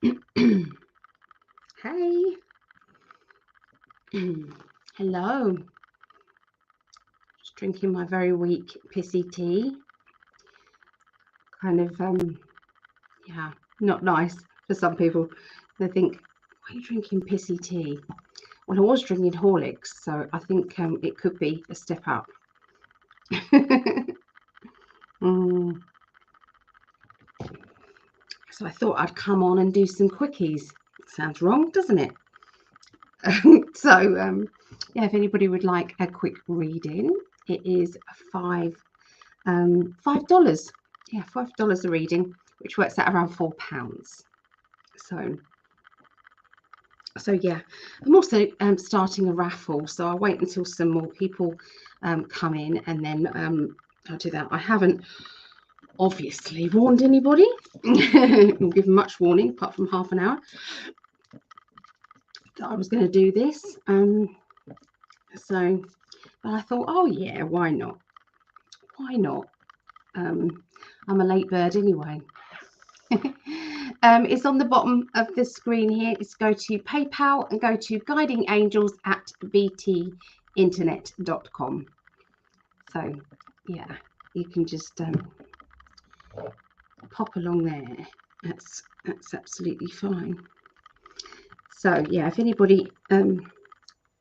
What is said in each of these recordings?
Hey. Hello. Just drinking my very weak pissy tea. Kind of, yeah, not nice for some people. They think, why are you drinking pissy tea? Well, I was drinking Horlicks, so I think it could be a step up. So I thought I'd come on and do some quickies. Sounds wrong, doesn't it? So, yeah, if anybody would like a quick reading, it is $5. Yeah, $5 a reading, which works out around £4. So yeah, I'm also starting a raffle, so I'll wait until some more people come in, and then I'll do that. I haven't obviously warned anybody. I'll give much warning, apart from half an hour, that I was going to do this. So, but I thought, oh yeah, why not? Why not? I'm a late bird anyway. It's on the bottom of the screen here. It's go to PayPal and go to guidingangels@btinternet.com. So yeah, you can just pop along there. That's absolutely fine. So yeah, if anybody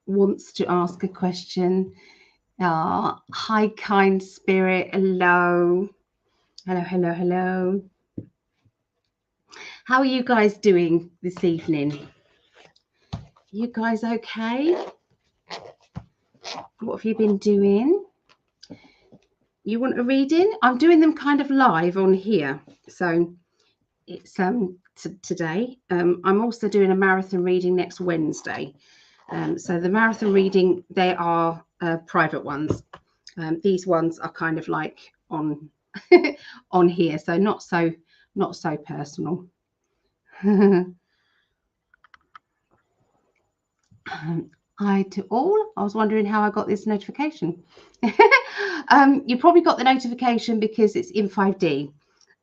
wants to ask a question, hi kind spirit, hello. Hello. How are you guys doing this evening? You guys okay? What have you been doing? You want a reading? I'm doing them kind of live on here. So it's today. I'm also doing a marathon reading next Wednesday. So the marathon reading, they are private ones. These ones are kind of like on on here, so not so personal. Hi to all. I was wondering how I got this notification. You probably got the notification because it's in 5D.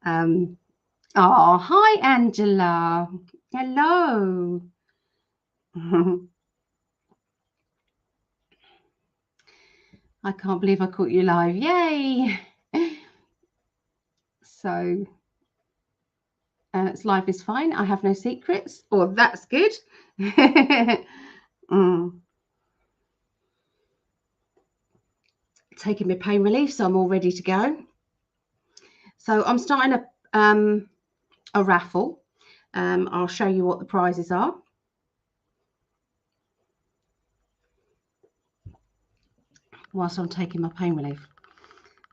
Oh, hi, Angela. Hello. I can't believe I caught you live. Yay. So it's live is fine. I have no secrets. Oh, that's good. Taking my pain relief, so I'm all ready to go. So I'm starting a raffle. I'll show you what the prizes are. Whilst I'm taking my pain relief.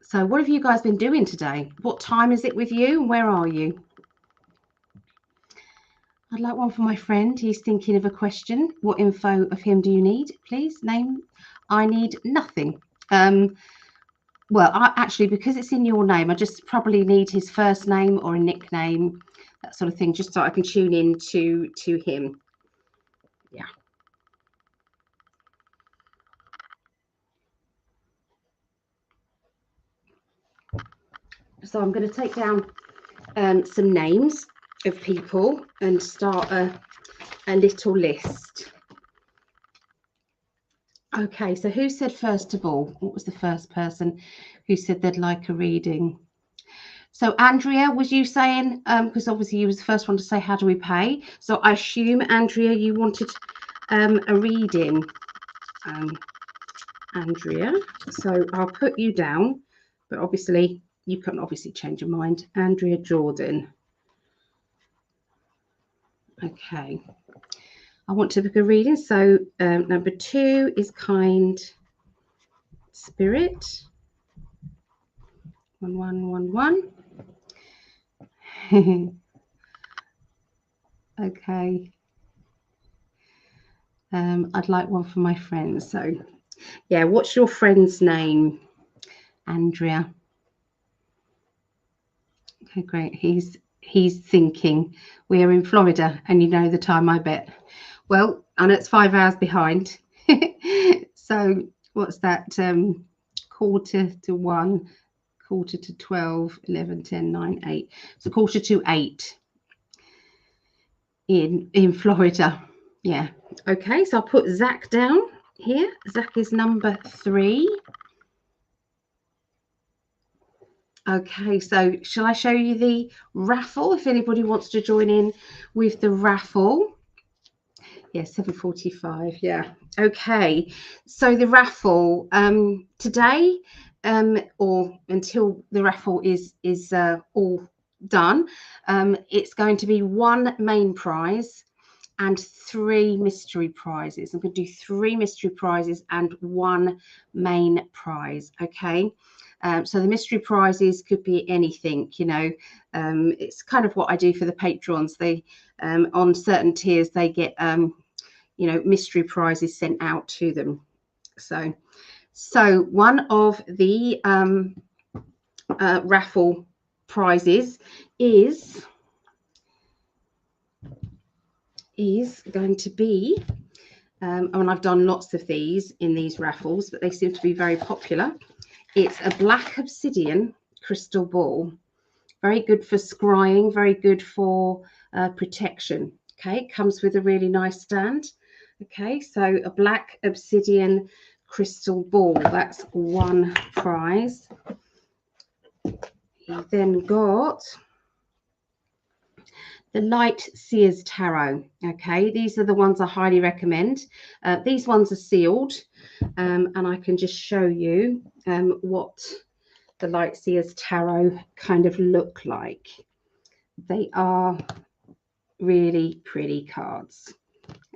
So what have you guys been doing today? What time is it with you? Where are you? I'd like one for my friend. He's thinking of a question. What info of him do you need? Please name. I need nothing. Well, actually, because it's in your name, I just probably need his first name or a nickname, that sort of thing, just so I can tune in to him. Yeah. So I'm going to take down some names of people and start a little list. Okay, so who said first of all? What was the first person who said they'd like a reading? So Andrea, was you saying, because obviously you was the first one to say, how do we pay? So I assume, Andrea, you wanted a reading. Andrea, so I'll put you down, but obviously you can obviously change your mind. Andrea Jordan. Okay. I want to book a reading. So number 2 is kind spirit. 1111. Okay. I'd like one for my friends. So yeah, what's your friend's name? Andrea. Okay, great. He's thinking. We're in Florida, and you know the time, I bet. Well, I know it's 5 hours behind. So what's that? Quarter to 1, quarter to 12, 11, 10, 9, 8. So quarter to 8. in Florida. Yeah. Okay, so I'll put Zach down here. Zach is number 3. Okay, so shall I show you the raffle if anybody wants to join in with the raffle? Yeah, 7:45. Yeah. Okay. So the raffle today, or until the raffle is all done, it's going to be 1 main prize and 3 mystery prizes. I'm going to do 3 mystery prizes and 1 main prize. Okay. So the mystery prizes could be anything, you know. It's kind of what I do for the patrons. They on certain tiers they get you know, mystery prizes sent out to them. So one of the raffle prizes is going to be, and I've done lots of these in these raffles, but they seem to be very popular. It's a black obsidian crystal ball. Very good for scrying, very good for protection. Okay, it comes with a really nice stand. Okay, so a black obsidian crystal ball, that's 1 prize. You've then got the Light Seers Tarot. Okay, these are the ones I highly recommend. These ones are sealed, and I can just show you what the Light Seers Tarot kind of look like. They are really pretty cards.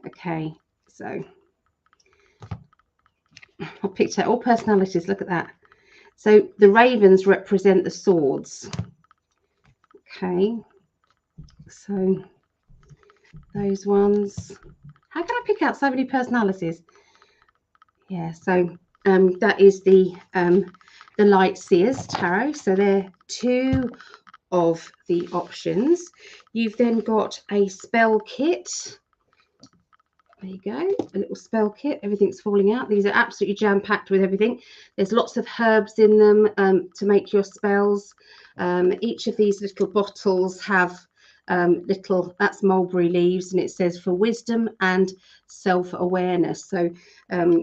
Okay, so I picked out all personalities. Look at that. So the ravens represent the swords. Okay, so those ones. How can I pick out so many personalities? Yeah, so that is the Light Seers Tarot. So they're 2 of the options. You've then got a spell kit. There you go, a little spell kit. Everything's falling out. These are absolutely jam-packed with everything. There's lots of herbs in them to make your spells. Each of these little bottles have that's mulberry leaves, and it says for wisdom and self-awareness. So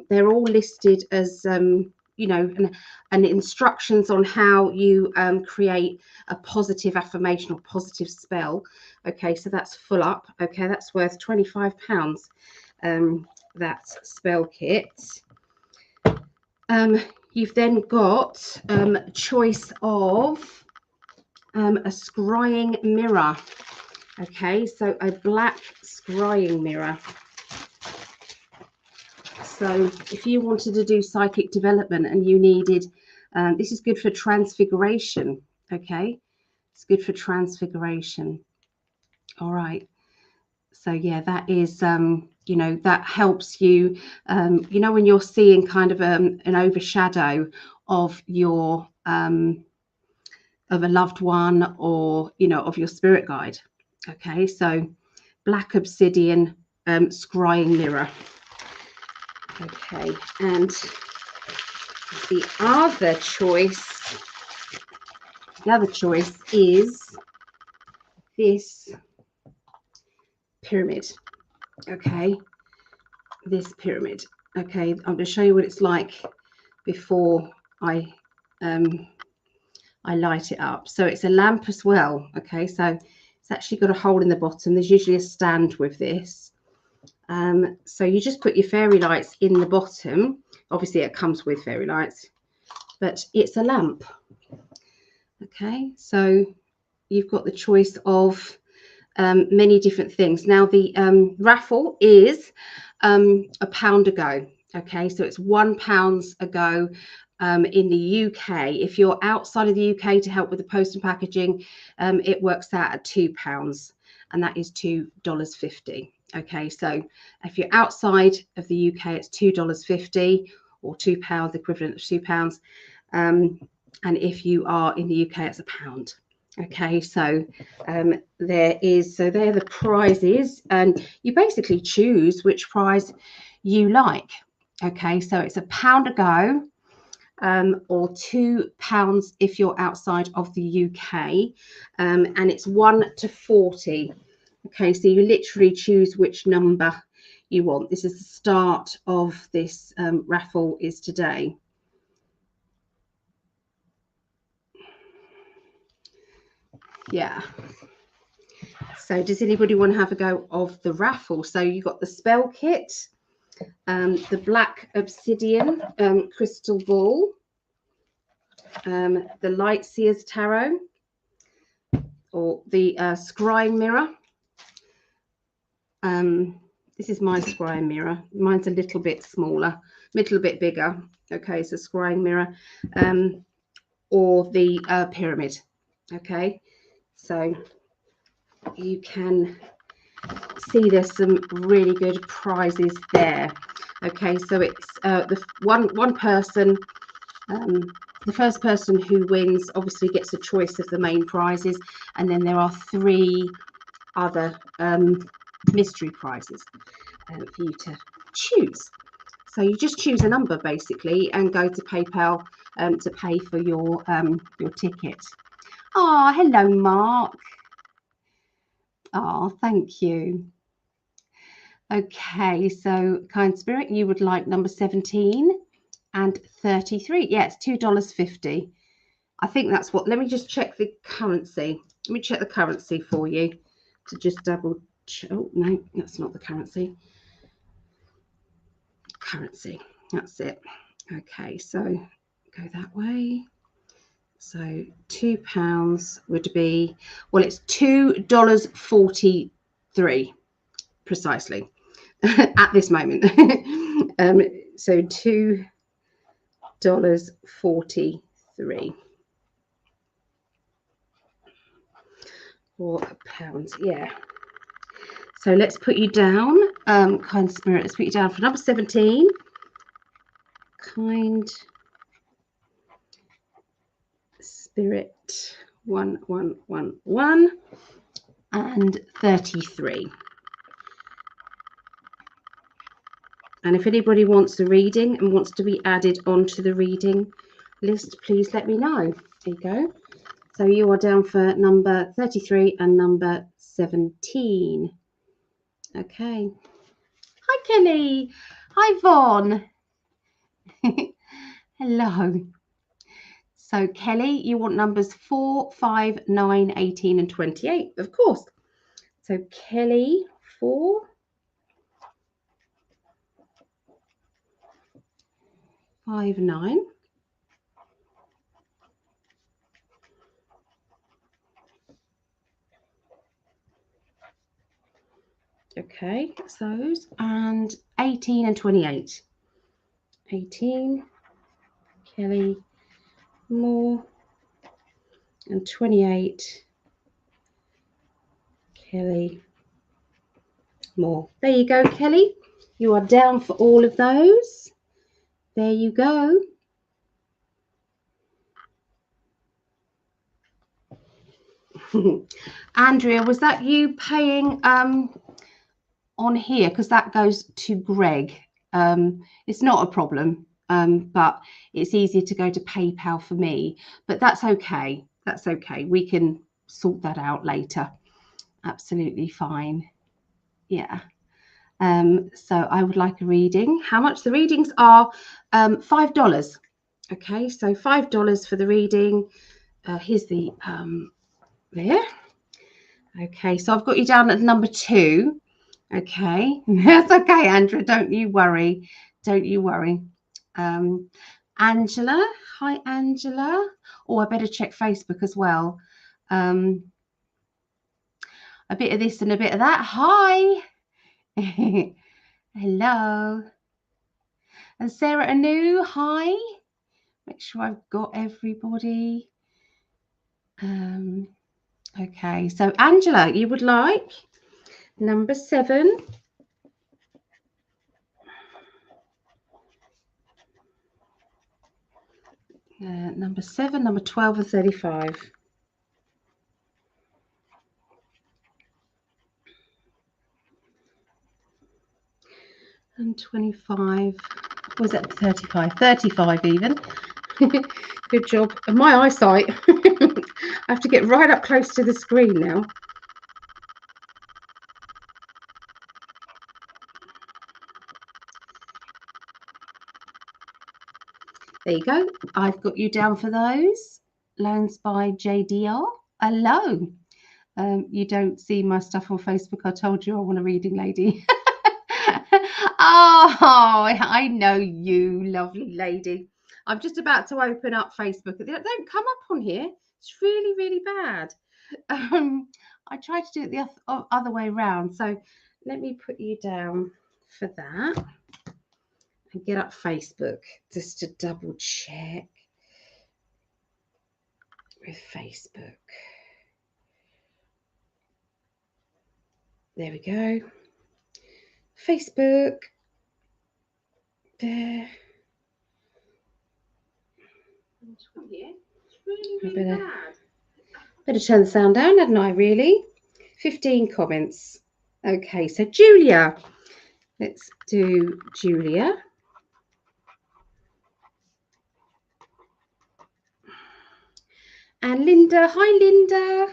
they're all listed as you know, and instructions on how you create a positive affirmation or positive spell. Okay, so that's full up. Okay, that's worth £25. That spell kit. You've then got a choice of a scrying mirror. Okay, so a black scrying mirror. So if you wanted to do psychic development and you needed, this is good for transfiguration. Okay, it's good for transfiguration. All right. So yeah, that is you know, that helps you you know, when you're seeing kind of an overshadow of your of a loved one, or you know, of your spirit guide. Okay, so black obsidian scrying mirror. Okay, and the other choice is this pyramid. Okay, this pyramid. Okay, I'm going to show you what it's like before I light it up. So it's a lamp as well. Okay, so it's actually got a hole in the bottom. There's usually a stand with this. So you just put your fairy lights in the bottom. Obviously it comes with fairy lights, but it's a lamp. Okay, so you've got the choice of many different things. Now the raffle is £1 a go. Okay, so it's £1 a go in the UK. If you're outside of the UK to help with the post and packaging, it works out at £2, and that is $2.50. Okay, so if you're outside of the UK, it's $2.50 or £2, the equivalent of £2. And if you are in the UK, it's £1. Okay, so they're the prizes, and you basically choose which prize you like. Okay, so it's £1 a go, or £2 if you're outside of the UK, and it's 1 to 40. Okay, so you literally choose which number you want. This is the start of this raffle is today. Yeah. So does anybody want to have a go of the raffle? So you got the spell kit, the black obsidian crystal ball, the Lightseers tarot, or the scrying mirror. This is my scrying mirror. Mine's a little bit smaller, a little bit bigger. Okay, so scrying mirror, or the pyramid. Okay, so you can see there's some really good prizes there. Okay, so it's the one person. The first person who wins obviously gets a choice of the main prizes, and then there are 3 other mystery prizes for you to choose. So you just choose a number basically and go to PayPal to pay for your ticket. Oh, hello, Mark. Oh, thank you. Okay, so kind spirit, you would like number 17 and 33. Yeah, it's $2.50. I think that's what. Let me just check the currency. Let me check the currency for you to just double check. Oh, no, that's not the currency. Currency, that's it. Okay, so go that way. So £2 would be, well, it's $2.43 precisely at this moment. So $2.43 or £1. Yeah. So let's put you down, kind spirit. Let's put you down for number 17. Kind spirit 1111 and 33. And if anybody wants a reading and wants to be added onto the reading list, please let me know. There you go. So you are down for number 33 and number 17. Okay. Hi, Kelly. Hi, Vaughn. Hello. So, Kelly, you want numbers 4, 5, 9, 18, and 28, of course. So, Kelly, 4, 5, 9. Okay, so those, and 18 and 28. 18, Kelly, more, and 28, Kelly, more. There you go, Kelly. You are down for all of those. There you go. Andrea, was that you paying on here? Because that goes to Greg. It's not a problem, but it's easier to go to PayPal for me. But that's okay. That's okay. We can sort that out later. Absolutely fine. Yeah. So I would like a reading. How much? The readings are $5. Okay, so $5 for the reading. Here's the there. Okay, so I've got you down at number 2. Okay, that's okay, Andrea. Don't you worry. Don't you worry. Angela, hi, Angela. Oh, I better check Facebook as well. A bit of this and a bit of that. Hi. Hello. And Sarah Anu, hi. Make sure I've got everybody. Okay, so Angela, you would like number 7. Number 7, number 12, and 35. And 25. Was that 35? 35 even. Good job. And my eyesight. I have to get right up close to the screen now. There you go. I've got you down for those. Loans by JDR. Hello. You don't see my stuff on Facebook. I told you I want a reading lady. Oh, I know you, lovely lady. I'm just about to open up Facebook. They don't come up on here. It's really, really bad. I tried to do it the other way around. So let me put you down for that and get up Facebook just to double check with Facebook. There we go. Facebook. There. Better turn the sound down, hadn't I, really? 15 comments. Okay, so Julia. Let's do Julia. And Linda. Hi, Linda.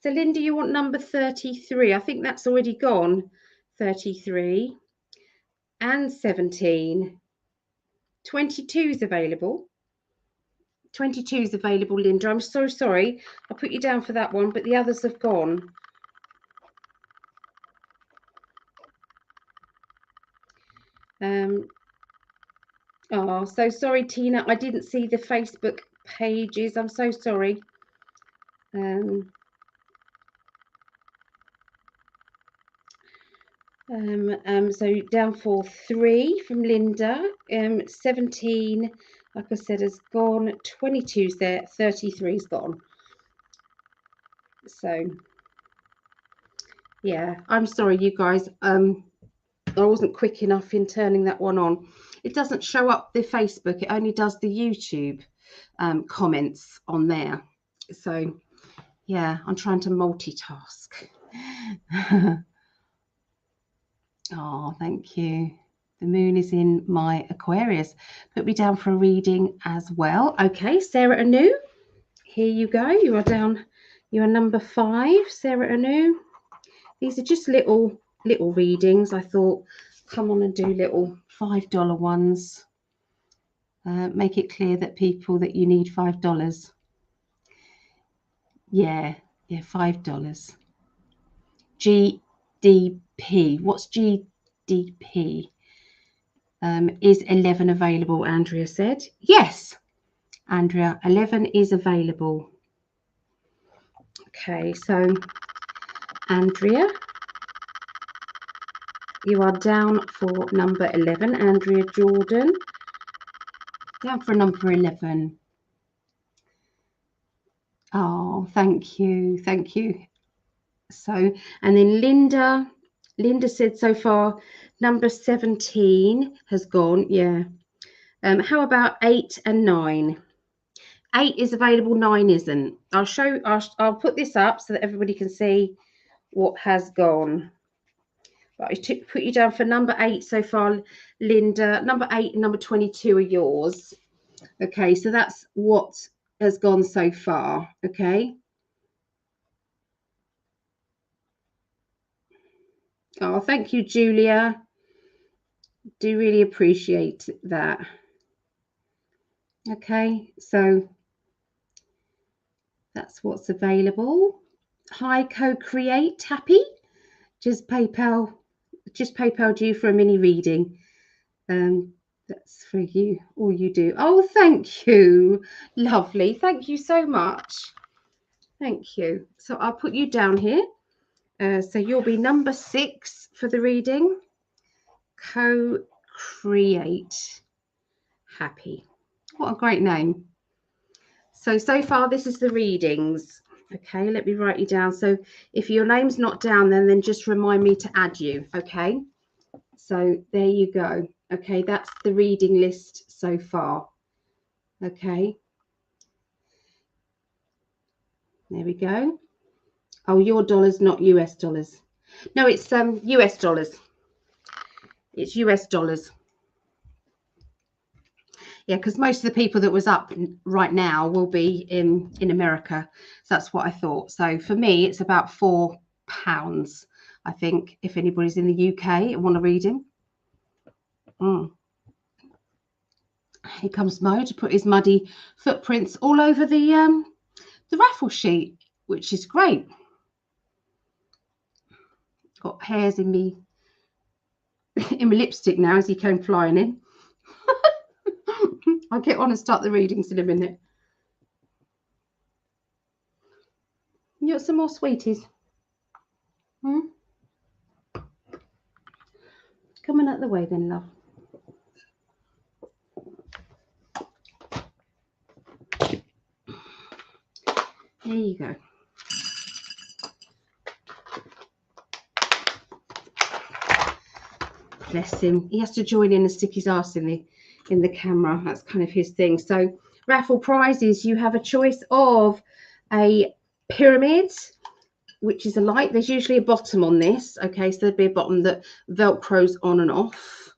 So, Linda, you want number 33. I think that's already gone. 33 and 17. 22 is available. 22 is available, Linda. I'm so sorry. I'll put you down for that one, but the others have gone. Oh, so sorry, Tina. I didn't see the Facebook pages. I'm so sorry. So down for 3 from Linda. 17, like I said, has gone. 22's there. 33's gone. So yeah, I'm sorry, you guys. I wasn't quick enough in turning that one on. It doesn't show up the Facebook. It only does the YouTube comments on there. So yeah, I'm trying to multitask. Oh, thank you. The moon is in my Aquarius. Put me down for a reading as well. Okay, Sarah Anu, here you go. You are down. You are number 5, Sarah Anu. These are just little readings. I thought, come on and do little $5 ones. Make it clear that people that you need $5. Yeah, $5. GDP. What's GDP? Is 11 available? Andrea said. Yes, Andrea, 11 is available. Okay, so Andrea, you are down for number 11. Andrea Jordan, down for number 11. Oh, thank you. So, and then Linda said so far number 17 has gone. Yeah. How about 8 and 9? 8 is available, 9 isn't. I'll put this up so that everybody can see what has gone. But I put you down for number 8 so far, Linda. Number 8 and number 22 are yours. Okay, so that's what has gone so far. Okay. Oh, thank you, Julia. Do really appreciate that. Okay, so that's what's available. Hi, Co-Create. Happy? Just PayPal'd you for a mini reading. That's for you, all you do. Oh, thank you. Lovely. Thank you so much. Thank you. So I'll put you down here. So you'll be number 6 for the reading. Co-Create. Happy. What a great name. So far, this is the readings. Okay, let me write you down. So if your name's not down, then just remind me to add you. Okay, so there you go. Okay, that's the reading list so far. Okay, there we go. Oh, your dollars, not US dollars. No, it's US dollars. It's US dollars. Yeah, because most of the people that was up right now will be in America. So that's what I thought. So for me, it's about £4, I think, if anybody's in the UK and want a reading. here comes Mo to put his muddy footprints all over the raffle sheet, which is great. Got hairs in me in my lipstick now as he came flying in. I'll get on and start the readings in a minute. You got some more sweeties? Coming out the way then, love. There you go. Bless him. He has to join in and stick his arse in the camera. That's kind of his thing. So raffle prizes, you have a choice of a pyramid, which is a light. There's usually a bottom on this. Okay, so there'd be a bottom that velcros on and off.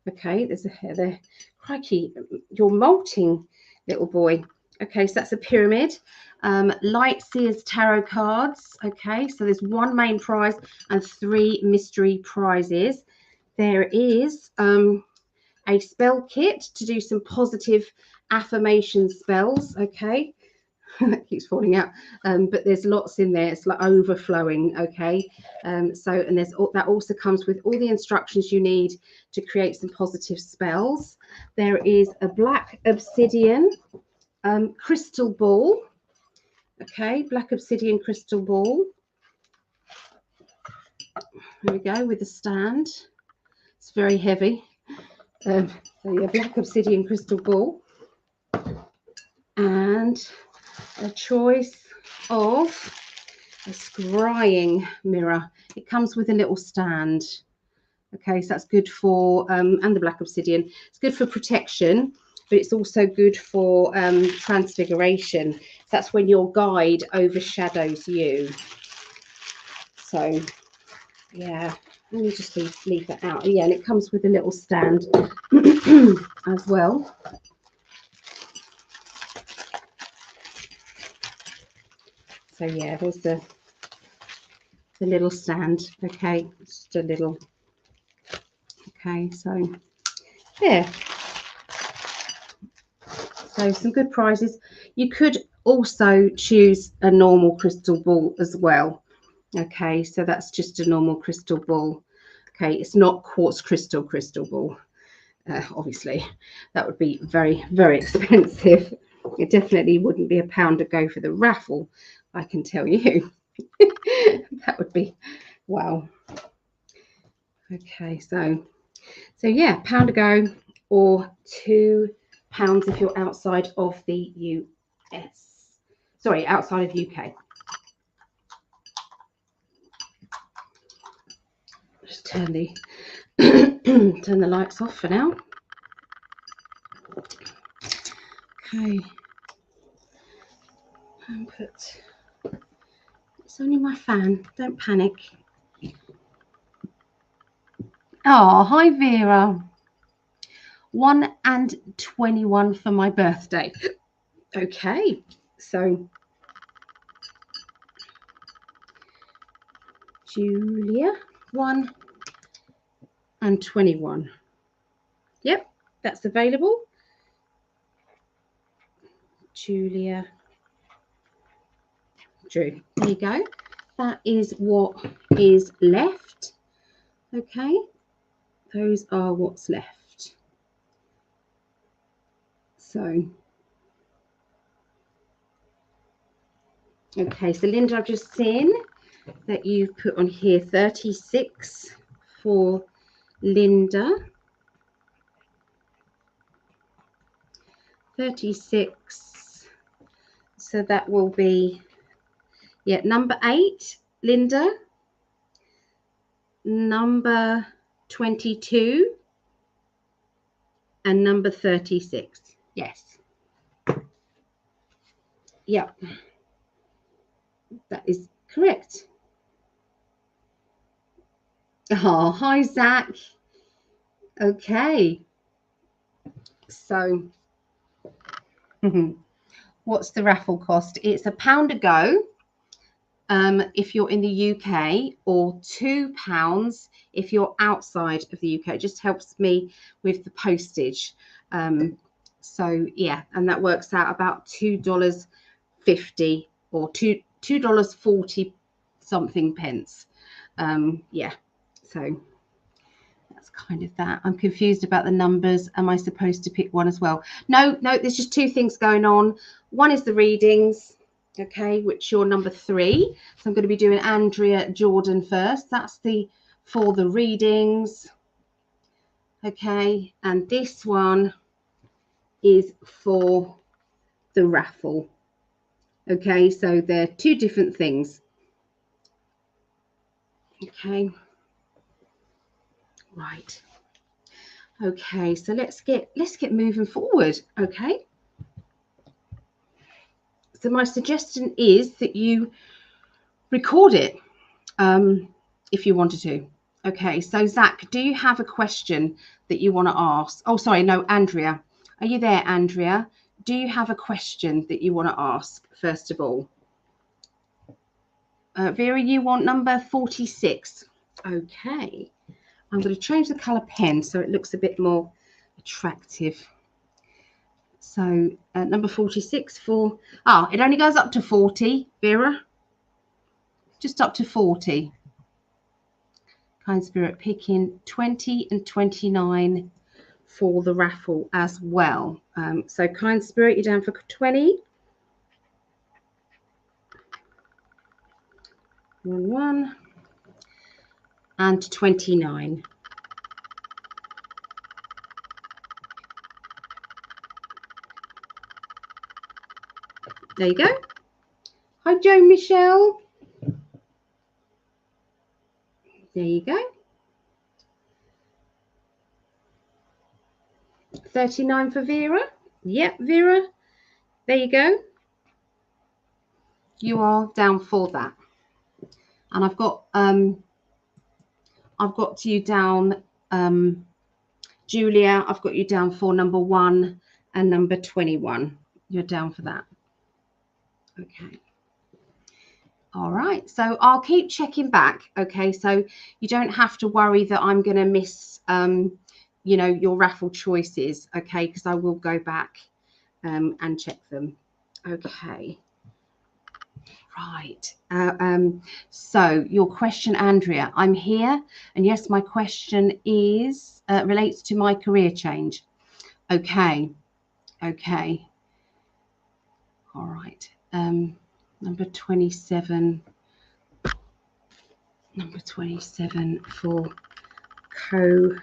Okay, there's a hair there. Crikey, you're molting, little boy. Okay, so that's a pyramid. Light Seers tarot cards. Okay, so there's one main prize and 3 mystery prizes. There is a spell kit to do some positive affirmation spells. Okay, that keeps falling out, but there's lots in there. It's like overflowing. Okay, so and there's that also comes with all the instructions you need to create some positive spells. There is a black obsidian crystal ball. Okay, black obsidian crystal ball. There we go, with a stand. It's very heavy. So yeah, black obsidian crystal ball. And a choice of a scrying mirror. It comes with a little stand. Okay, so that's good for, and the black obsidian. It's good for protection, but it's also good for transfiguration. So that's when your guide overshadows you. So, yeah, let me just leave that out. Yeah, and it comes with a little stand as well. So yeah, there's the little stand. Okay, just a little. Okay, so yeah. So some good prizes. You could also choose a normal crystal ball as well. Okay, so that's just a normal crystal ball. Okay, it's not quartz crystal ball. Obviously, that would be very, very expensive. It definitely wouldn't be £1 to go for the raffle, I can tell you. That would be, wow. Okay, so yeah, £1 to go or £2 if you're outside of the US. Sorry, outside of UK. Just turn the turn the lights off for now. Okay. And put, it's only my fan, don't panic. Oh, hi Vera. 1 and 21 for my birthday. Okay, so Julia, 1 and 21. Yep, that's available. Julia Drew. There you go. That is what is left. Okay, those are what's left. So, okay, so Linda, I've just seen that you've put on here 36 for Linda. 36. So that will be, yeah, number 8, Linda. Number 22. And number 36. Yes. Yeah. That is correct. Oh, hi, Zach. Okay. So, what's the raffle cost? It's £1 to go if you're in the UK, or £2 if you're outside of the UK. It just helps me with the postage. So yeah, and that works out about $2.50 or $2.40 something pence. Yeah, so that's kind of that. I'm confused about the numbers. Am I supposed to pick one as well? No, there's just two things going on. One is the readings, okay, which you're number 3. So I'm going to be doing Andrea Jordan first. That's for the readings, okay, and this one is for the raffle. Okay, so they're two different things. Okay, right. Okay, so let's get moving forward. Okay, so my suggestion is that you record it if you wanted to. Okay, so Zach, do you have a question that you want to ask? Oh, sorry, no, Andrea. Are you there, Andrea? Do you have a question that you want to ask, first of all? Vera, you want number 46. Okay. I'm going to change the colour pen so it looks a bit more attractive. So number 46 for... Oh, it only goes up to 40, Vera. Just up to 40. Kind Spirit picking 20 and 29 for the raffle as well. So Kind Spirit, you're down for 20. 1 and 29. There you go. Hi, Joe Michelle. There you go. 39 for Vera. Yep, Vera. There you go. You are down for that. And I've got you down, Julia, I've got you down for number 1 and number 21. You're down for that. Okay. All right. So I'll keep checking back. Okay. So you don't have to worry that I'm going to miss, you know, your raffle choices. Okay. Because I will go back and check them. Okay. Right. So your question, Andrea, I'm here. And yes, my question is relates to my career change. Okay. Okay. All right. Number 27. Number 27 for co-create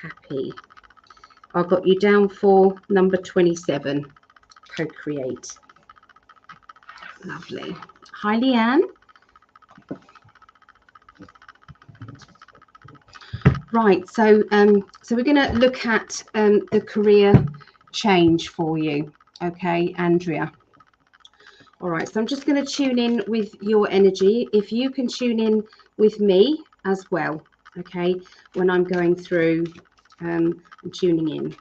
happy. I've got you down for number 27, co-create. Lovely. Hi, Leanne. Right, so we're going to look at the career change for you. Okay, Andrea. All right, so I'm just going to tune in with your energy. If you can tune in with me as well, okay, when I'm going through and tuning in.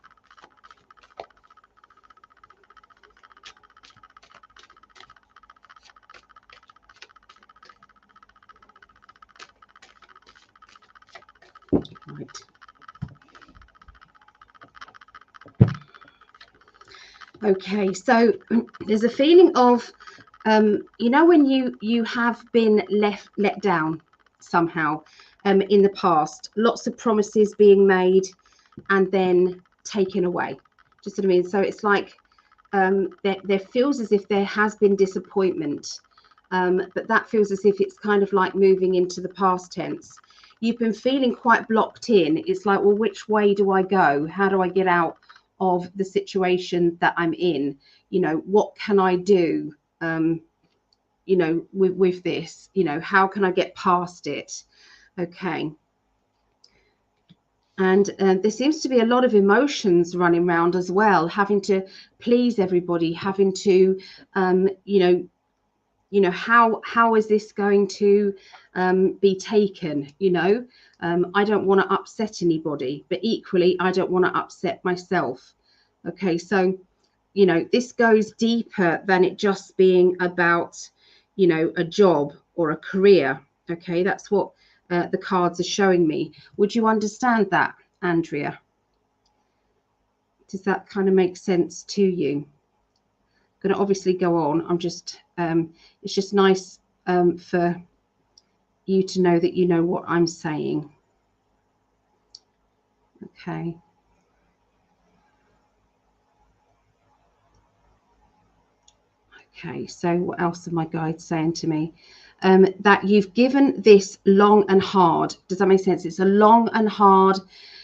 Right. Okay, so there's a feeling of, you know, when you have been let down somehow in the past, lots of promises being made and then taken away. Just what I mean. So it's like there feels as if there has been disappointment, but that feels as if it's kind of like moving into the past tense. You've been feeling quite blocked in. It's like, well, which way do I go? How do I get out of the situation that I'm in? You know, what can I do? You know, with this, you know, how can I get past it? Okay. And there seems to be a lot of emotions running around as well, having to please everybody, having to, you know, how is this going to be taken? You know, I don't want to upset anybody, but equally, I don't want to upset myself. Okay, so, you know, this goes deeper than it just being about, you know, a job or a career. Okay, that's what the cards are showing me. Would you understand that, Andrea? Does that kind of make sense to you? I'm going to obviously go on. I'm just, it's just nice for you to know that you know what I'm saying. Okay. Okay, so what else are my guides saying to me? That you've given this long and hard. Does that make sense? It's a long and hard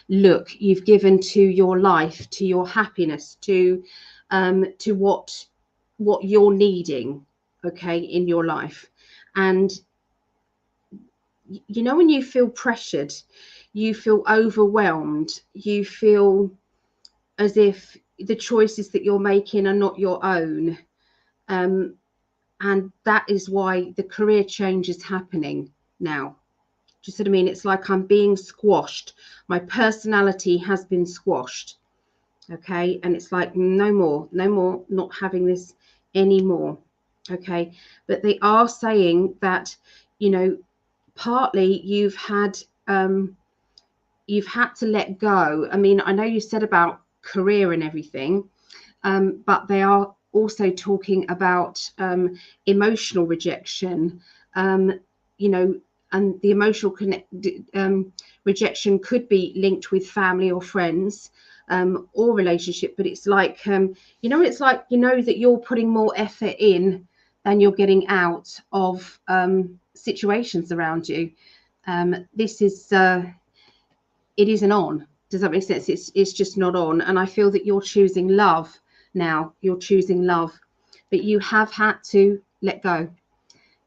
look you've given to your life, to your happiness, to what you're needing, okay, in your life. And you know, when you feel pressured, you feel overwhelmed, you feel as if the choices that you're making are not your own. And that is why the career change is happening now. Do you see what I mean? It's like I'm being squashed. My personality has been squashed. Okay. And it's like, no more, not having this anymore. Okay. But they are saying that, you know, partly you've had to let go. I mean, I know you said about career and everything, but they are also talking about emotional rejection, you know, and the emotional rejection could be linked with family or friends or relationship. But it's like, you know, it's like, you know, that you're putting more effort in than you're getting out of situations around you. This is, it isn't on. Does that make sense? It's just not on. And I feel that you're choosing love now. You're choosing love, but you have had to let go.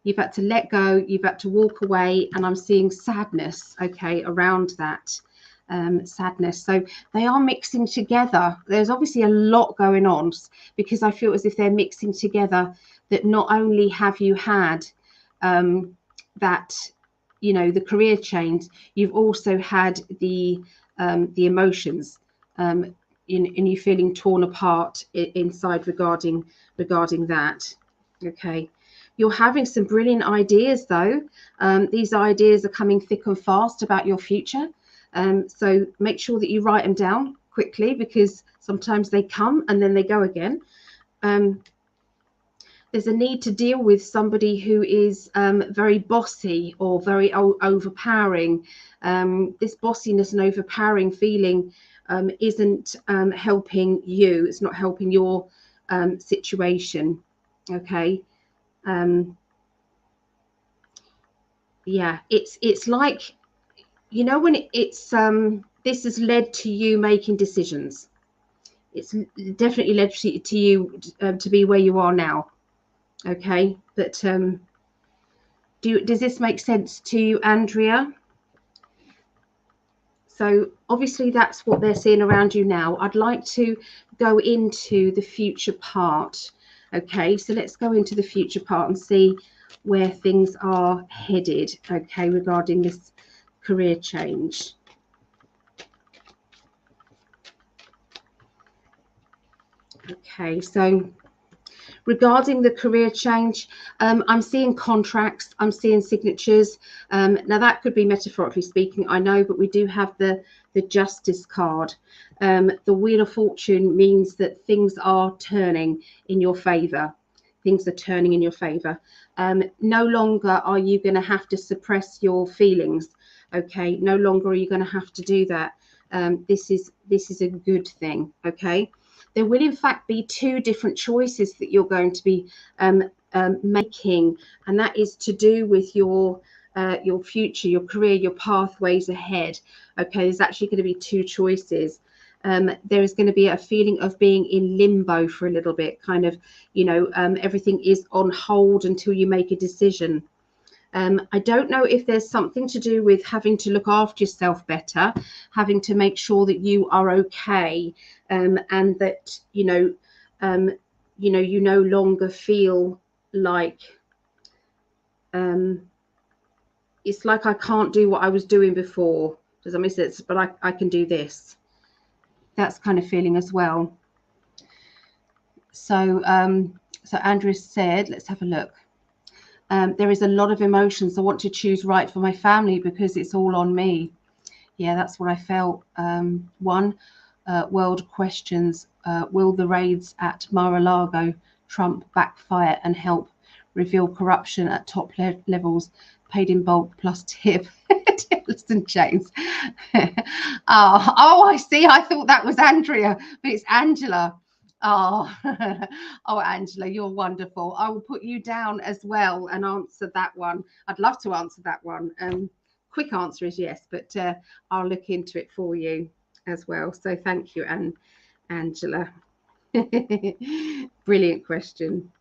You've had to let go. You've had to walk away. And I'm seeing sadness, okay, around that. Sadness. So they are mixing together. There's obviously a lot going on, because I feel as if they're mixing together that not only have you had that, you know, the career change, you've also had the emotions, in you feeling torn apart inside regarding that. Okay. You're having some brilliant ideas though. These ideas are coming thick and fast about your future. So make sure that you write them down quickly, because sometimes they come and then they go again. There's a need to deal with somebody who is very bossy or very overpowering. This bossiness and overpowering feeling isn't helping you. It's not helping your situation. Okay. Yeah, it's like, you know, when it's this has led to you making decisions. It's definitely led to you to be where you are now. Okay, but does this make sense to you, Andrea? So obviously that's what they're seeing around you now. I'd like to go into the future part. Okay, so let's go into the future part and see where things are headed, okay, regarding this career change. Okay, so regarding the career change, I'm seeing contracts, I'm seeing signatures. Now that could be metaphorically speaking, I know, but we do have the Justice card. The Wheel of Fortune means that things are turning in your favor. Things are turning in your favor. No longer are you going to have to suppress your feelings. Okay, no longer are you going to have to do that. This is a good thing. Okay. There will in fact be two different choices that you're going to be making, and that is to do with your future, your career, your pathways ahead. Okay, there's actually going to be two choices. There is going to be a feeling of being in limbo for a little bit, kind of, you know, everything is on hold until you make a decision. I don't know if there's something to do with having to look after yourself better, having to make sure that you are okay, and that you no longer feel like it's like I can't do what I was doing before. Does that make sense? But I can do this. That's kind of feeling as well. So so Andrea said, let's have a look. There is a lot of emotions. I want to choose right for my family because it's all on me. Yeah, that's what I felt. One, world questions, will the raids at Mar-a-Lago Trump backfire and help reveal corruption at top levels, paid in bulk plus tip? Listen, James. Oh, I see. I thought that was Andrea, but it's Angela. Oh, oh, Angela, you're wonderful. I will put you down as well and answer that one. I'd love to answer that one. Quick answer is yes, but I'll look into it for you as well. So thank you, Angela. Brilliant question.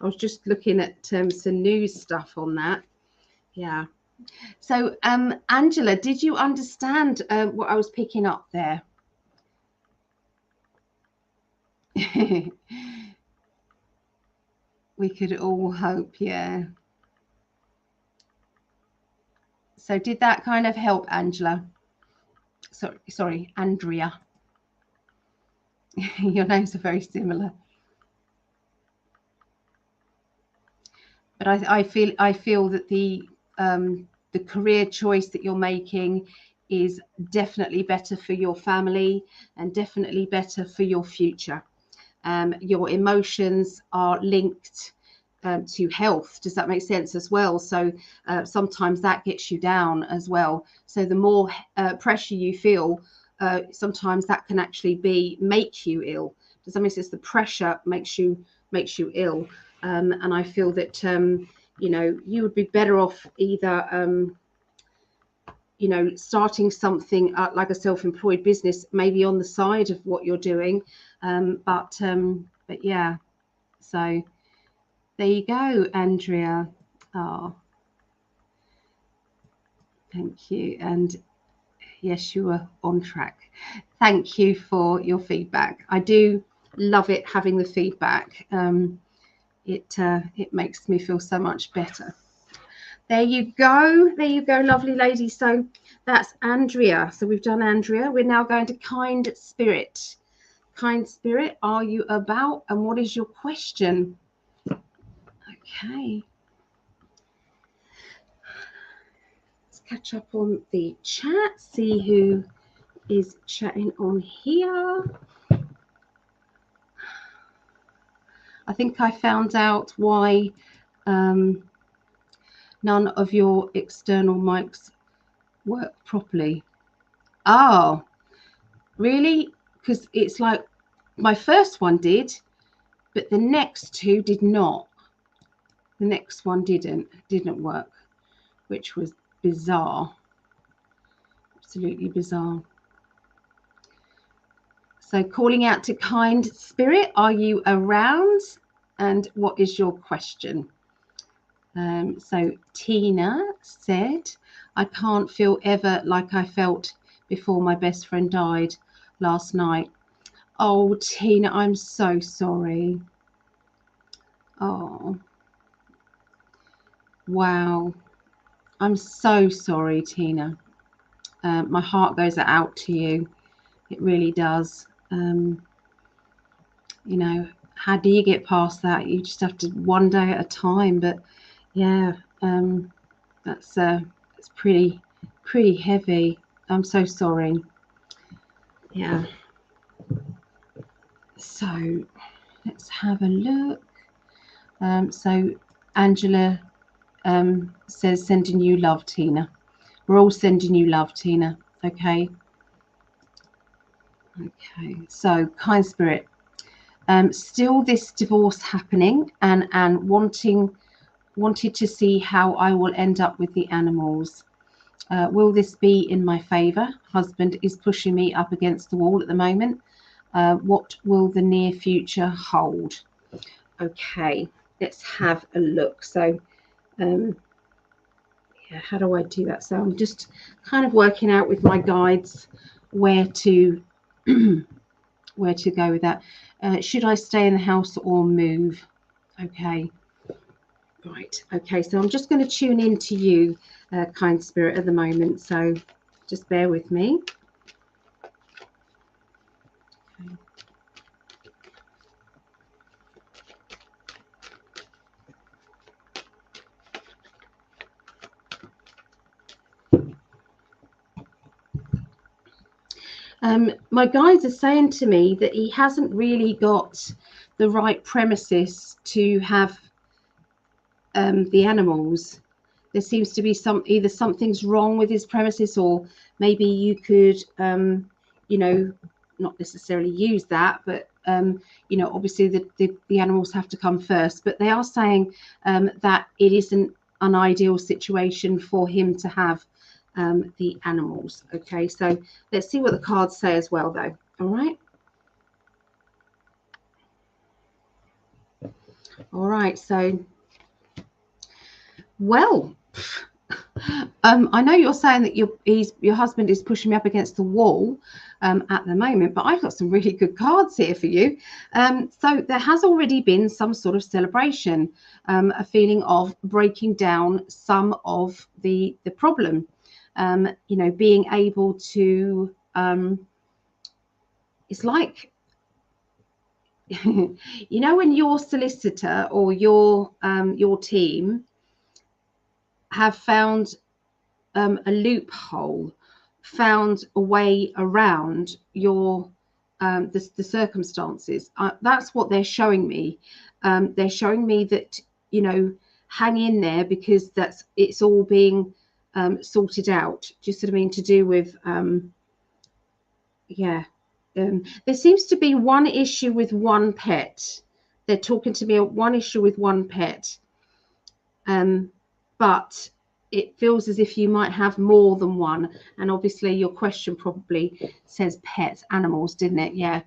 I was just looking at some news stuff on that. Yeah. So, Angela, did you understand what I was picking up there? We could all hope, yeah. So did that kind of help, Angela? Sorry, Andrea. Your names are very similar. But I feel that the career choice that you're making is definitely better for your family and definitely better for your future. Your emotions are linked to health. Does that make sense as well? So sometimes that gets you down as well. So the more pressure you feel, sometimes that can actually make you ill. Does that make sense? The pressure makes you ill. And I feel that you would be better off either starting something like a self-employed business, maybe on the side of what you're doing. But yeah, so there you go, Andrea. Oh, thank you. And yes, you were on track. Thank you for your feedback. I do love it, having the feedback. It makes me feel so much better. There you go, lovely lady. So that's Andrea. So we've done Andrea. We're now going to Kind Spirit. Kind Spirit, are you about, and what is your question? Okay. Let's catch up on the chat, see who is chatting on here. I think I found out why none of your external mics work properly. Oh, really? Because it's like my first one did, but the next two did not. The next one didn't work, which was bizarre. Absolutely bizarre. So calling out to Kind Spirit, are you around? And what is your question? So Tina said, I can't feel ever like I felt before my best friend died last night. Oh, Tina, I'm so sorry. Oh, wow. I'm so sorry, Tina. My heart goes out to you. It really does. How do you get past that? You just have to, one day at a time. But yeah, that's pretty heavy. I'm so sorry. Yeah. So let's have a look. So Angela says, sending you love, Tina. We're all sending you love, Tina. Okay. Okay. So Kind Spirit. Still this divorce happening, and wanted to see how I will end up with the animals. Will this be in my favor? Husband is pushing me up against the wall at the moment. What will the near future hold? Okay, let's have a look. So yeah, how do I do that? So I'm just kind of working out with my guides where to where to go with that. Should I stay in the house or move? Okay. Right. Okay. So I'm just going to tune into you, Kind Spirit, at the moment. So just bear with me. Okay. My guides are saying to me that he hasn't really got the right premises to have the animals. There seems to be either something's wrong with his premises, or maybe you could, you know, not necessarily use that, but you know, obviously the animals have to come first. But they are saying that it isn't an ideal situation for him to have the animals. Okay, so let's see what the cards say as well, though. All right. All right. So, well. I know you're saying that your husband is pushing me up against the wall at the moment, but I've got some really good cards here for you. So there has already been some sort of celebration, a feeling of breaking down some of the problem. You know, being able to, it's like, you know, when your solicitor or your team have found a loophole, found a way around your the circumstances. That's what they're showing me. They're showing me that, you know, hang in there, because it's all being sorted out. Just what I mean, to do with yeah. There seems to be one issue with one pet. They're talking to me one issue with one pet, but it feels as if you might have more than one. And obviously your question probably says pets, animals, didn't it? Yeah.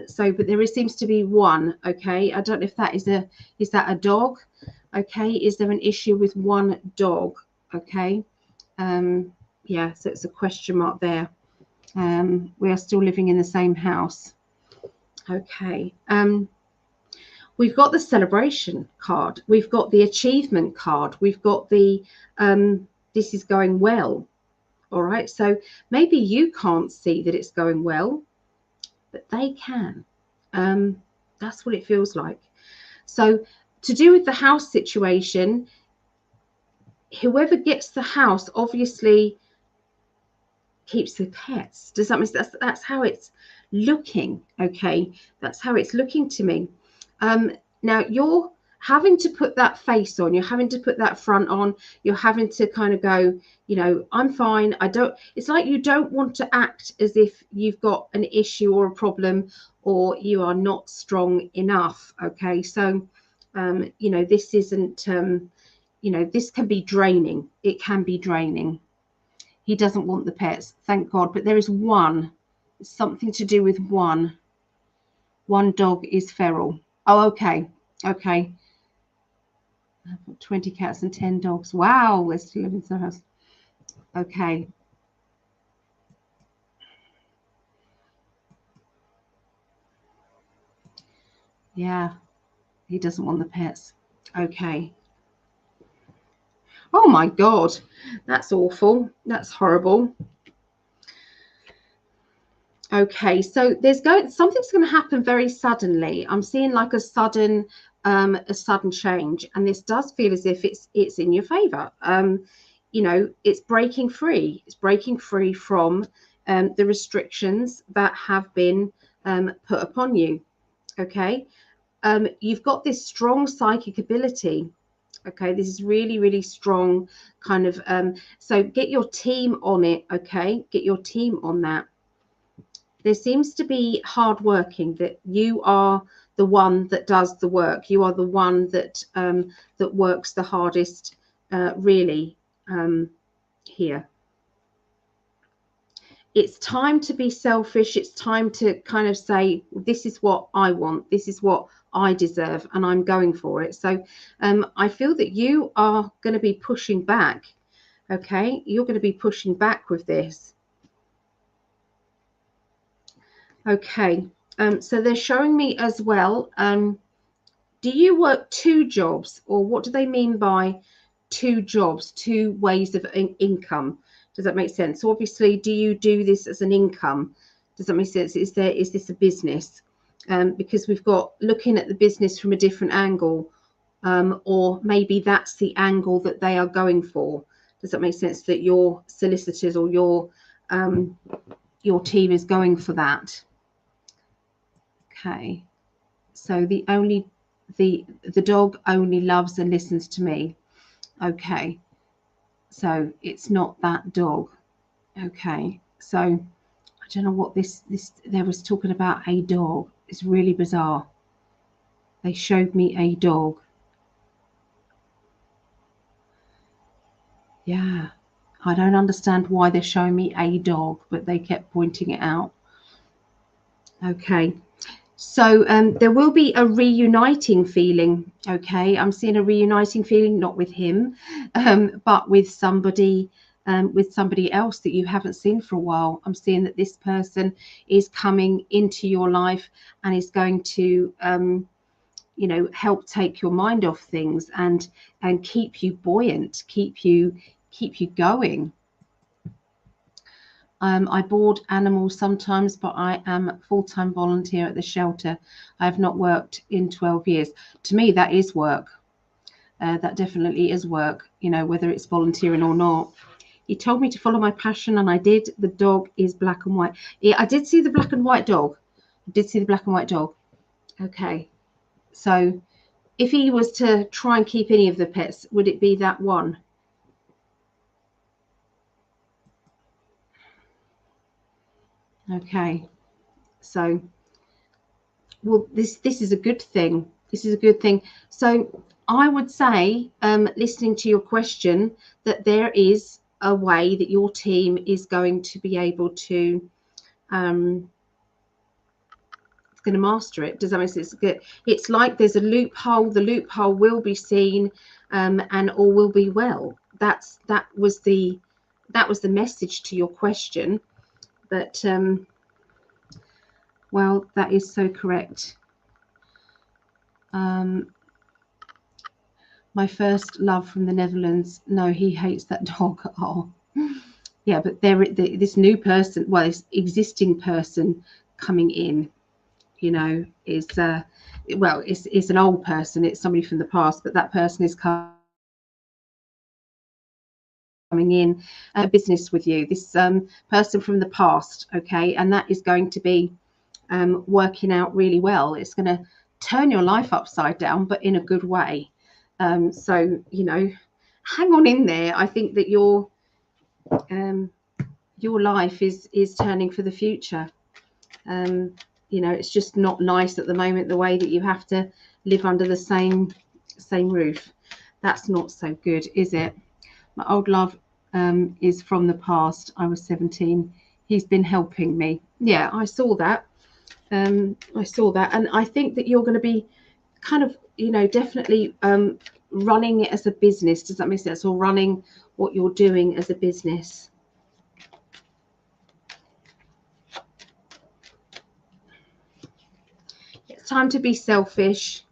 So, but there seems to be one. Okay. I don't know if that is that a dog? Okay. Is there an issue with one dog? Okay. Yeah. So it's a question mark there. We are still living in the same house. Okay. We've got the celebration card. We've got the achievement card. We've got the this is going well. All right. So maybe you can't see that it's going well, but they can. That's what it feels like. So to do with the house situation, whoever gets the house obviously keeps the pets. Does that mean that's how it's looking? Okay. That's how it's looking to me. Now you're having to put that face on, you're having to put that front on, you're having to kind of go, you know, I'm fine. It's like you don't want to act as if you've got an issue or a problem, or you are not strong enough. Okay. So, you know, this isn't, you know, this can be draining. It can be draining. He doesn't want the pets, thank God. But there is one, something to do with one dog is feral. Oh, okay. Okay. 20 cats and 10 dogs. Wow, we're still living in the house. Okay. Yeah, he doesn't want the pets. Okay. Oh my God, that's awful. That's horrible. Okay, so something's going to happen very suddenly. I'm seeing like a sudden change, and this does feel as if it's in your favor. You know, it's breaking free. It's breaking free from the restrictions that have been put upon you. Okay, you've got this strong psychic ability. Okay, this is really, really strong kind of. So get your team on it. Okay, get your team on that. There seems to be hard working, that you are the one that does the work. You are the one that that works the hardest, really, here. It's time to be selfish. It's time to kind of say, this is what I want. This is what I deserve, and I'm going for it. So I feel that you are going to be pushing back. Okay, you're going to be pushing back with this. Okay, so they're showing me as well. Do you work two jobs, or what do they mean by two jobs, two ways of income? Does that make sense? So obviously, do you do this as an income? Does that make sense? Is this a business? Because we've got looking at the business from a different angle, or maybe that's the angle that they are going for. Does that make sense? That your solicitors or your your team is going for that. Okay, so the dog only loves and listens to me. Okay, so it's not that dog. Okay, so I don't know what this they was talking about a dog. It's really bizarre. They showed me a dog. Yeah, I don't understand why they're showing me a dog, but they kept pointing it out. Okay, so there will be a reuniting feeling. Okay, I'm seeing a reuniting feeling, not with him, but with somebody else that you haven't seen for a while. I'm seeing that this person is coming into your life and is going to you know, help take your mind off things and keep you buoyant, keep you going. I board animals sometimes, but I am a full-time volunteer at the shelter. I have not worked in 12 years. To me, that is work. That definitely is work, you know, whether it's volunteering or not. He told me to follow my passion, and I did. The dog is black and white. Yeah, I did see the black and white dog. I did see the black and white dog. Okay. So if he was to try and keep any of the pets, would it be that one? Okay. So, well, this is a good thing. This is a good thing. So I would say, listening to your question, that there is a way that your team is going to be able to going to master it. Does that make sense? It's like there's a loophole. The loophole will be seen, and all will be well. That was the message to your question. But well, that is so correct. My first love from the Netherlands. No, he hates that dog. Oh, yeah, but this new person, well, this existing person coming in, you know, is well, it's an old person. It's somebody from the past, but that person is coming in business with you. This person from the past, okay, and that is going to be working out really well. It's going to turn your life upside down, but in a good way. So, you know, hang on in there. I think that your life is turning for the future. You know, it's just not nice at the moment, the way that you have to live under the same roof. That's not so good, is it? My old love is from the past. I was 17. He's been helping me. Yeah, I saw that. I saw that, and I think that you're going to be kind of, you know, definitely running it as a business. Does that make sense? Or running what you're doing as a business. It's time to be selfish.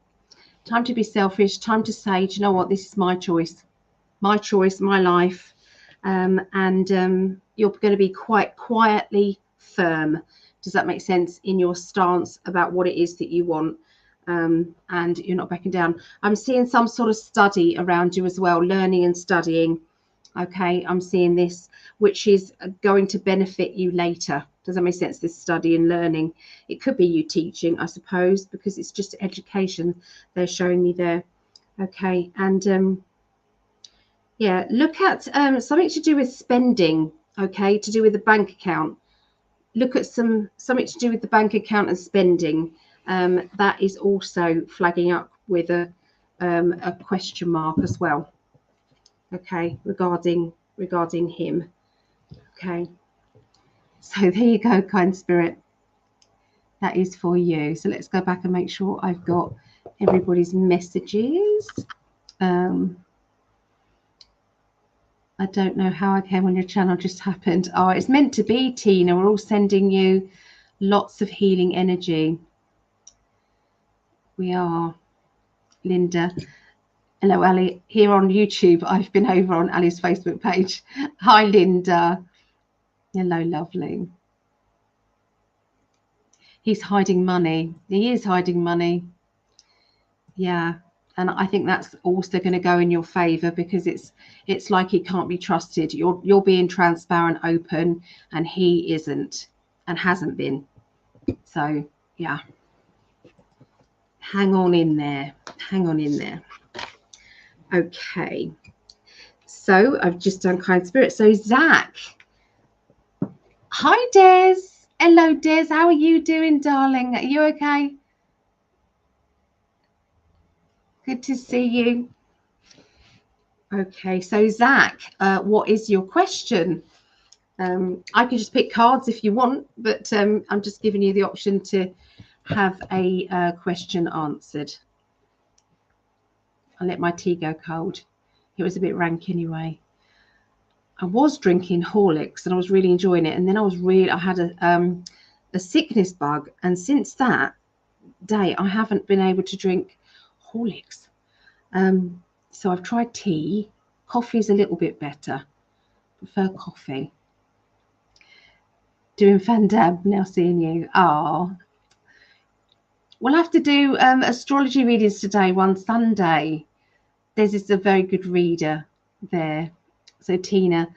Time to be selfish. Time to say, do you know what? This is my choice, my life, and you're going to be quite quietly firm. Does that make sense in your stance about what it is that you want? And you're not backing down. I'm seeing some sort of study around you as well, learning and studying. Okay, I'm seeing this, which is going to benefit you later. Does that make sense? This study and learning. It could be you teaching, I suppose, because it's just education they're showing me there. Okay, and yeah, look at something to do with spending. Okay, to do with the bank account. Look at something to do with the bank account and spending. That is also flagging up with a question mark as well. Okay, regarding him. Okay, so there you go, kind spirit. That is for you. So let's go back and make sure I've got everybody's messages. I don't know how I came on your channel, just happened. Oh, it's meant to be, Tina. We're all sending you lots of healing energy. We are. Linda. Hello, Ali. Here on YouTube, I've been over on Ali's Facebook page. Hi, Linda. Hello, lovely. He's hiding money. He is hiding money. Yeah. And I think that's also going to go in your favor, because it's like he can't be trusted. You're being transparent, open, and he isn't. and hasn't been. So yeah, hang on in there. Hang on in there. Okay. So I've just done kind spirit. So Zach. Hi, Des. Hello, Des. How are you doing, darling? Are you okay? Good to see you. Okay, so Zach, what is your question? I can just pick cards if you want, but I'm just giving you the option to have a question answered. I'll let my tea go cold. It was a bit rank anyway. I was drinking Horlicks and I was really enjoying it, and then I had a sickness bug, and since that day I haven't been able to drink Horlicks. So I've tried tea. Coffee's a little bit better. Prefer coffee. Doing Van Dab, now seeing you. Oh, we'll have to do astrology readings today, one Sunday. This is a very good reader there. So Tina,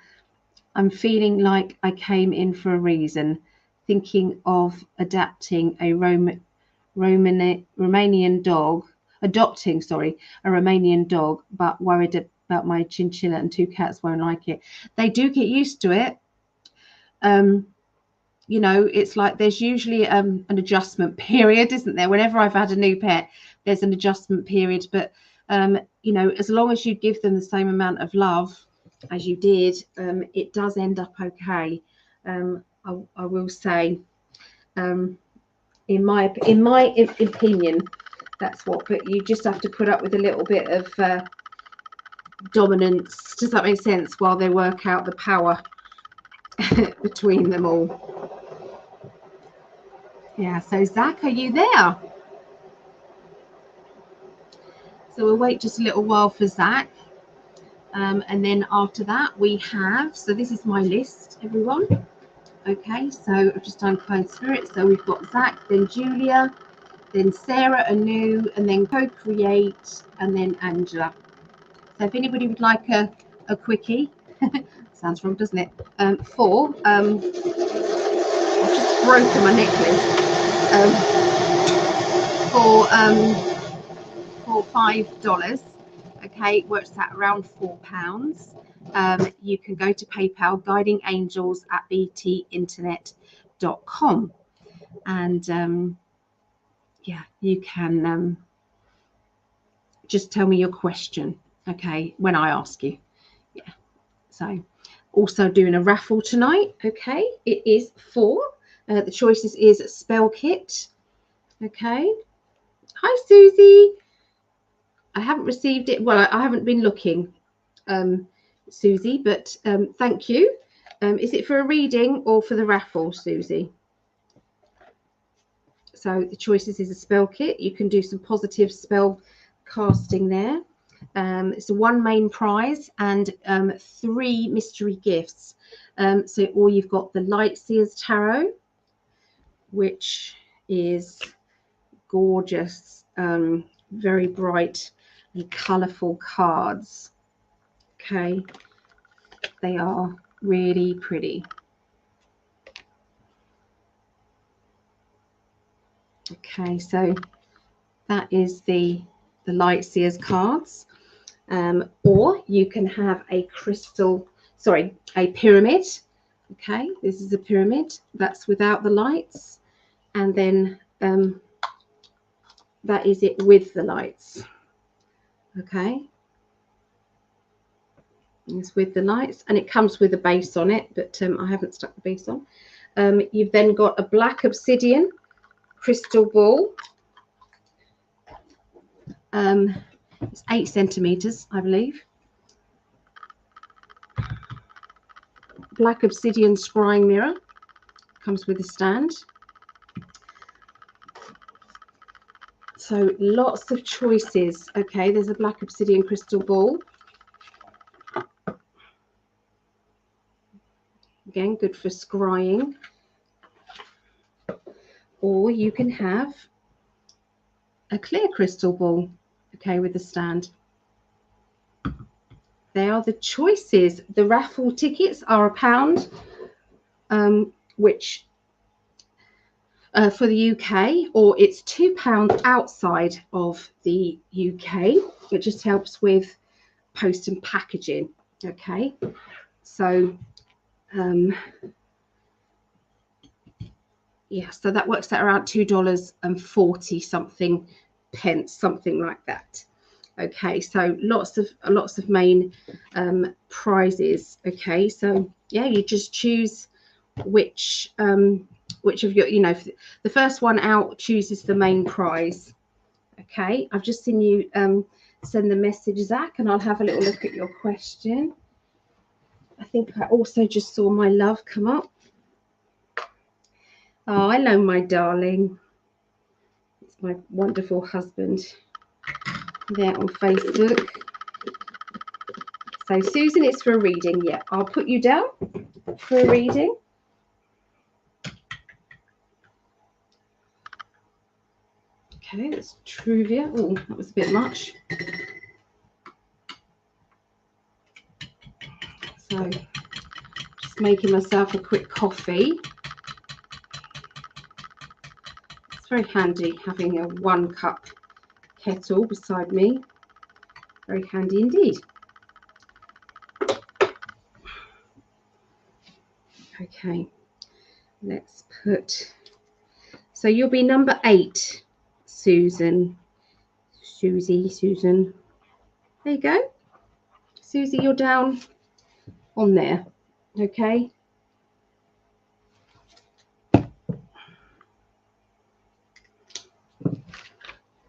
I'm feeling like I came in for a reason, thinking of adopting a Romanian dog, but worried about my chinchilla and 2 cats won't like it. They do get used to it. You know, it's like there's usually an adjustment period, isn't there? Whenever I've had a new pet, there's an adjustment period. But, you know, as long as you give them the same amount of love as you did, it does end up okay. I will say, in my opinion, that's what. But you just have to put up with a little bit of dominance. Does that make sense? While they work out the power between them all. Yeah, so Zach, are you there? So we'll wait just a little while for Zach. And then after that we have, so this is my list, everyone. Okay, so I've just done kind spirit. So we've got Zach, then Julia, then Sarah, Anu, and then Co-Create, and then Angela. So if anybody would like a quickie, sounds wrong, doesn't it? I've just broken my necklace. For $5, okay, works out around £4. You can go to PayPal, guidingangels@btinternet.com, and yeah, you can just tell me your question, okay, when I ask you. Yeah. So also doing a raffle tonight. Okay, it is for the choices is Spell Kit. Okay. Hi, Susie. I haven't received it. Well, I haven't been looking, Susie, but thank you. Is it for a reading or for the raffle, Susie? So the choices is a spell kit. You can do some positive spell casting there. It's one main prize and 3 mystery gifts. Or you've got the Light Seers Tarot, which is gorgeous, very bright and colourful cards. Okay, they are really pretty. Okay, so that is the Light Seers cards. Or you can have a pyramid. Okay, this is a pyramid that's without the lights, and then that is it with the lights. Okay, it's with the lights, and it comes with a base on it, but I haven't stuck the base on. You've then got a black obsidian crystal ball. It's 8 centimeters, I believe. Black obsidian scrying mirror comes with a stand. So lots of choices. Okay, there's a black obsidian crystal ball. Again, good for scrying. Or you can have a clear crystal ball, okay, with a stand. They are the choices. The raffle tickets are £1, which for the UK, or it's £2 outside of the UK. It just helps with post and packaging. Okay, so yeah, so that works out around $2.40 something pence, something like that. Okay, so lots of main prizes. Okay, so yeah, you just choose which of your, you know, the first one out chooses the main prize. Okay, I've just seen you send the message, Zach, and I'll have a little look at your question. I think I also just saw my love come up. Oh, hello, my darling. It's my wonderful husband there on Facebook. So Susan, it's for a reading. Yeah, I'll put you down for a reading. Okay, that's Truvia. Oh, that was a bit much. So just making myself a quick coffee. It's very handy having a 1-cup kettle beside me. Very handy indeed. Okay, let's put, so you'll be number 8, Susan. Susan. There you go. Susie, you're down on there. Okay.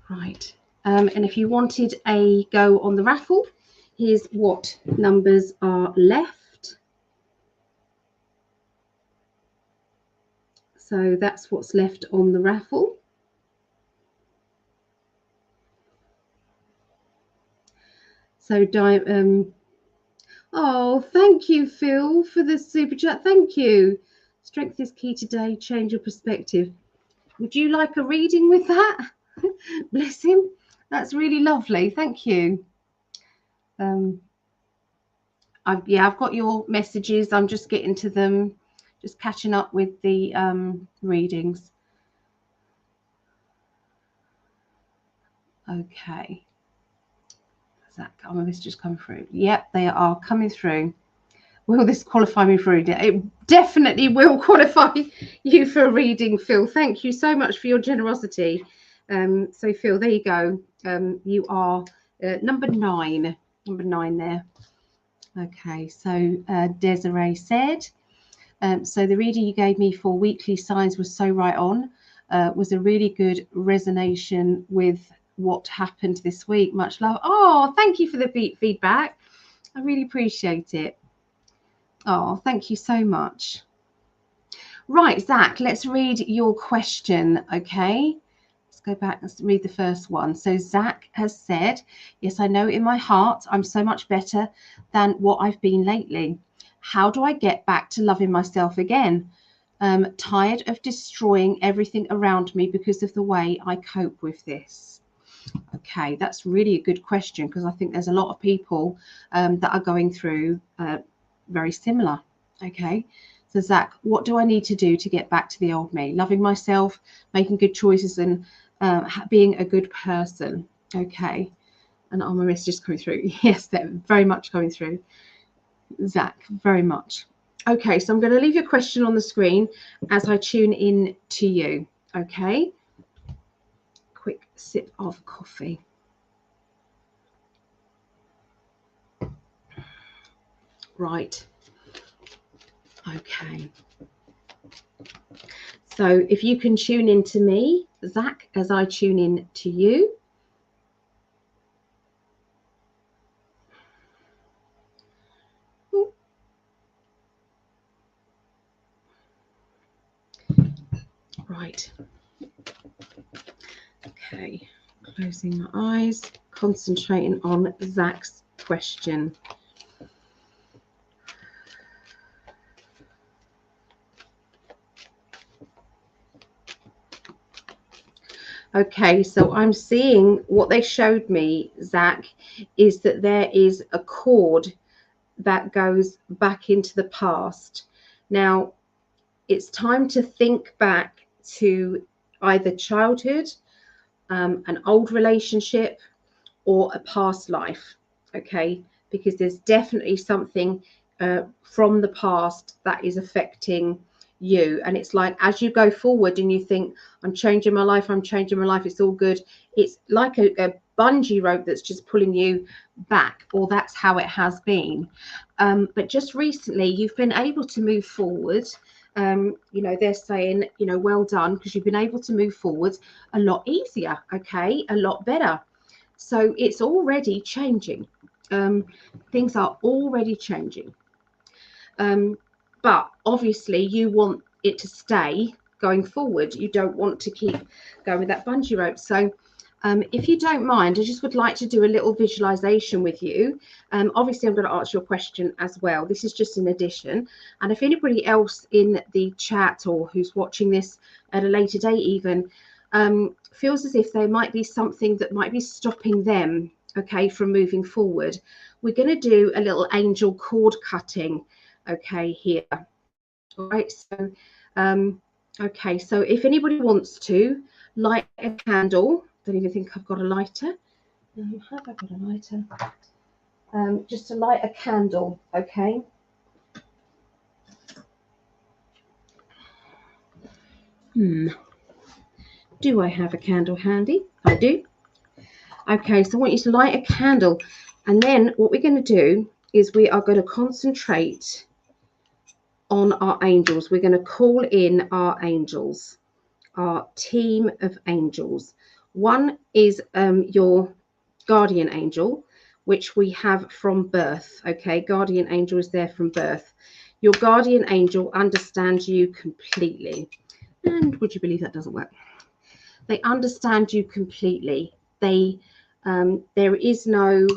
Right. And if you wanted a go on the raffle, here's what numbers are left. So that's what's left on the raffle. So, oh, thank you, Phil, for the super chat. Thank you. Strength is key today. Change your perspective. Would you like a reading with that? Bless him. That's really lovely. Thank you. I've got your messages. I'm just getting to them, just catching up with the readings. Okay. This just come through. Yep, they are coming through. Will this qualify me for reading? It definitely will qualify you for a reading, Phil. Thank you so much for your generosity. So, Phil, there you go. You are number 9. Number 9 there. Okay, so Desiree said, so the reading you gave me for weekly signs was so right on. Was a really good resonation with what happened this week. Much love. Oh, thank you for the feedback. I really appreciate it. Oh, thank you so much. Right, Zach, let's read your question, okay? Let's go back and read the first one. So Zach has said, yes, I know in my heart I'm so much better than what I've been lately. How do I get back to loving myself again? Tired of destroying everything around me because of the way I cope with this. Okay, that's really a good question, because I think there's a lot of people that are going through very similar. Okay, so Zach, what do I need to do to get back to the old me? Loving myself, making good choices, and being a good person. Okay, and Amaris just coming through. Yes, they're very much coming through. Zach, very much. Okay, so I'm going to leave your question on the screen as I tune in to you. Okay, quick sip of coffee. Right. Okay. So if you can tune in to me, Zach, as I tune in to you. Right. Okay. Closing my eyes, concentrating on Zach's question. Okay, so I'm seeing what they showed me, Zach, is that there is a cord that goes back into the past. Now, it's time to think back to either childhood, an old relationship, or a past life. Okay, because there's definitely something from the past that is affecting you. And it's like, as you go forward and you think, I'm changing my life, it's all good, it's like a bungee rope that's just pulling you back, or that's how it has been. But just recently you've been able to move forward. You know, they're saying, you know, well done, because you've been able to move forward a lot easier, okay, a lot better. So it's already changing. Things are already changing. But obviously you want it to stay going forward. You don't want to keep going with that bungee rope. So if you don't mind, I just would like to do a little visualization with you. Obviously I'm going to answer your question as well. This is just an addition. And if anybody else in the chat or who's watching this at a later date even feels as if there might be something that might be stopping them, okay, from moving forward, we're going to do a little angel cord cutting, okay, here. All right, so okay, so if anybody wants to light a candle, don't even think I've got a lighter. Have I got a lighter? Just to light a candle, okay. Do I have a candle handy? I do. Okay, so I want you to light a candle, and then what we're going to do is we are going to concentrate on our angels. We're going to call in our angels, our team of angels. One is your guardian angel, which we have from birth. Okay, guardian angel is there from birth. Your guardian angel understands you completely. And would you believe that doesn't work? They understand you completely. There is no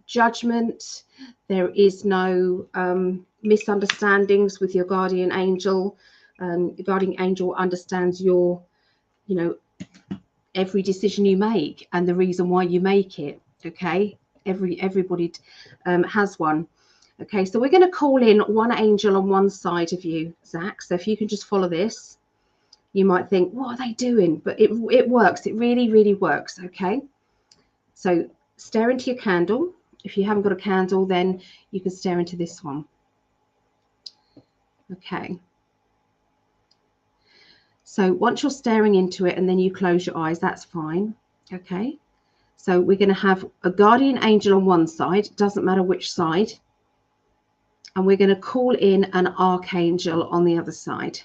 judgment. There is no misunderstandings with your guardian angel. The guardian angel understands your, you know, every decision you make and the reason why you make it. Okay, everybody has one. Okay, so we're going to call in one angel on one side of you, Zach. So if you can just follow this. You might think, what are they doing? But it works. It really, really works. Okay. So stare into your candle. If you haven't got a candle, then you can stare into this one. Okay. So once you're staring into it and then you close your eyes, that's fine. Okay. So we're going to have a guardian angel on one side. It doesn't matter which side. And we're going to call in an archangel on the other side.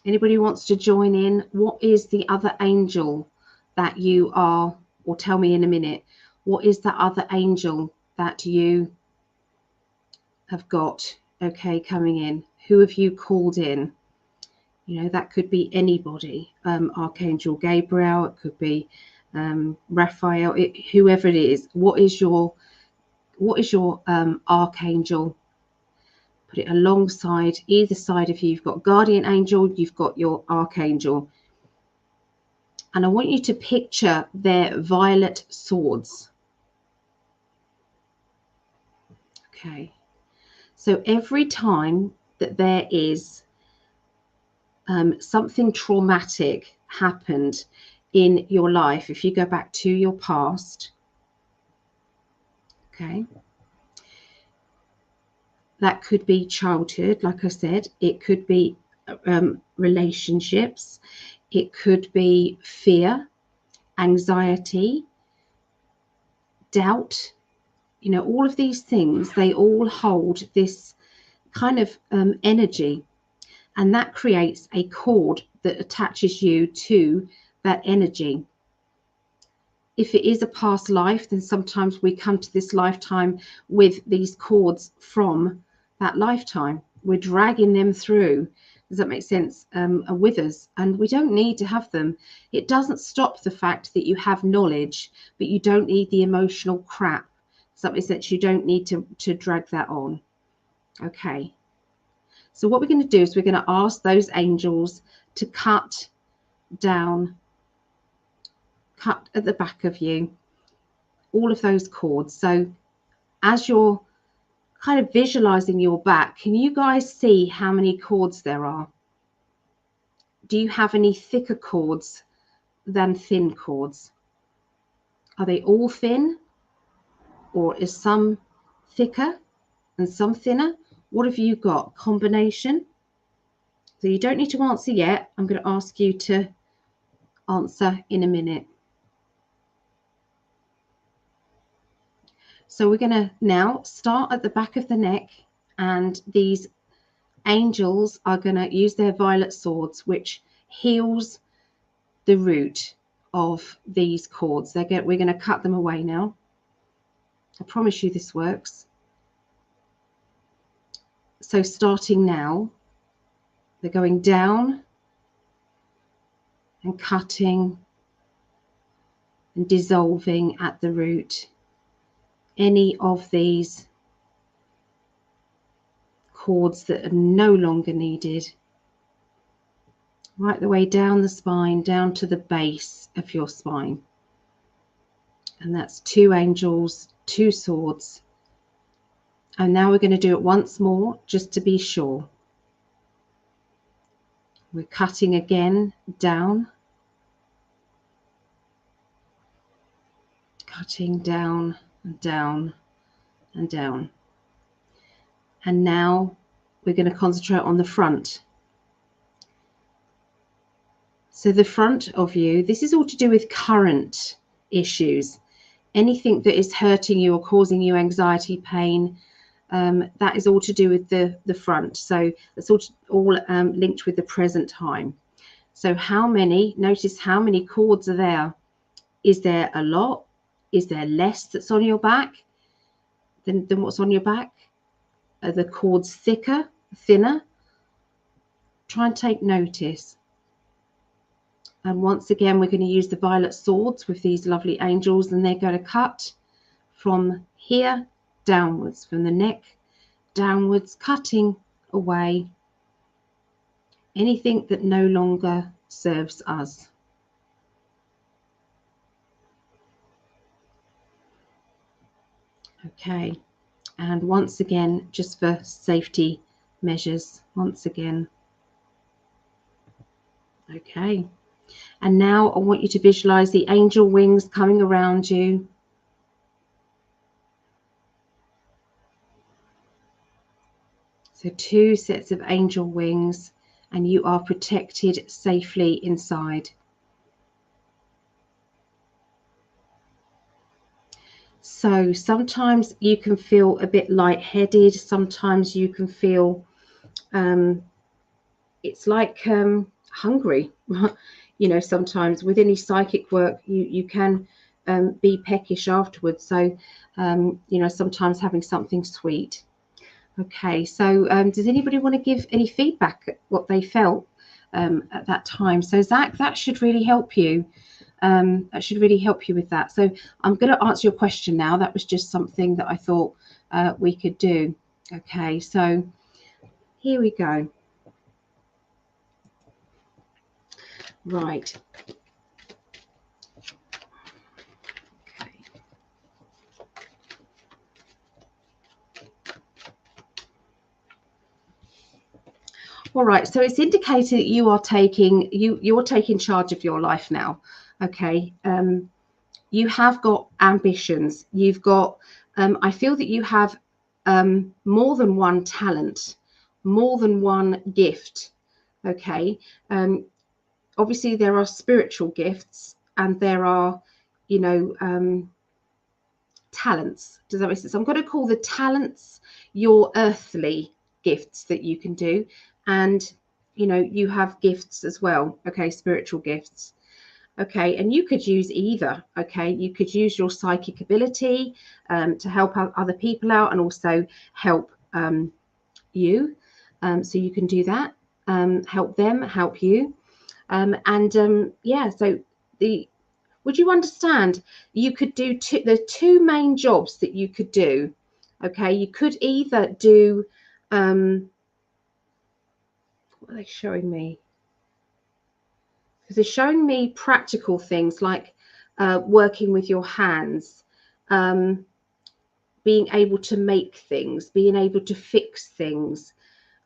Anybody who wants to join in, what is the other angel that you are, or tell me in a minute, what is the other angel that you have got, okay, coming in? Who have you called in? You know, that could be anybody, Archangel Gabriel, it could be Raphael, whoever it is. What is your archangel? Put it alongside either side of you. You've got guardian angel, you've got your archangel. And I want you to picture their violet swords. Okay. So every time that there is something traumatic happened in your life, if you go back to your past, okay, that could be childhood, like I said, it could be relationships, it could be fear, anxiety, doubt, you know, all of these things, they all hold this kind of energy, and that creates a cord that attaches you to that energy. If it is a past life, then sometimes we come to this lifetime with these cords from that lifetime. We're dragging them through. Does that make sense? With us, and we don't need to have them. It doesn't stop the fact that you have knowledge, but you don't need the emotional crap. Does that make sense? You don't need to drag that on. Okay. So what we're going to do is we're going to ask those angels to cut down, cut at the back of you, all of those cords. So as you're kind of visualizing your back, can you guys see how many cords there are? do you have any thicker cords than thin cords? Are they all thin, or is some thicker and some thinner? What have you got? Combination? So you don't need to answer yet. I'm going to ask you to answer in a minute. So we're going to now start at the back of the neck, and these angels are going to use their violet swords, which heals the root of these cords. We're going to cut them away now. I promise you this works. So starting now, they're going down and cutting and dissolving at the root any of these cords that are no longer needed, right the way down the spine, down to the base of your spine. And that's 2 angels, 2 swords. And now we're going to do it once more, just to be sure. We're cutting again down, cutting down and down and down. And now we're going to concentrate on the front. So the front of you, this is all to do with current issues. Anything that is hurting you or causing you anxiety, pain, that is all to do with the front. So that's all linked with the present time. So how many, notice how many cords are there. Is there a lot? Is there less that's on your back than what's on your back? Are the cords thicker, thinner? Try and take notice. And once again, we're going to use the violet swords with these lovely angels, and they're going to cut from here downwards, from the neck downwards, cutting away anything that no longer serves us. Okay, and once again, just for safety measures, once again. Okay, and now I want you to visualize the angel wings coming around you. So 2 sets of angel wings, and you are protected safely inside. So sometimes you can feel a bit lightheaded. Sometimes you can feel it's like hungry. You know, sometimes with any psychic work, you can be peckish afterwards. So, you know, sometimes having something sweet. Okay, so does anybody want to give any feedback at what they felt at that time? So Zach, that should really help you. That should really help you with that. So I'm going to answer your question now. That was just something that I thought we could do. Okay, so here we go. Right. Okay. All right, so it's indicating that you are you're taking charge of your life now. Okay, you have got ambitions. You've got I feel that you have more than one talent, more than one gift. Okay, obviously there are spiritual gifts and there are, you know, talents. Does that make sense? I'm going to call the talents your earthly gifts that you can do, and you know, you have gifts as well. Okay, spiritual gifts. Okay, and you could use either. Okay, you could use your psychic ability to help other people out and also help you. So you can do that. Help them, help you. Yeah, so would you understand? You could do the 2 main jobs that you could do. Okay, you could either do what are they showing me? Because they're showing me practical things like working with your hands, being able to make things, being able to fix things.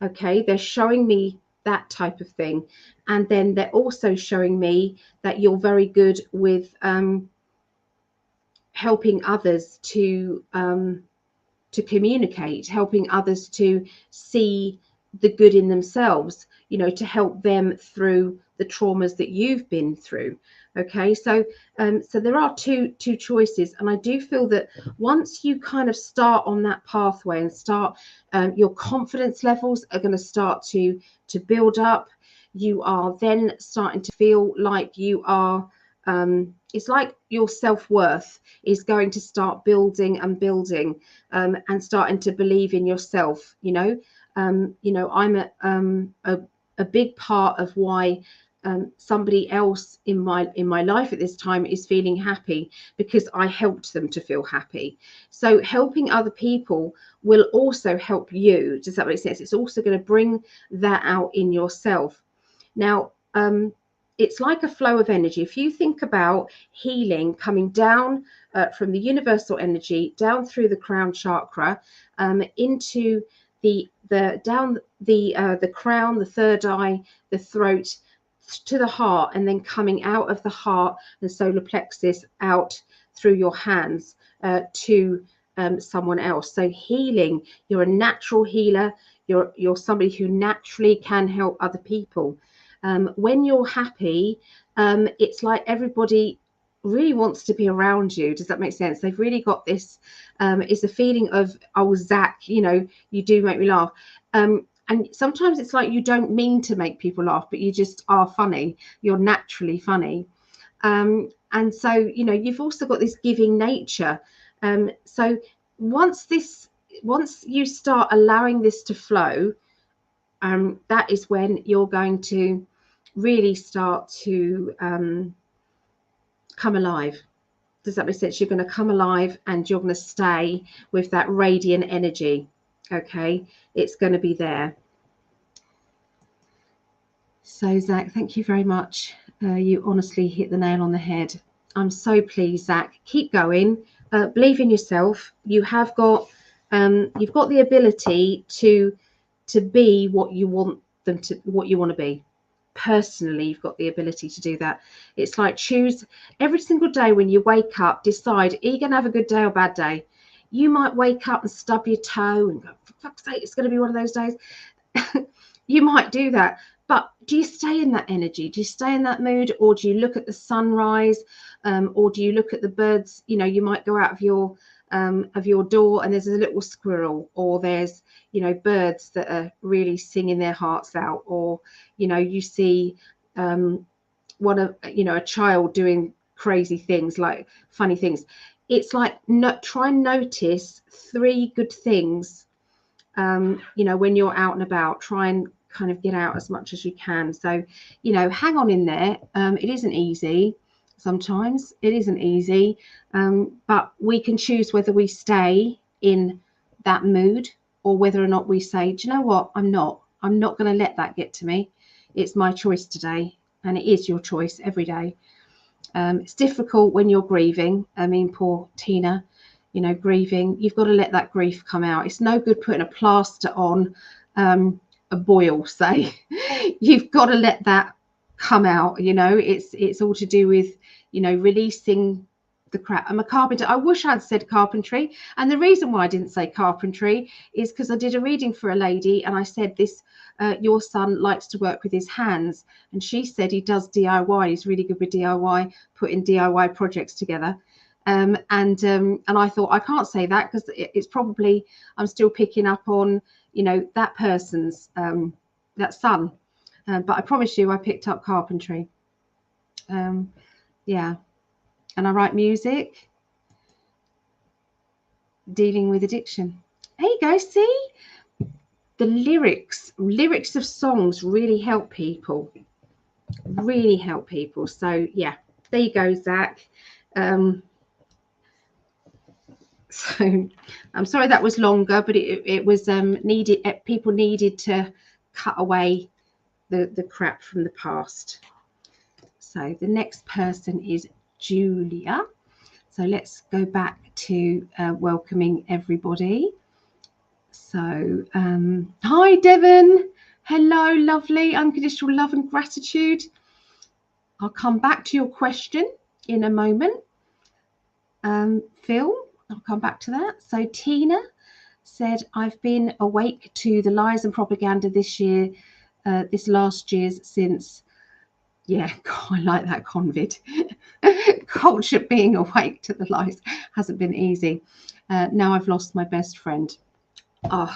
Okay, they're showing me that type of thing. And then they're also showing me that you're very good with helping others to communicate, helping others to see the good in themselves, you know, to help them through the traumas that you've been through. Okay, so so there are two choices, and I do feel that once you kind of start on that pathway and start, your confidence levels are going to start to build up. You are then starting to feel like you are, it's like your self-worth is going to start building and building, and starting to believe in yourself. You know, I'm a big part of why somebody else in my life at this time is feeling happy, because I helped them to feel happy. So helping other people will also help you. Does that make sense? It's also going to bring that out in yourself. Now, it's like a flow of energy. If you think about healing coming down from the universal energy down through the crown chakra, into the down the crown, the third eye, the throat, to the heart, and then coming out of the heart and solar plexus out through your hands to someone else. So healing, you're a natural healer. You're somebody who naturally can help other people. When you're happy, it's like everybody really wants to be around you. Does that make sense? They've really got this, it's a feeling of, oh, Zach, you know, you do make me laugh. And sometimes it's like you don't mean to make people laugh, but you just are funny. You're naturally funny. And so, you know, you've also got this giving nature. So once you start allowing this to flow, that is when you're going to really start to come alive. Does that make sense? You're going to come alive, and you're going to stay with that radiant energy. Okay, it's going to be there. So Zach, thank you very much. You honestly hit the nail on the head. I'm so pleased, Zach. Keep going. Believe in yourself. You have got, you've got the ability to be what you want them to, what you want to be. Personally, you've got the ability to do that. It's like, choose every single day when you wake up, decide, are you going to have a good day or bad day? You might wake up and stub your toe and go, for fuck's sake, it's going to be one of those days. You might do that. But do you stay in that energy? Do you stay in that mood? Or do you look at the sunrise? Or do you look at the birds? You know, you might go out of your door and there's a little squirrel, or there's, you know, birds that are really singing their hearts out, or, you know, you see a child doing crazy things, like funny things. It's like, try and notice 3 good things, you know, when you're out and about. Try and kind of get out as much as you can. So, you know, hang on in there. It isn't easy. Sometimes it isn't easy, but we can choose whether we stay in that mood, or whether or not we say, do you know what, I'm not going to let that get to me. It's my choice today. And it is your choice every day. It's difficult when you're grieving. I mean, poor Tina, you know, grieving, you've got to let that grief come out. It's no good putting a plaster on a boil, say. You've got to let that come out. You know, it's all to do with, you know, releasing the crap. I'm a carpenter. I wish I'd said carpentry, and the reason why I didn't say carpentry is because I did a reading for a lady, and I said, this your son likes to work with his hands, and she said he does DIY. He's really good with DIY, putting DIY projects together. And I thought, I can't say that because it's probably, I'm still picking up on, you know, that person's that son. But I promise you, I picked up carpentry. Yeah, and I write music, dealing with addiction. There you go. See, the lyrics of songs really help people. Really help people. So yeah, there you go, Zach. So I'm sorry that was longer, but it was needed. People needed to cut away the crap from the past. So the next person is Julia. So let's go back to welcoming everybody. So hi Devon, Hello, lovely. Unconditional love and gratitude. I'll come back to your question in a moment. Phil, I'll come back to that. So Tina said, I've been awake to the lies and propaganda this year, this last year's since, yeah, God, I like that convid. Culture being awake to the lies hasn't been easy. Now I've lost my best friend. Oh,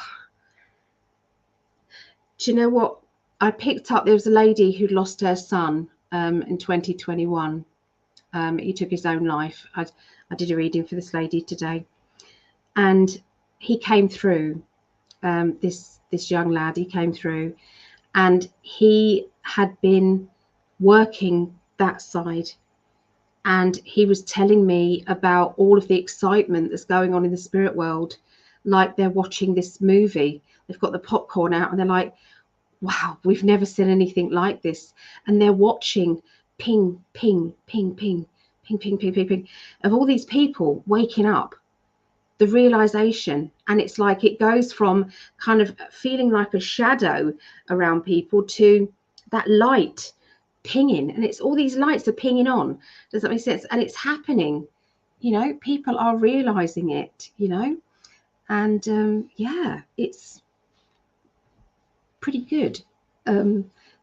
do you know what? I picked up, there was a lady who'd lost her son in 2021. He took his own life. I did a reading for this lady today, and he came through. This young lad, he came through, and he had been working that side, and he was telling me about all of the excitement that's going on in the spirit world, like they're watching this movie. They've got the popcorn out, and they're like, wow, we've never seen anything like this. And they're watching ping, ping, ping, ping, ping, ping, ping, ping, ping, of all these people waking up, the realization. And it's like it goes from kind of feeling like a shadow around people to that light pinging. And it's all these lights are pinging on. Does that make sense? And it's happening. You know, people are realizing it, you know, and yeah, it's pretty good.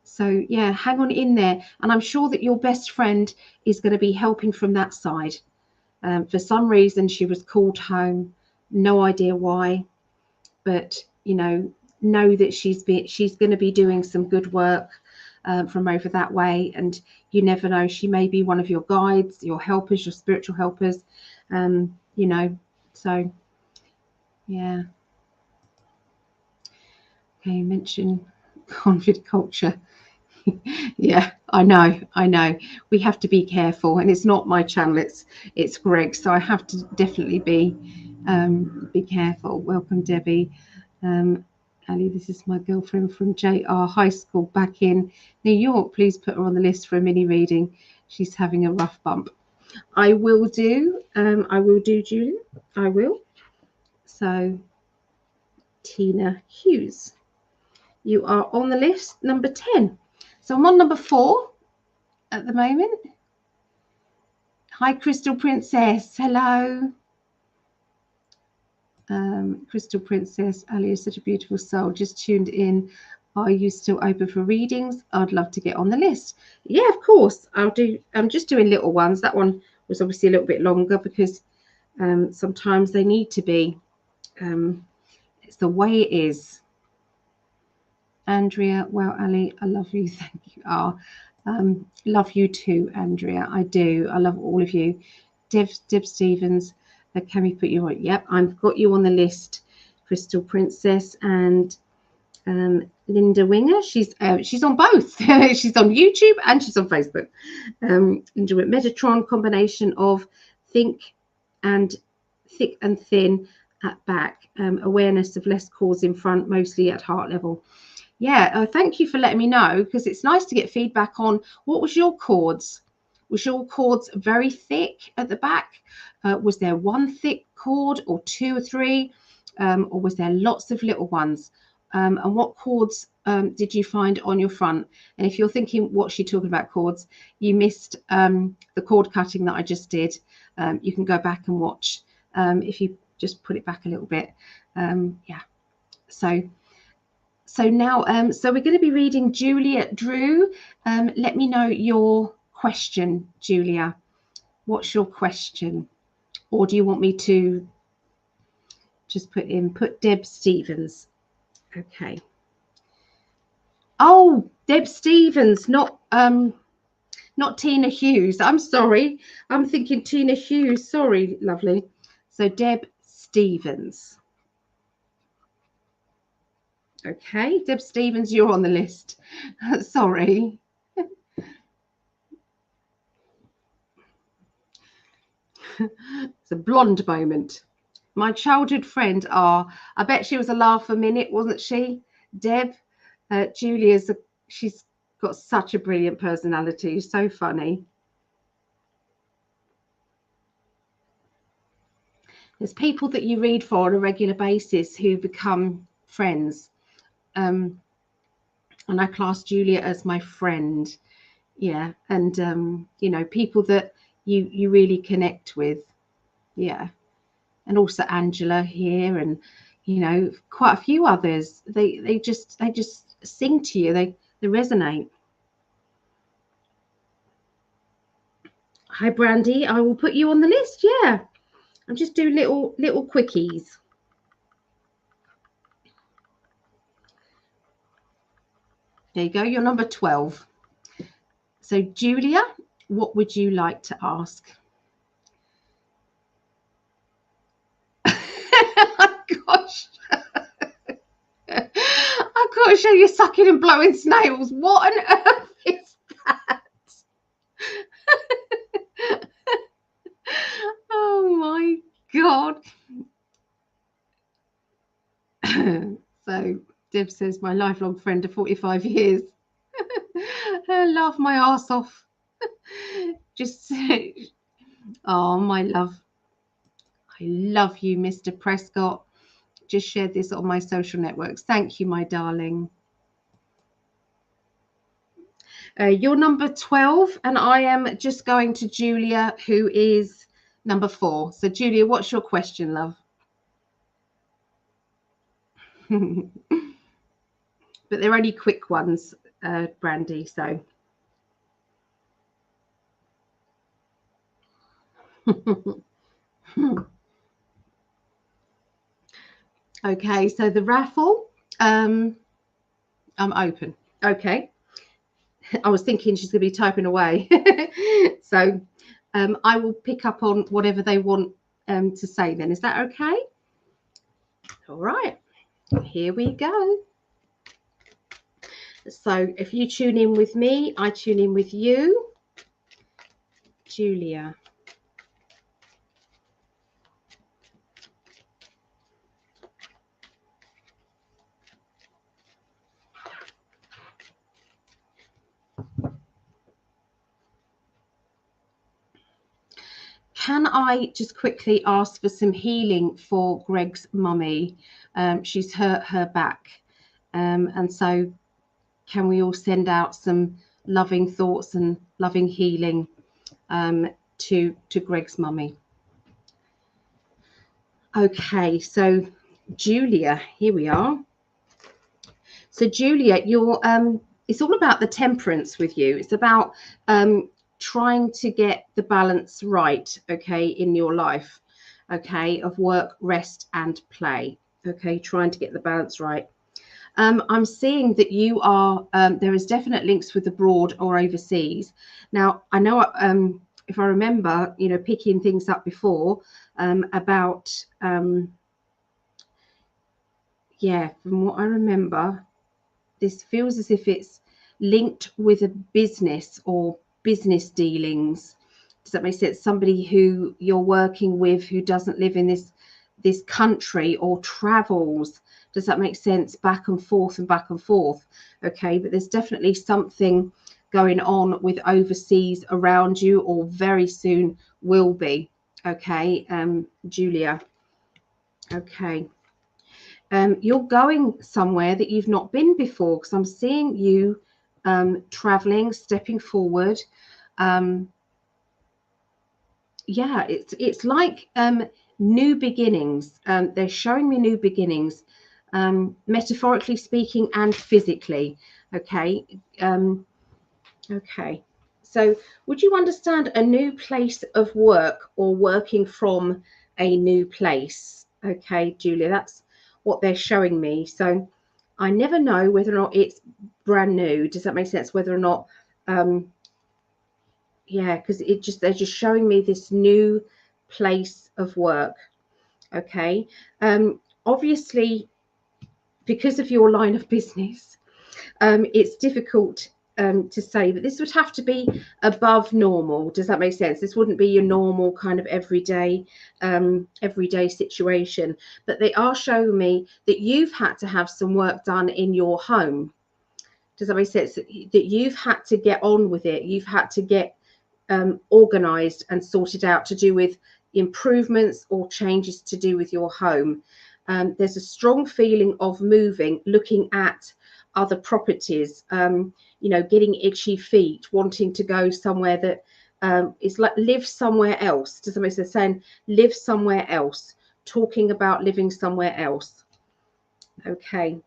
So yeah, hang on in there, and I'm sure that your best friend is going to be helping from that side. For some reason she was called home, no idea why, but you know that she's going to be doing some good work from over that way, and you never know, she may be one of your guides, your helpers, your spiritual helpers, you know, so yeah. Okay, mention convid culture. Yeah, I know. We have to be careful, and it's not my channel, it's Greg, so I have to definitely be careful. Welcome, Debbie. Ali, this is my girlfriend from JR High School back in New York. Please put her on the list for a mini reading. She's having a rough bump. I will do, Julie. I will. So, Tina Hughes, you are on the list, number 10. So I'm on number 4 at the moment. Hi, Crystal Princess. Hello. Crystal Princess, Ali is such a beautiful soul. Just tuned in. Are you still open for readings? I'd love to get on the list. Yeah, of course. I'll do. I'm just doing little ones. That one was obviously a little bit longer because sometimes they need to be. It's the way it is. Andrea, well, Ali, I love you. Thank you. Love you too, Andrea. I do. I love all of you. Deb Stevens, can we put you on? Yep, I've got you on the list. Crystal Princess and Linda Winger. She's on both. She's on YouTube and she's on Facebook. Linda with Metatron, combination of thick and thin at back, awareness of less cause in front, mostly at heart level. Yeah, thank you for letting me know, because it's nice to get feedback on what was your cords. Was your cords very thick at the back? Was there one thick cord or 2 or 3? Or was there lots of little ones? And what cords did you find on your front? And if you're thinking, what's she talking about cords? You missed the cord cutting that I just did. You can go back and watch if you just put it back a little bit. Yeah, so now, so we're going to be reading Julia Drew. Let me know your question, Julia. What's your question? Or do you want me to just put Deb Stevens? Okay. Oh, Deb Stevens, not Tina Hughes. I'm sorry. I'm thinking Tina Hughes. Sorry, lovely. So Deb Stevens. Okay, Deb Stevens, you're on the list. Sorry. It's a blonde moment. My childhood friend, I bet she was a laugh a minute, wasn't she? Deb, Julia's, she's got such a brilliant personality, so funny. There's people that you read for on a regular basis who become friends. and I class Julia as my friend. Yeah, and you know, people that you really connect with. Yeah, and also Angela here, and you know, quite a few others. They just sing to you. They resonate. Hi, Brandy. I will put you on the list. Yeah, I'll just do little quickies. There you go. You're number 12. So, Julia, what would you like to ask? Gosh. I've got to show you sucking and blowing snails. What on earth is that? Oh my God. So Deb says, my lifelong friend of 45 years. I laugh my ass off. Just, oh, my love. I love you, Mr. Prescott. Just shared this on my social networks. Thank you, my darling. You're number 12, and I am just going to Julia, who is number 4. So, Julia, what's your question, love? But they're only quick ones, Brandy, so. Okay, so the raffle, I'm open. Okay. I was thinking she's going to be typing away. So I will pick up on whatever they want to say then. Is that okay? All right. Here we go. So if you tune in with me, I tune in with you. Julia. Can I just quickly ask for some healing for Greg's mummy? She's hurt her back. And so can we all send out some loving thoughts and loving healing to Greg's mummy? Okay, so Julia, here we are. So Julia, you're it's all about the temperance with you. It's about trying to get the balance right, okay, in your life, okay, of work, rest, and play. Okay, trying to get the balance right. I'm seeing that you are, there is definite links with abroad or overseas. Now, I know, if I remember, you know, picking things up before about, yeah, from what I remember, this feels as if it's linked with a business or business dealings. Does that make sense? Somebody who you're working with who doesn't live in this country or travels. Does that make sense? Back and forth and back and forth. Okay, but there's definitely something going on with overseas around you, or very soon will be. Okay, Julia. Okay. You're going somewhere that you've not been before, because I'm seeing you traveling, stepping forward. Yeah, it's like new beginnings. They're showing me new beginnings, metaphorically speaking and physically. Okay. Okay. So would you understand a new place of work or working from a new place? Okay, Julia, that's what they're showing me. So I never know whether or not it's brand new. Does that make sense? Whether or not, yeah, because they're just showing me this new place of work. Okay. Obviously, because of your line of business, it's difficult to say, but this would have to be above normal. Does that make sense? This wouldn't be your normal kind of everyday situation. But they are showing me that you've had to have some work done in your home. Does that make sense? That you've had to get on with it. You've had to get organized and sorted out to do with improvements or changes to do with your home. There's a strong feeling of moving, looking at other properties, you know, getting itchy feet, wanting to go somewhere that is like live somewhere else. Does that make sense? Saying live somewhere else, talking about living somewhere else. Okay.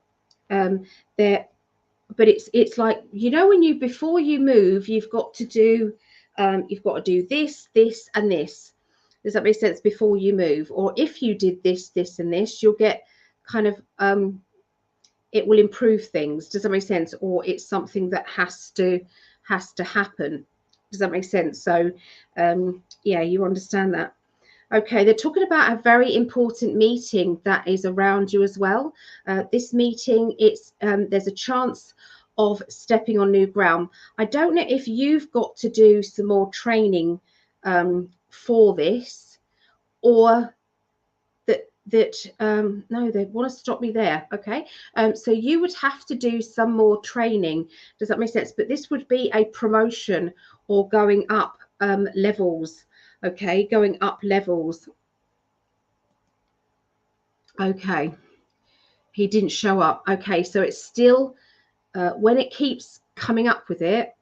There, but it's like, you know, when you, before you move, you've got to do this, this, and this. Does that make sense? Before you move, or if you did this, this, and this, you'll get kind of it will improve things. Does that make sense? Or it's something that has to happen. Does that make sense? So yeah, you understand that. Okay, they're talking about a very important meeting that is around you as well. This meeting, it's there's a chance of stepping on new ground. I don't know if you've got to do some more training for this, or no, they want to stop me there. Okay, so you would have to do some more training. Does that make sense? But this would be a promotion or going up levels. Okay, going up levels. Okay, he didn't show up. Okay, so it's still when it keeps coming up with it,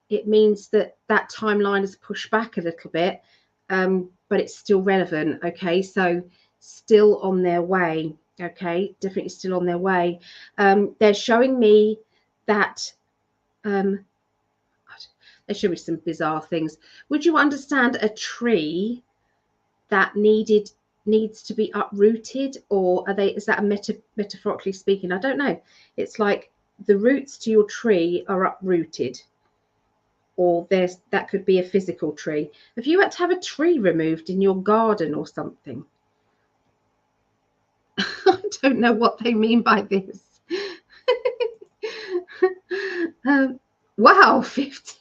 it means that that timeline is pushed back a little bit, but it's still relevant. Okay, so still on their way. Okay, definitely still on their way. They're showing me that there should be some bizarre things. Would you understand a tree that needs to be uprooted, or are they, is that a metaphorically speaking? I don't know. It's like the roots to your tree are uprooted, or there's, that could be a physical tree. If you had to have a tree removed in your garden or something, I don't know what they mean by this. Wow, 50.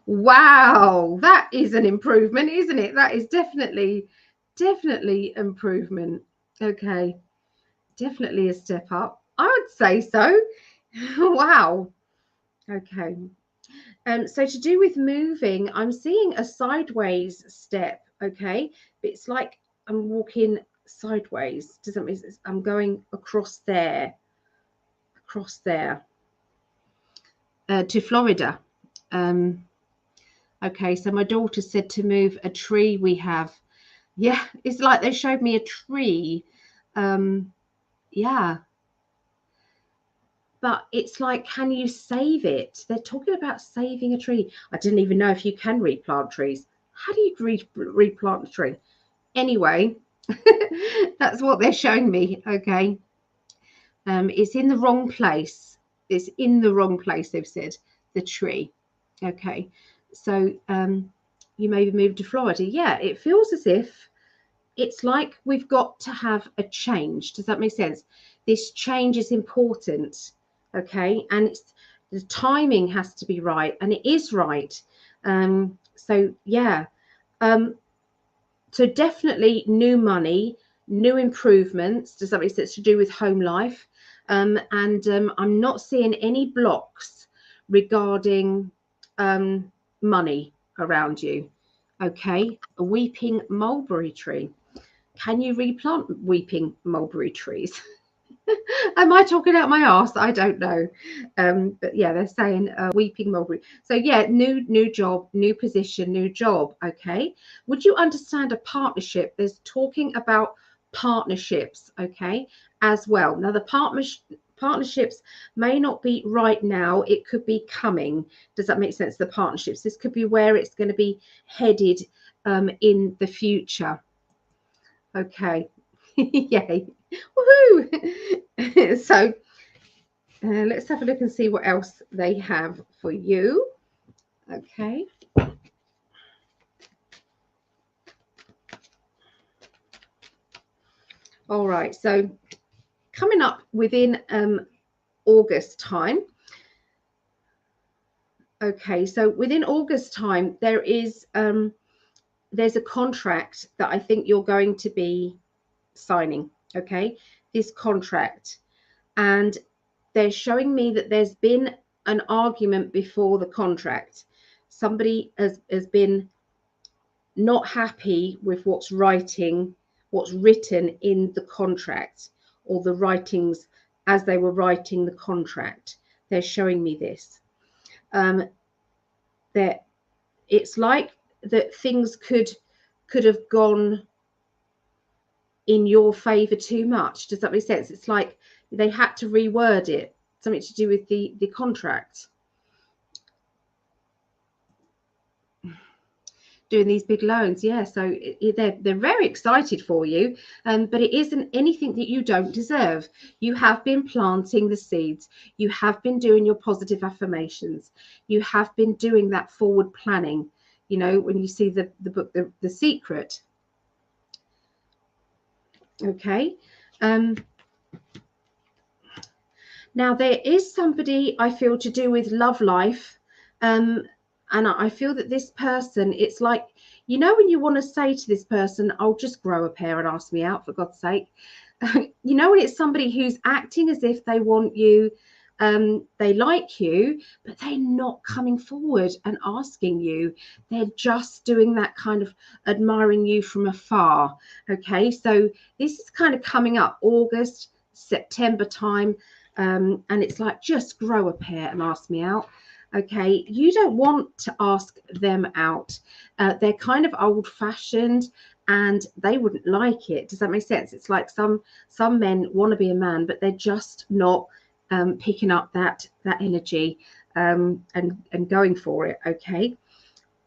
Wow, that is an improvement, isn't it? That is definitely improvement. Okay, definitely a step up, I would say so. Wow. Okay. So to do with moving, I'm seeing a sideways step. Okay, but it's like I'm walking sideways. Does that mean I'm going across there, to Florida? Okay, so my daughter said to move a tree we have. Yeah, it's like they showed me a tree. Yeah, but it's like, can you save it? They're talking about saving a tree. I didn't even know if you can replant trees. How do you replant a tree? Anyway, that's what they're showing me. Okay, it's in the wrong place. It's in the wrong place, they've said, the tree. Okay, so you maybe moved to Florida. Yeah, it feels as if it's like we've got to have a change. Does that make sense? This change is important. Okay, and it's, the timing has to be right, and it is right. So yeah, so definitely new money, new improvements. Does that make sense? To do with home life, and I'm not seeing any blocks regarding money around you. Okay, a weeping mulberry tree. Can you replant weeping mulberry trees? Am I talking out my arse? I don't know. But yeah, they're saying weeping mulberry. So yeah, new job, new position, new job. Okay. Would you understand a partnership? There's talking about partnerships, okay, as well. Now the partnerships may not be right now. It could be coming. Does that make sense? The partnerships. This could be where it's going to be headed in the future. Okay. Yay. Woohoo. So let's have a look and see what else they have for you. Okay. All right. So coming up within August time. Okay. So within August time, there is there's a contract that I think you're going to be signing. Okay. This contract, and they're showing me that there's been an argument before the contract. Somebody has been not happy with what's written in the contract, or the writings as they were writing the contract. They're showing me this. That it's like that things could have gone in your favor too much. Does that make sense? It's like they had to reword it, something to do with the contract. Doing these big loans, yeah. So they're very excited for you, but it isn't anything that you don't deserve. You have been planting the seeds. You have been doing your positive affirmations. You have been doing that forward planning. You know, when you see the book, The Secret. Okay. Now there is somebody I feel to do with love life, and I feel that this person, it's like, you know, when you want to say to this person, "I'll just grow a pair and ask me out, for God's sake." You know, when it's somebody who's acting as if they want you, they like you, but they're not coming forward and asking you. They're just doing that kind of admiring you from afar. Okay, so this is kind of coming up August, September time. And it's like, just grow a pair and ask me out. Okay, you don't want to ask them out. They're kind of old-fashioned and they wouldn't like it. Does that make sense? It's like some men want to be a man, but they're just not picking up that energy and going for it. Okay.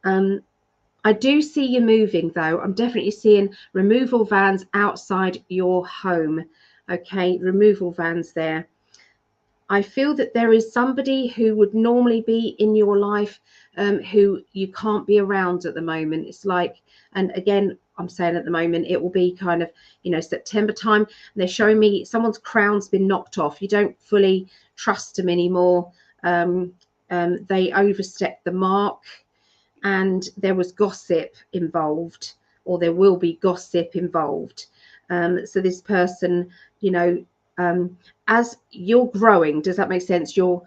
I do see you moving though. I'm definitely seeing removal vans outside your home. Okay, removal vans there. I feel that there is somebody who would normally be in your life who you can't be around at the moment. It's like, and again, I'm saying at the moment, it will be kind of, you know, September time. And they're showing me someone's crown's been knocked off. You don't fully trust them anymore. They overstepped the mark and there was gossip involved, or there will be gossip involved. So this person, you know, as you're growing, does that make sense? You're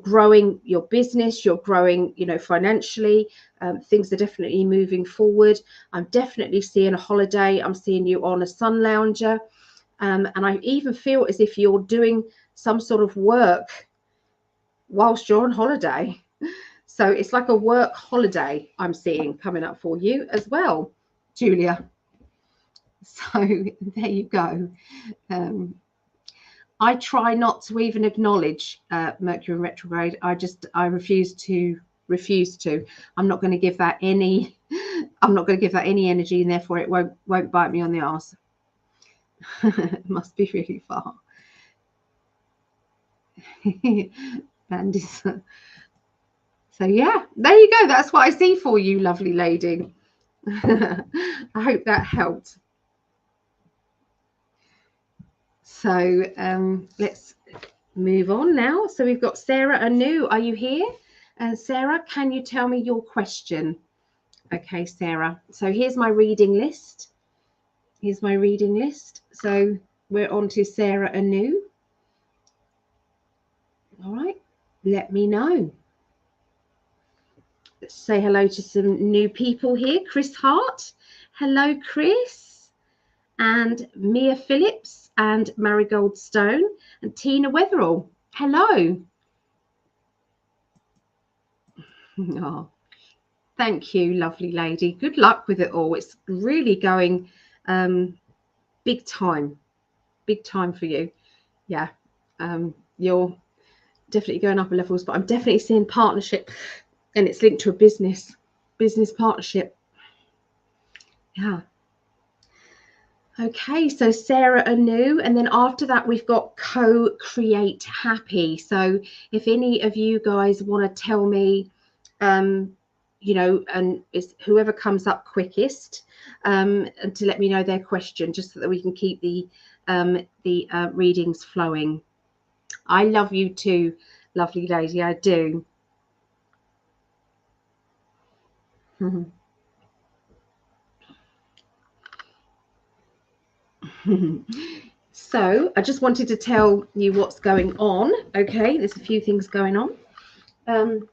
growing your business, you're growing, you know, financially. Things are definitely moving forward. I'm definitely seeing a holiday. I'm seeing you on a sun lounger, and I even feel as if you're doing some sort of work whilst you're on holiday. So it's like a work holiday I'm seeing coming up for you as well, Julia. So there you go. I try not to even acknowledge Mercury in retrograde. I refuse to. I'm not going to give that any. I'm not going to give that any energy, and therefore it won't bite me on the arse. It must be really far. And so yeah, there you go. That's what I see for you, lovely lady. I hope that helped. So let's move on now. So we've got Sarah Anu. Are you here? And Sarah, can you tell me your question? Okay, Sarah. So here's my reading list. Here's my reading list. So we're on to Sarah Anu. All right. Let me know. Let's say hello to some new people here. Chris Hart. Hello, Chris. And Mia Phillips and Marigold Stone and Tina Weatherall. Hello. Oh, thank you, lovely lady. Good luck with it all. It's really going big time for you. Yeah, you're definitely going up in levels, but I'm definitely seeing partnership, and it's linked to a business partnership. Yeah. Okay, so Sarah Anu, and then after that we've got co-create happy. So if any of you guys want to tell me, you know, and it's whoever comes up quickest, and to let me know their question, just so that we can keep the readings flowing. I love you too, lovely lady. I do. So I just wanted to tell you what's going on. Okay, there's a few things going on.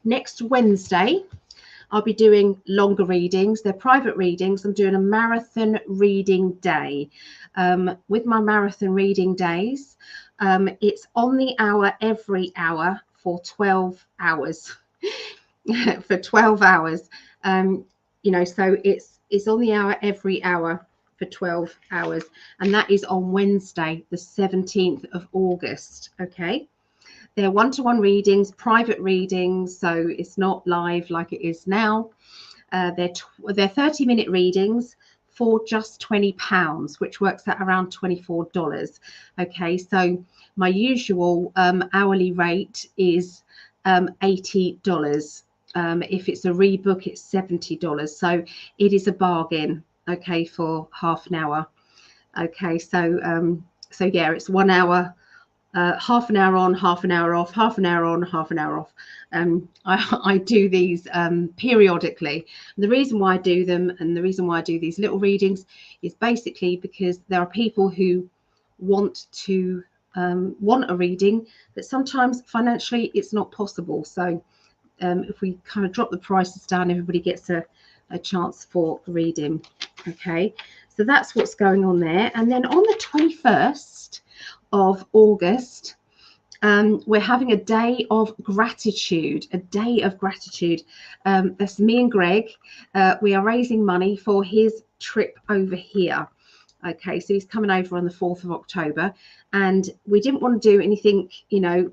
Next Wednesday, I'll be doing longer readings. They're private readings. I'm doing a marathon reading day. With my marathon reading days, it's on the hour every hour for 12 hours. For 12 hours. So it's on the hour every hour for 12 hours, and that is on Wednesday, the 17th of August. Okay. They're one-to-one readings, private readings, so it's not live like it is now. They're 30-minute readings for just £20, which works out around $24. Okay, so my usual hourly rate is $80. If it's a rebook, it's $70. So it is a bargain, okay, for half an hour. Okay, so yeah, it's 1 hour. Half an hour on, half an hour off, half an hour on, half an hour off. I do these periodically. And the reason why I do them and the reason why I do these little readings is basically because there are people who want a reading, but sometimes financially it's not possible. So if we kind of drop the prices down, everybody gets a chance for reading. Okay, so that's what's going on there. And then on the 21st of August, we're having a day of gratitude. That's me and Greg. We are raising money for his trip over here. Okay, so he's coming over on the 4th of October, and we didn't want to do anything,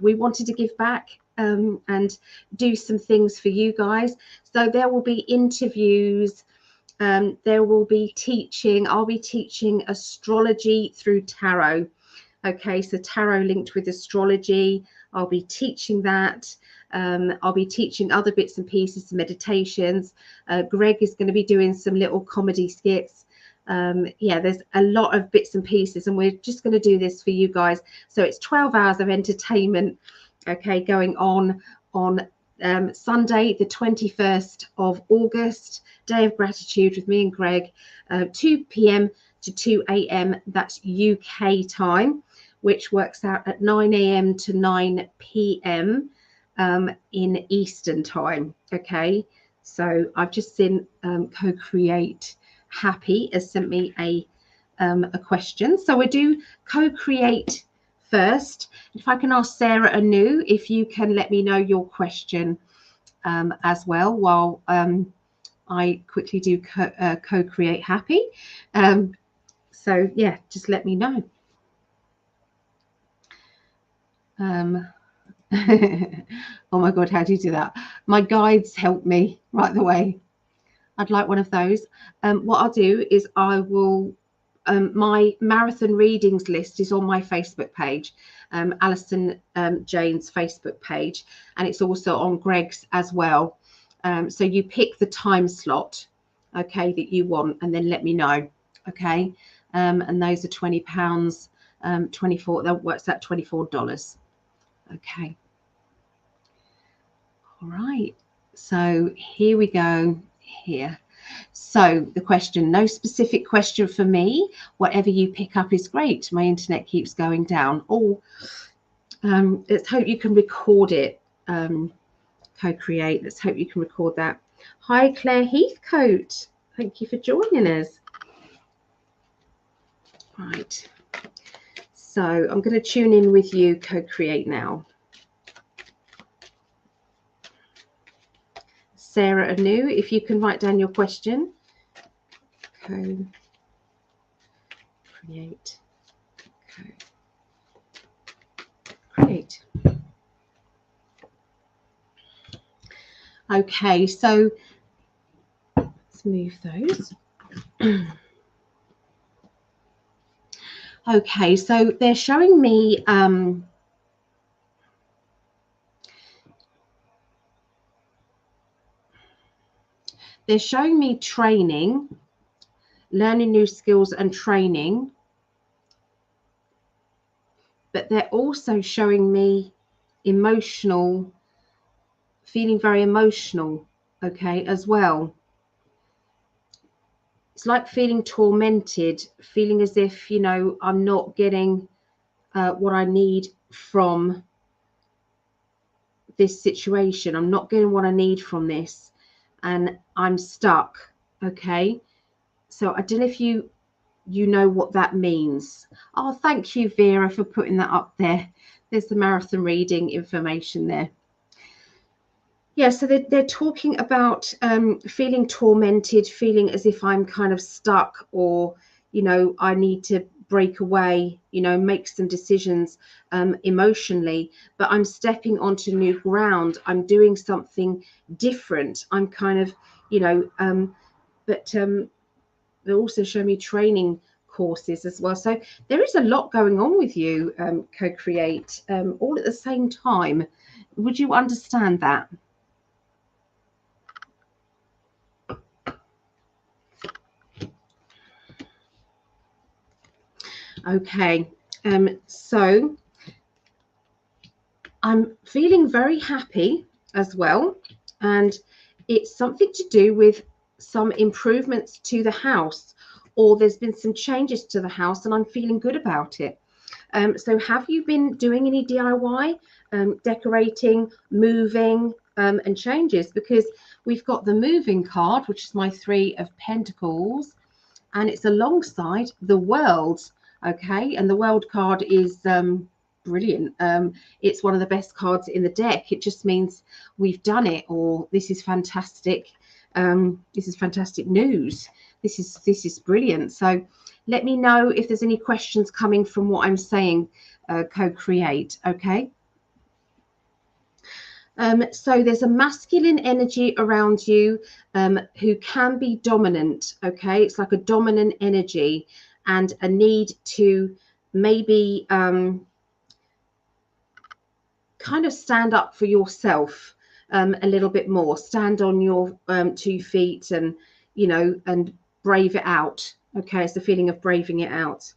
we wanted to give back and do some things for you guys. So there will be interviews, there will be teaching. I'll be teaching astrology through tarot. Okay, so tarot linked with astrology. I'll be teaching that. I'll be teaching other bits and pieces, meditations. Greg is going to be doing some little comedy skits. There's a lot of bits and pieces, and we're just going to do this for you guys. So it's 12 hours of entertainment, okay, going on Sunday, the 21st of August, Day of Gratitude with me and Greg, 2 p.m. to 2 a.m. That's UK time, which works out at 9 a.m. to 9 p.m. In Eastern time. Okay, so I've just seen Co-Create Happy has sent me a question. So we do Co-Create first. If I can ask Sarah Anu if you can let me know your question as well, while I quickly do Co-Create Happy. So yeah, just let me know. Oh my God, how do you do that? My guides help me right the way. I'd like one of those. What I'll do is I will, my marathon readings list is on my Facebook page, Alison Jane's Facebook page, and it's also on Greg's as well. So you pick the time slot, okay, that you want, and then let me know, okay. And those are £20, 24. That works out $24. Okay. All right. So here we go. Here. So the question, no specific question for me. Whatever you pick up is great. My internet keeps going down. Oh, let's hope you can record it. Co-Create. Let's hope you can record that. Hi, Claire Heathcote. Thank you for joining us. Right. So I'm going to tune in with you, Co-Create now. Sarah Anu, if you can write down your question. Co-Create. Co-Create. Okay, so let's move those. Okay, so they're showing me training, learning new skills and training, but they're also showing me emotional, feeling very emotional, okay, as well. It's like feeling tormented, feeling as if, I'm not getting what I need from this situation. I'm not getting what I need from this. and I'm stuck. Okay, so I don't know if you know what that means. Oh, thank you, Vera, for putting that up there. There's the marathon reading information there. Yeah, so they're talking about feeling tormented, feeling as if I'm kind of stuck, or, you know, I need to break away, you know, make some decisions emotionally, but I'm stepping onto new ground. I'm doing something different. I'm kind of, you know, but they also show me training courses as well. So there is a lot going on with you, Co-Create, all at the same time. Would you understand that? Okay, so I'm feeling very happy as well, and it's something to do with some improvements to the house, or there's been some changes to the house, and I'm feeling good about it. So have you been doing any DIY, decorating, moving, and changes? Because we've got the moving card, which is my 3 of Pentacles, and it's alongside the world. Okay, and the world card is brilliant. It's one of the best cards in the deck. It just means we've done it, or this is fantastic. This is fantastic news. This is brilliant. So let me know if there's any questions coming from what I'm saying, Co-Create. Okay. So there's a masculine energy around you who can be dominant. Okay, it's like a dominant energy and a need to maybe kind of stand up for yourself a little bit more, stand on your 2 feet, and, you know, and brave it out. Okay, it's the feeling of braving it out.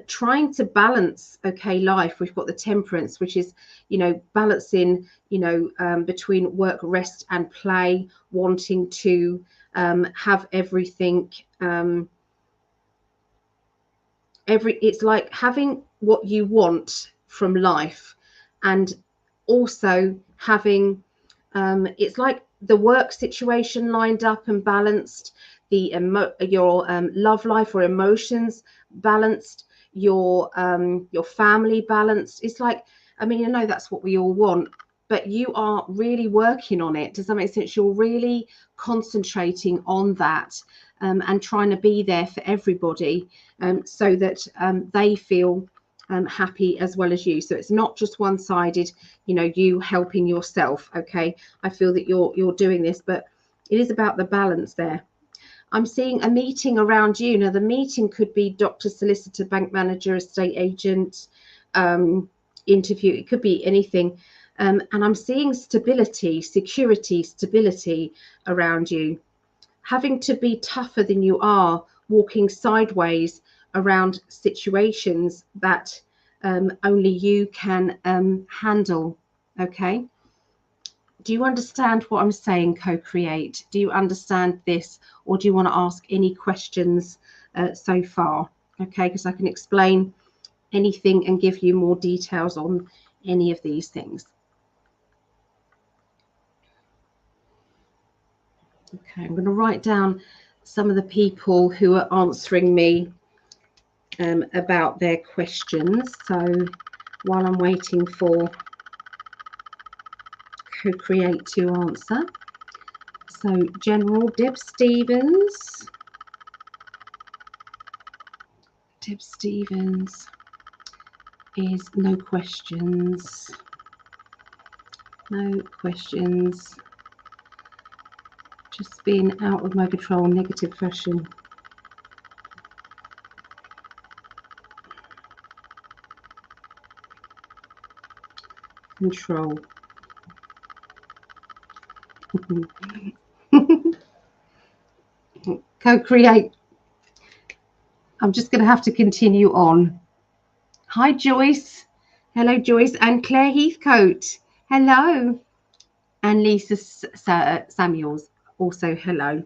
Trying to balance, okay, life. We've got the Temperance, which is, you know, balancing, you know, between work, rest, and play, wanting to have everything. It's like having what you want from life, and also having. It's like the work situation lined up and balanced, your love life or emotions balanced, your family balanced. It's like, I mean, I know that's what we all want, but you are really working on it. Does that make sense? You're really concentrating on that, and trying to be there for everybody, so that they feel happy as well as you. So it's not just one-sided, you know, you helping yourself. Okay, I feel that you're doing this, but it is about the balance there. I'm seeing a meeting around you. Now the meeting could be doctor, solicitor, bank manager, estate agent, interview. It could be anything, and I'm seeing stability, security, stability around you. Having to be tougher than you are, walking sideways around situations that only you can handle. Okay. Do you understand what I'm saying, Co-Create? Do you understand this, or do you want to ask any questions so far? Okay, because I can explain anything and give you more details on any of these things. Okay, I'm going to write down some of the people who are answering me about their questions. So while I'm waiting for Co-Create to answer. So General Deb Stevens. Deb Stevens is no questions. No questions. Just being out of my control, negative fashion. Control. Co-Create. I'm just going to have to continue on. Hi, Joyce. Hello, Joyce. And Claire Heathcote. Hello. And Lisa Samuels. Also, hello.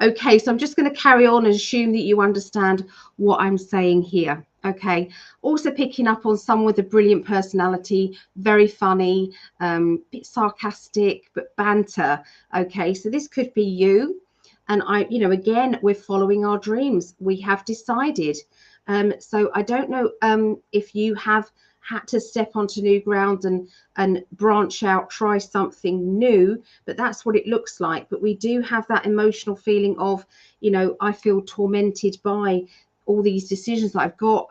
Okay, so I'm just going to carry on and assume that you understand what I'm saying here. Okay, also picking up on someone with a brilliant personality, very funny, bit sarcastic, but banter. Okay, so this could be you. And again, we're following our dreams. We have decided. So I don't know if you have had to step onto new ground and branch out, try something new, but that's what it looks like. But we do have that emotional feeling of, I feel tormented by all these decisions that I've got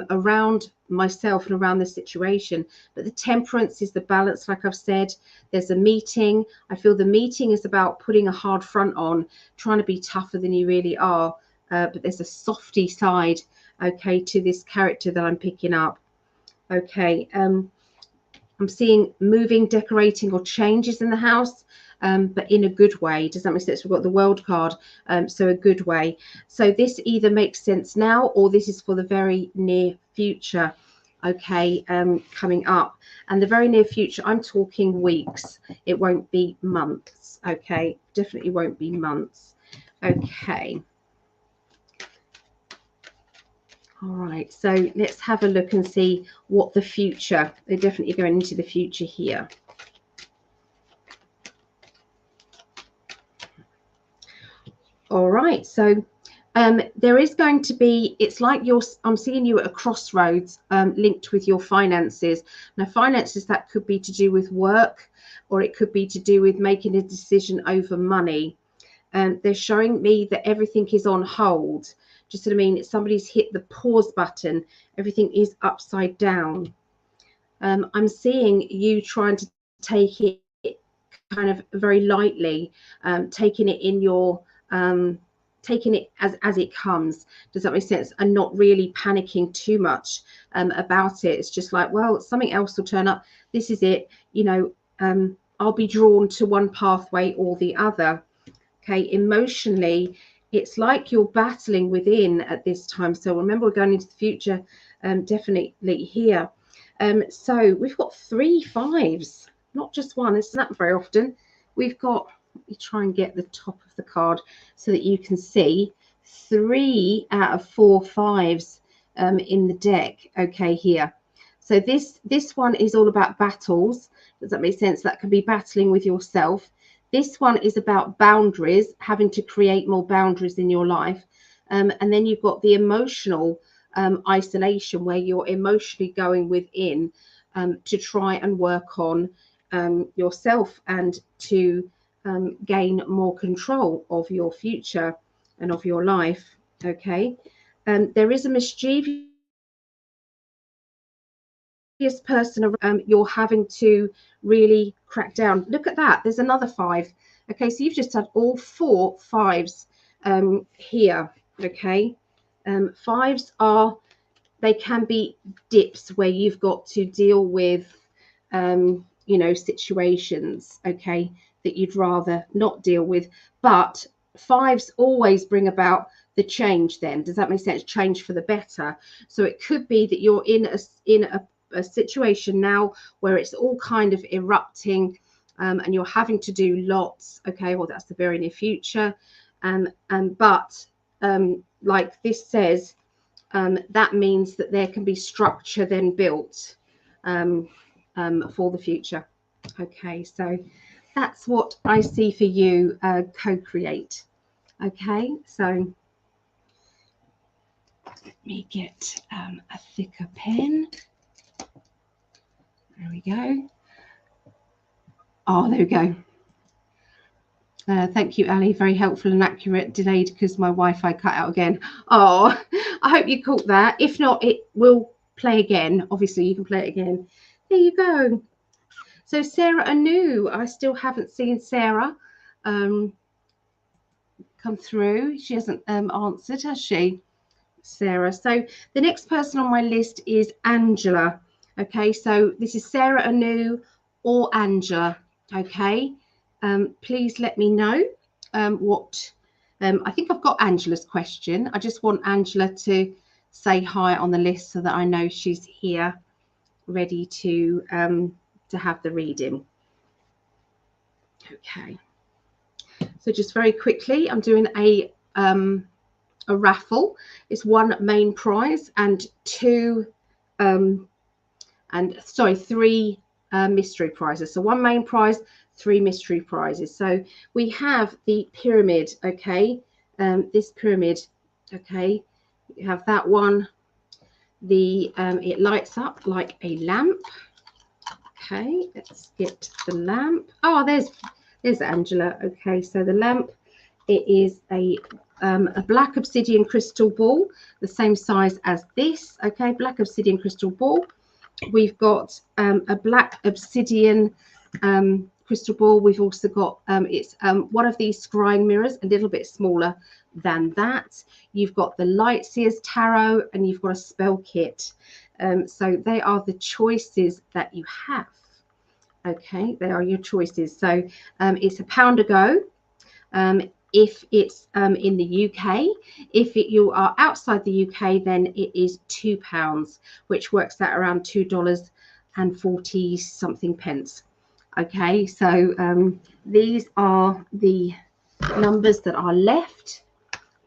around myself and around the situation. But the temperance is the balance, like I've said. There's a meeting. I feel the meeting is about putting a hard front on, trying to be tougher than you really are. But there's a softy side, okay, to this character that I'm picking up. Okay, I'm seeing moving, decorating, or changes in the house, but in a good way. Does that make sense? We've got the World card, so a good way. So this either makes sense now, or this is for the very near future, okay, coming up. And the very near future, I'm talking weeks. It won't be months, okay? Definitely won't be months. Okay. All right, so let's have a look and see what the future, they're definitely going into the future here. All right, so there is going to be, it's like I'm seeing you at a crossroads linked with your finances. Now, finances, that could be to do with work, or it could be to do with making a decision over money. They're showing me that everything is on hold. Just what I mean, somebody's hit the pause button. Everything is upside down. I'm seeing you trying to take it kind of very lightly, taking it in your, taking it as it comes. Does that make sense? And not really panicking too much about it. It's just like, well, something else will turn up. This is it. I'll be drawn to one pathway or the other. Okay, emotionally, it's like you're battling within at this time. So remember, we're going into the future, definitely here. So we've got 3 5s, not just one. It's not very often. We've got, let me try and get the top of the card so that you can see 3 out of 4 5s in the deck. Okay, here. So this one is all about battles. Does that make sense? That can be battling with yourself. This one is about boundaries, having to create more boundaries in your life. And then you've got the emotional isolation, where you're emotionally going within to try and work on yourself and to gain more control of your future and of your life. Okay. There is a mischievous person you're having to really crack down. Look at that. There's another 5. Okay, so you've just had all 4 5s here. Okay. 5s are, they can be dips where you've got to deal with situations, okay, that you'd rather not deal with. But 5s always bring about the change. Then does that make sense? Change for the better. So it could be that you're in a situation now where it's all kind of erupting, and you're having to do lots. Okay, well, that's the very near future. But like this says, that means that there can be structure then built for the future. Okay, so that's what I see for you, co-create. Okay, so let me get a thicker pen. There we go. Oh, there we go. Thank you, Ali. Very helpful and accurate. Delayed because my Wi-Fi cut out again. Oh, I hope you caught that. If not, it will play again. Obviously, you can play it again. There you go. So Sarah Anu, I still haven't seen Sarah come through. She hasn't answered, has she, Sarah? So the next person on my list is Angela. Okay, so this is Sarah Anu or Angela. Okay, please let me know what. I think I've got Angela's question. I just want Angela to say hi on the list so that I know she's here, ready to have the reading. Okay. So just very quickly, I'm doing a a raffle. It's one main prize and three mystery prizes. So one main prize, three mystery prizes. So we have the pyramid, okay, this pyramid, okay, you have that one. The it lights up like a lamp. Okay, let's get the lamp. Oh, there's Angela. Okay, so the lamp, it is a black obsidian crystal ball, the same size as this. Okay, black obsidian crystal ball. We've got a black obsidian crystal ball. We've also got it's one of these scrying mirrors, a little bit smaller than that. You've got the Lightseers tarot, and you've got a spell kit. So they are the choices that you have. Okay, they are your choices. So it's £1 a go. If it's in the UK, if you are outside the UK, then it is £2, which works out around $2.40 something pence. Okay, so these are the numbers that are left.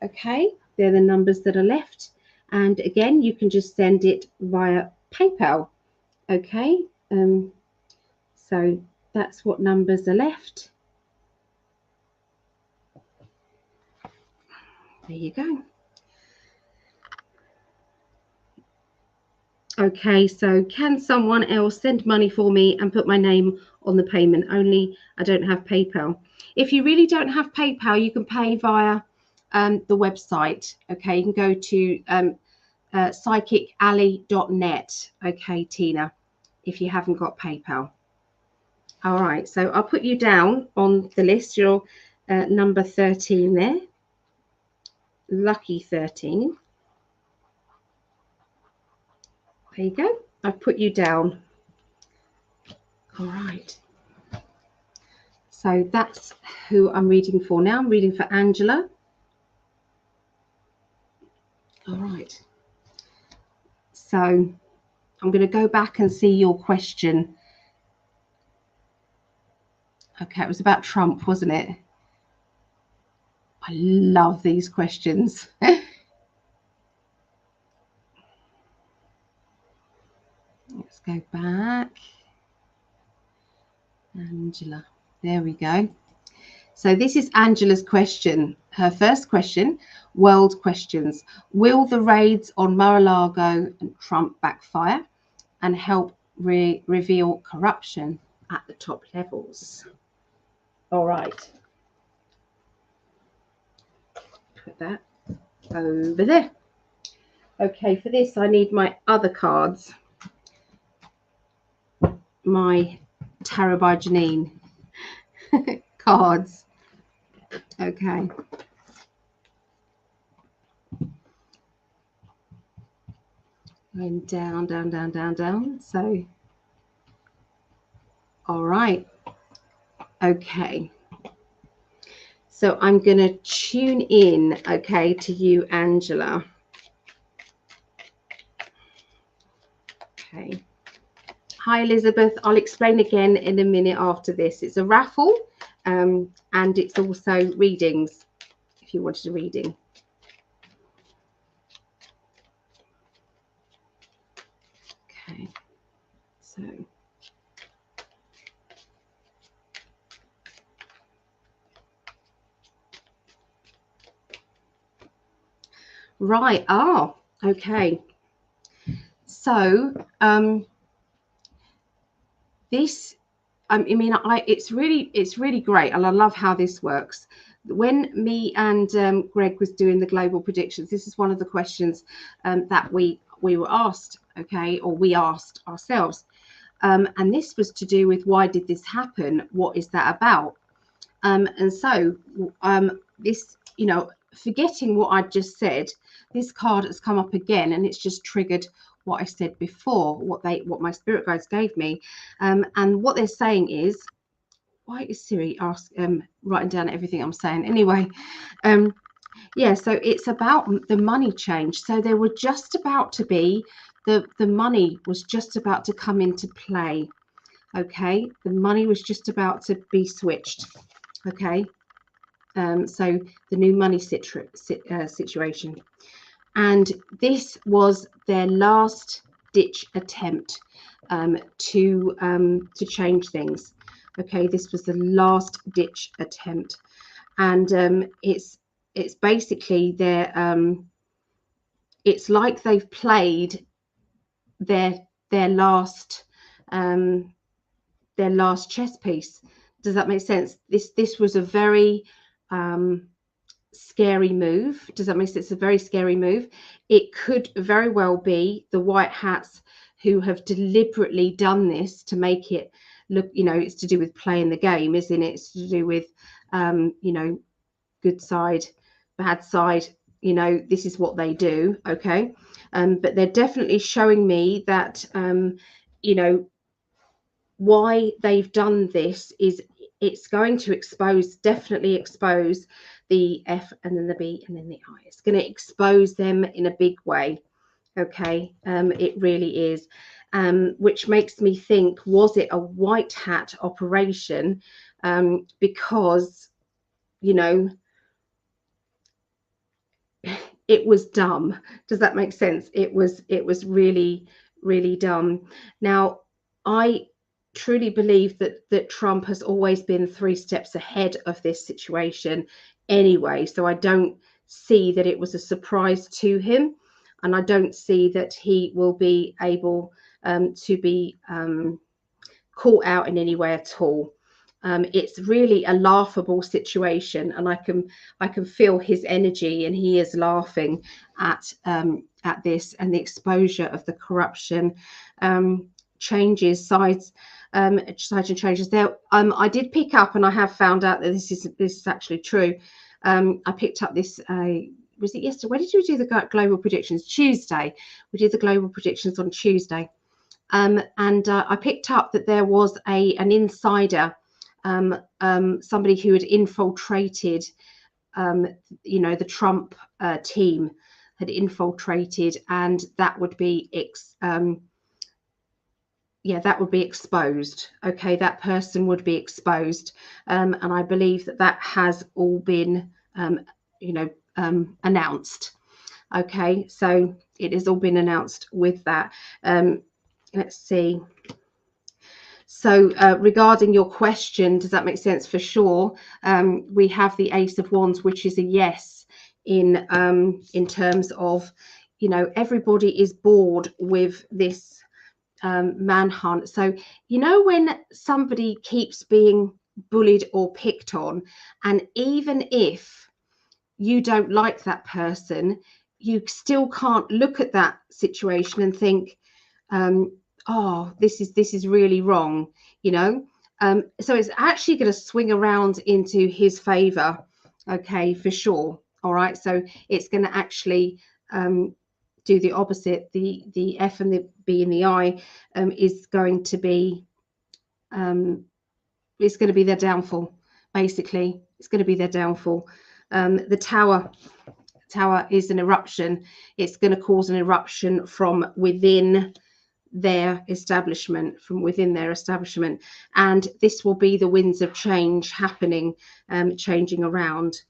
Okay, they're the numbers that are left, and again, you can just send it via PayPal. Okay, so that's what numbers are left. There you go. Okay, so can someone else send money for me and put my name on the payment? Only I don't have PayPal. If you really don't have PayPal, you can pay via the website. Okay, you can go to psychically.net. Okay, Tina, if you haven't got PayPal. All right, so I'll put you down on the list. You're number 13 there. Lucky 13. There you go. I've put you down. All right. So that's who I'm reading for now. I'm reading for Angela. All right. So I'm going to go back and see your question. Okay, it was about Trump, wasn't it? I love these questions. Let's go back. Angela. There we go. So this is Angela's question. Her first question, world questions. Will the raids on Mar-a-Lago and Trump backfire and help reveal corruption at the top levels? All right. Put that over there. Okay, for this, I need my other cards. My Tarot by Janine cards. Okay. Going down, down, down, down, down. So, all right. Okay. So I'm going to tune in, okay, to you, Angela. Okay. Hi, Elizabeth. I'll explain again in a minute after this. It's a raffle, and it's also readings, if you wanted a reading. Okay. So. Right. Oh, okay. So this, I mean, it's really great, and I love how this works. When me and Greg was doing the global predictions, this is one of the questions that we were asked, okay, or we asked ourselves, and this was to do with why did this happen? What is that about? And so this, you know, forgetting what I just said, this card has come up again, and it's just triggered what I said before, what my spirit guides gave me, and what they're saying is, why is Siri writing down everything I'm saying? Anyway, yeah, so it's about the money change. So there were just about to be the money was just about to come into play. Okay, the money was just about to be switched. Okay, So the new money situation. And this was their last ditch attempt to change things. Okay, this was the last ditch attempt, and it's basically their it's like they've played their last chess piece. Does that make sense? This was a very scary move. Does that make sense? It's a very scary move. It could very well be the white hats who have deliberately done this to make it look, you know, it's to do with playing the game, isn't it? It's to do with you know, good side, bad side, you know, this is what they do. Okay, but they're definitely showing me that you know, why they've done this is it's going to expose, definitely expose the F and then the B and then the I. It's going to expose them in a big way. Okay, it really is, which makes me think, was it a white hat operation? Because, you know, it was dumb. Does that make sense? It was really, really dumb. Now, I truly believe that Trump has always been 3 steps ahead of this situation anyway. So I don't see that it was a surprise to him, and I don't see that he will be able to be caught out in any way at all. It's really a laughable situation, and I can feel his energy, and he is laughing at this, and the exposure of the corruption changes sides. Sides and changes there. I did pick up, and I have found out that this is actually true. I picked up this. Was it yesterday? When did you do the global predictions? Tuesday. We did the global predictions on Tuesday, and I picked up that there was an insider, somebody who had infiltrated, you know, the Trump team had infiltrated, and that would be yeah, that would be exposed. Okay, that person would be exposed, and I believe that has all been, you know, announced. Okay, so it has all been announced with that. Let's see. So regarding your question, does that make sense? For sure, we have the Ace of Wands, which is a yes in terms of, you know, everybody is bored with this manhunt. So, you know, when somebody keeps being bullied or picked on, and even if you don't like that person, you still can't look at that situation and think, oh, this is really wrong, you know. So it's actually going to swing around into his favor. Okay, for sure. All right, so it's going to actually do the opposite. The F and the B and the I is going to be it's going to be their downfall. Basically, it's going to be their downfall. The tower is an eruption. It's going to cause an eruption from within their establishment, and this will be the winds of change happening, changing around.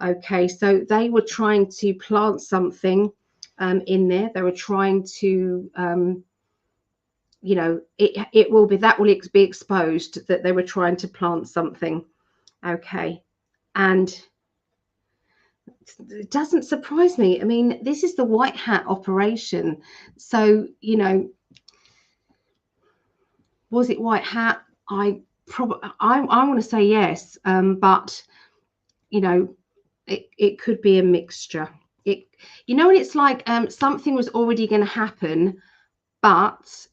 Okay, so they were trying to plant something in there. They were trying to you know, it will be be exposed that they were trying to plant something. Okay, and it doesn't surprise me. I mean, this is the white hat operation, so, you know, was it white hat? I want to say yes, but, you know, it could be a mixture. You know, and it's like something was already going to happen, but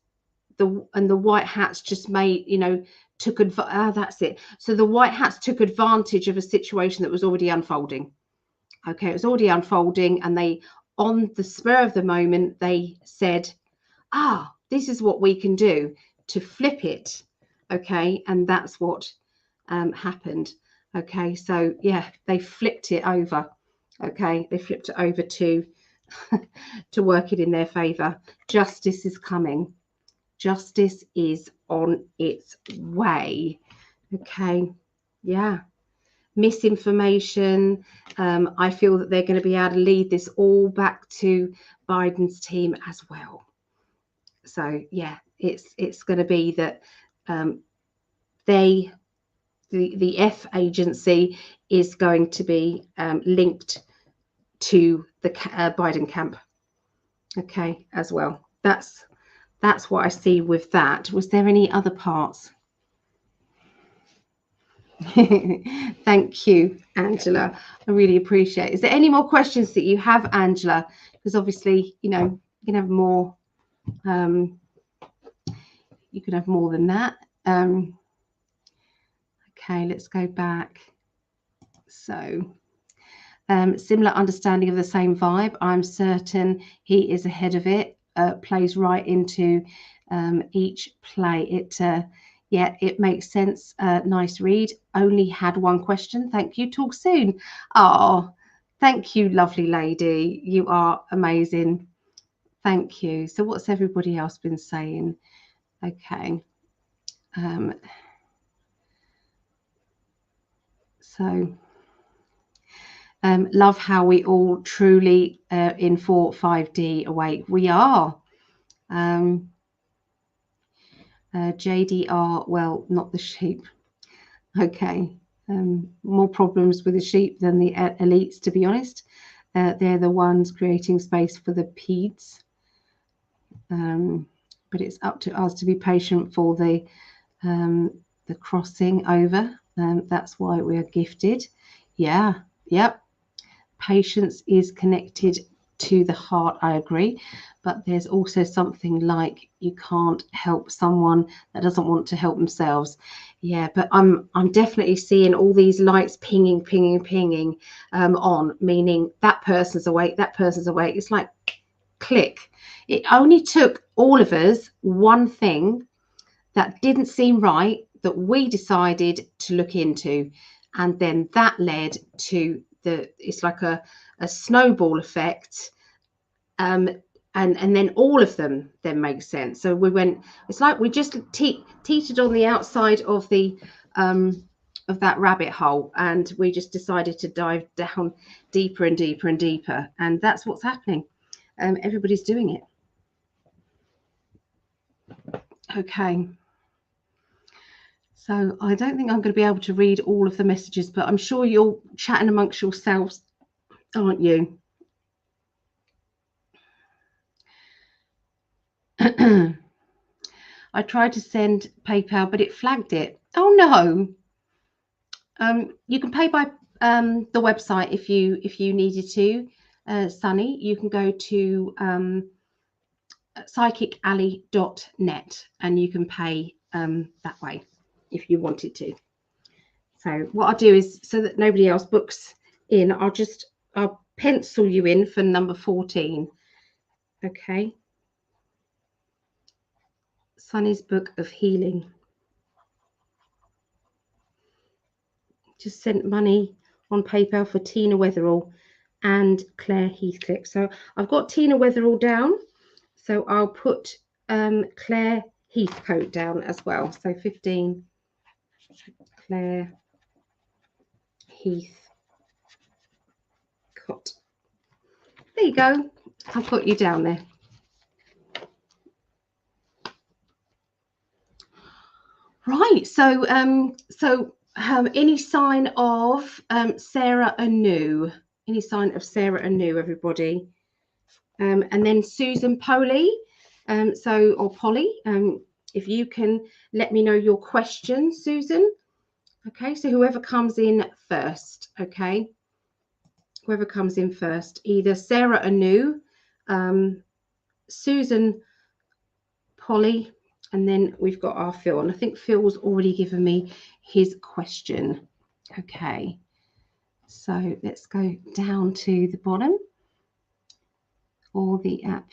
the white hats just made, you know, that's it. So the white hats took advantage of a situation that was already unfolding. Okay, it was already unfolding, and they, on the spur of the moment, they said, this is what we can do to flip it. Okay, and that's what happened. Okay, so yeah, they flipped it over. Okay, they flipped it over to to work it in their favor. Justice is coming. Justice is on its way. Okay, yeah, misinformation. I feel that they're going to be able to lead this all back to Biden's team as well. So yeah, it's going to be that the F agency is going to be linked to the Biden camp, okay, as well. That's what I see with that. Was there any other parts? Thank you, Angela. I really appreciate it. Is there any more questions that you have, Angela? Because obviously, you know, you can have more. You can have more than that. Okay, let's go back. So, similar understanding of the same vibe. I'm certain he is ahead of it. Plays right into each play. Yeah, it makes sense. Nice read. Only had one question. Thank you. Talk soon. Oh, thank you, lovely lady. You are amazing. Thank you. So what's everybody else been saying? Okay. Love how we all truly in 4-5D awake. We are. JDR, well, not the sheep. Okay. More problems with the sheep than the elites, to be honest. They're the ones creating space for the peds. But it's up to us to be patient for the crossing over. That's why we're gifted. Yeah. Yep. Patience is connected to the heart, I agree, but there's also something like you can't help someone that doesn't want to help themselves. Yeah, but I'm definitely seeing all these lights pinging on, meaning that person's awake, that person's awake. It's like click. It only took all of us one thing that didn't seem right that we decided to look into, and then that led to it's like a snowball effect, and then all of them then make sense. So we went, it's like we just teetered on the outside of the of that rabbit hole, and we just decided to dive down deeper and deeper and deeper, and that's what's happening. Everybody's doing it. Okay. So I don't think I'm going to be able to read all of the messages, but I'm sure you're chatting amongst yourselves, aren't you? I tried to send PayPal, but it flagged it. Oh no. You can pay by the website if you needed to, Sunny. You can go to psychicalley.net and you can pay that way if you wanted to. So what I'll do is, so that nobody else books in, I'll pencil you in for number 14. Okay. Sunny's Book of Healing. Just sent money on PayPal for Tina Weatherall and Claire Heathcliff. So I've got Tina Weatherall down. So I'll put Claire Heathcote down as well. So 15, Claire Heathcote. There you go. I've got you down there. Right. So any sign of Sarah Anu? Any sign of Sarah Anu, everybody? And then Susan Polly. Or Polly. If you can let me know your question, Susan. Okay, so whoever comes in first, okay? Whoever comes in first, either Sarah Anu, Susan Polly, and then we've got our Phil. And I think Phil's already given me his question. Okay, so let's go down to the bottom. Or the app.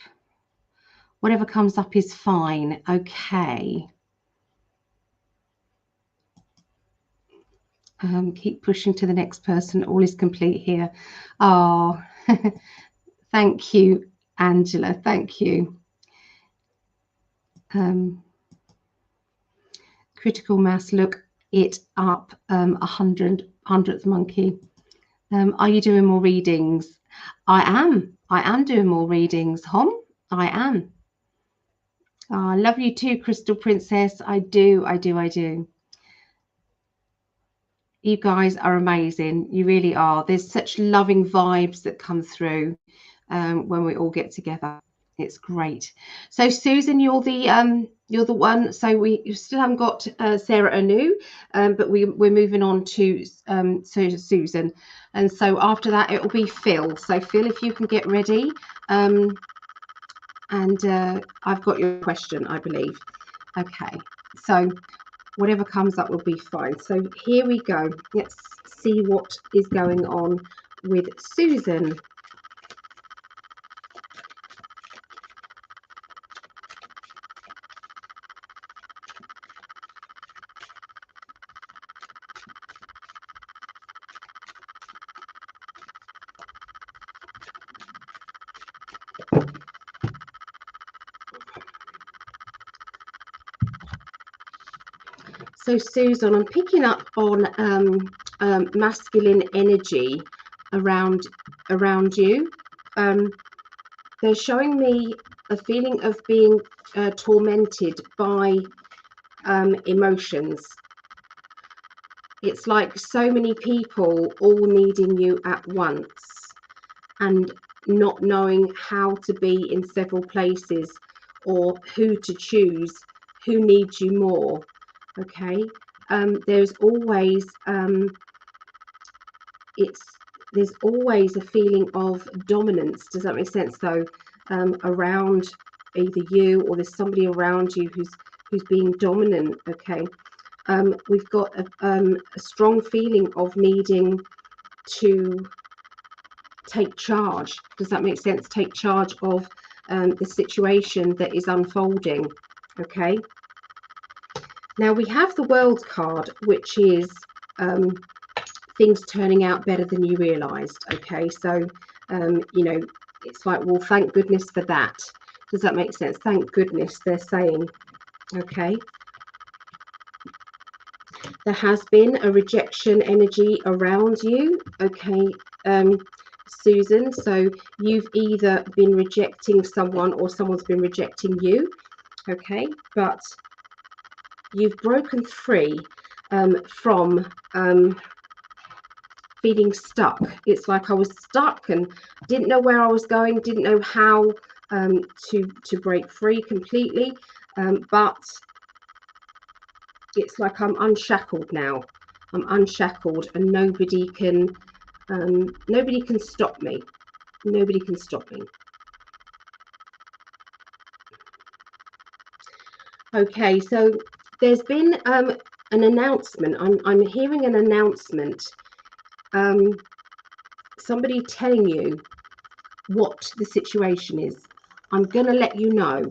Whatever comes up is fine. Okay. Keep pushing to the next person. All is complete here. Oh, thank you, Angela. Thank you. Critical mass, look it up. 100 100th monkey. Are you doing more readings? I am doing more readings, Hom. I am. Oh, I love you too, Crystal Princess. I do. You guys are amazing. You really are. There's such loving vibes that come through when we all get together. It's great. So Susan, you're the one. So we still haven't got Sarah Anu, but we're moving on to Susan, and so after that it will be Phil. So Phil, if you can get ready, and I've got your question, I believe. Okay, so whatever comes up will be fine. So here we go. Let's see what is going on with Susan. So Susan, I'm picking up on masculine energy around you. They're showing me a feeling of being tormented by emotions. It's like so many people all needing you at once and not knowing how to be in several places or who to choose, who needs you more. Okay, there's always there's always a feeling of dominance. Does that make sense? So around either you or there's somebody around you who's being dominant. Okay, we've got a strong feeling of needing to take charge. Does that make sense? Take charge of the situation that is unfolding. Okay. Now we have the World card, which is things turning out better than you realized. Okay, so you know, it's like, well, thank goodness for that. Does that make sense? Thank goodness, they're saying. Okay, there has been a rejection energy around you. Okay, Susan, so you've either been rejecting someone or someone's been rejecting you. Okay, but you've broken free from feeling stuck. It's like I was stuck and didn't know where I was going, didn't know how to break free completely, but it's like I'm unshackled now. I'm unshackled and nobody can stop me. Nobody can stop me. Okay, so there's been an announcement. I'm hearing an announcement. Somebody telling you what the situation is. I'm going to let you know.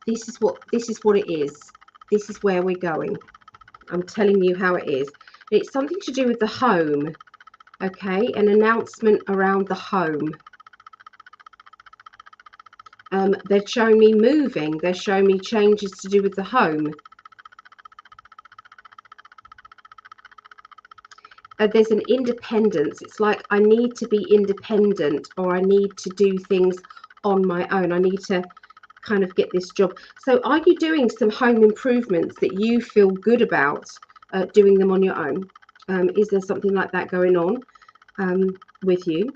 This is what it is. This is where we're going. I'm telling you how it is. It's something to do with the home. Okay, an announcement around the home. They're showing me moving. They're showing me changes to do with the home. There's an independence. It's like I need to be independent, or I need to do things on my own. I need to kind of get this job. So are you doing some home improvements that you feel good about doing them on your own? Is there something like that going on with you?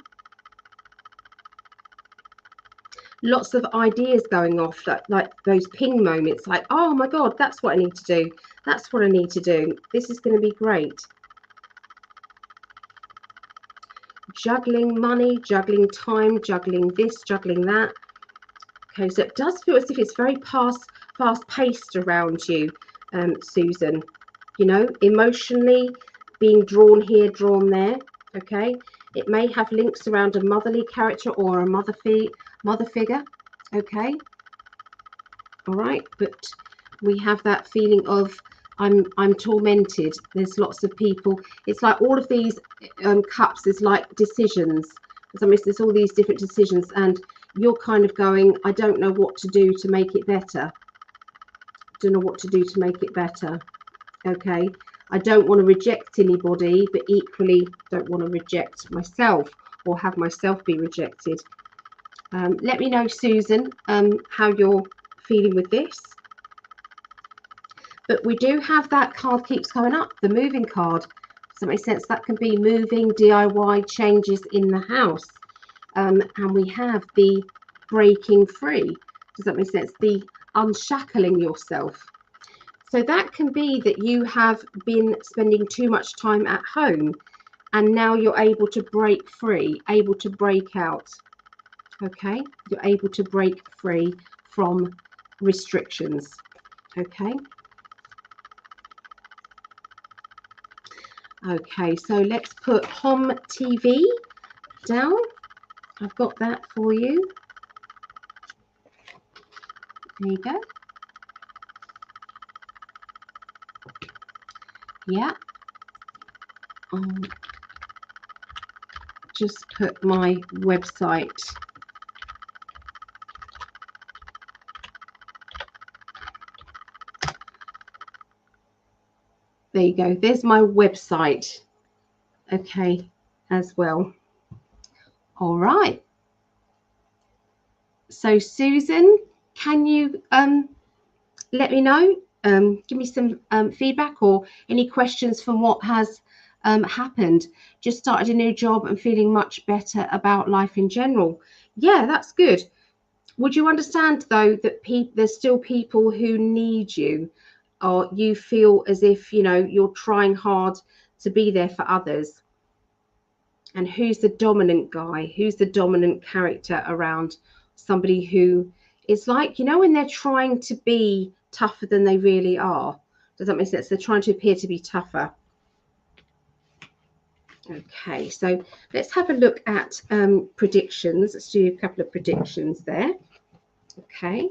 Lots of ideas going off, like those ping moments, like, oh my God, that's what I need to do. That's what I need to do. This is going to be great. Juggling money, juggling time, juggling this, juggling that. Okay, so it does feel as if it's very fast-paced around you, Susan. You know, emotionally being drawn here, drawn there. Okay, it may have links around a motherly character or a mother figure. Okay, all right, but we have that feeling of I'm tormented. There's lots of people. It's like all of these cups is like decisions. There's all these different decisions, and you're kind of going, I don't know what to do to make it better. Don't know what to do to make it better. Okay, I don't want to reject anybody, but equally don't want to reject myself or have myself be rejected. Let me know, Susan, how you're feeling with this. But we do have that card keeps coming up, the moving card. Does that make sense? That can be moving, DIY, changes in the house. And we have the breaking free. Does that make sense? The unshackling yourself. So that can be that you have been spending too much time at home and now you're able to break free, able to break out. Okay, you're able to break free from restrictions. Okay. Okay, so let's put Home TV down. I've got that for you. There you go. Yeah. Just put my website. There you go. There's my website. Okay, as well. All right. So Susan, can you let me know? Give me some feedback or any questions from what has happened. Just started a new job and feeling much better about life in general. Yeah, that's good. Would you understand though that there's still people who need you, or you feel as if you're trying hard to be there for others? And who's the dominant guy? Who's the dominant character around somebody who is like, when they're trying to be tougher than they really are? Does that make sense? They're trying to appear to be tougher. Okay, so let's have a look at predictions. Let's do a couple of predictions there. Okay.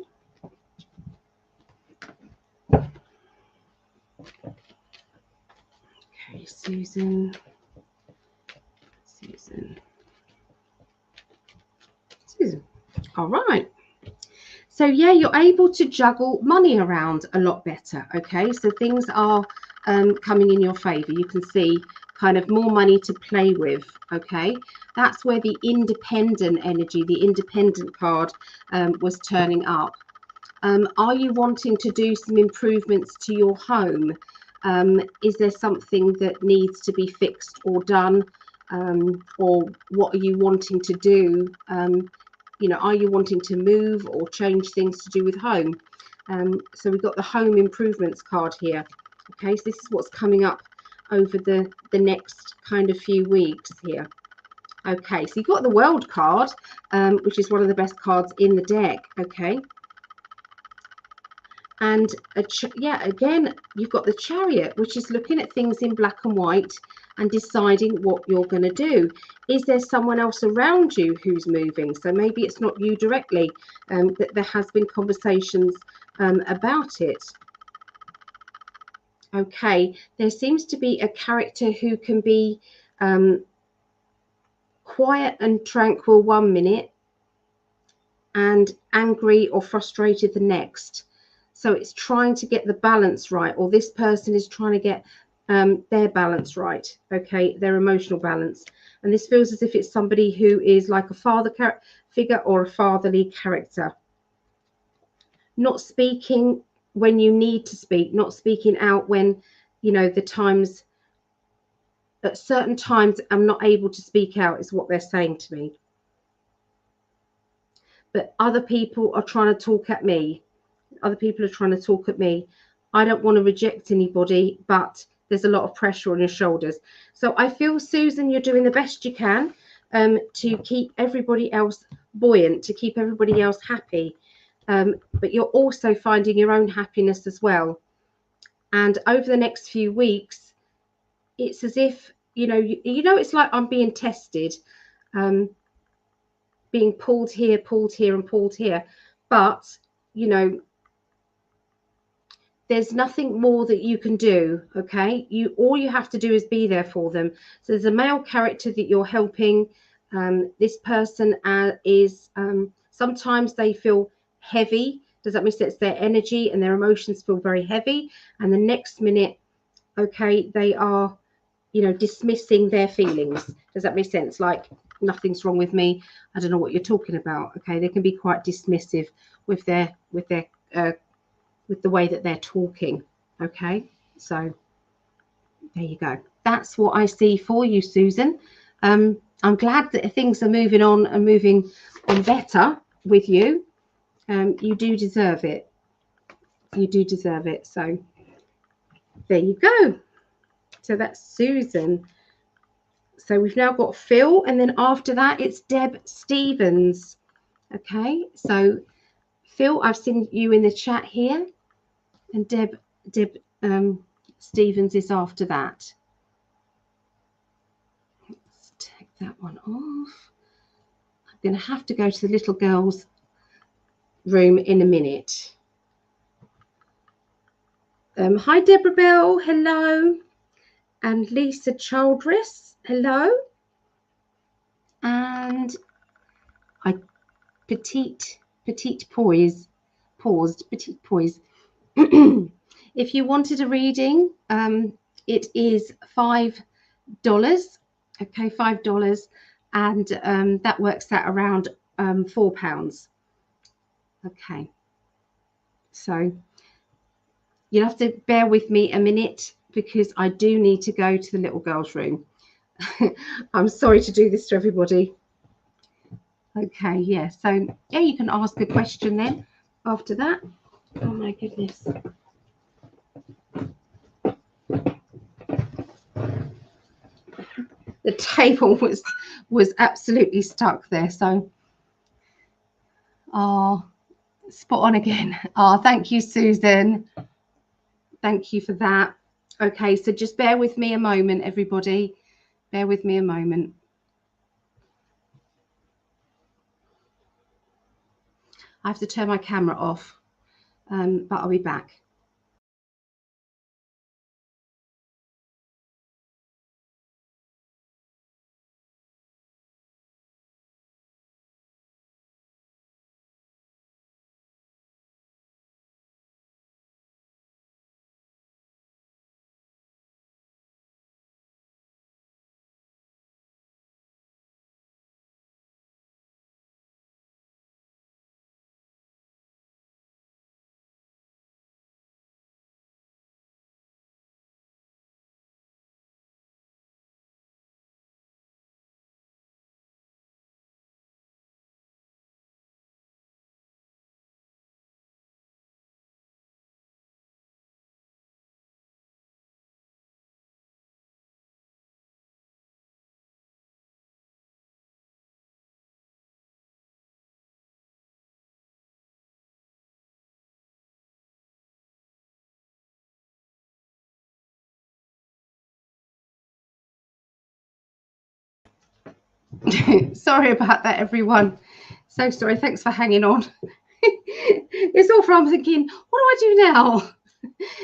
Okay, Susan. All right. So yeah, you're able to juggle money around a lot better. Okay, so things are coming in your favor. You can see kind of more money to play with. Okay, that's where the independent energy, the independent card was turning up. Are you wanting to do some improvements to your home? Is there something that needs to be fixed or done? Or what are you wanting to do? Are you wanting to move or change things to do with home? So we've got the home improvements card here. Okay, so this is what's coming up over the next kind of few weeks here. Okay, so you've got the world card, which is one of the best cards in the deck. Okay. And yeah, again, you've got the Chariot, which is looking at things in black and white and deciding what you're going to do. Is there someone else around you who's moving? So maybe it's not you directly, that there has been conversations about it. Okay, there seems to be a character who can be quiet and tranquil 1 minute and angry or frustrated the next. So it's trying to get the balance right, or this person is trying to get their balance right, okay, their emotional balance. And this feels as if it's somebody who is like a father figure or a fatherly character. Not speaking when you need to speak, not speaking out when, the times, at certain times, I'm not able to speak out is what they're saying to me. But other people are trying to talk at me. Other people are trying to talk at me. I don't want to reject anybody, but there's a lot of pressure on your shoulders. So I feel, Susan, you're doing the best you can to keep everybody else buoyant, to keep everybody else happy. But you're also finding your own happiness as well. And over the next few weeks, it's as if, it's like I'm being tested, being pulled here, and pulled here. But, there's nothing more that you can do. Okay, all you have to do is be there for them. So there's a male character that you're helping. This person is sometimes they feel heavy. Does that mean sense? Their energy and their emotions feel very heavy, and the next minute okay, they are, you know, dismissing their feelings. Does that make sense? Like, nothing's wrong with me. I don't know what you're talking about. Okay, they can be quite dismissive with their with the way that they're talking. Okay, so there you go. That's what I see for you, Susan. I'm glad that things are moving on and moving on better with you. You do deserve it. You do deserve it. So there you go. So that's Susan. So we've now got Phil, and then after that it's Deb Stevens. Okay, so Phil, I've seen you in the chat here, and Deb Stevens is after that. Let's take that one off. I'm going to have to go to the little girls' room in a minute. Hi, Deborah Bell. Hello. And Lisa Childress. Hello. And Petite Poise. Petite Poise. If you wanted a reading, it is $5. Okay, $5, and that works out around £4. Okay, so you'll have to bear with me a minute because I do need to go to the little girl's room. I'm sorry to do this to everybody. Okay, yeah, so yeah, you can ask a question then after that. Oh my goodness. The table was absolutely stuck there, so spot on again. Thank you, Susan. Thank you for that. Okay, so just bear with me a moment, everybody. Bear with me a moment. I have to turn my camera off, but I'll be back. Sorry about that, everyone. So sorry. Thanks for hanging on. It's all from thinking, what do I do now?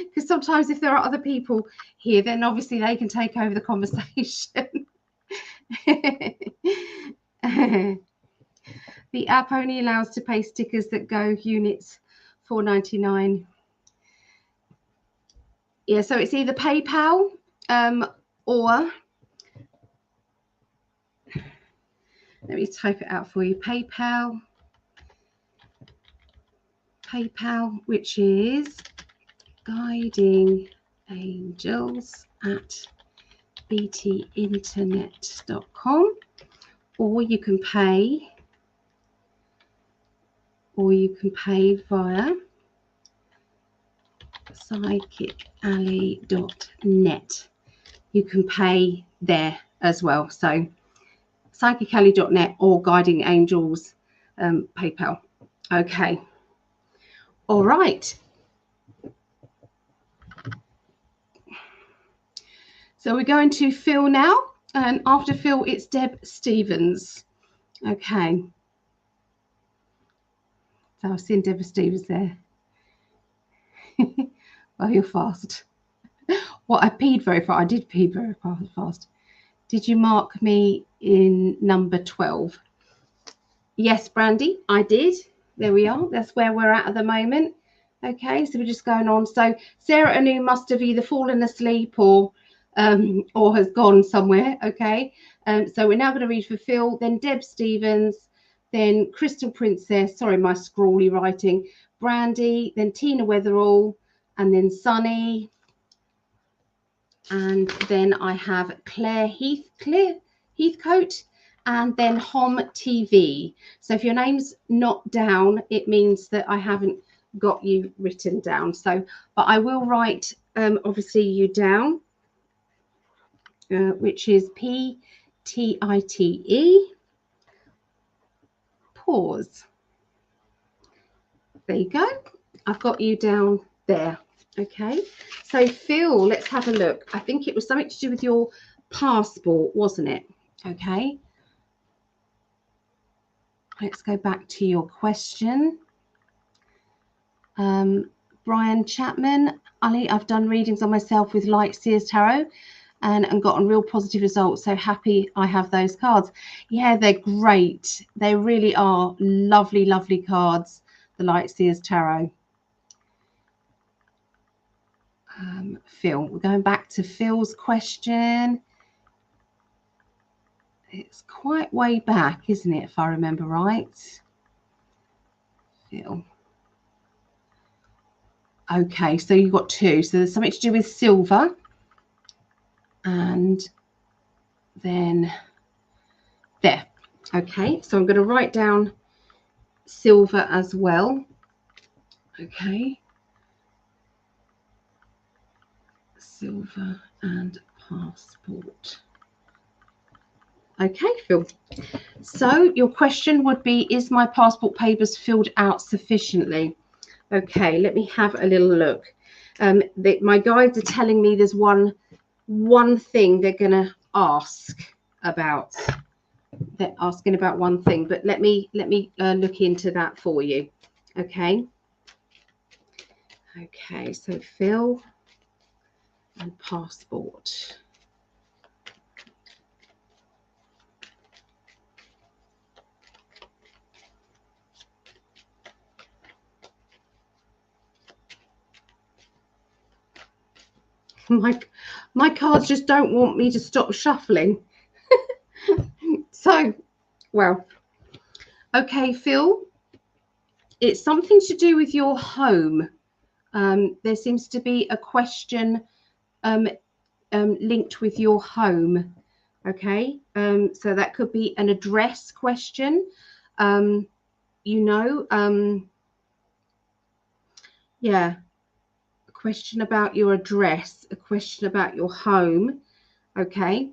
Because sometimes if there are other people here, then obviously they can take over the conversation. The app only allows to pay stickers that go units $4.99. Yeah, so it's either PayPal or let me type it out for you. PayPal, which is Guiding Angels at btinternet.com, or you can pay via psychicalley.net. You can pay there as well. So psychicalley.net or Guiding Angels PayPal. Okay. All right. So we're going to Phil now, and after Phil, it's Deb Stevens. Okay. So I've seen Deb Stevens there. Well, you're fast. Well, I peed very fast. I did pee very fast. Did you mark me in number 12? Yes, Brandy, I did. There we are. That's where we're at the moment. Okay, so we're just going on. So Sarah Anu must have either fallen asleep or has gone somewhere. Okay, so we're now going to read for Phil, then Deb Stevens, then Crystal Princess. Sorry, my scrawly writing. Brandy, then Tina Weatherall, and then Sunny, and then I have Claire Heathcote, and then Hom TV. So if your name's not down, it means that I haven't got you written down. So, but I will write obviously you down, which is PTITE. Pause. There you go. I've got you down there. Okay. So Phil, let's have a look. I think it was something to do with your passport, wasn't it? Okay. Let's go back to your question. Brian Chapman, Ali, I've done readings on myself with Light Seers Tarot and gotten real positive results. So happy I have those cards. Yeah, they're great. They really are lovely, lovely cards, the Light Seers Tarot. Phil, we're going back to Phil's question. It's quite way back, isn't it, if I remember right? Phil. Okay, so you've got two. So there's something to do with silver. And then there. Okay, so I'm going to write down silver as well. Okay. Silver and passport. Okay, Phil. So your question would be, is my passport papers filled out sufficiently? Okay, let me have a little look. My guides are telling me there's one thing they're going to ask about. They're asking about one thing, but let me look into that for you. Okay. Okay, so Phil and passport. My cards just don't want me to stop shuffling. So, well, okay, Phil, it's something to do with your home. There seems to be a question linked with your home. Okay, so that could be an address question. Yeah, a question about your address, a question about your home. Okay.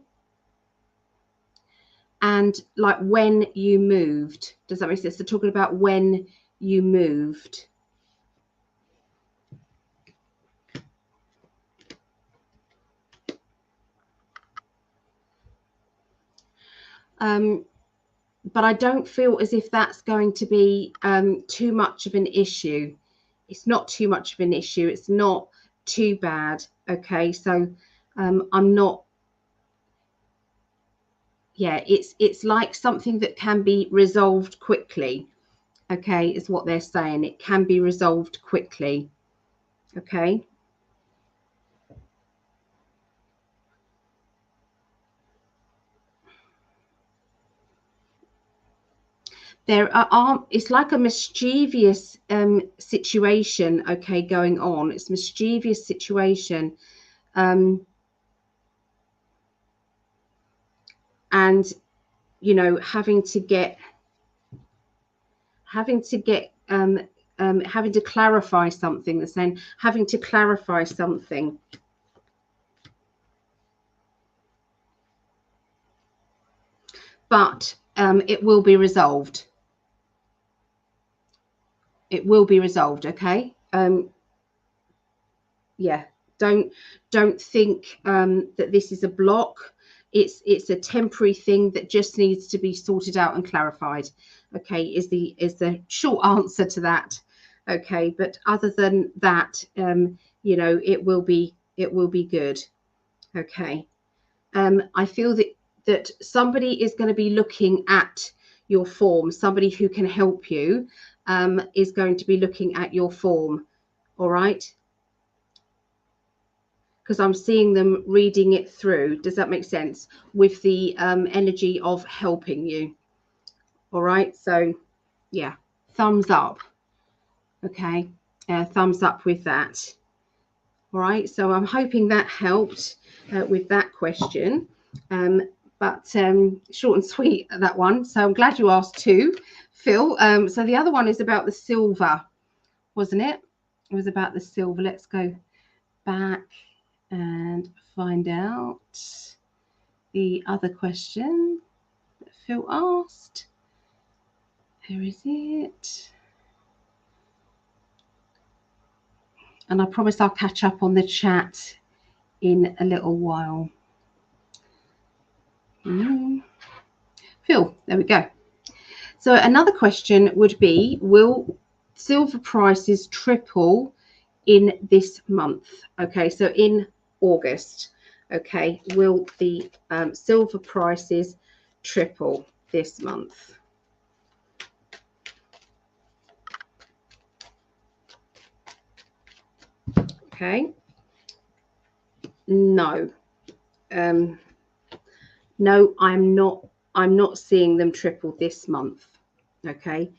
And like when you moved. Does that make sense? They're talking about when you moved. But I don't feel as if that's going to be too much of an issue. It's not too much of an issue. It's not too bad. Okay, so I'm not. Yeah, it's like something that can be resolved quickly. Okay, is what they're saying. It can be resolved quickly. Okay. There are, it's like a mischievous situation, okay, going on. It's a mischievous situation. And, you know, having to clarify something. They're saying having to clarify something. But it will be resolved. It will be resolved, okay? Yeah, don't think that this is a block. It's a temporary thing that just needs to be sorted out and clarified. Okay, is the short answer to that. Okay, but other than that, you know, it will be good. Okay. I feel that somebody is going to be looking at your form. Somebody who can help you is going to be looking at your form. all right? Because I'm seeing them reading it through. Does that make sense? With the energy of helping you. All right. So, yeah, thumbs up. Okay. Thumbs up with that. All right. So I'm hoping that helped with that question. But short and sweet, that one. So I'm glad you asked too, Phil. So the other one is about the silver, wasn't it? It was about the silver. Let's go back and find out the other question that Phil asked. Where is it? And I promise I'll catch up on the chat in a little while. Phil, there we go. So another question would be, will silver prices triple in this month? Okay, so in August. Okay, will the silver prices triple this month? Okay. No. No, I'm not seeing them triple this month. Okay.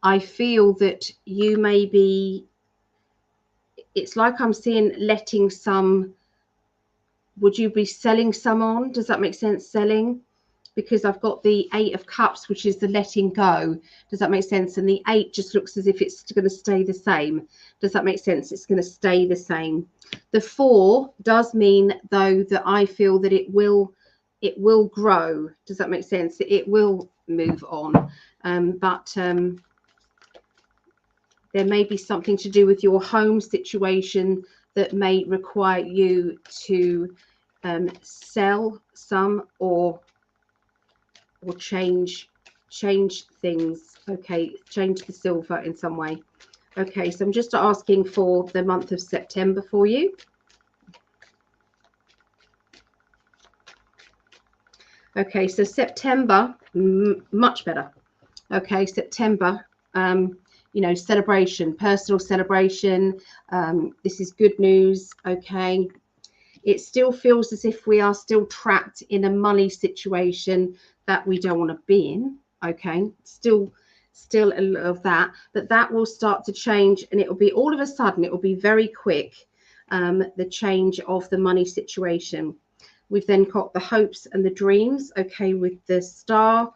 I feel that you may be, it's like I'm seeing letting some, would you be selling some on? Does that make sense? Selling? Because I've got the 8 of Cups, which is the letting go. Does that make sense? And the 8 just looks as if it's going to stay the same. Does that make sense? It's going to stay the same. The 4 does mean, though, that I feel that it will grow. Does that make sense? It will move on. But there may be something to do with your home situation that may require you to sell some or change things. Okay, change the silver in some way. Okay, so I'm just asking for the month of September for you. Okay, so September, much better. Okay, September, you know, celebration, personal celebration. This is good news. Okay, it still feels as if we are still trapped in a money situation that we don't want to be in. Okay, still a lot of that, but that will start to change, and it will be all of a sudden, it will be very quick, the change of the money situation. We've then got the hopes and the dreams, okay, with the star,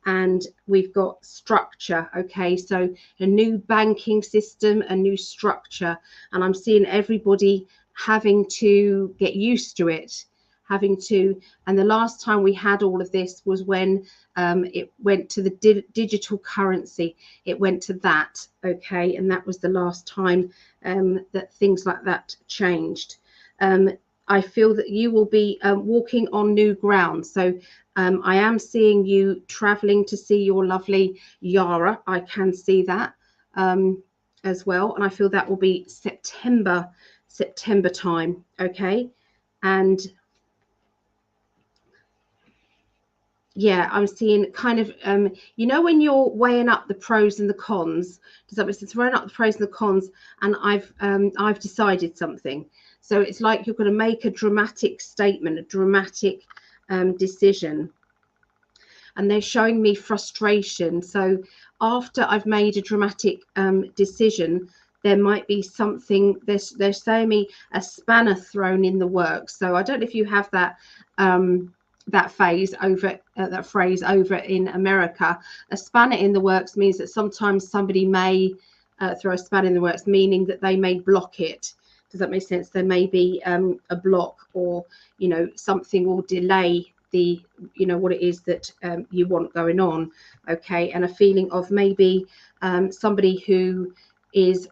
and we've got structure. Okay, so a new banking system, a new structure, and I'm seeing everybody having to get used to it, and the last time we had all of this was when it went to the digital currency. It went to that. Okay, and that was the last time that things like that changed. I feel that you will be walking on new ground. So I am seeing you traveling to see your lovely Yara. I can see that as well, and I feel that will be September time. Okay, and yeah, I'm seeing kind of you know, when you're weighing up the pros and the cons, does that make sense? Weighing up the pros and the cons, and I've decided something. So it's like you're going to make a dramatic statement, a dramatic decision, and they're showing me frustration. So after I've made a dramatic decision, there might be something, they're showing me a spanner thrown in the works. So I don't know if you have that that phrase over in America. A spanner in the works means that sometimes somebody may throw a spanner in the works, meaning that they may block it. Does that make sense? There may be a block, or you know, something will delay the, you know, what it is that you want going on. Okay, and a feeling of maybe somebody who is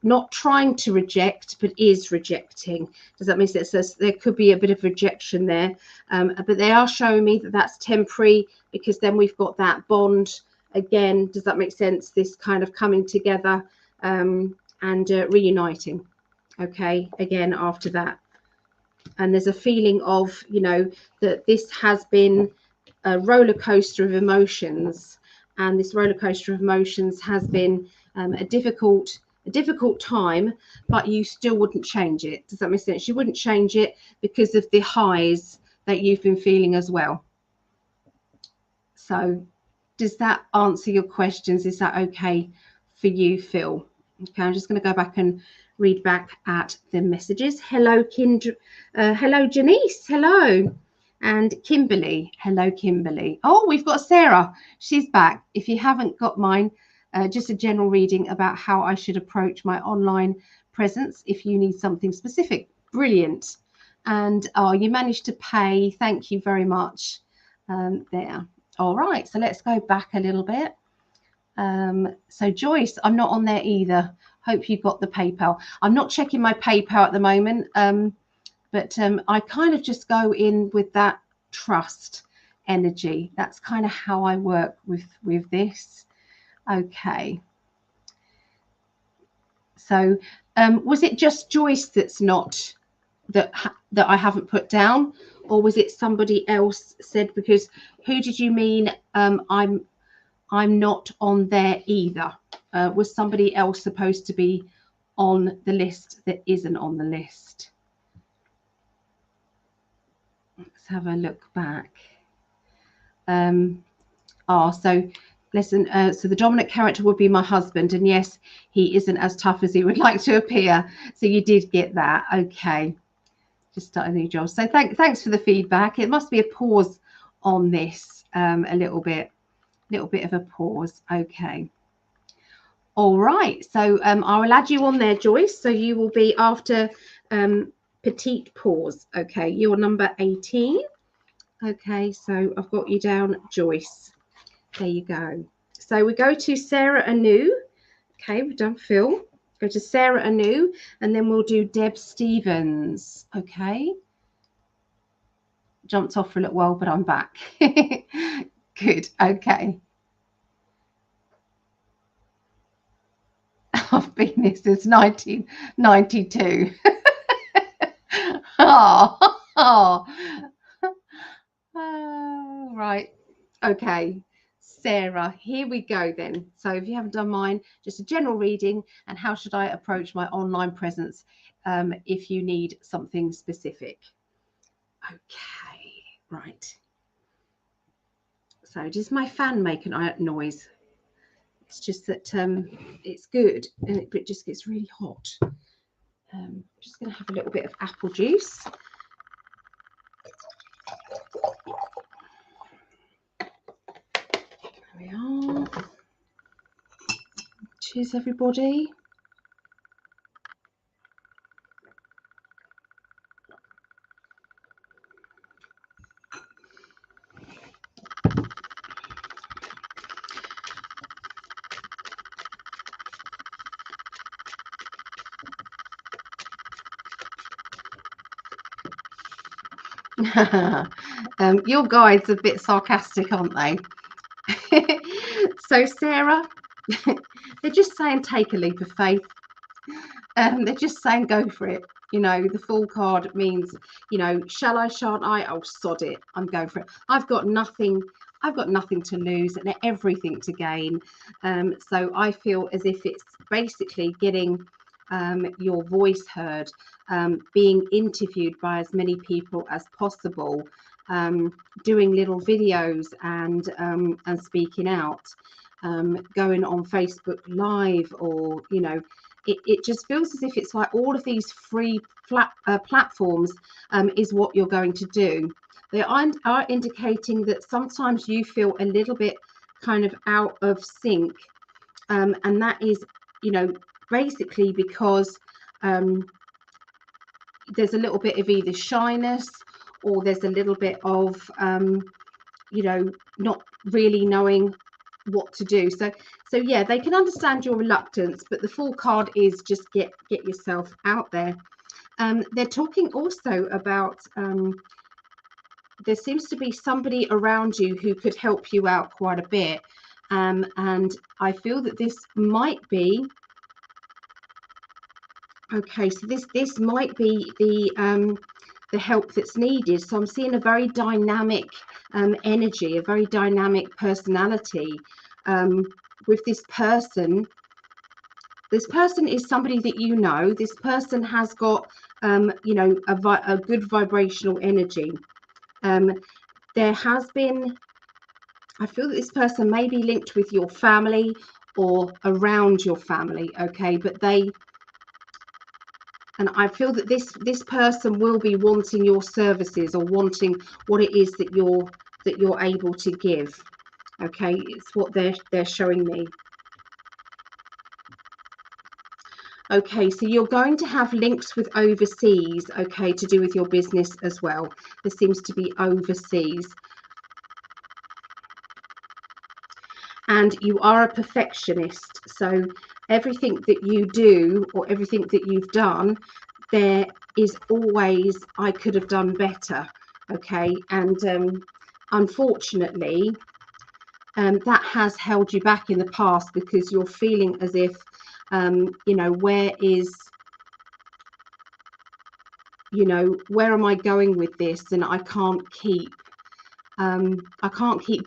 not trying to reject but is rejecting. Does that make sense? So there could be a bit of rejection there, but they are showing me that that's temporary, because then we've got that bond again. Does that make sense? This kind of coming together and reuniting. Okay, again after that. And there's a feeling of, you know, that this has been a roller coaster of emotions, and this roller coaster of emotions has been a difficult a difficult time, but you still wouldn't change it. Does that make sense? You wouldn't change it because of the highs that you've been feeling as well. So does that answer your questions? Is that okay for you, Phil? Okay, I'm just going to go back and read back at the messages. Hello, hello, Janice. Hello. And Kimberly. Hello, Kimberly. Oh, we've got Sarah. She's back. If you haven't got mine, just a general reading about how I should approach my online presence if you need something specific. Brilliant. And oh, you managed to pay. Thank you very much. There. All right, so let's go back a little bit. So Joyce, I'm not on there either. Hope you got the PayPal. I'm not checking my PayPal at the moment, but I kind of just go in with that trust energy. That's kind of how I work with this. Okay. So was it just Joyce that's not that I haven't put down, or was it somebody else said? Because who did you mean? I'm not on there either. Was somebody else supposed to be on the list that isn't on the list? Let's have a look back. So listen, so the dominant character would be my husband, and yes, he isn't as tough as he would like to appear. So you did get that. Okay. Just starting a new job. So thanks for the feedback. It must be a pause on this, a little bit of a pause. Okay. All right. So I will add you on there, Joyce. So you will be after Petite Pause. Okay. You're number 18. Okay. So I've got you down, Joyce. There you go. So we go to Sarah Anu. Okay. We've done Phil. Go to Sarah Anu, and then we'll do Deb Stevens. Okay. Jumped off for a little while, but I'm back. Good. Okay. I've been here since 1992. Right. Okay. Sarah, here we go then. So if you haven't done mine, just a general reading and how should I approach my online presence if you need something specific. Okay, right. So does my fan make a noise? It's just that it's good and it just gets really hot. I'm just going to have a little bit of apple juice. There we are. Cheers, everybody. Your guides are a bit sarcastic, aren't they? So Sarah, they're just saying take a leap of faith. They're just saying go for it. You know, the Fool card means, you know, shall I, shan't I? Oh, sod it. I'm going for it. I've got nothing to lose and everything to gain. So I feel as if it's basically getting your voice heard, being interviewed by as many people as possible, doing little videos and speaking out, going on Facebook Live, or, you know, it just feels as if it's like all of these free platforms is what you're going to do. They are indicating that sometimes you feel a little bit kind of out of sync, and that is, you know, basically because there's a little bit of either shyness or there's a little bit of you know, not really knowing what to do. So yeah, they can understand your reluctance, but the Fool card is just get yourself out there. They're talking also about there seems to be somebody around you who could help you out quite a bit, and I feel that this might be okay. So this might be the help that's needed. So I'm seeing a very dynamic energy, a very dynamic personality with this person This person is somebody that you know. This person has got, you know, a good vibrational energy. There has been, I feel that this person may be linked with your family or around your family, okay? But and I feel that this person will be wanting your services or wanting what it is that you're able to give, okay? It's what they're showing me. Okay, so you're going to have links with overseas, okay, to do with your business as well. There seems to be overseas. And you are a perfectionist, so everything that you do or everything that you've done, there is always, I could have done better, okay? And unfortunately, that has held you back in the past, because you're feeling as if, you know, where am I going with this? And I can't keep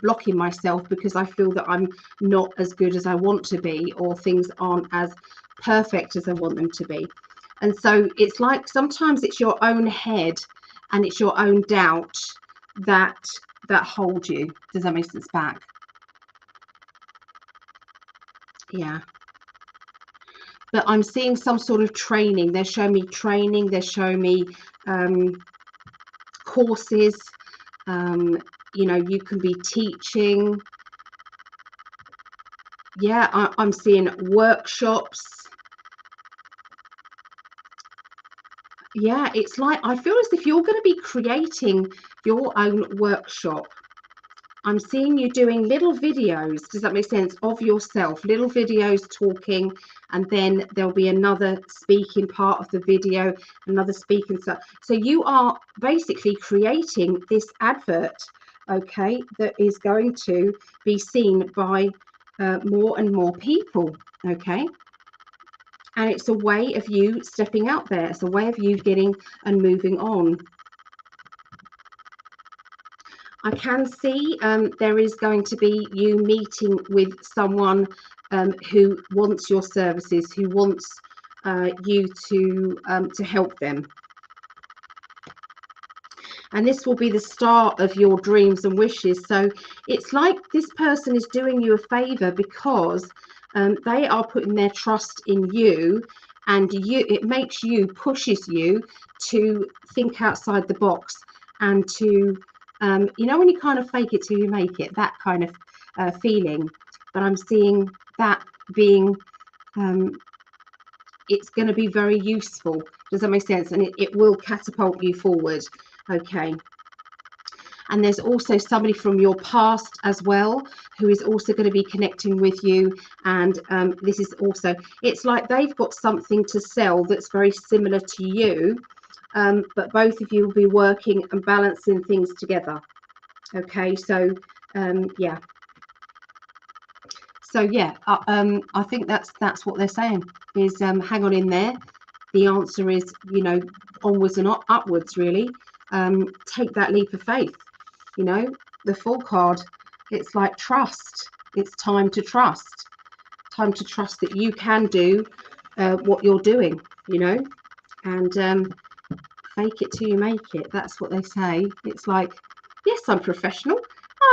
blocking myself because I feel that I'm not as good as I want to be, or things aren't as perfect as I want them to be. And so it's like sometimes it's your own head and it's your own doubt that hold you. Does that make sense back? Yeah. But I'm seeing some sort of training. They're showing me training. They're showing me courses. You know, you can be teaching. Yeah, I'm seeing workshops. Yeah, it's like I feel as if you're going to be creating your own workshop. I'm seeing you doing little videos, does that make sense, of yourself, little videos talking, and then there'll be another speaking part of the video, another speaking stuff. So you are basically creating this advert, okay, that is going to be seen by more and more people, okay? And it's a way of you stepping out there. It's a way of you getting and moving on. I can see there is going to be you meeting with someone who wants your services, who wants you to help them. And this will be the start of your dreams and wishes. So it's like this person is doing you a favor, because they are putting their trust in you, and it makes you, pushes you to think outside the box, and to you know, when you kind of fake it till you make it, that kind of feeling. But I'm seeing that being it's going to be very useful. Does that make sense? And it will catapult you forward. Okay. And there's also somebody from your past as well who is also going to be connecting with you. And this is also, it's like they've got something to sell that's very similar to you, but both of you will be working and balancing things together. Okay, so yeah. So yeah, I think that's what they're saying is hang on in there. The answer is, you know, onwards and upwards, really. Take that leap of faith. You know, the Fool card, it's like trust. It's time to trust. Time to trust that you can do what you're doing, you know, and fake it till you make it. That's what they say. It's like, yes, I'm professional.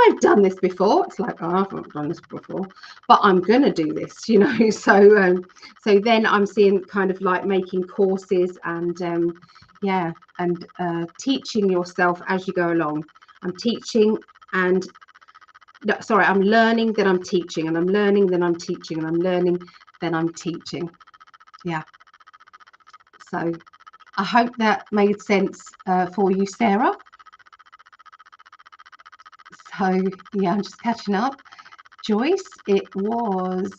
I've done this before. It's like, oh, I haven't done this before, but I'm gonna do this, you know. So so then I'm seeing kind of like making courses and yeah, and teaching yourself as you go along. I'm teaching and no, sorry, I'm learning, then I'm teaching, and I'm learning, then I'm teaching, and I'm learning, then I'm teaching. Yeah. So I hope that made sense for you, Sarah. So yeah, I'm just catching up. Joyce, it was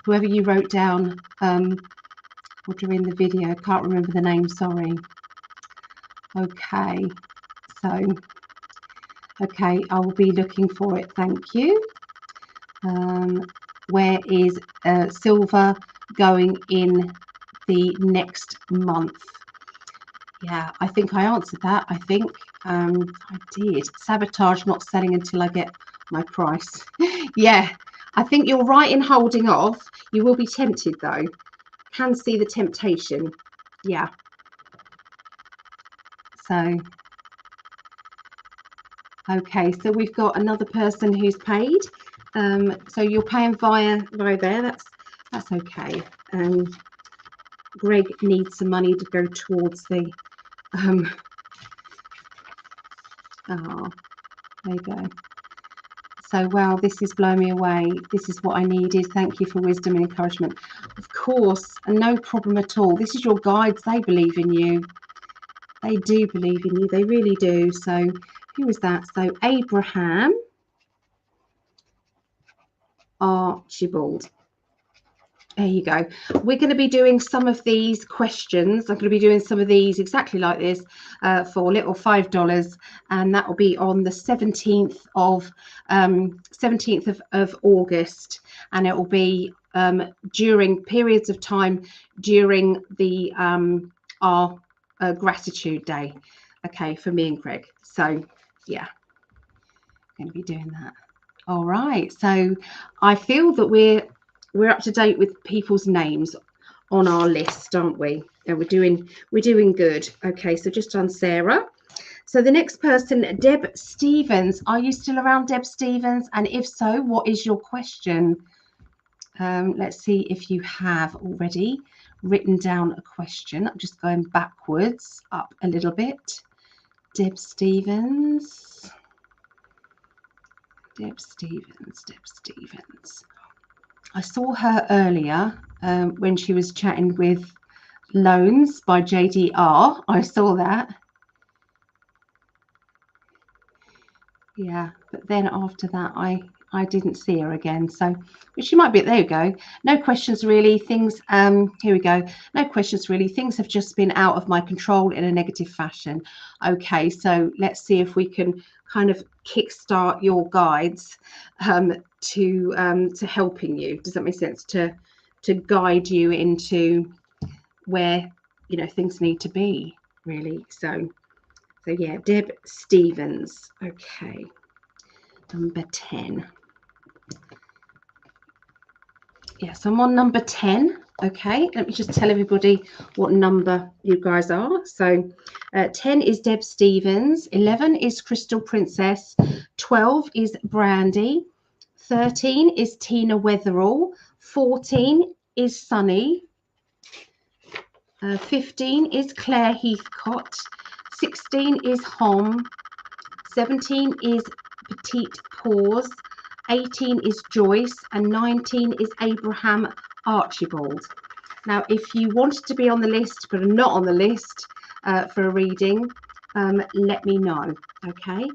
whoever you wrote down or during the video, can't remember the name, sorry. Okay, so okay, I will be looking for it, thank you. Where is silver going in the next month? Yeah, I think I answered that. I think I did. Sabotage, not selling until I get my price. Yeah, I think you're right in holding off. You will be tempted though. Can see the temptation. Yeah. So, okay, so we've got another person who's paid. So you're paying via there. That's okay. Greg needs some money to go towards the. Oh, there you go. So, wow, this is blowing me away. This is what I needed. Thank you for wisdom and encouragement. Of course, and no problem at all. This is your guides. They believe in you. They do believe in you. They really do. So, who is that? So, Abraham Archibald. There you go. We're going to be doing some of these questions. I'm going to be doing some of these exactly like this for a little $5, and that will be on the 17th of August, and it will be during periods of time during the our gratitude day. Okay, for me and Greg. So yeah, I'm going to be doing that. All right. So I feel that we're up to date with people's names on our list, aren't we? And we're doing good. Okay, so just on Sarah. So the next person, Deb Stevens. Are you still around, Deb Stevens? And if so, what is your question? Let's see if you have already written down a question. I'm just going backwards up a little bit. Deb Stevens. Deb Stevens. Deb Stevens. I saw her earlier when she was chatting with Loans by JDR. I saw that. Yeah, but then after that, I didn't see her again. So, but she might be. There you go. No questions really. Things. Here we go. No questions really. Things have just been out of my control in a negative fashion. Okay, so let's see if we can kind of kickstart your guides to helping you. Does that make sense? To guide you into where things need to be really. So yeah, Deb Stevens. Okay, number 10. Yes, I'm on number 10. Okay, let me just tell everybody what number you guys are. So 10 is Deb Stevens, 11 is Crystal Princess, 12 is Brandy, 13 is Tina Weatherall, 14 is Sunny, 15 is Claire Heathcott, 16 is Hom, 17 is Petite Pause, 18 is Joyce, and 19 is Abraham Archibald. Now, if you wanted to be on the list but are not on the list for a reading, let me know. Okay.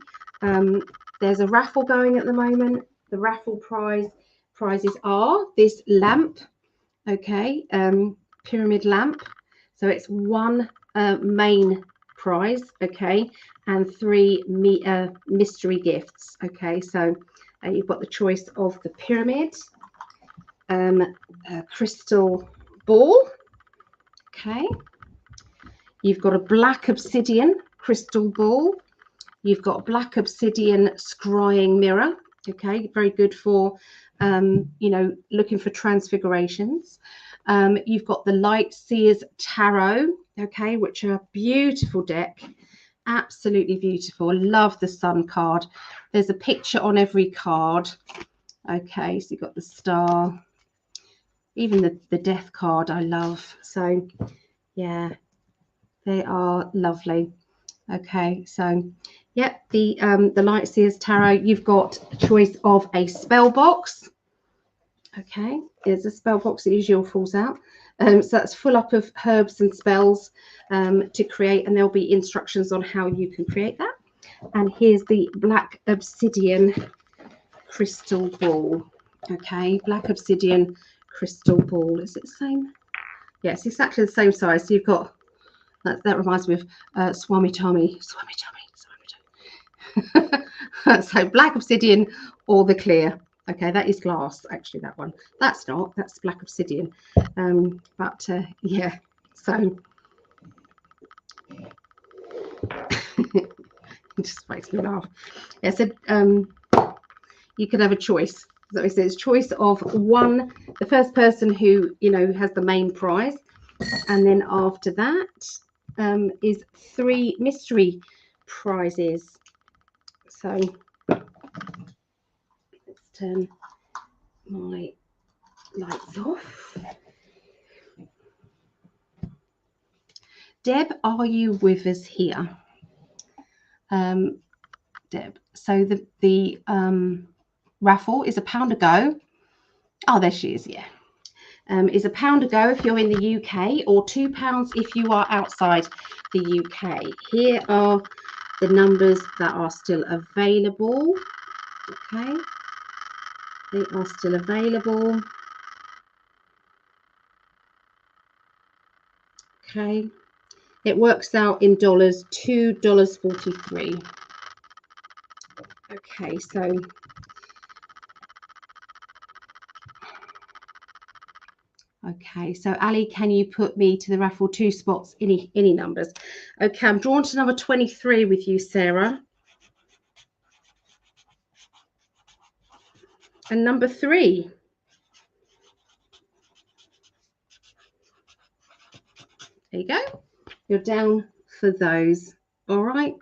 There's a raffle going at the moment. The raffle prizes are this lamp. Okay, pyramid lamp. So it's one main prize. Okay, and 3 mystery gifts. Okay, so you've got the choice of the pyramid, crystal ball. Okay, you've got a black obsidian crystal ball. You've got a black obsidian scrying mirror. Okay, very good for looking for transfigurations. You've got the Light Seers Tarot. Okay, which are a beautiful deck. Absolutely beautiful. I love the Sun card. There's a picture on every card. Okay, so you've got the star, even the death card I love. So yeah, they are lovely. Okay, so yep, the Light Seers Tarot. You've got a choice of a spell box. Okay, there's a spell box that usually falls out. So that's full up of herbs and spells to create, and there'll be instructions on how you can create that. And here's the black obsidian crystal ball. Okay, black obsidian crystal ball. Is it the same? Yeah, it's exactly the same size. So you've got that reminds me of Swami Tommy. So black obsidian or the clear. Okay, that is glass, actually, that one. That's not, that's black obsidian. Yeah, so it just makes me laugh. Yeah, so you could have a choice So it says choice of one, the first person who, you know, has the main prize. And then after that is 3 mystery prizes. So let's turn my lights off. Deb, are you with us here? Deb, so the raffle is £1 a go. Oh, there she is, yeah. Is £1 a go if you're in the UK, or £2 if you are outside the UK. Here are the numbers that are still available. Okay, they are still available. Okay, it works out in dollars, $2.43. Okay, so okay, so Ali, can you put me to the raffle 2 spots, any numbers? Okay, I'm drawn to number 23 with you, Sarah. And number 3. There you go. You're down for those. All right.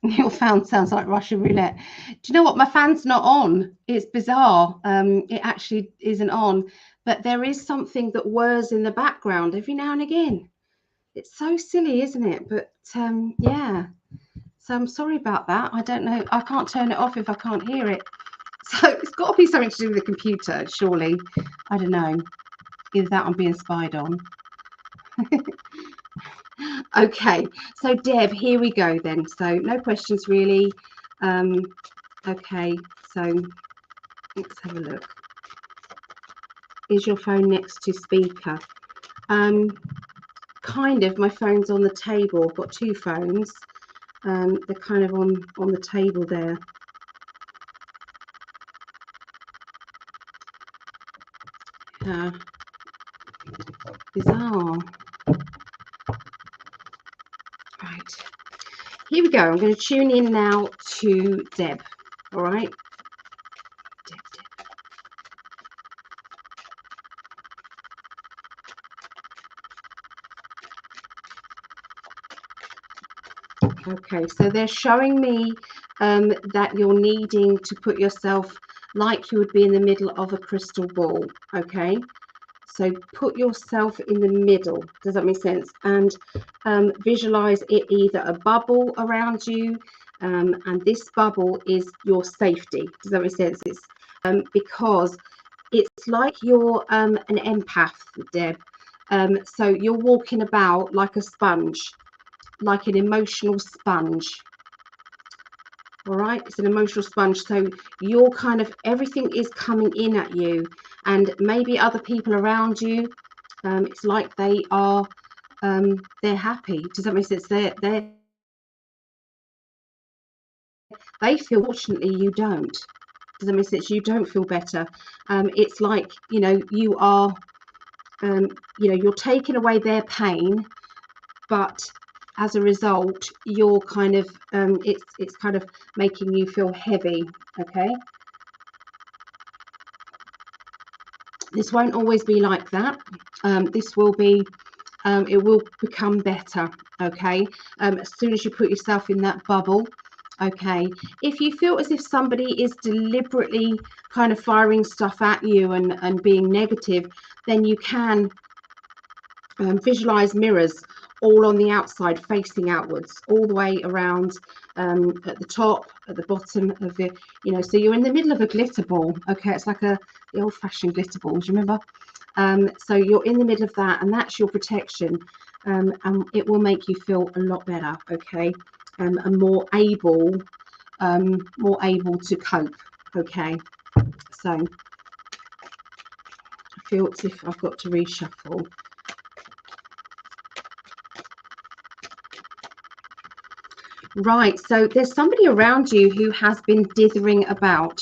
Your fan sounds like Russian roulette. Do you know what? My fan's not on. It's bizarre. It actually isn't on, but there is something that whirs in the background every now and again. It's so silly, isn't it? But yeah. So I'm sorry about that. I don't know. I can't turn it off if I can't hear it. So it's got to be something to do with the computer, surely. I don't know. Either that I'm being spied on. Okay, so Deb, here we go then. So no questions really. Okay, so let's have a look. Is your phone next to speaker? Kind of. My phone's on the table. I've got 2 phones. They're kind of on the table there. Bizarre. Right. Here we go. I'm going to tune in now to Deb. All right. Deb. Okay, so they're showing me that you're needing to put yourself like you would be in the middle of a crystal ball. Okay, so put yourself in the middle. Does that make sense? And visualize it either a bubble around you, and this bubble is your safety. Does that make sense? It's because it's like you're an empath, Deb. So you're walking about like a sponge, like an emotional sponge. All right, it's an emotional sponge. So you're kind of, everything is coming in at you, and maybe other people around you, it's like they are they're happy. Does that make sense? They feel, fortunately you don't. Does that make sense? You don't feel better. It's like, you know, you are you know, you're taking away their pain, but as a result you're kind of it's kind of making you feel heavy. Okay, this won't always be like that. This will be it will become better. Okay, as soon as you put yourself in that bubble. Okay, if you feel as if somebody is deliberately kind of firing stuff at you and being negative, then you can visualize mirrors all on the outside facing outwards, all the way around, at the top, at the bottom of the, you know, so you're in the middle of a glitter ball. Okay, it's like the old-fashioned glitter balls, remember? So you're in the middle of that, and that's your protection, and it will make you feel a lot better. Okay, and more able to cope. Okay, so I feel as if I've got to reshuffle. Right, so there's somebody around you who has been dithering about.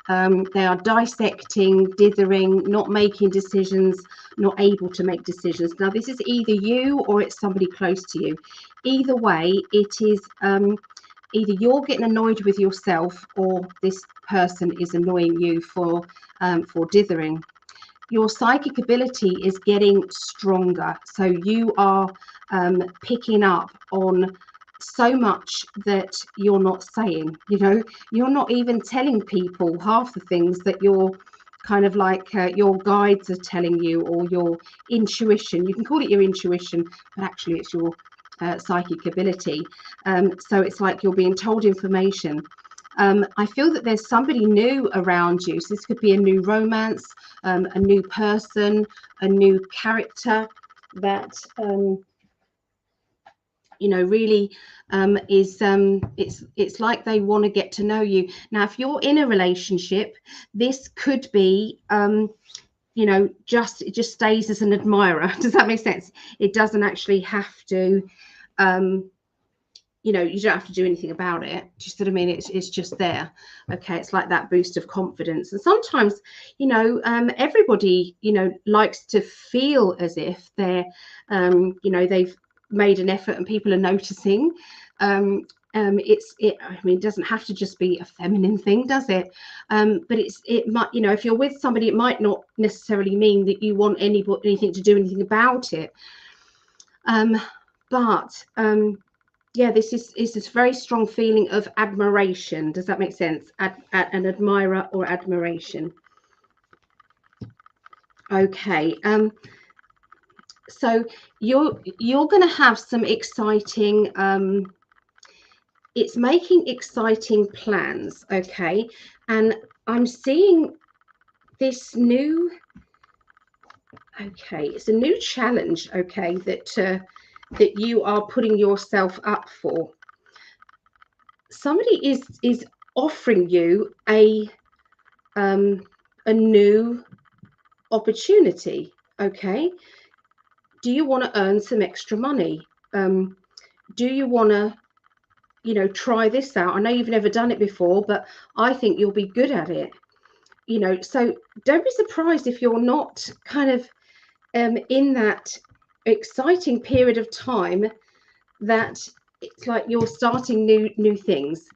They are dissecting, dithering, not making decisions, not able to make decisions. Now, this is either you or it's somebody close to you. Either way, it is either you're getting annoyed with yourself or this person is annoying you for dithering. Your psychic ability is getting stronger. So you are picking up on so much that you're not saying, you know, you're not even telling people half the things that you're kind of like your guides are telling you, or your intuition. You can call it your intuition, but actually it's your psychic ability. So it's like you're being told information. I feel that there's somebody new around you. So this could be a new romance, a new person, a new character that you know, really is it's like they want to get to know you. Now, if you're in a relationship, this could be you know, it just stays as an admirer. Does that make sense? It doesn't actually have to you know, you don't have to do anything about it. Do you see what I mean? It's just there. Okay, it's like that boost of confidence. And sometimes, you know, everybody, you know, likes to feel as if they're you know, they've made an effort and people are noticing. I mean, it doesn't have to just be a feminine thing, does it? But it might, you know, if you're with somebody, it might not necessarily mean that you want anything to do anything about it. But yeah, this is this very strong feeling of admiration. Does that make sense? An admirer or admiration. Okay. So you're going to have some exciting. It's making exciting plans. Okay, and I'm seeing this new. Okay, it's a new challenge. Okay, that you are putting yourself up for. Somebody is offering you a new opportunity. Okay, do you want to earn some extra money? Do you want to, you know, try this out? I know you've never done it before, but I think you'll be good at it. You know, so don't be surprised if you're not kind of in that exciting period of time that it's like you're starting new things.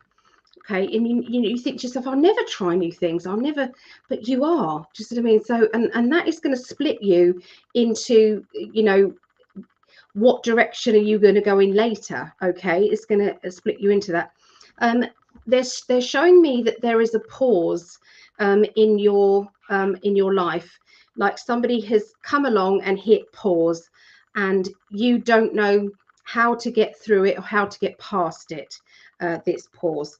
Okay, and you think to yourself, I'll never try new things, I'll never, but you are. Just what I mean. So and that is going to split you into, you know, what direction are you going to go in later. Okay, it's going to split you into that. They're showing me that there is a pause in your life, like somebody has come along and hit pause, and you don't know how to get through it or how to get past it. This pause.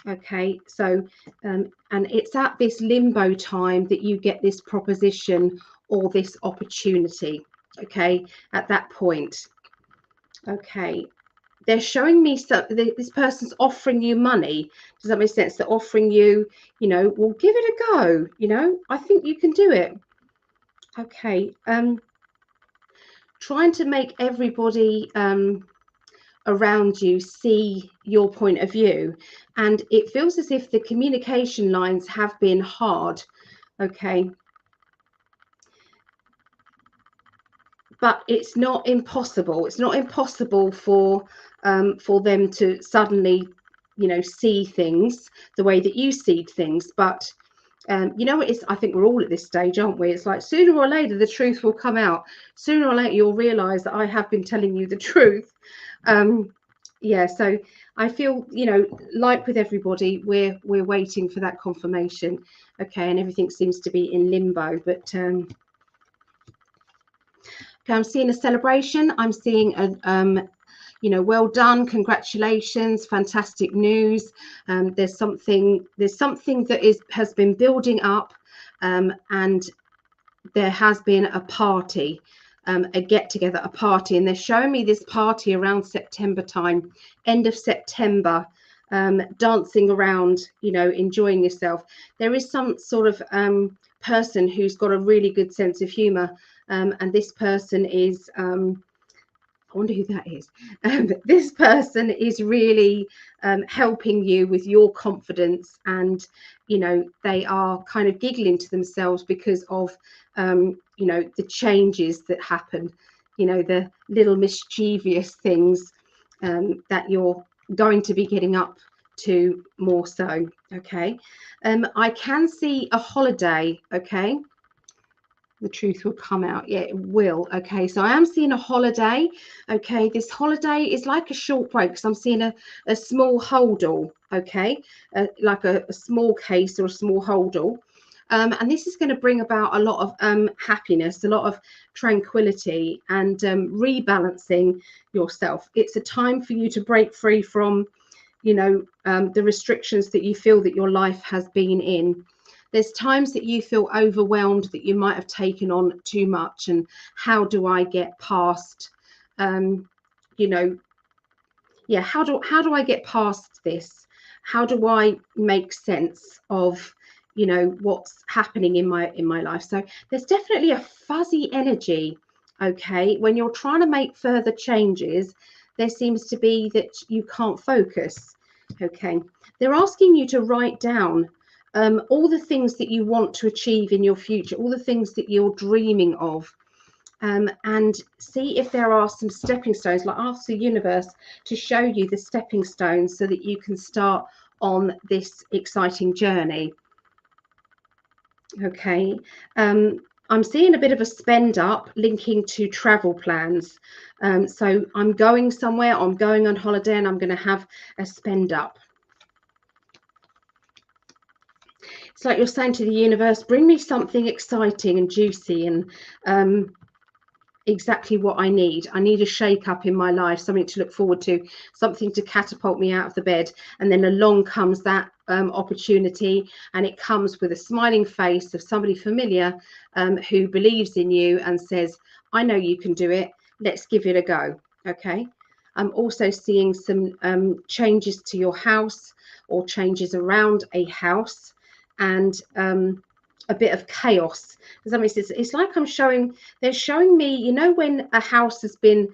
Okay, so and it's at this limbo time that you get this proposition or this opportunity. Okay, at that point. Okay, they're showing me this person's offering you money. Does that make sense? They're offering you, you know, well, give it a go. You know, I think you can do it. Okay, trying to make everybody around you see your point of view, and it feels as if the communication lines have been hard. Okay, but it's not impossible. It's not impossible for them to suddenly, you know, see things the way that you see things. But you know, it's, I think we're all at this stage, aren't we? It's like sooner or later the truth will come out. Sooner or later you'll realize that I have been telling you the truth. Yeah, so I feel, you know, like with everybody, we're waiting for that confirmation. Okay, and everything seems to be in limbo. But okay, I'm seeing a celebration. I'm seeing a you know, well done, congratulations, fantastic news. There's something that has been building up, and there has been a party, a get together, a party, and they're showing me this party around September time, end of September, dancing around, you know, enjoying yourself. There is some sort of person who's got a really good sense of humor, and this person is I wonder who that is. This person is really helping you with your confidence, and you know, they are kind of giggling to themselves because of you know, the changes that happen, you know, the little mischievous things that you're going to be getting up to more so. Okay, I can see a holiday. Okay, the truth will come out. Yeah, it will. Okay, so I am seeing a holiday. Okay, this holiday is like a short break, because I'm seeing a small holdall. Okay, like a small case or a small holdall. And this is going to bring about a lot of happiness, a lot of tranquility, and rebalancing yourself. It's a time for you to break free from, you know, the restrictions that you feel that your life has been in. There's times that you feel overwhelmed, that you might have taken on too much, and how do I get past, you know, yeah, how do I get past this? How do I make sense of, you know, what's happening in my life? So there's definitely a fuzzy energy. Okay, when you're trying to make further changes, there seems to be that you can't focus. Okay, they're asking you to write down all the things that you want to achieve in your future, all the things that you're dreaming of, and see if there are some stepping stones, like ask the universe to show you the stepping stones so that you can start on this exciting journey. Okay, I'm seeing a bit of a spend up linking to travel plans. So I'm going somewhere, I'm going on holiday, and I'm going to have a spend up. It's like you're saying to the universe, bring me something exciting and juicy and exactly what I need. I need a shake up in my life, something to look forward to, something to catapult me out of the bed. And then along comes that opportunity, and it comes with a smiling face of somebody familiar who believes in you and says, I know you can do it. Let's give it a go. Okay. I'm also seeing some changes to your house, or changes around a house, and a bit of chaos. Does that make sense? It's like they're showing me, you know, when a house has been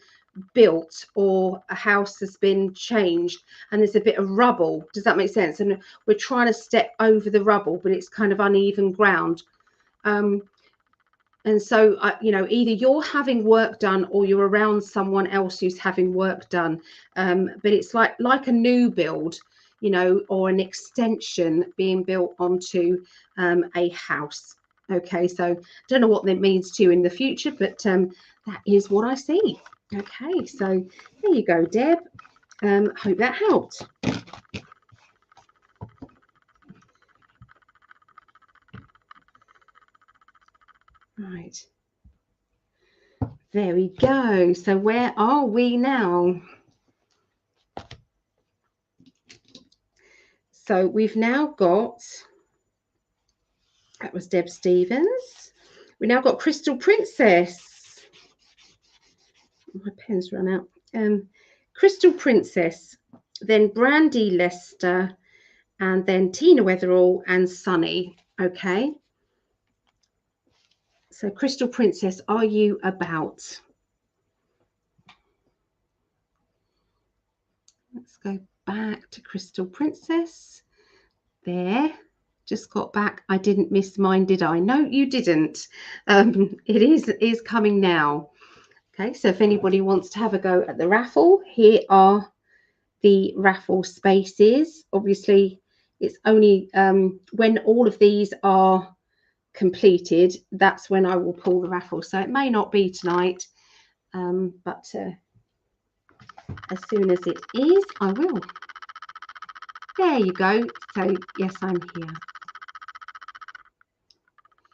built or a house has been changed and there's a bit of rubble. Does that make sense? And we're trying to step over the rubble, but it's kind of uneven ground. And so, you know, either you're having work done or you're around someone else who's having work done. But it's like a new build, you know, or an extension being built onto a house. Okay, so don't know what that means to you in the future, but that is what I see. Okay, so there you go, Deb. Hope that helped. Right. There we go. So where are we now? So we've now got, that was Deb Stevens. We now got Crystal Princess. My pen's run out. Crystal Princess, then Brandy Lester, and then Tina Weatherall and Sunny. Okay. So Crystal Princess, are you about? Let's go back to Crystal Princess. There. Just got back. I didn't miss mine, did I? No, you didn't. It is coming now. Okay, so if anybody wants to have a go at the raffle, here are the raffle spaces. Obviously, it's only when all of these are completed, that's when I will pull the raffle. So it may not be tonight, but as soon as it is, I will. There you go. So yes, I'm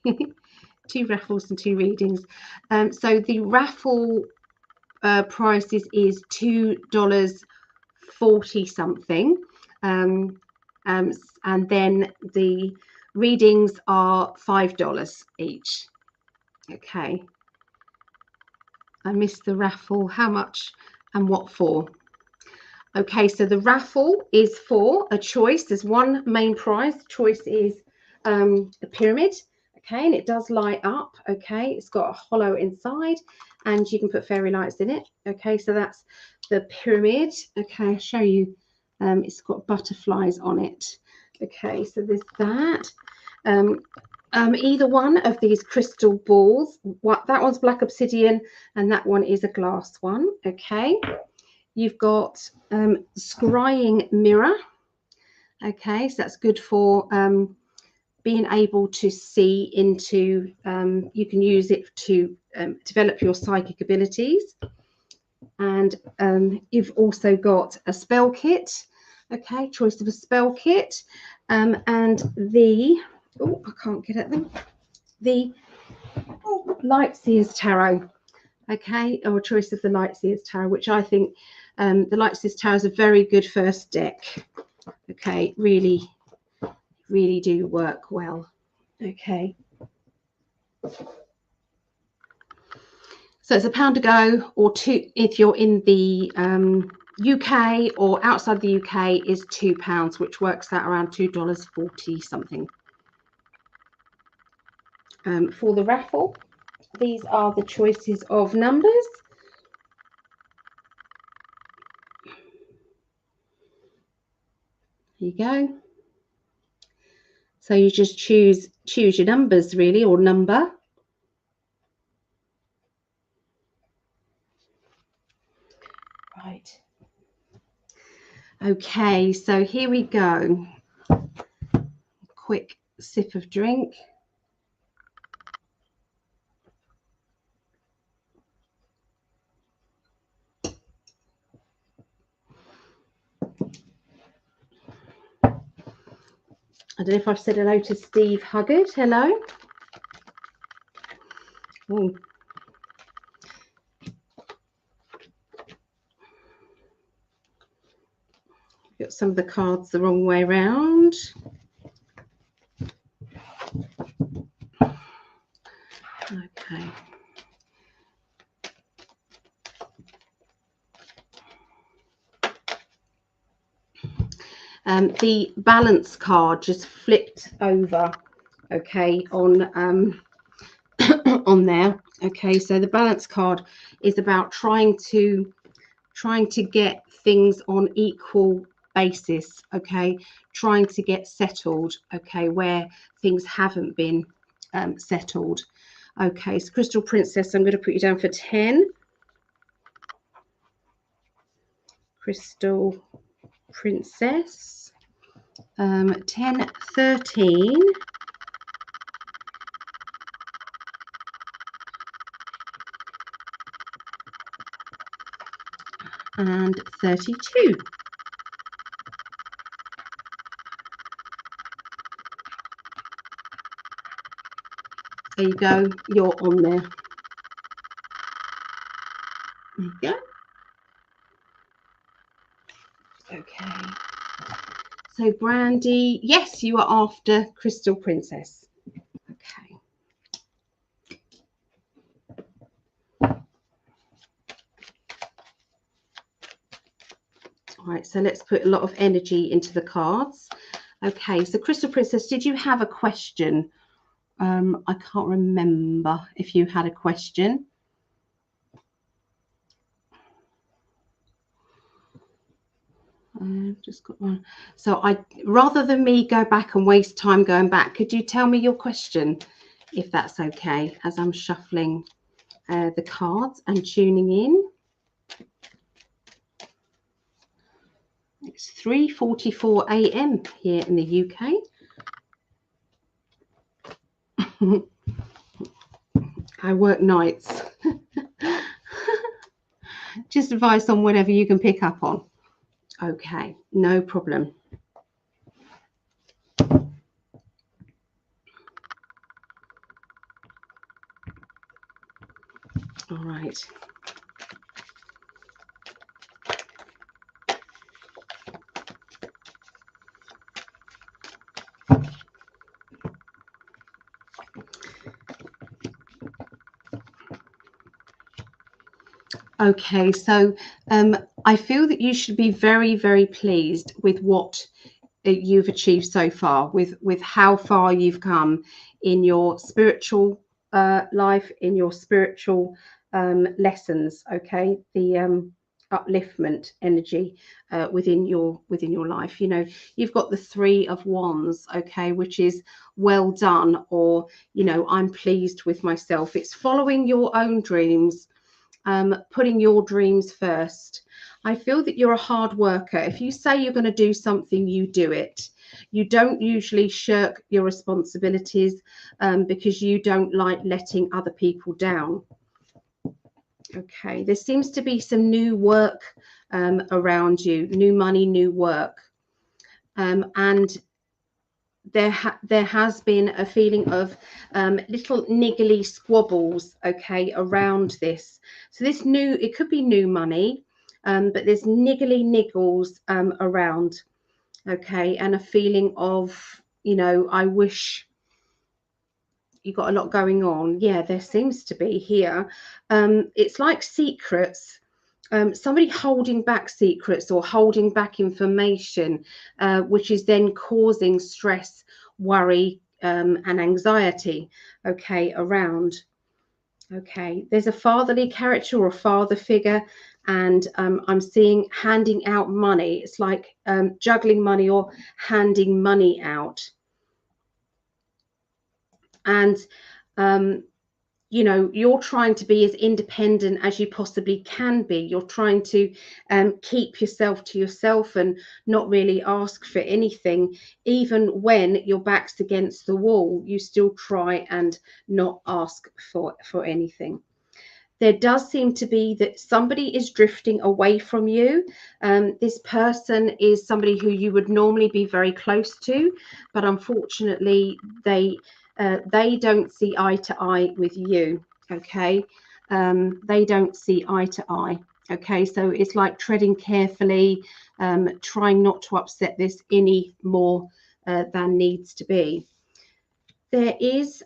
here. 2 raffles and 2 readings. So the raffle prices is $2.40 something, and then the readings are $5 each. Okay. I missed the raffle. How much and what for? Okay, so the raffle is for a choice. There's one main prize. The choice is a pyramid. Okay, and it does light up. Okay, it's got a hollow inside, and you can put fairy lights in it. Okay, so that's the pyramid. Okay, I'll show you. It's got butterflies on it. Okay, so there's that. Either one of these crystal balls, that one's black obsidian and that one is a glass one. Okay, you've got scrying mirror. Okay, so that's good for being able to see into, you can use it to develop your psychic abilities. And you've also got a spell kit. Okay, choice of a spell kit. And the, oh, I can't get at them, the Lightseers Tarot. Okay, or a choice of the Lightseers Tarot, which I think the Lightseers Tarot is a very good first deck. Okay, really do work well. Okay, so it's £1 to go, or two if you're in the UK, or outside the UK is £2, which works out around $2.40 something. For the raffle, these are the choices of numbers. There you go. So you just choose your numbers really, or number. Right. Okay, so here we go. Quick sip of drink. I don't know if I've said hello to Steve Huggard. Hello. Ooh. Got some of the cards the wrong way around. Okay. The balance card just flipped over, okay, on on there. Okay, so the balance card is about trying to get things on equal basis. Okay, trying to get settled. Okay, where things haven't been settled. Okay, so Crystal Princess, I'm going to put you down for 10. Crystal Princess, 10, 13. And 32. There you go, you're on there. There you go. Okay. So Brandy, yes, you are after Crystal Princess. Okay. All right, so let's put a lot of energy into the cards. Okay, so Crystal Princess, did you have a question? I can't remember if you had a question. I've just got one. So rather than me go back and waste time going back, could you tell me your question, if that's okay, as I'm shuffling the cards and tuning in? It's 3:44 a.m. here in the UK. I work nights. Just advice on whatever you can pick up on. Okay, no problem. All right. Okay, so I feel that you should be very, very pleased with what you've achieved so far, with how far you've come in your spiritual life, in your spiritual lessons, okay, the upliftment energy within your life. You know, you've got the Three of Wands, okay, which is well done, or, you know, I'm pleased with myself. It's following your own dreams, putting your dreams first. I feel that you're a hard worker. If you say you're going to do something, you do it. You don't usually shirk your responsibilities because you don't like letting other people down. Okay, there seems to be some new work around you, new money, new work. And there has been a feeling of little niggly squabbles, okay, around this. So this new, it could be new money, but there's niggly niggles around, okay, and a feeling of, you know, I wish you got a lot going on. Yeah, there seems to be here. It's like secrets. Somebody holding back secrets or holding back information, which is then causing stress, worry, and anxiety, okay, around. Okay, there's a fatherly character or a father figure, and I'm seeing handing out money. It's like juggling money or handing money out. And you know, you're trying to be as independent as you possibly can be. You're trying to keep yourself to yourself and not really ask for anything. Even when your back's against the wall, you still try and not ask for anything. There does seem to be that somebody is drifting away from you. This person is somebody who you would normally be very close to, but unfortunately they don't see eye to eye with you, okay? They don't see eye to eye, okay? So it's like treading carefully, trying not to upset this any more than needs to be. There is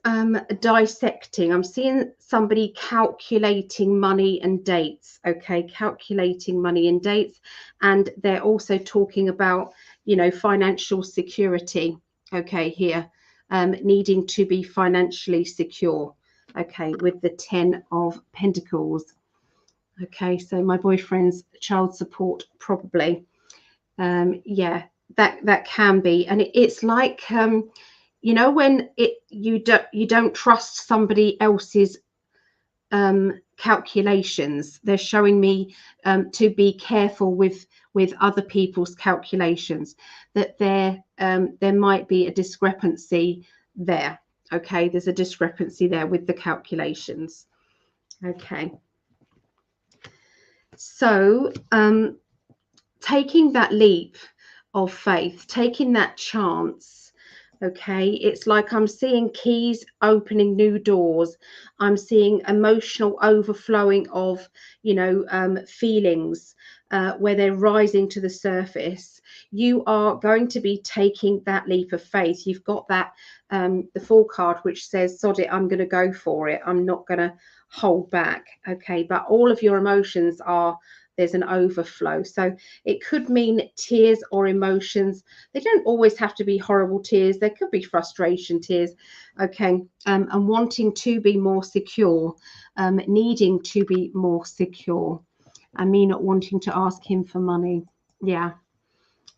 dissecting. I'm seeing somebody calculating money and dates, okay? Calculating money and dates. And they're also talking about, you know, financial security, okay, here. Needing to be financially secure, okay, with the 10 of Pentacles. Okay, so my boyfriend's child support, probably. Yeah, that can be. And it's like, you know, when you don't trust somebody else's calculations. They're showing me to be careful with other people's calculations, that there might be a discrepancy there. Okay, there's a discrepancy there with the calculations. Okay, so taking that leap of faith, taking that chance. Okay, it's like I'm seeing keys opening new doors. I'm seeing emotional overflowing of, you know, feelings where they're rising to the surface. You are going to be taking that leap of faith. You've got that the Fool card, which says, sod it, I'm going to go for it. I'm not going to hold back. Okay, but all of your emotions are, there's an overflow. So it could mean tears or emotions. They don't always have to be horrible tears. There could be frustration tears, okay, and wanting to be more secure, needing to be more secure, and me not wanting to ask him for money. Yeah,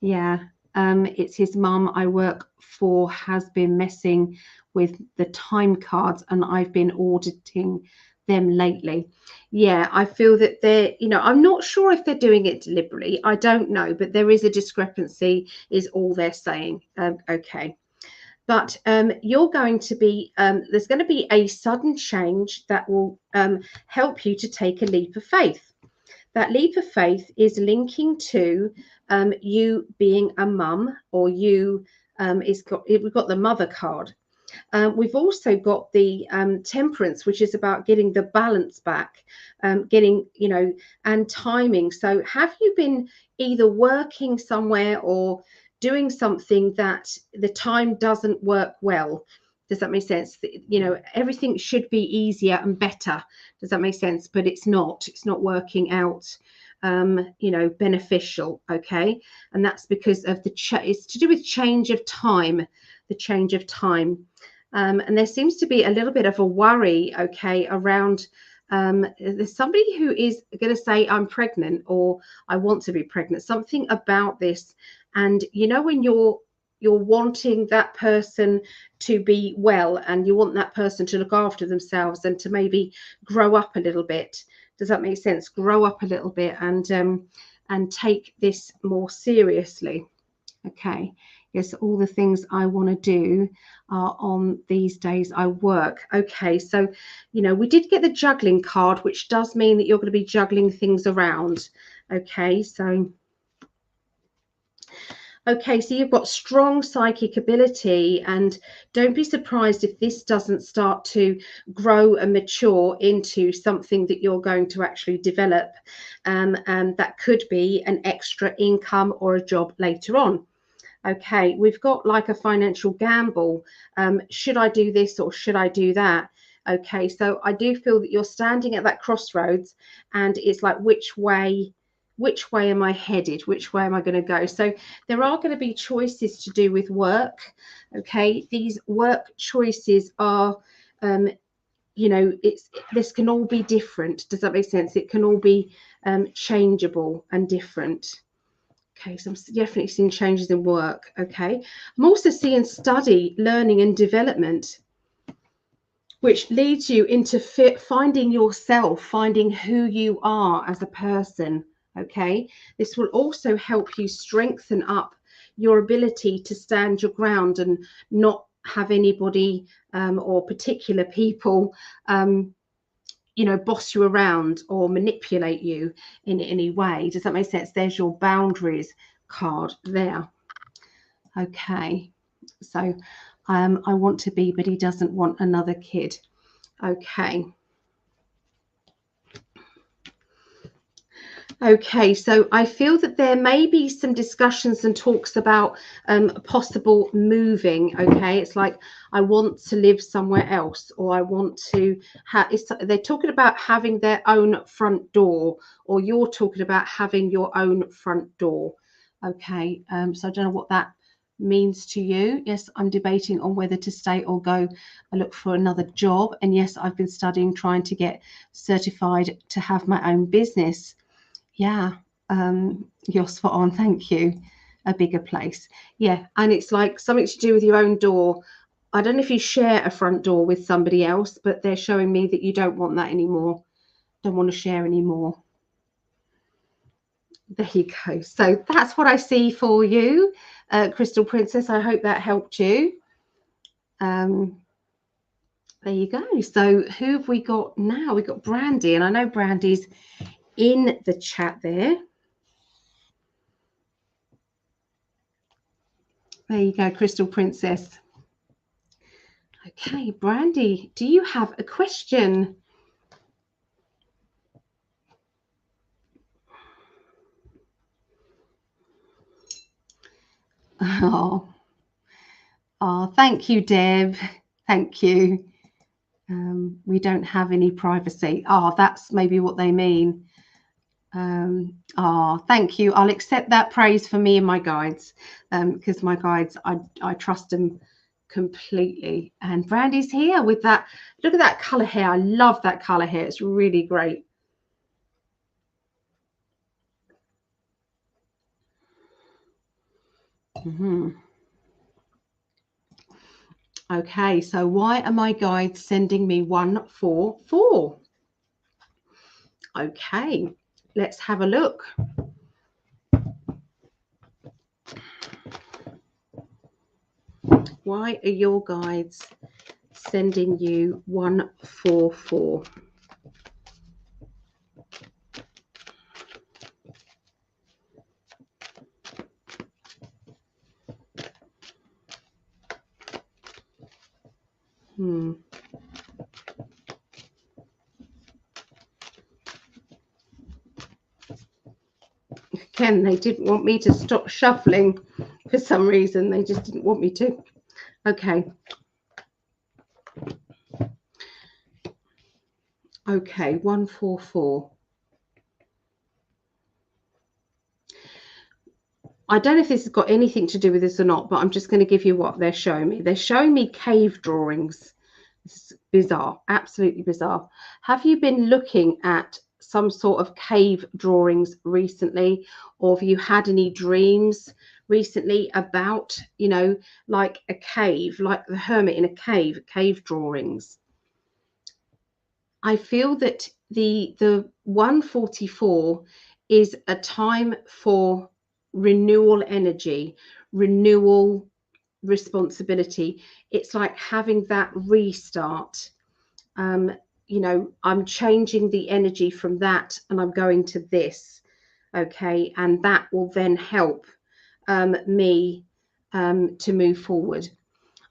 yeah. It's his mum I work for has been messing with the time cards, and I've been auditing them lately. Yeah, I feel that they're, you know, I'm not sure if they're doing it deliberately. I don't know, but there is a discrepancy is all they're saying. Okay, but you're going to be, there's going to be a sudden change that will help you to take a leap of faith. That leap of faith is linking to you being a mum, or you, we've got the mother card. We've also got the temperance, which is about getting the balance back, getting, you know, and timing. So have you been either working somewhere or doing something that the time doesn't work well? Does that make sense? You know, everything should be easier and better. Does that make sense? But it's not working out, you know, beneficial. Okay. And that's because of it's to do with change of time, the change of time. And there seems to be a little bit of a worry, okay, around There's somebody who is going to say, I'm pregnant, or I want to be pregnant, something about this. And you know, when you're wanting that person to be well, and you want that person to look after themselves and to maybe grow up a little bit. Does that make sense? Grow up a little bit and take this more seriously. Okay. Yes, all the things I want to do are on these days I work. Okay, so, you know, we did get the juggling card, which does mean that you're going to be juggling things around. Okay, so you've got strong psychic ability, and don't be surprised if this doesn't start to grow and mature into something that you're going to actually develop, and that could be an extra income or a job later on. Okay, we've got like a financial gamble. Should I do this or should I do that? Okay, so I do feel that you're standing at that crossroads, and it's like, which way am I headed? Which way am I going to go? So there are going to be choices to do with work. Okay, these work choices are, you know, this can all be different. Does that make sense? It can all be changeable and different. Okay, so I'm definitely seeing changes in work. Okay, I'm also seeing study, learning and development, which leads you into finding yourself, finding who you are as a person. Okay, this will also help you strengthen up your ability to stand your ground and not have anybody or particular people you know, boss you around or manipulate you in any way. Does that make sense? There's your boundaries card there. Okay, so I want to be, but he doesn't want another kid. Okay. Okay, so I feel that there may be some discussions and talks about possible moving. Okay, it's like, I want to live somewhere else, or I want to have. They're talking about having their own front door, or you're talking about having your own front door. Okay, so I don't know what that means to you. Yes, I'm debating on whether to stay or go look for another job. And yes, I've been studying, trying to get certified to have my own business. Yeah, you're spot on. Thank you. A bigger place. Yeah, and it's like something to do with your own door. I don't know if you share a front door with somebody else, but they're showing me that you don't want that anymore. Don't want to share anymore. There you go. So that's what I see for you, Crystal Princess. I hope that helped you. There you go. So who have we got now? We've got Brandy, and I know Brandy's in the chat there. There you go, Crystal Princess. Okay, Brandy, do you have a question? Oh, thank you, Deb. Thank you. We don't have any privacy. Oh, that's maybe what they mean. Thank you. I'll accept that praise for me and my guides, because my guides, I trust them completely. And Brandy's here with that. Look at that color hair. I love that color hair. It's really great. Okay, so why are my guides sending me 144? Okay, let's have a look. Why are your guides sending you 144? Again, they didn't want me to stop shuffling for some reason. They just didn't want me to. Okay. Okay, 144. I don't know if this has got anything to do with this or not, but I'm just going to give you what they're showing me. They're showing me cave drawings. bizarre, absolutely bizarre. Have you been looking at some sort of cave drawings recently, or have you had any dreams recently about, you know, like a cave, like the hermit in a cave drawings? I feel that the 144 is a time for renewal energy, renewal responsibility. It's like having that restart. um, you know, I'm changing the energy from that and I'm going to this. Okay. And that will then help me to move forward.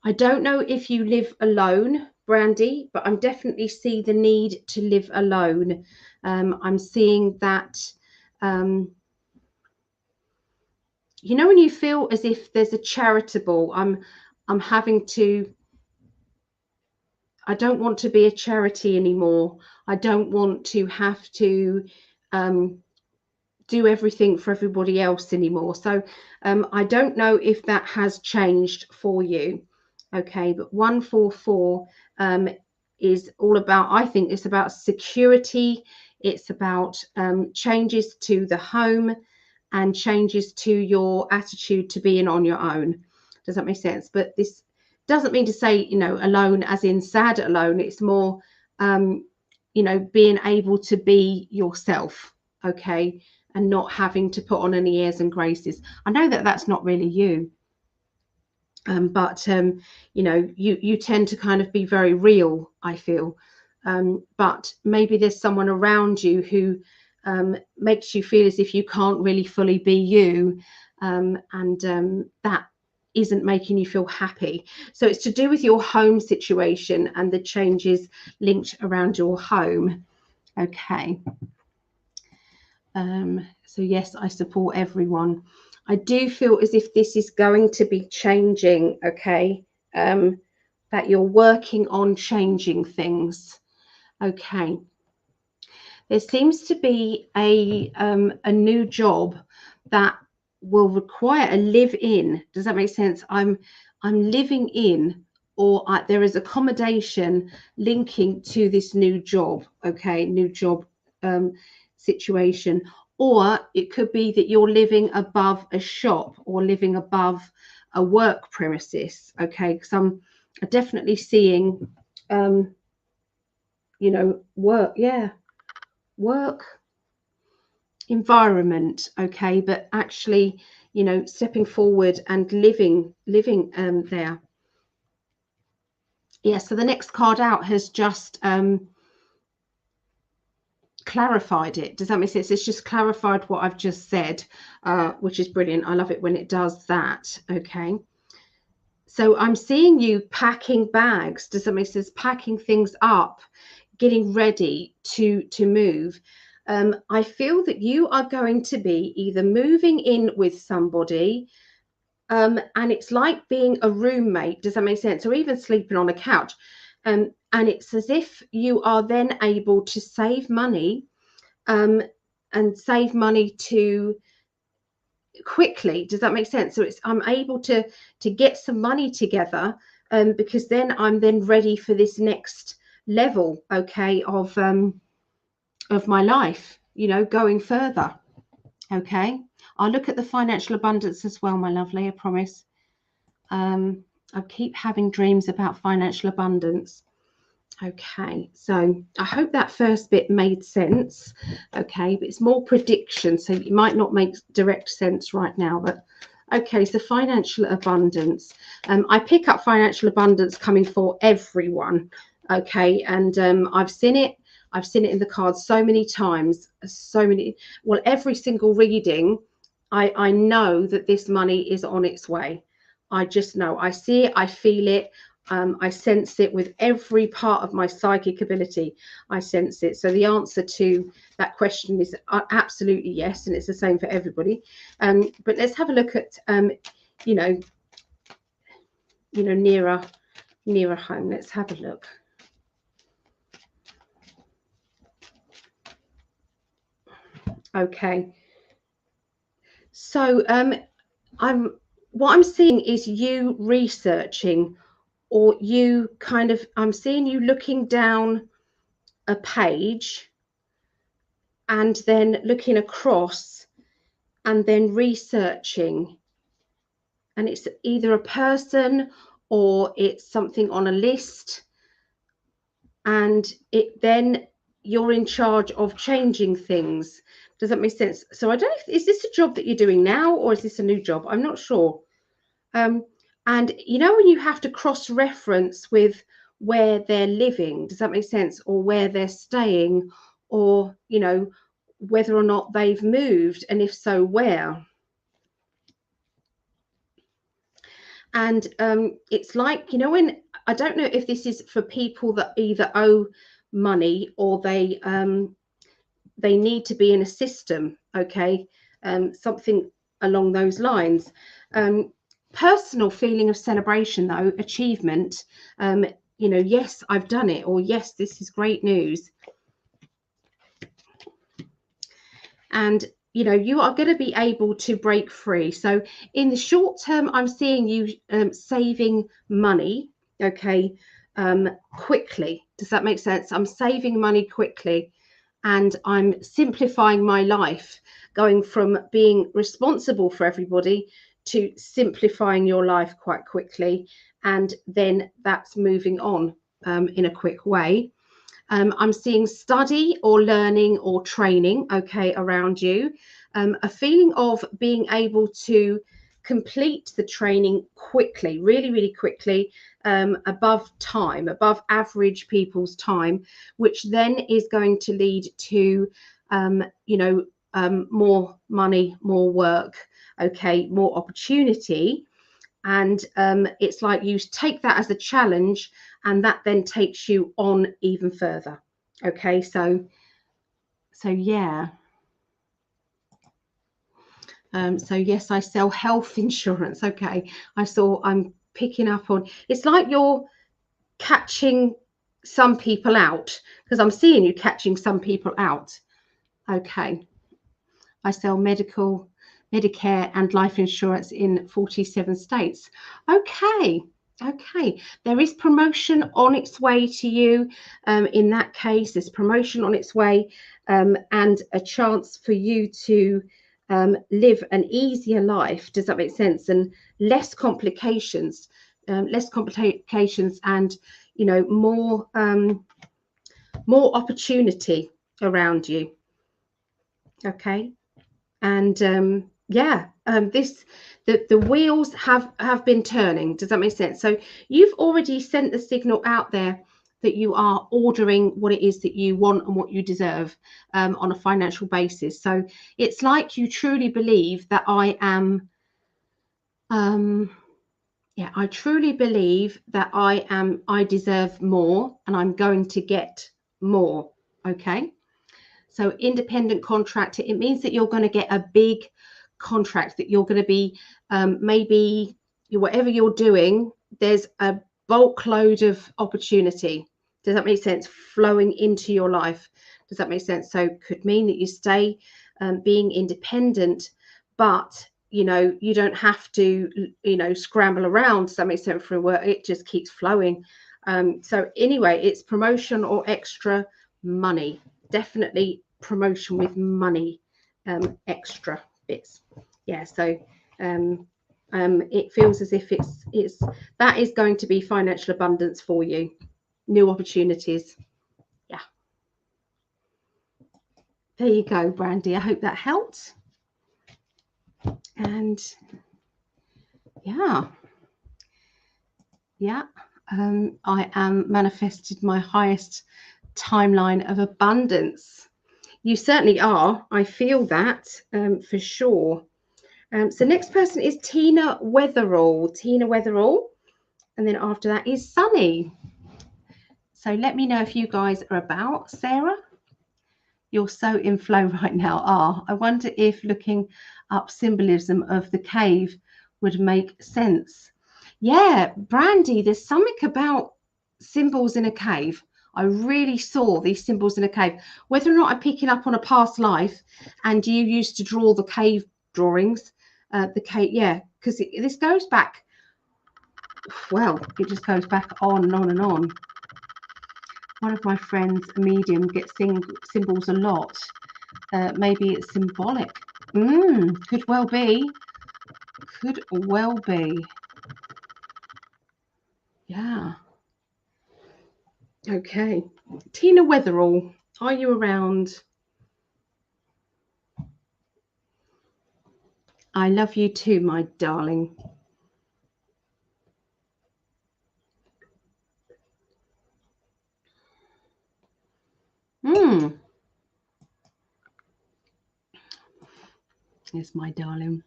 I don't know if you live alone, Brandy, but I'm definitely see the need to live alone. I'm seeing that, um, you know, when you feel as if there's a charitable, I'm having to, I don't want to be a charity anymore. I don't want to have to um, do everything for everybody else anymore. So I don't know if that has changed for you. Okay, but 144 is all about, I think it's about security. It's about changes to the home and changes to your attitude to being on your own. Does that make sense? But this doesn't mean to say, you know, alone as in sad alone. It's more, you know, being able to be yourself, okay, and not having to put on any airs and graces. I know that that's not really you, but you know, you tend to kind of be very real, I feel. But maybe there's someone around you who makes you feel as if you can't really fully be you, and that isn't making you feel happy. So it's to do with your home situation and the changes linked around your home. Okay. So yes, I support everyone. I do feel as if this is going to be changing, okay? That you're working on changing things. Okay. There seems to be a new job that will require a live-in. Does that make sense? I'm living in, or there is accommodation linking to this new job. Okay, new job situation. Or it could be that you're living above a shop or living above a work premises. Okay, because I'm definitely seeing, you know, work. Yeah, work environment. Okay, but actually, you know, stepping forward and living there. Yeah. So the next card out has just clarified it. Does that make sense? It's just clarified what I've just said, which is brilliant. I love it when it does that. Okay. So I'm seeing you packing bags. Does that make sense? Packing things up, getting ready to move. I feel that you are going to be either moving in with somebody, and it's like being a roommate. Does that make sense? Or even sleeping on a couch. And it's as if you are then able to save money, and save money to quickly. Does that make sense? So it's, I'm able to get some money together, because then I'm then ready for this next level, okay, of my life, you know, going further. Okay, I'll look at the financial abundance as well, my lovely, I promise. I keep having dreams about financial abundance. Okay, so I hope that first bit made sense. Okay, but it's more prediction, so it might not make direct sense right now, but okay, so financial abundance. I pick up financial abundance coming for everyone. Okay, and I've seen it in the cards so many times, well, every single reading, I know that this money is on its way. I just know, I see it, I feel it, I sense it with every part of my psychic ability. I sense it. So the answer to that question is absolutely yes, and it's the same for everybody. But let's have a look at, you know, nearer home. Let's have a look. Okay. So what I'm seeing is you researching or you kind of, I'm seeing you looking down a page and then looking across and then researching. And it's either a person or it's something on a list. And then you're in charge of changing things. Does that make sense? So I don't know, is this a job that you're doing now or is this a new job? I'm not sure. And you know, when you have to cross-reference with where they're living, does that make sense? Or where they're staying, or, you know, whether or not they've moved, and if so, where. And it's like, you know, when, I don't know if this is for people that either owe money or they need to be in a system, okay, something along those lines. Personal feeling of celebration, though, achievement, you know, yes, I've done it, or yes, this is great news. And you know, you are going to be able to break free. So in the short term, I'm seeing you saving money, okay, quickly. Does that make sense? I'm saving money quickly, and I'm simplifying my life, going from being responsible for everybody to simplifying your life quite quickly, and then that's moving on in a quick way. I'm seeing study or learning or training, okay, around you. A feeling of being able to complete the training quickly, really, really quickly, above time, above average people's time, which then is going to lead to, you know, more money, more work, okay, more opportunity. And it's like you take that as a challenge, and that then takes you on even further. Okay, so yeah. So yes, I sell health insurance. Okay, I'm picking up on, it's like you're catching some people out, because I'm seeing you catching some people out. Okay, I sell Medicare and life insurance in 47 states. Okay, there is promotion on its way to you. In that case, there's promotion on its way, and a chance for you to live an easier life. Does that make sense? And less complications, and, you know, more opportunity around you. Okay. And yeah, the wheels have been turning. Does that make sense? So you've already sent the signal out there that you are ordering what it is that you want and what you deserve, on a financial basis. So it's like you truly believe that I truly believe that I deserve more, and I'm going to get more. Okay. So independent contractor, it means that you're going to get a big contract, that you're going to be, maybe whatever you're doing, there's a bulk load of opportunity. Does that make sense? Flowing into your life. Does that make sense? So could mean that you stay being independent, but you know, you don't have to, you know, scramble around. Does that make sense? For work, it just keeps flowing. So anyway, it's promotion or extra money. Definitely promotion with money, extra bits. Yeah, so it feels as if it's that is going to be financial abundance for you, new opportunities. Yeah, there you go, Brandy. I hope that helped. And yeah, I am manifested my highest timeline of abundance. You certainly are. I feel that, for sure. So next person is Tina Weatherall. And then after that is Sunny. So let me know if you guys are about. Sarah, you're so in flow right now. I wonder if looking up symbolism of the cave would make sense. Yeah, Brandy, there's something about symbols in a cave. I really saw these symbols in a cave. Whether or not I'm picking up on a past life and you used to draw the cave drawings, the cave, yeah, because this goes back well, it just goes back on and on and on. One of my friends, a medium, gets symbols a lot. Maybe it's symbolic. Could well be. Could well be. Yeah. Okay. Tina Weatherall, are you around? I love you too, my darling. Yes, my darling.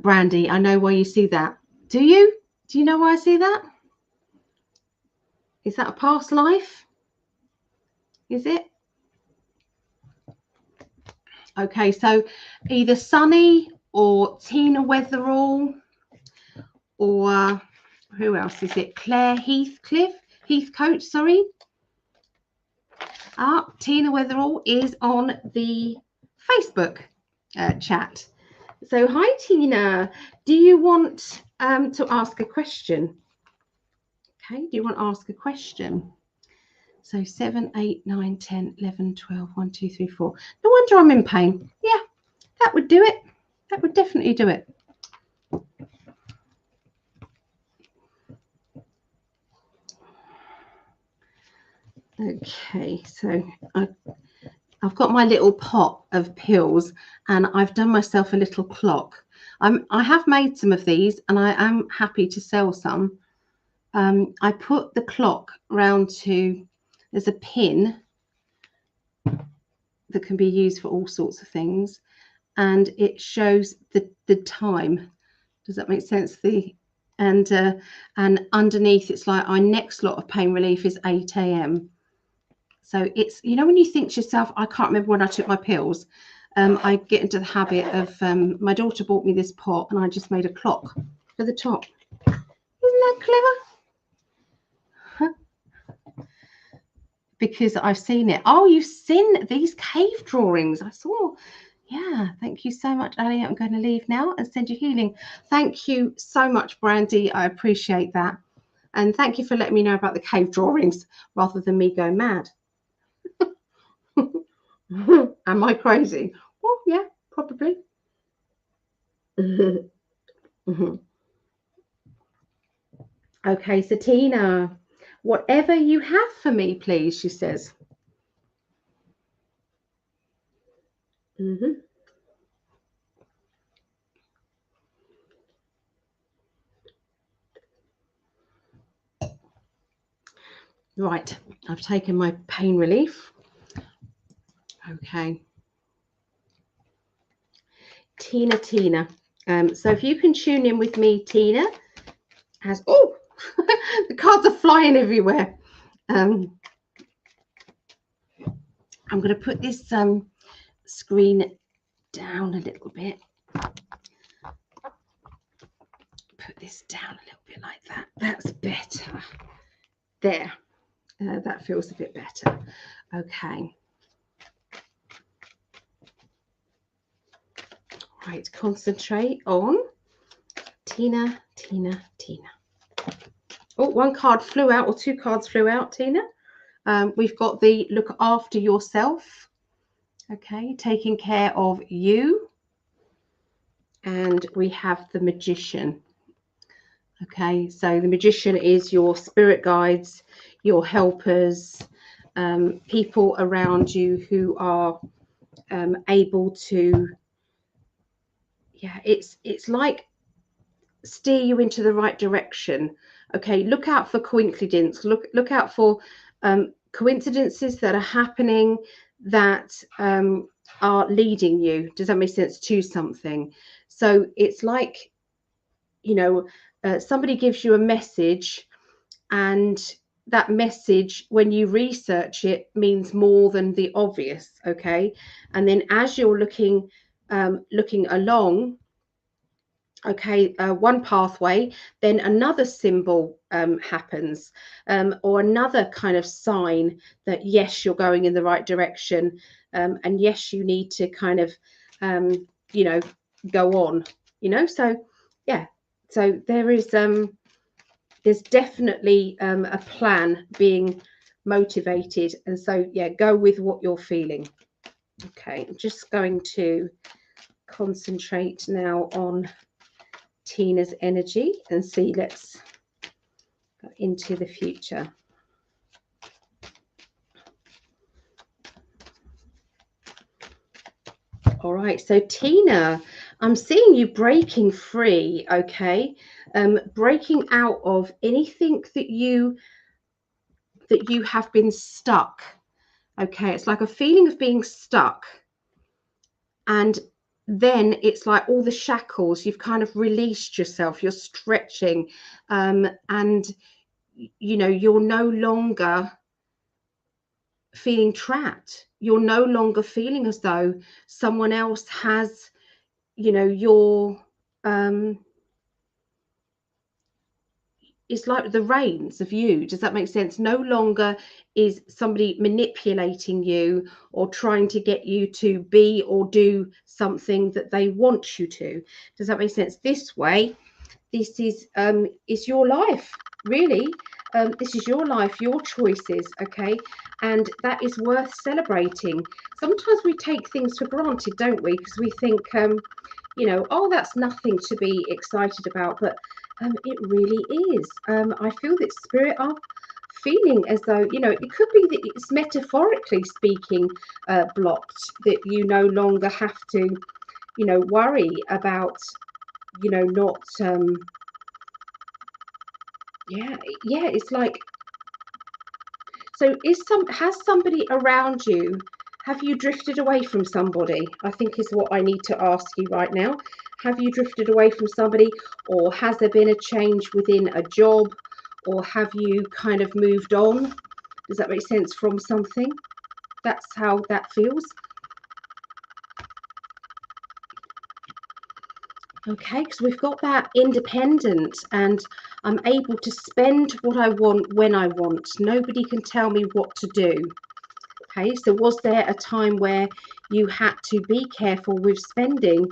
Brandy, I know why you see that. Do you? Do you know why I see that? Is that a past life? Is it? Okay, so either Sunny or Tina Weatherall or who else is it? Claire Heathcote, sorry. Tina Weatherall is on the Facebook chat. So hi, Tina. Do you want to ask a question? Okay, do you want to ask a question? So 7, 8, 9, 10, 11, 12, 1, 2, 3, 4. No wonder I'm in pain. Yeah, that would do it. That would definitely do it. Okay, so I've got my little pot of pills and I've done myself a little clock. I have made some of these and I am happy to sell some. I put the clock round to, there's a pin that can be used for all sorts of things and it shows the time. Does that make sense? And underneath it's like our next lot of pain relief is 8 a.m. So it's, you know, when you think to yourself, I can't remember when I took my pills, I get into the habit of, my daughter bought me this pot and I just made a clock for the top. Isn't that clever? Because I've seen it. Oh, you've seen these cave drawings. I saw. Yeah, thank you so much, Ali. I'm going to leave now and send you healing. Thank you so much, Brandy. I appreciate that. And thank you for letting me know about the cave drawings rather than me go mad. Am I crazy? Well, yeah, probably. Okay, so Tina, whatever you have for me, please, she says. Right, I've taken my pain relief. Okay. Tina. So if you can tune in with me, Tina, as the cards are flying everywhere. I'm going to put this screen down a little bit. Put this down a little bit like that. That's better. There. That feels a bit better. Okay. Right, concentrate on Tina. Oh, one card flew out, or two cards flew out, Tina. We've got the look after yourself. Okay, taking care of you. And we have the Magician. Okay, so the Magician is your spirit guides, your helpers, people around you who are able to, yeah, it's like steer you into the right direction. Okay, look out for coincidence. Look out for coincidences that are happening that are leading you. Does that make sense? To something. So it's like, you know, somebody gives you a message, and that message, when you research it, means more than the obvious. Okay, and then as you're looking along, okay, one pathway, then another symbol happens, or another kind of sign that yes, you're going in the right direction, and yes, you need to kind of you know, go on, you know. So yeah, So there's definitely a plan being motivated, and so yeah, go with what you're feeling. Okay, I'm just going to concentrate now on Tina's energy and see, let's go into the future. All right, so Tina, I'm seeing you breaking free, okay? Breaking out of anything that you have been stuck. Okay, it's like a feeling of being stuck. And then it's like all the shackles, you've kind of released yourself, you're stretching, and you know, you're no longer feeling trapped. You're no longer feeling as though someone else has, you know, your it's like the reins of you. Does that make sense? No longer is somebody manipulating you or trying to get you to be or do something that they want you to. Does that make sense? This way, this is your life, really. This is your life, your choices, okay? And that is worth celebrating. Sometimes we take things for granted, don't we? Because we think, you know, oh, that's nothing to be excited about, but it really is. I feel that spirit are feeling as though, you know, it could be that it's metaphorically speaking blocked, that you no longer have to, you know, worry about, you know, not yeah, it's like, so has somebody around you, have you drifted away from somebody? I think is what I need to ask you right now. Have you drifted away from somebody, or has there been a change within a job, or have you kind of moved on? Does that make sense, from something? That's how that feels. Okay, because we've got that independent, and I'm able to spend what I want when I want. Nobody can tell me what to do. Okay, so was there a time where you had to be careful with spending?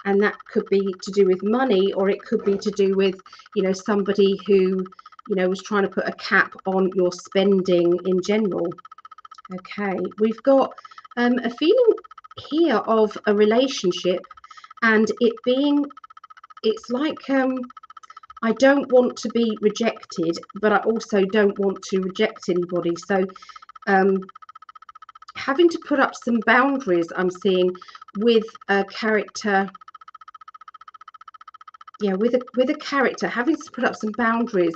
And that could be to do with money, or it could be to do with, you know, somebody who, you know, was trying to put a cap on your spending in general. Okay, we've got a feeling here of a relationship, and it being, it's like, I don't want to be rejected, but I also don't want to reject anybody. So having to put up some boundaries, I'm seeing, with a character. Yeah, with a character, having to put up some boundaries,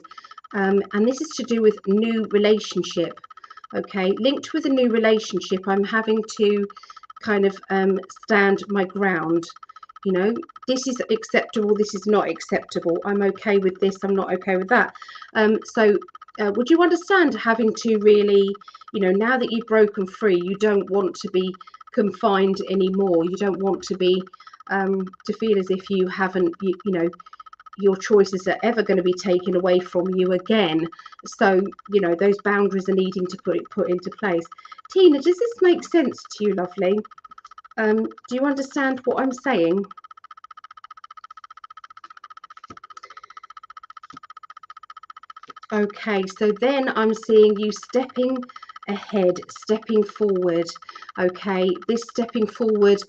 and this is to do with new relationship. Okay, linked with a new relationship, I'm having to kind of stand my ground. You know, this is acceptable, this is not acceptable. I'm okay with this, I'm not okay with that. So would you understand having to really, you know, now that you've broken free, you don't want to be confined anymore. You don't want to be to feel as if you haven't, you know, your choices are ever going to be taken away from you again. So, you know, those boundaries are needing to put into place. Tina, does this make sense to you, lovely? Do you understand what I'm saying? Okay, so then I'm seeing you stepping ahead, stepping forward. Okay, this stepping forward,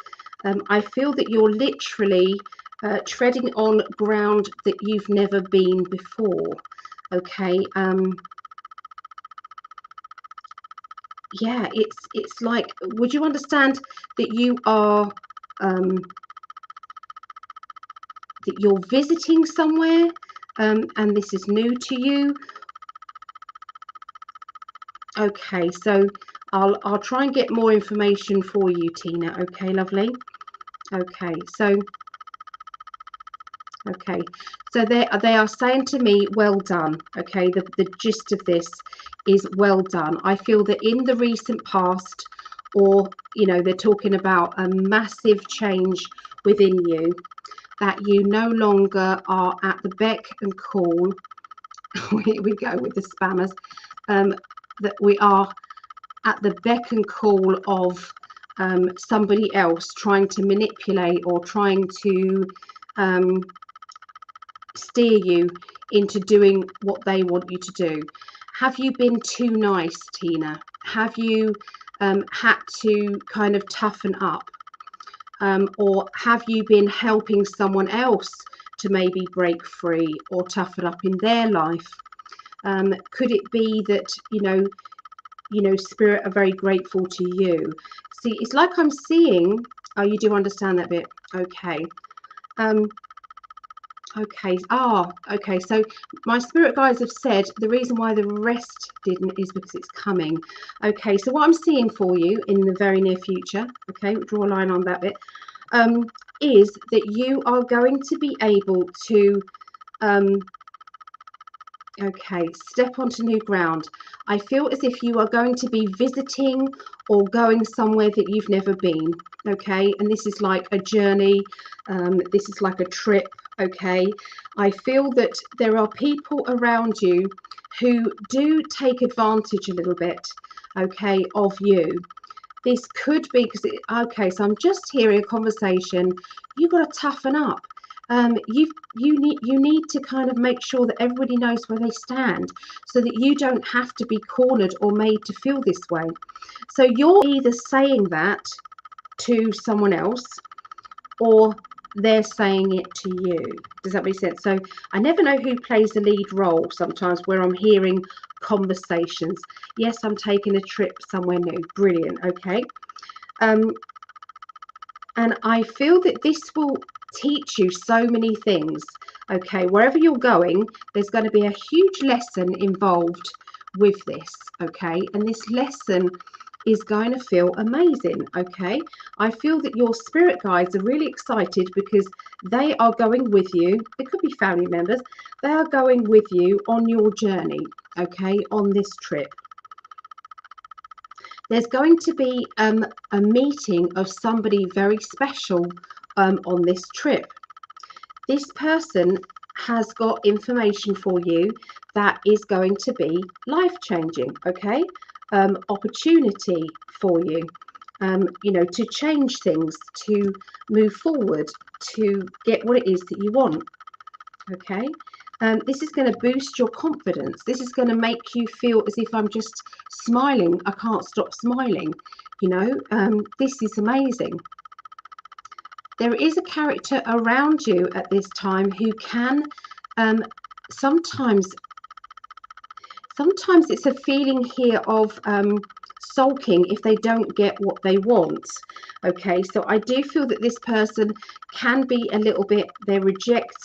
I feel that you're literally treading on ground that you've never been before. Okay, yeah, it's like, would you understand that you are that you're visiting somewhere, and this is new to you? Okay, so I'll try and get more information for you, Tina. Okay, lovely. Okay, so they are saying to me, well done. Okay, the gist of this is well done. I feel that in the recent past, or, you know, they're talking about a massive change within you, that you no longer are at the beck and call. Here we go with the spammers. That we are at the beck and call of somebody else trying to manipulate, or trying to, steer you into doing what they want you to do? Have you been too nice, Tina? Have you had to kind of toughen up? Or have you been helping someone else to maybe break free or toughen up in their life? Could it be that, Spirit are very grateful to you? See, it's like I'm seeing, oh, you do understand that bit. Okay. Okay. Okay. So my spirit guides have said the reason why the rest didn't is because it's coming. Okay. So what I'm seeing for you in the very near future, okay, draw a line on that bit, is that you are going to be able to, okay, step onto new ground. I feel as if you are going to be visiting or going somewhere that you've never been. Okay. And this is like a journey. This is like a trip. Okay. I feel that there are people around you who do take advantage a little bit, okay, of you. This could be because, okay, so I'm just hearing a conversation. You've got to toughen up. You need to kind of make sure that everybody knows where they stand, so that you don't have to be cornered or made to feel this way. So you're either saying that to someone else, or they're saying it to you. Does that make sense? So I never know who plays the lead role sometimes where I'm hearing conversations. Yes, I'm taking a trip somewhere new. Brilliant. Okay. And I feel that this will teach you so many things. Okay. Wherever you're going, there's going to be a huge lesson involved with this. Okay. And this lesson is going to feel amazing. Okay. I feel that your spirit guides are really excited because they are going with you. It could be family members. They are going with you on your journey. Okay. On this trip. There's going to be a meeting of somebody very special on this trip. This person has got information for you that is going to be life-changing, okay? Opportunity for you, to change things, to move forward, to get what it is that you want, okay? This is going to boost your confidence. This is going to make you feel as if I'm just smiling. I can't stop smiling. This is amazing. There is a character around you at this time who can sometimes it's a feeling here of sulking if they don't get what they want. Okay, so I do feel that this person can be a little bit, they reject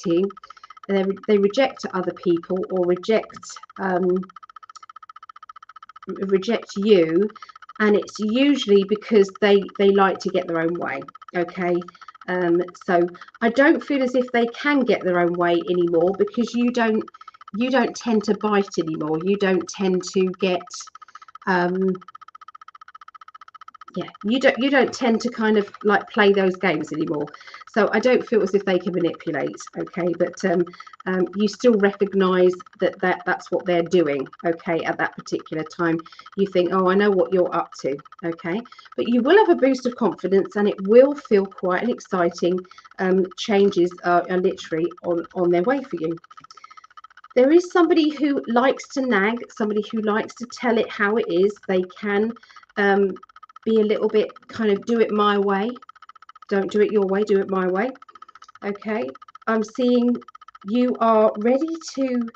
other people or reject you, and it's usually because they like to get their own way. Okay, so I don't feel as if they can get their own way anymore, because you don't tend to bite anymore. You don't tend to get you don't tend to kind of like play those games anymore. So I don't feel as if they can manipulate. Okay, but you still recognize that's what they're doing. Okay, at that particular time you think, oh, I know what you're up to. Okay, but you will have a boost of confidence, and it will feel quite an exciting. Changes are literally on their way for you. There is somebody who likes to nag, somebody who likes to tell it how it is. They can be a little bit kind of do it my way. Don't do it your way, do it my way. Okay, I'm seeing you are ready to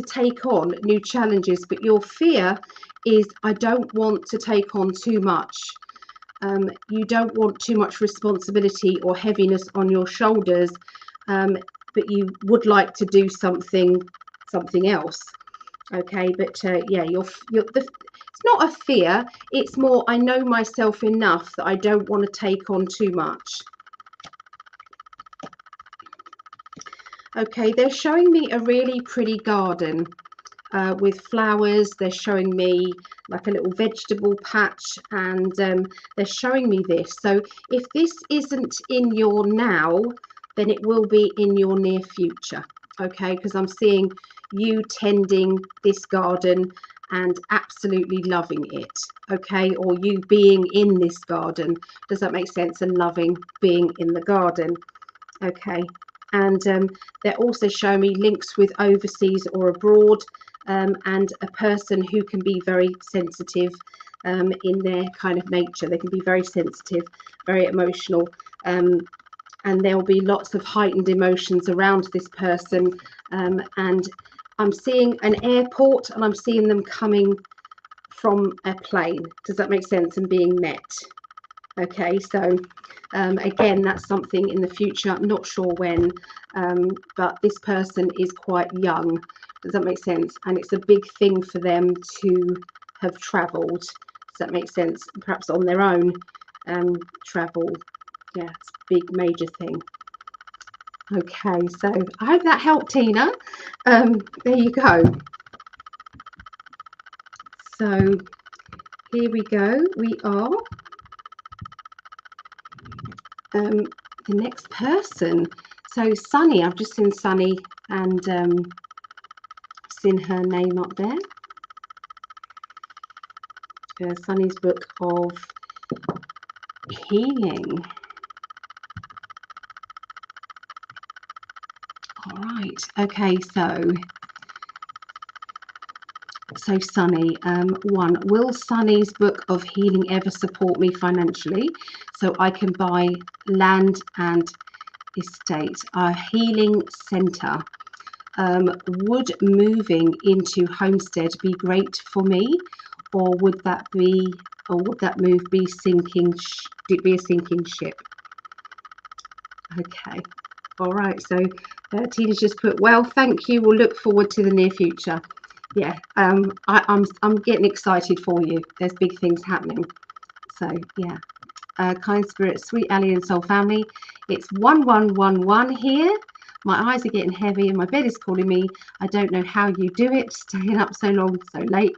take on new challenges, but your fear is, I don't want to take on too much. You don't want too much responsibility or heaviness on your shoulders, but you would like to do something else. Okay, but yeah, it's not a fear, it's more, I know myself enough that I don't want to take on too much. Okay, they're showing me a really pretty garden with flowers. They're showing me like a little vegetable patch, and they're showing me this. So if this isn't in your now, then it will be in your near future. Okay, because I'm seeing you tending this garden and absolutely loving it. Okay, or you being in this garden. Does that make sense? And loving being in the garden. Okay, and they're also showing me links with overseas or abroad, and a person who can be very sensitive in their kind of nature. They can be very sensitive, very emotional, and there'll be lots of heightened emotions around this person. And I'm seeing an airport, and I'm seeing them coming from a plane. Does that make sense? And being met. Okay, so again, that's something in the future. I'm not sure when, but this person is quite young. Does that make sense? And it's a big thing for them to have travelled. Does that make sense? Perhaps on their own travel. Yeah, it's a big major thing. Okay, so I hope that helped, Tina. There you go. So here we go. We are the next person. So Sunny, I've just seen Sunny and seen her name up there. Sunny's book of healing. All right. Okay. So Sunny, one, will Sunny's book of healing ever support me financially so I can buy land and estate? A healing centre. Would moving into Homestead be great for me, or would that move be a sinking ship? Okay, all right. So Tina's just put, well, thank you. We'll look forward to the near future. Yeah, I'm getting excited for you. There's big things happening. So yeah, kind spirit, sweet Ali and soul family. It's 1111 here. My eyes are getting heavy and my bed is calling me. I don't know how you do it, staying up so long, so late.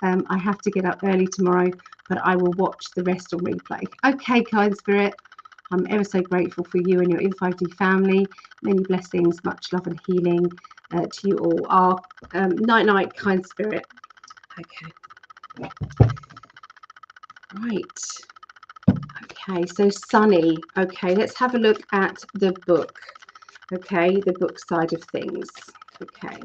I have to get up early tomorrow, but I will watch the rest on replay. Okay, kind spirit. I'm ever so grateful for you and your In5D family. Many blessings, much love and healing to you all. Night, kind spirit. Okay. Right. Okay, so Sunny. Okay, let's have a look at the book. Okay, the book side of things. Okay.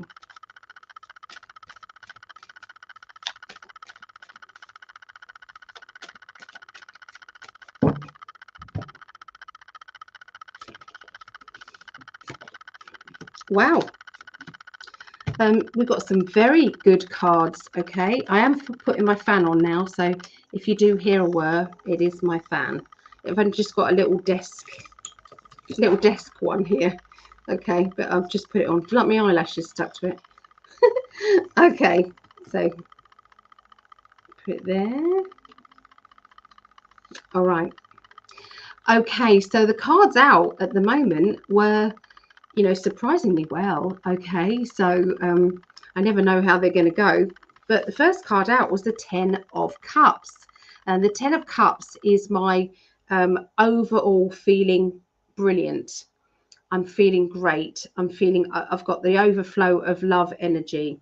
Wow. We've got some very good cards. Okay, I am putting my fan on now, so if you do hear a whir, it is my fan. I've just got a little desk one here. Okay, but I've just put it on. Do you like my eyelashes stuck to it? Okay, so put it there. All right. Okay, so the cards out at the moment were, surprisingly well. Okay, so I never know how they're going to go, but the first card out was the 10 of Cups, and the 10 of Cups is my overall feeling brilliant. I'm feeling great. I've got the overflow of love energy.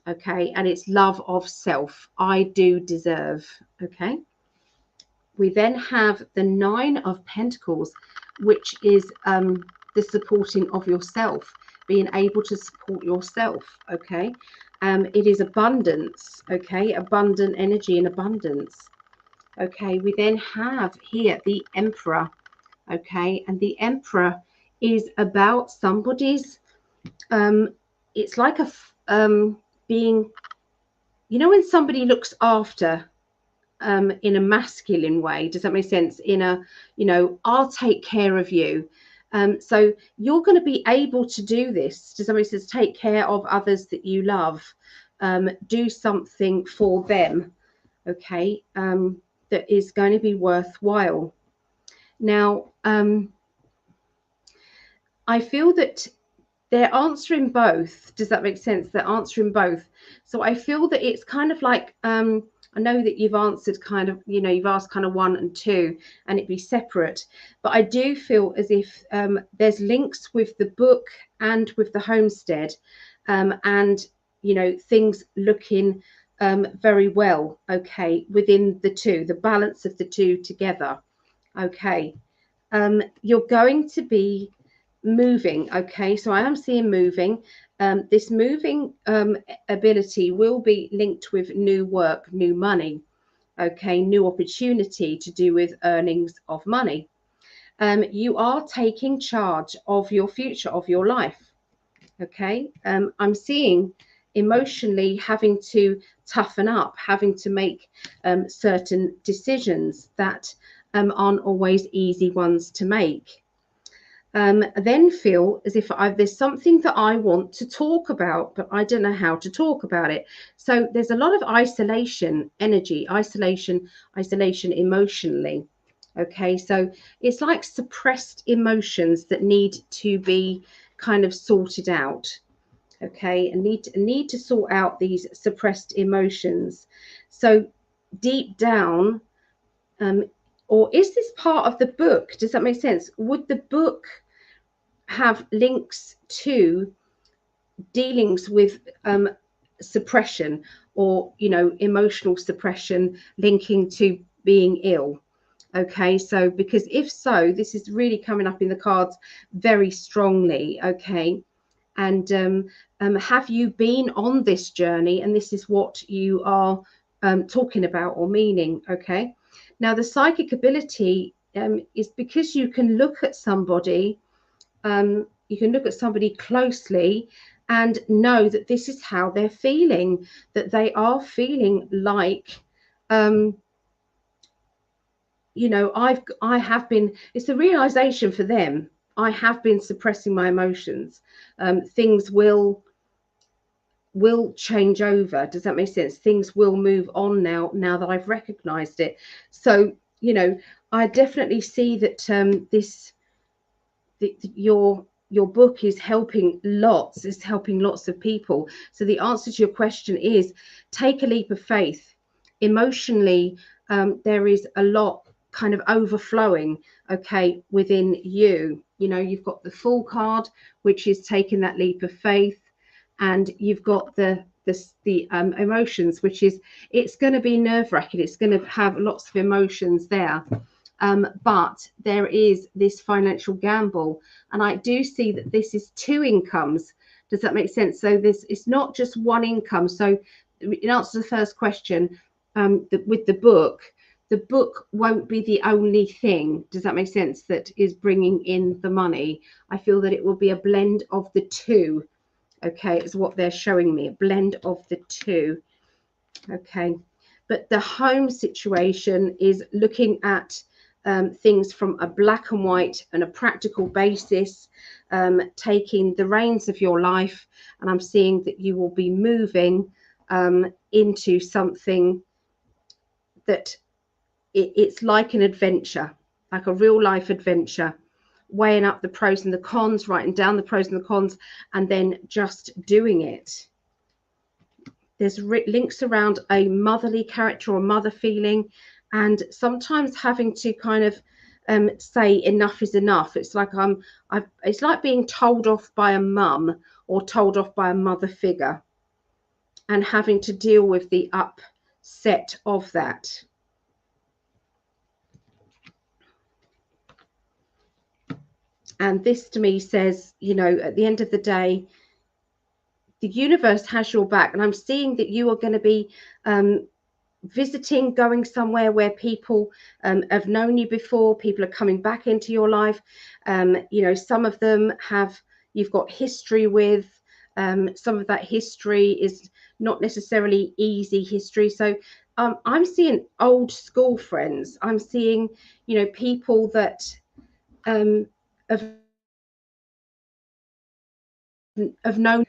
Okay, and it's love of self. I do deserve. Okay. We then have the 9 of Pentacles, which is the supporting of yourself, being able to support yourself. Okay, it is abundance. Okay, abundant energy and abundance. Okay, we then have here the Emperor. Okay, and the Emperor is about somebody's. It's like a being. When somebody looks after in a masculine way, does that make sense? In a, I'll take care of you. So you're going to be able to do this. Does that make sense? Take care of others that you love. Do something for them. Okay, that is going to be worthwhile. Now, I feel that they're answering both. Does that make sense? They're answering both. So I feel that it's kind of like, I know that you've answered kind of, you've asked kind of 1 and 2 and it'd be separate, but I do feel as if there's links with the book and with the homestead, and, things looking very well, okay, within the two, the balance of the two together. Okay. You're going to be moving. Okay, so I am seeing moving. This moving ability will be linked with new work, new money. Okay, new opportunity to do with earnings of money. You are taking charge of your future, of your life. Okay, I'm seeing emotionally having to toughen up, having to make certain decisions that aren't always easy ones to make. Then feel as if there's something that I want to talk about, but I don't know how to talk about it. So there's a lot of isolation energy, isolation emotionally. Okay, so it's like suppressed emotions that need to be kind of sorted out. Okay, and need to sort out these suppressed emotions. So deep down, um, or is this part of the book? Does that make sense? Would the book have links to dealings with suppression, or emotional suppression linking to being ill? Okay, so because if so, this is really coming up in the cards very strongly. Okay, and have you been on this journey, and this is what you are talking about or meaning? Okay, now the psychic ability is because you can look at somebody, closely and know that this is how they're feeling, that they are feeling like I have been, it's the realization for them, I have been suppressing my emotions. Things will change over. Does that make sense? Things will move on now that I've recognized it. So I definitely see that your book is helping lots of people. So the answer to your question is take a leap of faith. Emotionally, there is a lot kind of overflowing, okay, within you. You've got the Fool card, which is taking that leap of faith, and you've got the emotions, which is, it's going to be nerve-wracking, it's going to have lots of emotions there. But there is this financial gamble, and I do see that this is two incomes. Does that make sense? So this is not just one income. So in answer to the first question, with the book won't be the only thing. Does that make sense? That is bringing in the money. I feel that it will be a blend of the two. Okay, is what they're showing me, a blend of the two. Okay, but the home situation is looking at things from a black and white and a practical basis, taking the reins of your life. And I'm seeing that you will be moving into something that it's like an adventure, like a real life adventure, weighing up the pros and the cons, writing down the pros and the cons, and then just doing it. There's links around a motherly character or mother feeling, and sometimes having to kind of say enough is enough. It's like it's like being told off by a mum or told off by a mother figure, and having to deal with the upset of that. And this to me says, at the end of the day, the universe has your back. And I'm seeing that you are going to be visiting, going somewhere where people have known you before. People are coming back into your life. Some of them you've got history with. Some of that history is not necessarily easy history. So I'm seeing old school friends. I'm seeing, people that have known.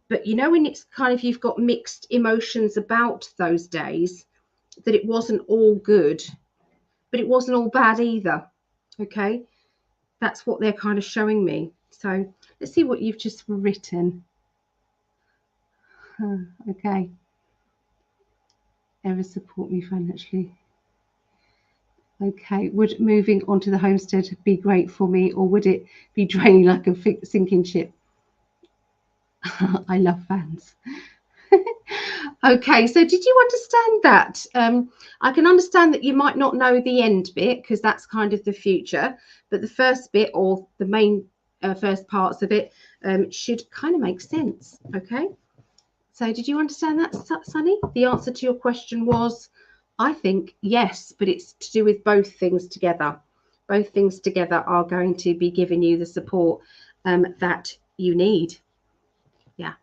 But when it's kind of, you've got mixed emotions about those days, that it wasn't all good, but it wasn't all bad either. Okay, that's what they're kind of showing me. So let's see what you've just written. Okay, ever support me financially? Okay, would moving onto the homestead be great for me, or would it be draining like a sinking ship? I love fans. Okay, so did you understand that? I can understand that you might not know the end bit, because that's kind of the future, but the first bit, or the main first parts of it should kind of make sense. Okay, so did you understand that, Sunny? The answer to your question was, I think yes, but it's to do with both things together. Both things together are going to be giving you the support that you need. Yeah.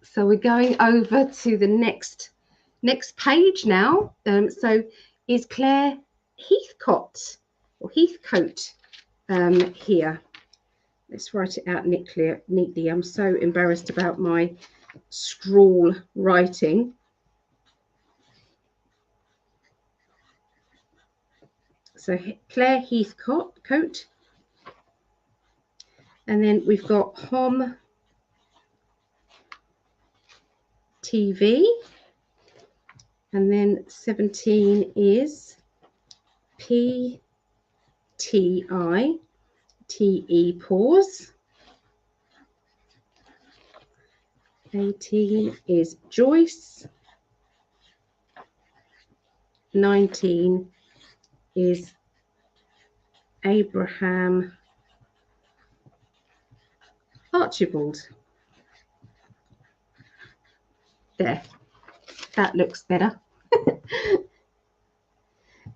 So we're going over to the next page now. So is Claire Heathcote or Heathcote here? Let's write it out neatly. I'm so embarrassed about my scrawl writing. So Claire Heathcote. And then we've got Hom TV. And then 17 is PTI. TE pause. 18 is Joyce. 19 is Abraham Archibald. There, that looks better.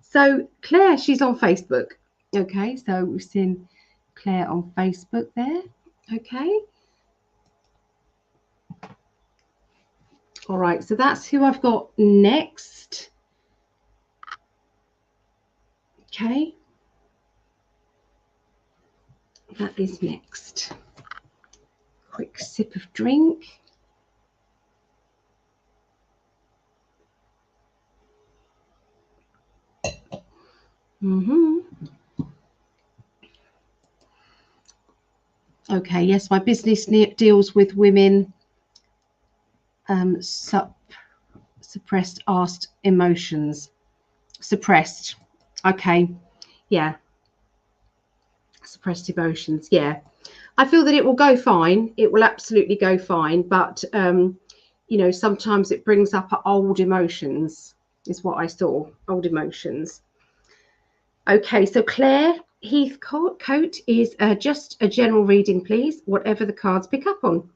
So Claire, she's on Facebook. Okay, so we've seen Claire on Facebook there. Okay. All right, so that's who I've got next. Okay. That is next. Quick sip of drink. Okay, yes, my business deals with women suppressed emotions. Suppressed. Okay, yeah. Suppressed emotions, yeah. I feel that it will go fine. It will absolutely go fine, but you know, sometimes it brings up old emotions, is what I saw. Old emotions. Okay, so Claire Heathcote is just a general reading, please, whatever the cards pick up on.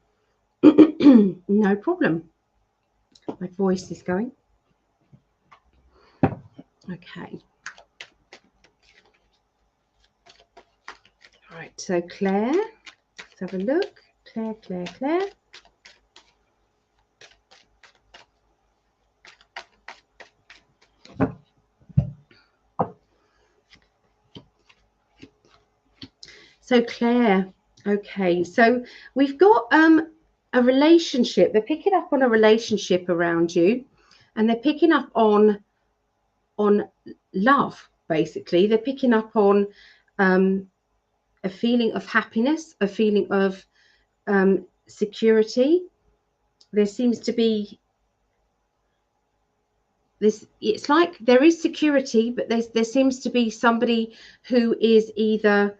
No problem. My voice is going. Okay. All right, so Claire, let's have a look. Claire. So Claire, okay, so we've got a relationship. They're picking up on a relationship around you, and they're picking up on love, basically. They're picking up on a feeling of happiness, a feeling of security. There seems to be this, it's like there is security, but there seems to be somebody who is either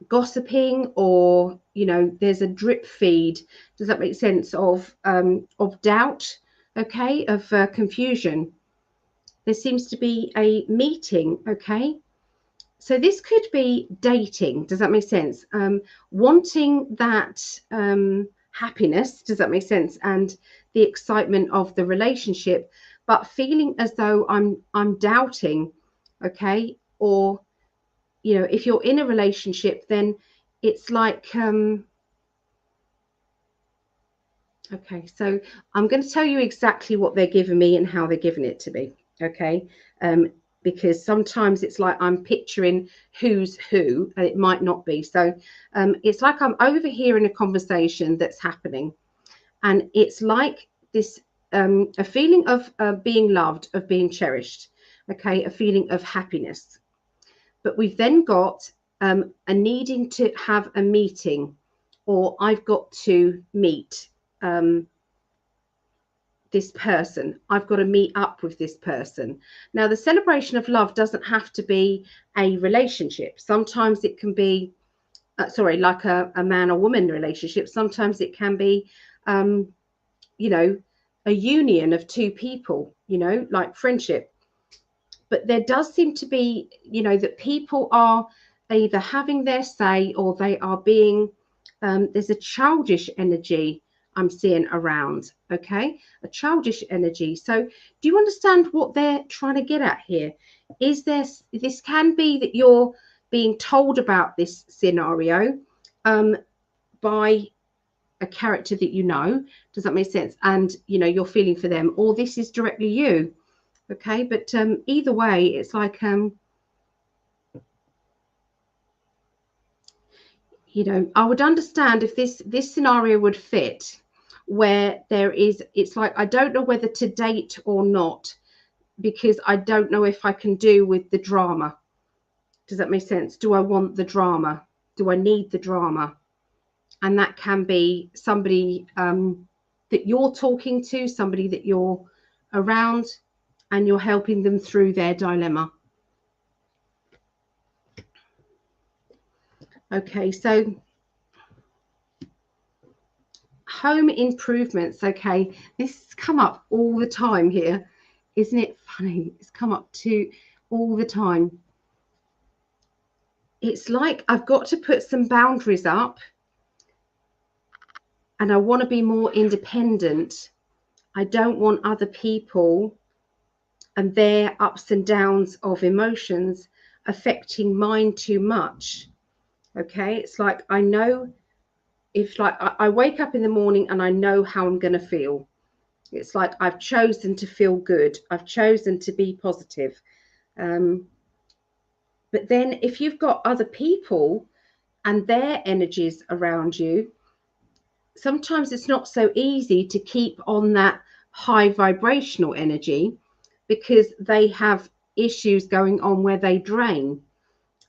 gossiping, or you know, there's a drip feed, does that make sense, of doubt, okay, of confusion. There seems to be a meeting, okay, so this could be dating, does that make sense, wanting that happiness, does that make sense, and the excitement of the relationship, but feeling as though I'm doubting, okay, or you know, if you're in a relationship, then it's like, okay, so I'm going to tell you exactly what they're giving me and how they're giving it to me, okay, because sometimes it's like I'm picturing who's who, and it might not be. So it's like I'm overhearing a conversation that's happening, and it's like this, a feeling of being loved, of being cherished, okay, a feeling of happiness. But we've then got a needing to have a meeting, or I've got to meet this person. I've got to meet up with this person. Now, the celebration of love doesn't have to be a relationship. Sometimes it can be, like a man or woman relationship. Sometimes it can be, you know, a union of two people, you know, like friendship. But there does seem to be, you know, that people are either having their say or they are being, there's a childish energy I'm seeing around, okay? A childish energy. So do you understand what they're trying to get at here? Is this can be that you're being told about this scenario by a character that you know. Does that make sense? And, you know, you're feeling for them, or this is directly you. Okay, but either way, it's like, you know, I would understand if this scenario would fit where there is, it's like, I don't know whether to date or not, because I don't know if I can do with the drama. Does that make sense? Do I want the drama? Do I need the drama? And that can be somebody that you're talking to, somebody that you're around, and you're helping them through their dilemma. Okay, so home improvements. Okay, this has come up all the time here. Isn't it funny? It's come up to all the time. It's like I've got to put some boundaries up, and I want to be more independent. I don't want other people and their ups and downs of emotions affecting mine too much. Okay, it's like I know, if like I wake up in the morning and I know how I'm going to feel. It's like I've chosen to feel good. I've chosen to be positive. But then if you've got other people and their energies around you, sometimes it's not so easy to keep on that high vibrational energy because they have issues going on where they drain.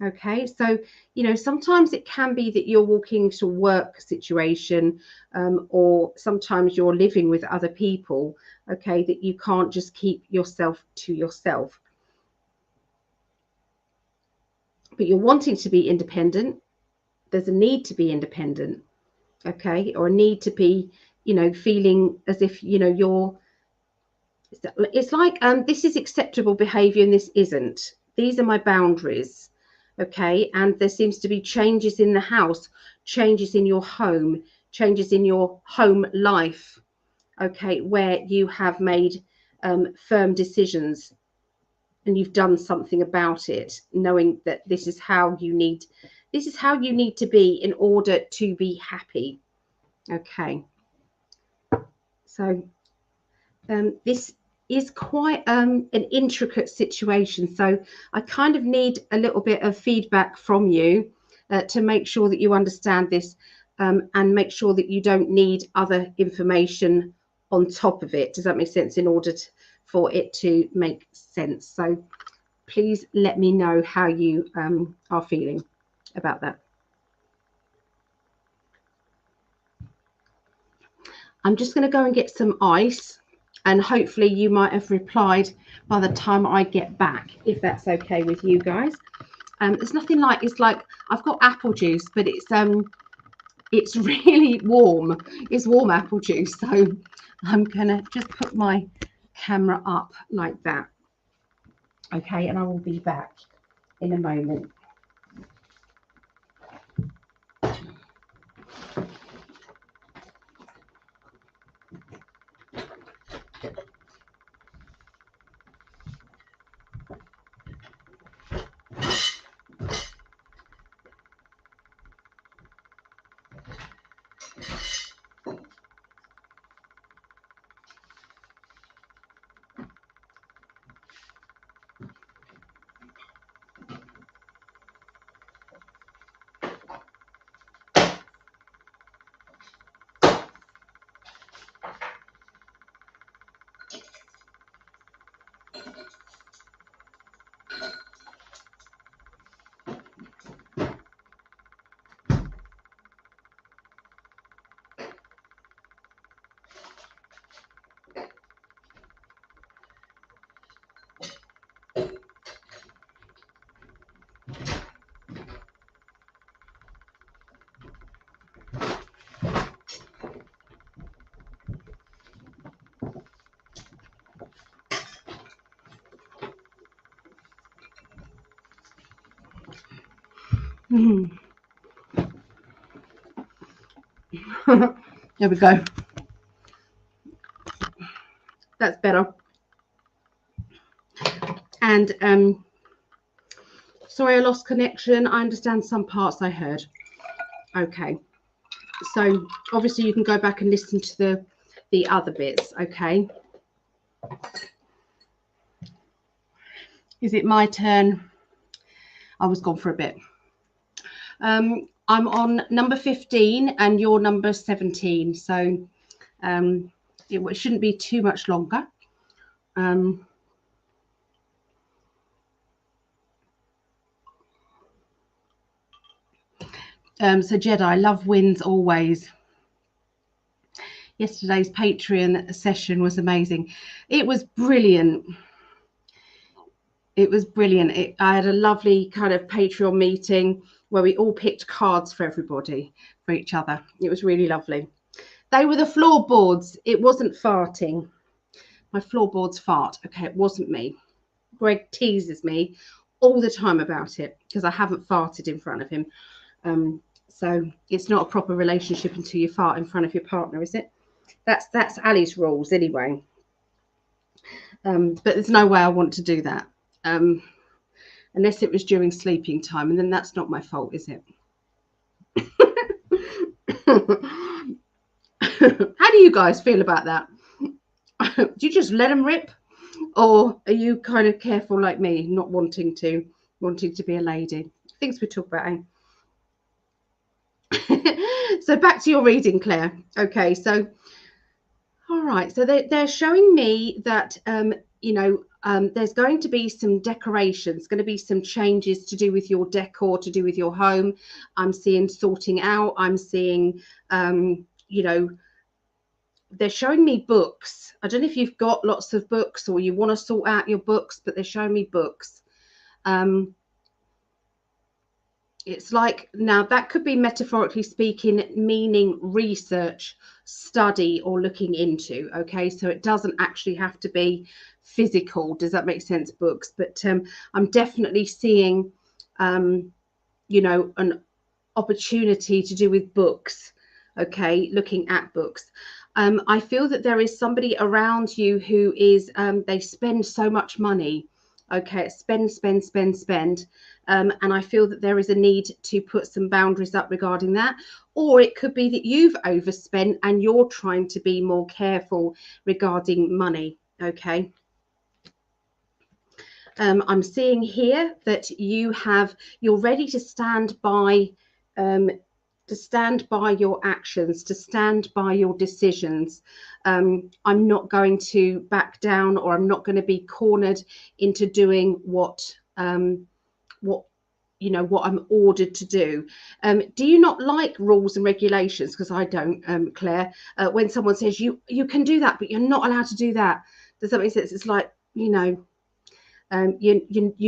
Okay, so, you know, sometimes it can be that you're walking into a work situation, or sometimes you're living with other people, okay, that you can't just keep yourself to yourself. But you're wanting to be independent. There's a need to be independent, okay, or a need to be, you know, feeling as if, you know, it's like, this is acceptable behavior and this isn't. These are my boundaries. Okay, and there seems to be changes in the house, changes in your home, changes in your home life, okay, where you have made firm decisions and you've done something about it, knowing that this is how you need to be in order to be happy. Okay, so this is quite an intricate situation. So I kind of need a little bit of feedback from you to make sure that you understand this, and make sure that you don't need other information on top of it. Does that make sense? In order for it to make sense. So please let me know how you are feeling about that. I'm just going to go and get some ice, and hopefully you might have replied by the time I get back, if that's okay with you guys. There's nothing like, it's like I've got apple juice, but it's really warm. It's warm apple juice, so I'm gonna just put my camera up like that. Okay, and I will be back in a moment. There we go. That's better. And sorry, I lost connection. I understand some parts I heard. Okay. So obviously you can go back and listen to the other bits. Okay. Is it my turn? I was gone for a bit. I'm on number 15 and you're number 17. So it shouldn't be too much longer. So Jedi, love wins always. Yesterday's Patreon session was amazing. It was brilliant. It was brilliant. I had a lovely kind of Patreon meeting where we all picked cards for everybody, for each other. It was really lovely. They were the floorboards. It wasn't farting. My floorboards fart. Okay, it wasn't me. Greg teases me all the time about it because I haven't farted in front of him. So it's not a proper relationship until you fart in front of your partner, is it? That's Ali's rules anyway. But there's no way I want to do that. Unless it was during sleeping time, and then that's not my fault, is it? How do you guys feel about that? Do you just let them rip, or are you kind of careful like me, not wanting to be a lady? Things we talk about, eh? So back to your reading, Claire. Okay, so all right, so they're showing me that there's going to be some decorations, going to be some changes to do with your decor, to do with your home. I'm seeing sorting out. I'm seeing they're showing me books. I don't know if you've got lots of books or you want to sort out your books, but they're showing me books. It's like, now that could be metaphorically speaking, meaning research, study, or looking into. Okay, so it doesn't actually have to be physical. Does that make sense? Books, but I'm definitely seeing, an opportunity to do with books. Okay, looking at books. I feel that there is somebody around you who is, they spend so much money. Okay, spend. And I feel that there is a need to put some boundaries up regarding that. Or it could be that you've overspent and you're trying to be more careful regarding money. Okay. I'm seeing here that you're ready to stand by your actions, to stand by your decisions. I'm not going to back down, or I'm not going to be cornered into doing what I'm ordered to do. Do you not like rules and regulations? Because I don't, Claire. When someone says you can do that, but you're not allowed to do that, does that make sense? It's like, you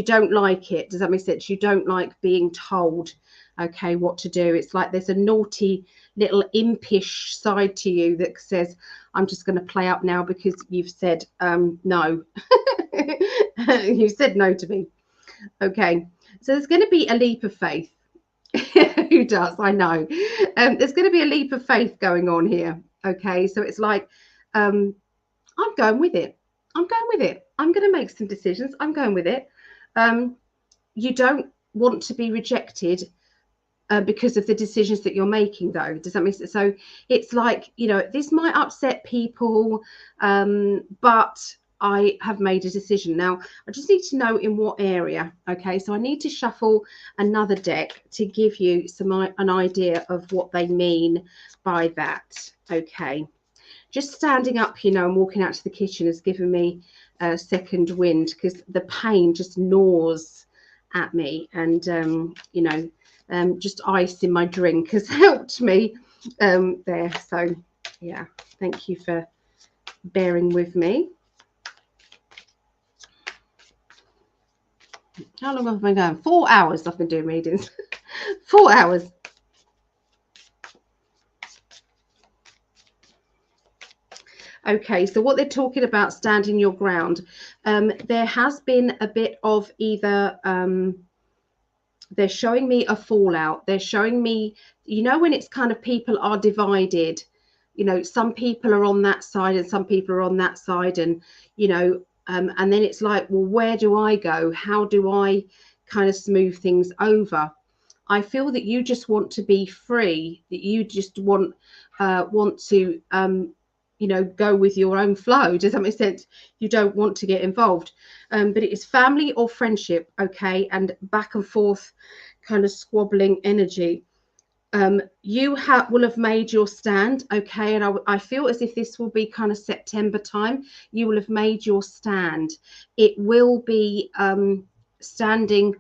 don't like it. Does that make sense? You don't like being told, okay, what to do. It's like there's a naughty little impish side to you that says, I'm just going to play up now because you've said no. You said no to me. Okay, so there's going to be a leap of faith. Who does? I know. There's going to be a leap of faith going on here. Okay, so it's like, I'm going with it. I'm going to make some decisions. I'm going with it. You don't want to be rejected because of the decisions that you're making, though. Does that make sense? So it's like, this might upset people, but I have made a decision. Now, I just need to know in what area. Okay, so I need to shuffle another deck to give you an idea of what they mean by that. Okay. Just standing up, and walking out to the kitchen has given me a second wind because the pain just gnaws at me, and just ice in my drink has helped me there. So yeah, thank you for bearing with me. How long have I been going? 4 hours I've been doing readings. 4 hours. Okay, so what they're talking about, standing your ground. There has been a bit of either they're showing me a fallout. They're showing me, you know, when it's kind of people are divided, you know, some people are on that side and some people are on that side, and you know, and then it's like, well, where do I go? How do I kind of smooth things over? I feel that you just want to be free, that you just want to you know, go with your own flow. Does that make sense? You don't want to get involved. But it is family or friendship, okay, and back and forth kind of squabbling energy. You will have made your stand, okay, and I feel as if this will be kind of September time. You will have made your stand. It will be standing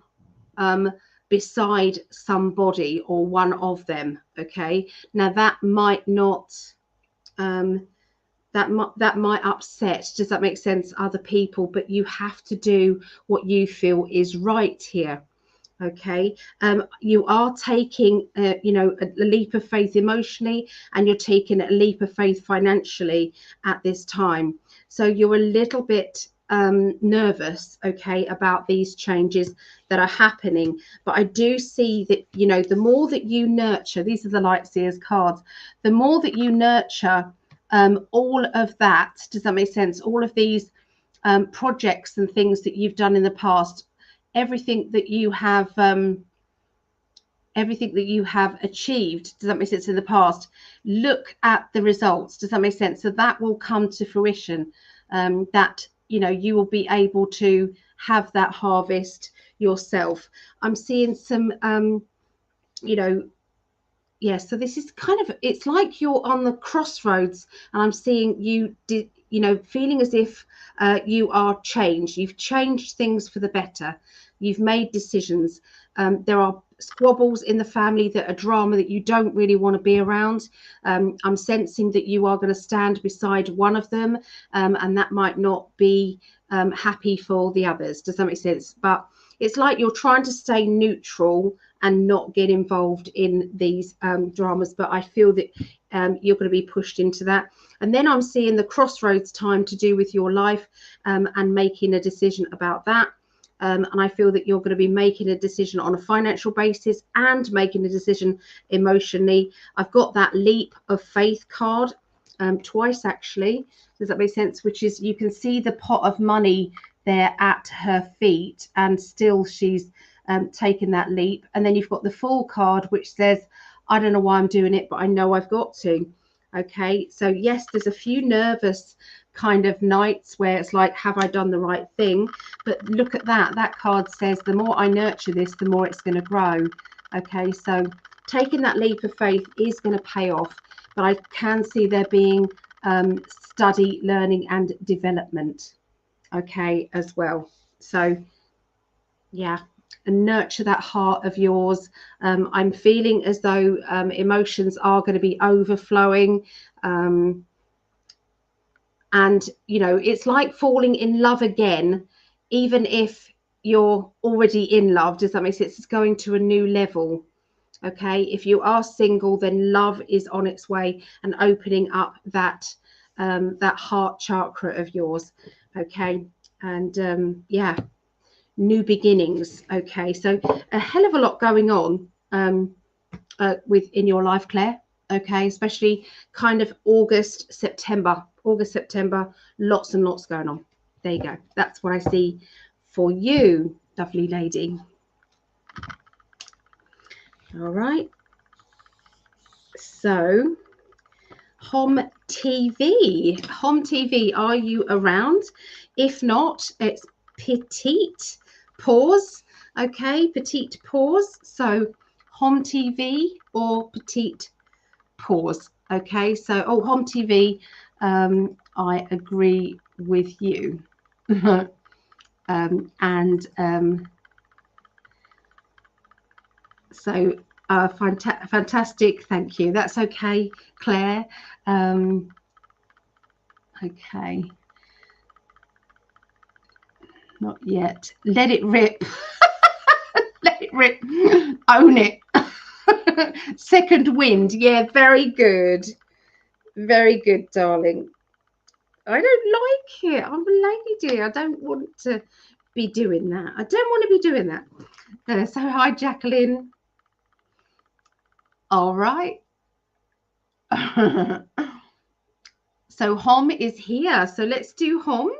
beside somebody or one of them, okay. Now that might not that might upset, does that make sense, other people, but you have to do what you feel is right here, okay. You are taking you know, a leap of faith emotionally, and you're taking a leap of faith financially at this time, so you're a little bit nervous, okay, about these changes that are happening. But I do see that, you know, the more that you nurture, these are the Light Seers cards, the more that you nurture all of that, does that make sense, all of these projects and things that you've done in the past, everything that you have achieved, does that make sense, in the past, look at the results, does that make sense, so that will come to fruition, that, you know, you will be able to have that harvest yourself. I'm seeing some you know, yes, so this is kind of, it's like you're on the crossroads, and I'm seeing you you know, feeling as if you are changed. You've changed things for the better. You've made decisions. There are squabbles in the family that are drama that you don't really want to be around. I'm sensing that you are going to stand beside one of them, and that might not be happy for the others. Does that make sense? But it's like you're trying to stay neutral and not get involved in these dramas. But I feel that you're going to be pushed into that. And then I'm seeing the crossroads time to do with your life, and making a decision about that. And I feel that you're going to be making a decision on a financial basis and making a decision emotionally. I've got that leap of faith card twice, actually. Does that make sense? Which is, you can see the pot of money there at her feet, and still she's taken that leap. And then you've got the Fool card, which says, I don't know why I'm doing it, but I know I've got to. Okay, so yes, there's a few nervous kind of nights where it's like, have I done the right thing? But look at that. That card says, the more I nurture this, the more it's going to grow. Okay, so taking that leap of faith is going to pay off. But I can see there being study, learning, and development, okay, as well. So yeah, and nurture that heart of yours. I'm feeling as though emotions are going to be overflowing, and you know, it's like falling in love again, even if you're already in love. Does that make sense? It's going to a new level. Okay, if you are single, then love is on its way and opening up that that heart chakra of yours. Okay, and yeah, new beginnings. Okay, so a hell of a lot going on within your life, Claire. Okay, especially kind of August, September, lots and lots going on. There you go. That's what I see for you, lovely lady. All right. So Hom TV, are you around? If not, it's Petite Pause. Okay, Petite Pause. So Hom TV or Petite Pause. Okay, so Hom TV, I agree with you. So fantastic, thank you. That's okay, Claire. Okay, not yet. Let it rip. Let it rip. Own it. Second wind. Yeah, very good. Very good, darling. I don't like it. I'm a lady. I don't want to be doing that. I don't want to be doing that. So hi, Jacqueline. All right. So Hom is here. So let's do Hom.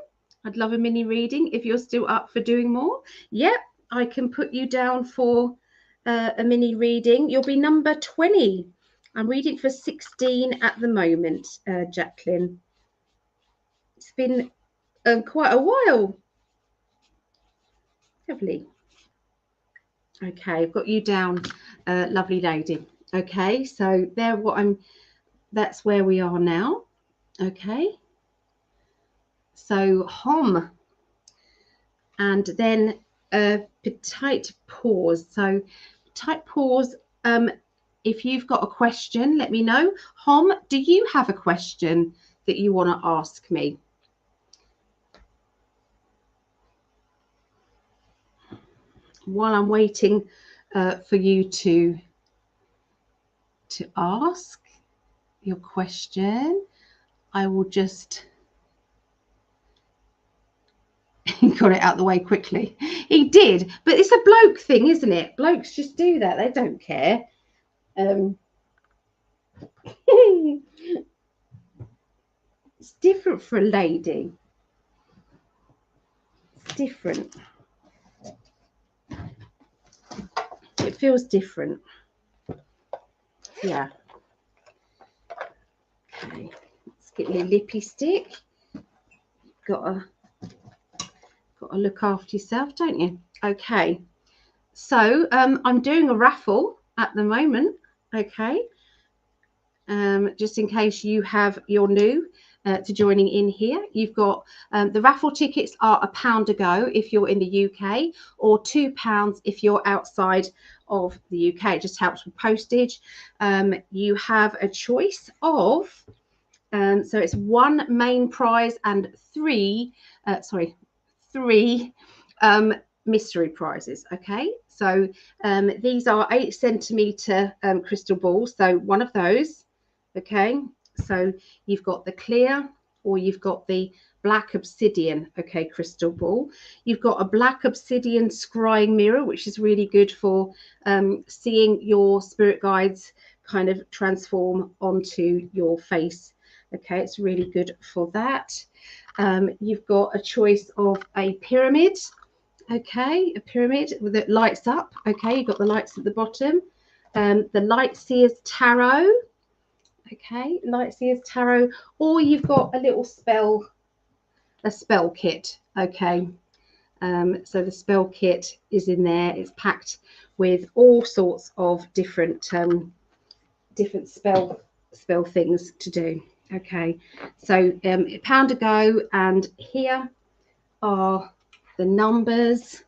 I'd love a mini reading if you're still up for doing more. Yep, I can put you down for a mini reading. You'll be number 20. I'm reading for 16 at the moment, Jacqueline. It's been quite a while. Lovely. Okay, I've got you down, lovely lady. Okay, so that's where we are now. Okay, so Hom, and then petite pause. So petite pause. If you've got a question, let me know. Hom, do you have a question that you want to ask me? While I'm waiting for you to ask your question, I will just got it out the way quickly. He did, but it's a bloke thing, isn't it? Blokes just do that. They don't care. It's different for a lady. It's different. It feels different. Yeah. Okay. Let's get your lippy stick. Got to look after yourself, don't you? Okay. So I'm doing a raffle at the moment. Okay. Just in case you're new to joining in here, you've got the raffle tickets are £1 a go if you're in the UK, or £2 if you're outside of the UK. It just helps with postage. You have a choice of so it's one main prize and three mystery prizes. Okay, so these are 8 centimeter crystal balls, so one of those. Okay, so you've got the clear, or you've got the black obsidian, okay, crystal ball. You've got a black obsidian scrying mirror, which is really good for seeing your spirit guides kind of transform onto your face. Okay, it's really good for that. You've got a choice of a pyramid. Okay, a pyramid that lights up. Okay, you've got the lights at the bottom. The Lightseers Tarot. Okay, Lightseers Tarot, or you've got a little spell kit. Okay, so the spell kit is in there. It's packed with all sorts of different spell things to do. Okay, so £1 a go, and here are the numbers.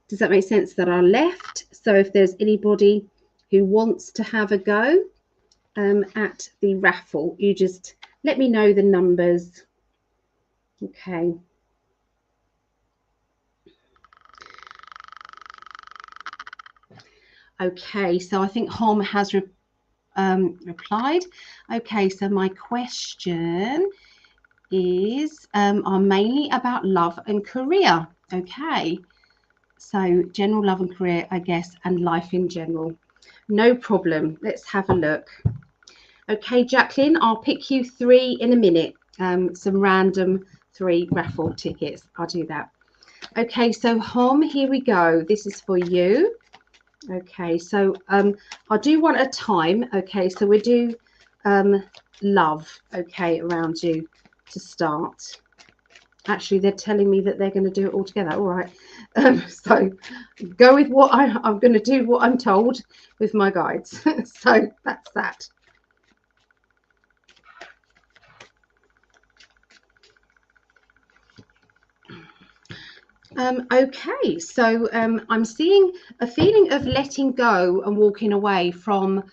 Does that make sense? That are left. So if there's anybody who wants to have a go at the raffle, you just let me know the numbers. Okay. Okay, so I think Hom has replied. Okay, so my question is are mainly about love and career. Okay, so general love and career, I guess, and life in general. No problem. Let's have a look. Okay, Jacqueline, I'll pick you 3 in a minute. Some random 3 raffle tickets. I'll do that. Okay, so Hom, here we go. This is for you. Okay, so I'll do one at a time. Okay, so we do love, okay, around you to start. Actually, they're telling me that they're going to do it all together. All right, so go with what I'm going to do, what I'm told with my guides. So that's that. Okay, so I'm seeing a feeling of letting go and walking away from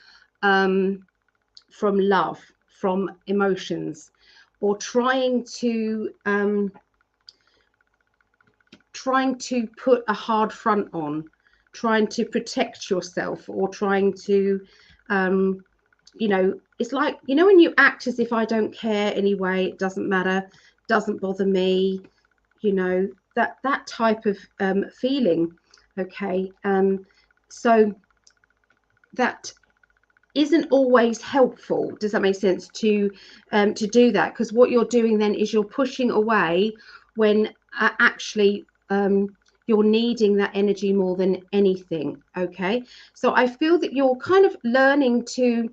love, from emotions, or trying to put a hard front on, trying to protect yourself, or trying to you know, it's like, you know, when you act as if I don't care anyway, it doesn't matter, doesn't bother me, you know, that type of feeling. Okay, so that isn't always helpful. Does that make sense to do that? Because what you're doing then is you're pushing away when actually you're needing that energy more than anything. Okay, so I feel that you're kind of learning to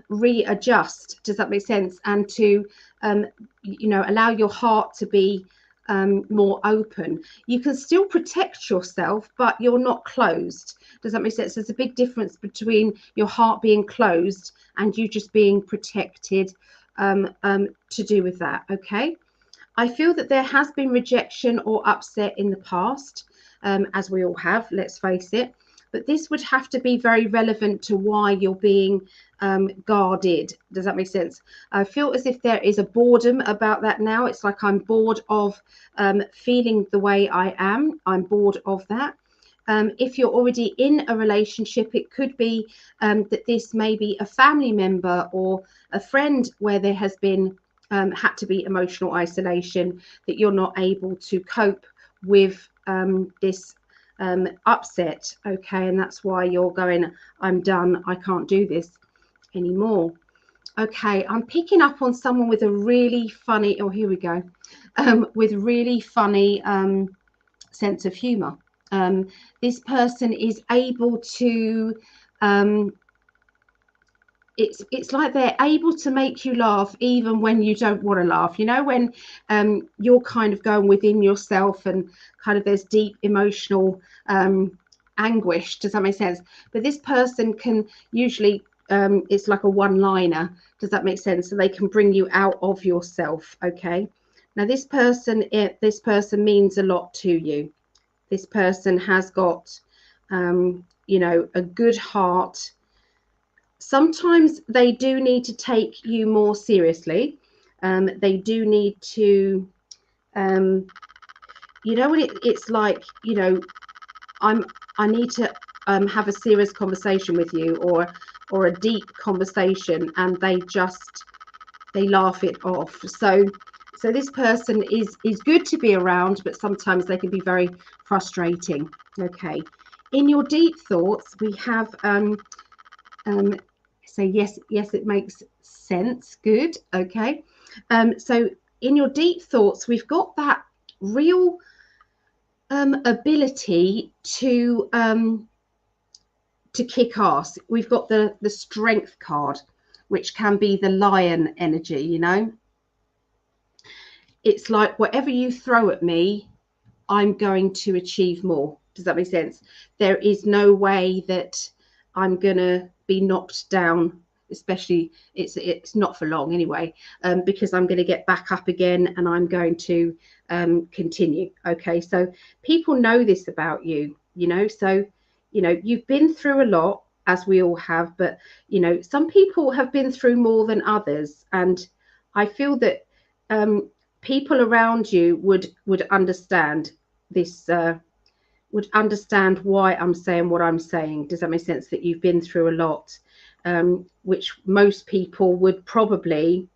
readjust. Does that make sense? And to allow your heart to be more open. You can still protect yourself, but you're not closed. Does that make sense? There's a big difference between your heart being closed and you just being protected to do with that. Okay. I feel that there has been rejection or upset in the past, as we all have, let's face it. But this would have to be very relevant to why you're being guarded. Does that make sense? I feel as if there is a boredom about that now. It's like I'm bored of feeling the way I am. I'm bored of that. If you're already in a relationship, it could be that this may be a family member or a friend where there has been had to be emotional isolation, that you're not able to cope with this upset. Okay, and that's why you're going, I'm done, I can't do this anymore. Okay, I'm picking up on someone with a really funny, oh, here we go, with really funny sense of humor. This person is able to it's like they're able to make you laugh even when you don't want to laugh, when you're kind of going within yourself and kind of there's deep emotional anguish. Does that make sense? But this person can usually it's like a one-liner. Does that make sense? So they can bring you out of yourself. Okay, now this person means a lot to you. This person has got a good heart. Sometimes they do need to take you more seriously. They do need to, what it's like, I need to have a serious conversation with you, or a deep conversation, and they laugh it off. So this person is good to be around, but sometimes they can be very frustrating. Okay. In your deep thoughts, we have so yes, it makes sense. Good. Okay. So in your deep thoughts, we've got that real ability to kick ass. We've got the strength card, which can be the lion energy. It's like whatever you throw at me, I'm going to achieve more. Does that make sense? There is no way that I'm gonna be knocked down, especially it's not for long anyway, because I'm going to get back up again and I'm going to continue. Okay, so people know this about you, so you've been through a lot, as we all have, but some people have been through more than others, and I feel that people around you would understand this, would understand why I'm saying what I'm saying. Does that make sense? That you've been through a lot, which most people would probably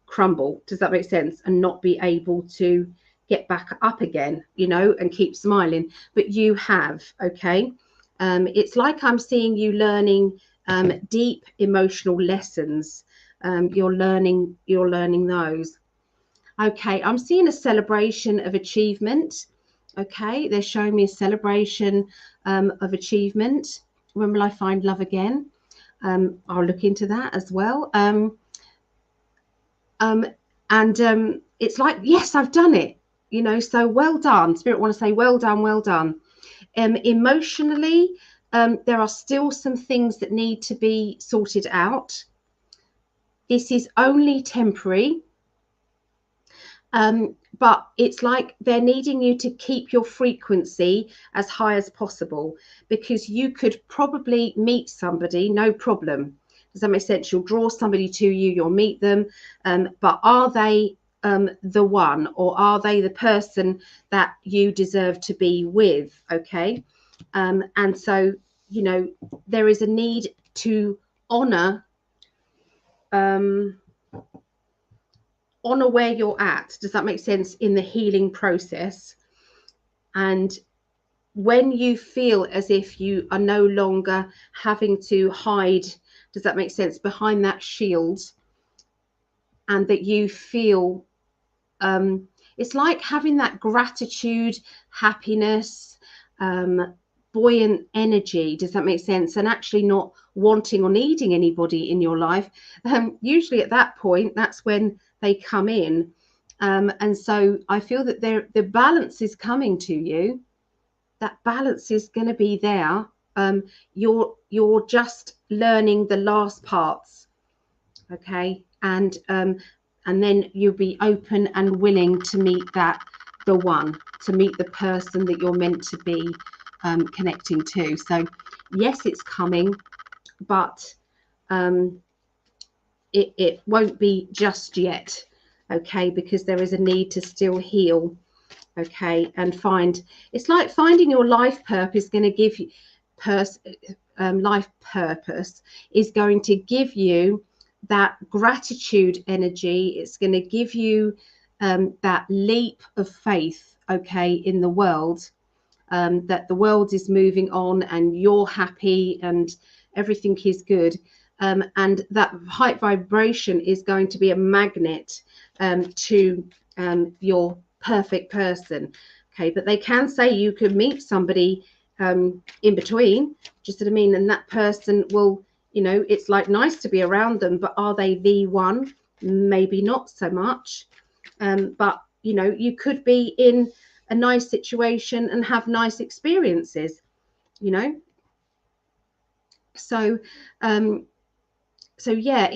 crumble. Does that make sense? And not be able to get back up again, and keep smiling. But you have. Okay. It's like I'm seeing you learning deep emotional lessons. You're learning those. Okay, I'm seeing a celebration of achievement. Okay, they're showing me a celebration of achievement. When will I find love again? I'll look into that as well. It's like, yes, I've done it. So well done. Spirit want to say, well done, well done. Emotionally, there are still some things that need to be sorted out. This is only temporary. But it's like they're needing you to keep your frequency as high as possible, because you could probably meet somebody, no problem. Does that make sense? You'll draw somebody to you, you'll meet them, but are they the one, or are they the person that you deserve to be with? Okay. And so, there is a need to honor honor where you're at. Does that make sense? In the healing process. And when you feel as if you are no longer having to hide, does that make sense, behind that shield, and that you feel it's like having that gratitude, happiness, buoyant energy. Does that make sense? And actually not wanting or needing anybody in your life. Usually at that point, that's when they come in. And so I feel that the balance is coming to you. That balance is going to be there. You're just learning the last parts, okay? And then you'll be open and willing to meet the one, to meet the person that you're meant to be connecting to. So yes, it's coming, but it won't be just yet, okay? Because there is a need to still heal, okay, and find. It's like finding your life purpose is going to give you life purpose is going to give you that gratitude energy. It's going to give you that leap of faith, okay, in the world, that the world is moving on and you're happy and everything is good, and that high vibration is going to be a magnet to your perfect person, okay? But they can say you could meet somebody in between, just what I mean, and that person will, you know, it's like nice to be around them, but are they the one? Maybe not so much. But you know, you could be in a nice situation and have nice experiences, you know. So so yeah,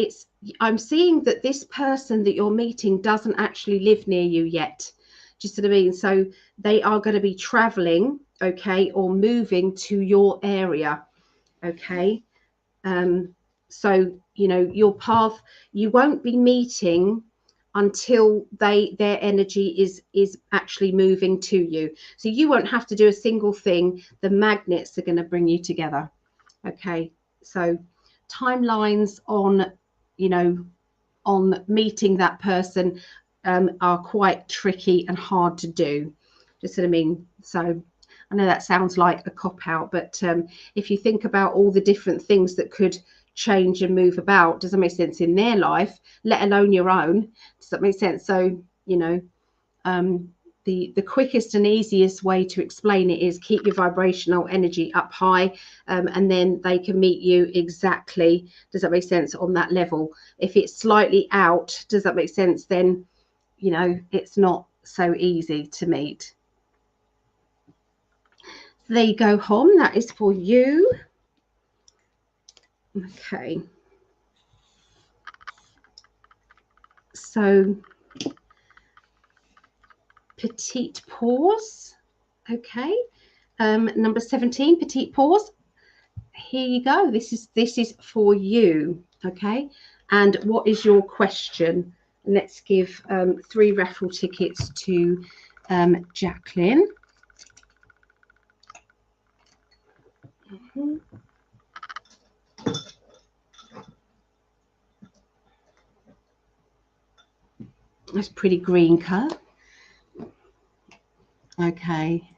I'm seeing that this person that you're meeting doesn't actually live near you yet. Just what I mean. So they are going to be traveling, okay, or moving to your area, okay. So you know, your path, you won't be meeting until their energy is actually moving to you. So you won't have to do a single thing. The magnets are going to bring you together, okay. So timelines on, you know, on meeting that person are quite tricky and hard to do. Just what I mean. So I know that sounds like a cop out, but if you think about all the different things that could change and move about, does that make sense, in their life, let alone your own? Does that make sense? So, you know, the quickest and easiest way to explain it is keep your vibrational energy up high, and then they can meet you exactly, does that make sense, on that level. If it's slightly out, does that make sense, then, you know, it's not so easy to meet. There you go, Hom, that is for you. Okay, so petite pause, okay, number 17, petite pause. Here you go. This is for you, okay. And what is your question? Let's give 3 raffle tickets to Jacqueline. That's pretty green colour. Okay,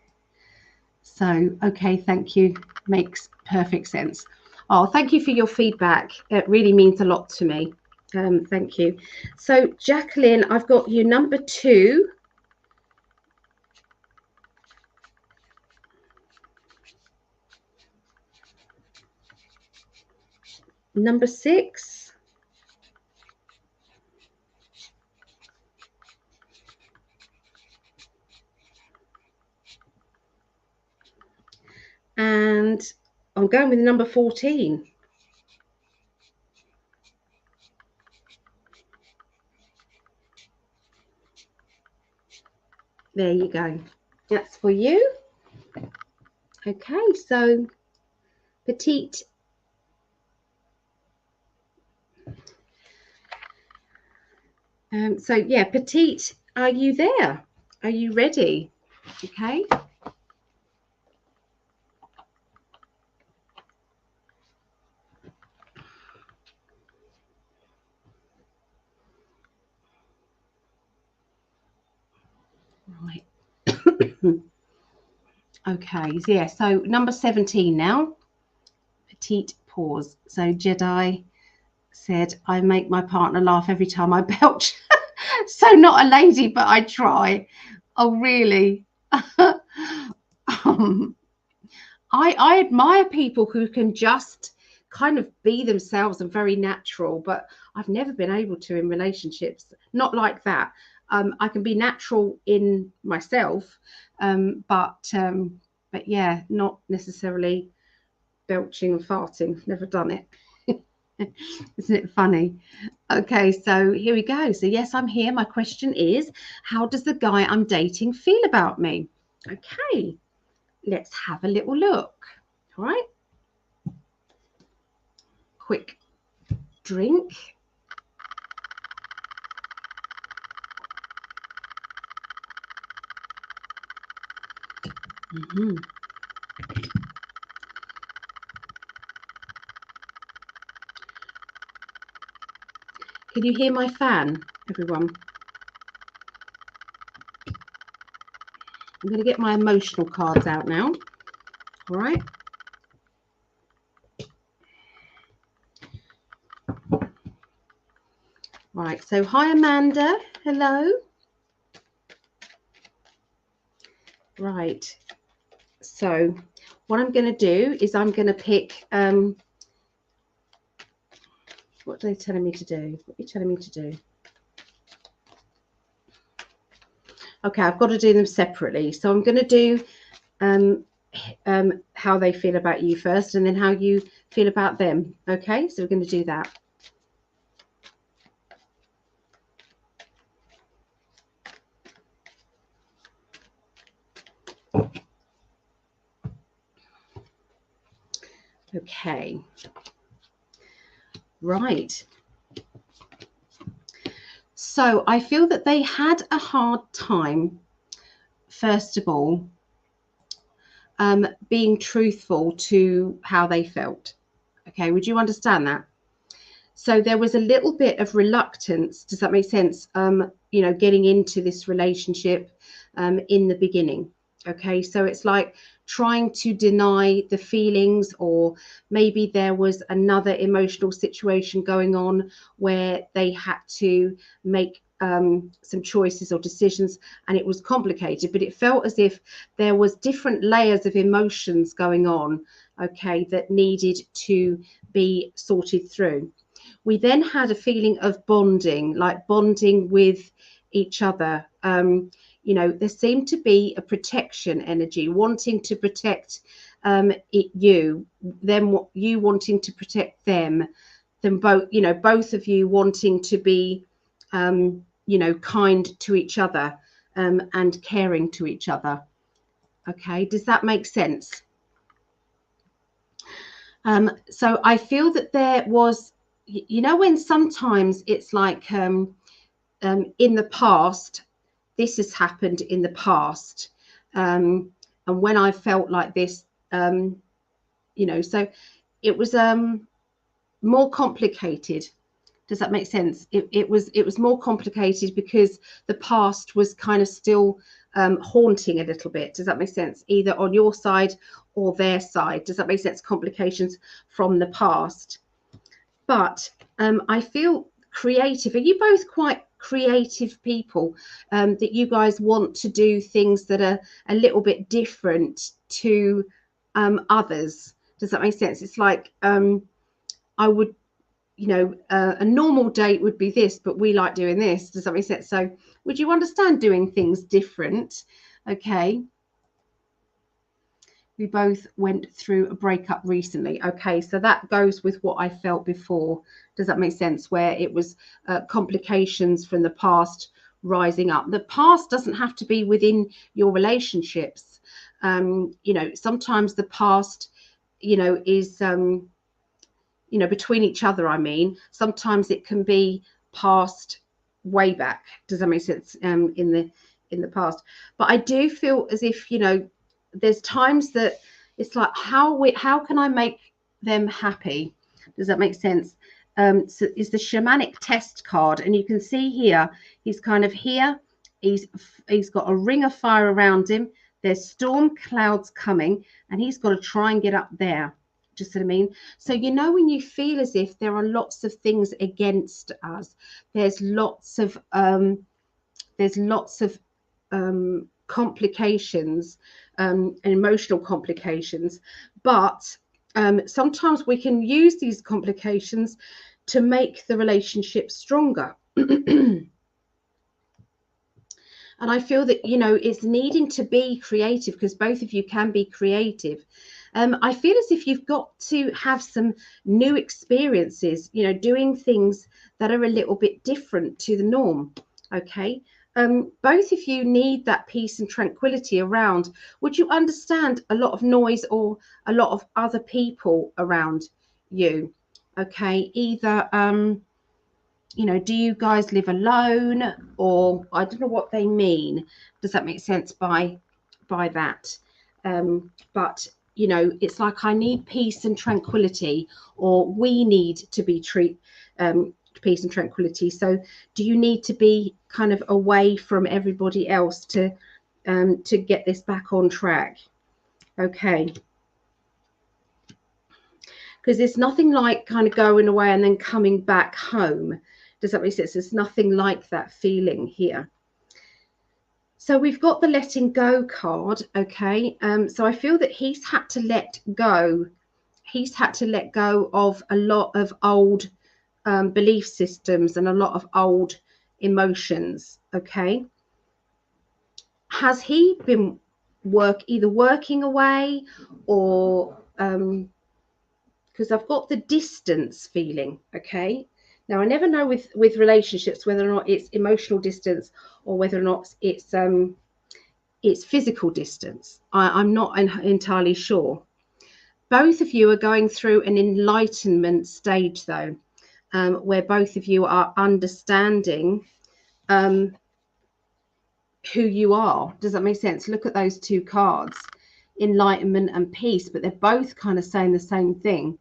so okay, thank you, makes perfect sense. Oh, thank you for your feedback. It really means a lot to me. Thank you. So Jacqueline, I've got you number 2, number 6, and I'm going with number 14. There you go. That's for you. Okay, so petite. So yeah, petite, are you there? Are you ready? Okay. Right. Okay, so yeah, so number 17 now. Petite pause. So Jedi said, I make my partner laugh every time I belch. So not a lady, but I try. Oh, really? I admire people who can just kind of be themselves and very natural, but I've never been able to in relationships. Not like that. I can be natural in myself, but yeah, not necessarily belching and farting. Never done it. Isn't it funny? Okay, so here we go. So yes, I'm here. My question is, how does the guy I'm dating feel about me? Okay, let's have a little look. All right. Quick drink. Mm-hmm. Can you hear my fan, everyone? I'm going to get my emotional cards out now. All right. Right. So hi, Amanda. Hello. Right. So what I'm going to do is I'm going to pick. What are they telling me to do? What are you telling me to do? Okay, I've got to do them separately. So I'm going to do how they feel about you first, and then how you feel about them. Okay, so we're going to do that. Okay. Right. So I feel that they had a hard time, first of all, being truthful to how they felt. Okay, would you understand that? So there was a little bit of reluctance. Does that make sense? Getting into this relationship in the beginning. Okay, so it's like trying to deny the feelings, or maybe there was another emotional situation going on where they had to make some choices or decisions, and it was complicated, but it felt as if there was different layers of emotions going on, okay, that needed to be sorted through. We then had a feeling of bonding, like bonding with each other. There seemed to be a protection energy, wanting to protect you, them, you wanting to protect them, both, both of you wanting to be, kind to each other and caring to each other. Okay, does that make sense? So I feel that there was, when sometimes it's like in the past, this has happened in the past, and when I felt like this, so it was more complicated. Does that make sense? It was more complicated because the past was kind of still haunting a little bit. Does that make sense? Either on your side or their side. Does that make sense? Complications from the past. But I feel creative. Are you both quite creative people, that you guys want to do things that are a little bit different to others? Does that make sense? It's like I would, a normal date would be this, but we like doing this. Does that make sense? So would you understand doing things different? Okay. We both went through a breakup recently. Okay, so that goes with what I felt before. Does that make sense? Where it was complications from the past rising up. The past doesn't have to be within your relationships. Sometimes the past, is between each other. I mean, sometimes it can be past way back. Does that make sense? In the past, but I do feel as if there's times that it's like how can I make them happy? Does that make sense? So is the shamanic test card, and you can see here he's kind of here He's got a ring of fire around him. There's storm clouds coming, and he's got to try and get up there. Just what I mean. So you know when you feel as if there are lots of things against us, there's lots of complications and emotional complications, but sometimes we can use these complications to make the relationship stronger. And I feel that, you know, it's needing to be creative, because both of you can be creative. I feel as if you've got to have some new experiences, you know, doing things that are a little bit different to the norm. Okay. Both of you need that peace and tranquility around. Would you understand a lot of noise or a lot of other people around you? Okay. Either, you know, do you guys live alone, or I don't know what they mean. Does that make sense by that? But you know, it's like I need peace and tranquility, or we need to be peace and tranquility. So do you need to be kind of away from everybody else to get this back on track? Okay. Because there's nothing like kind of going away and then coming back home. Does that make sense? There's nothing like that feeling here. So we've got the letting go card. Okay. So I feel that he's had to let go. He's had to let go of a lot of old belief systems and a lot of old emotions. Okay. Has he been either working away or because I've got the distance feeling. Okay. Now I never know with relationships whether or not it's emotional distance or whether or not it's physical distance. I'm not entirely sure. Both of you are going through an enlightenment stage, though, where both of you are understanding who you are. Does that make sense? Look at those two cards, enlightenment and peace, but they're both kind of saying the same thing.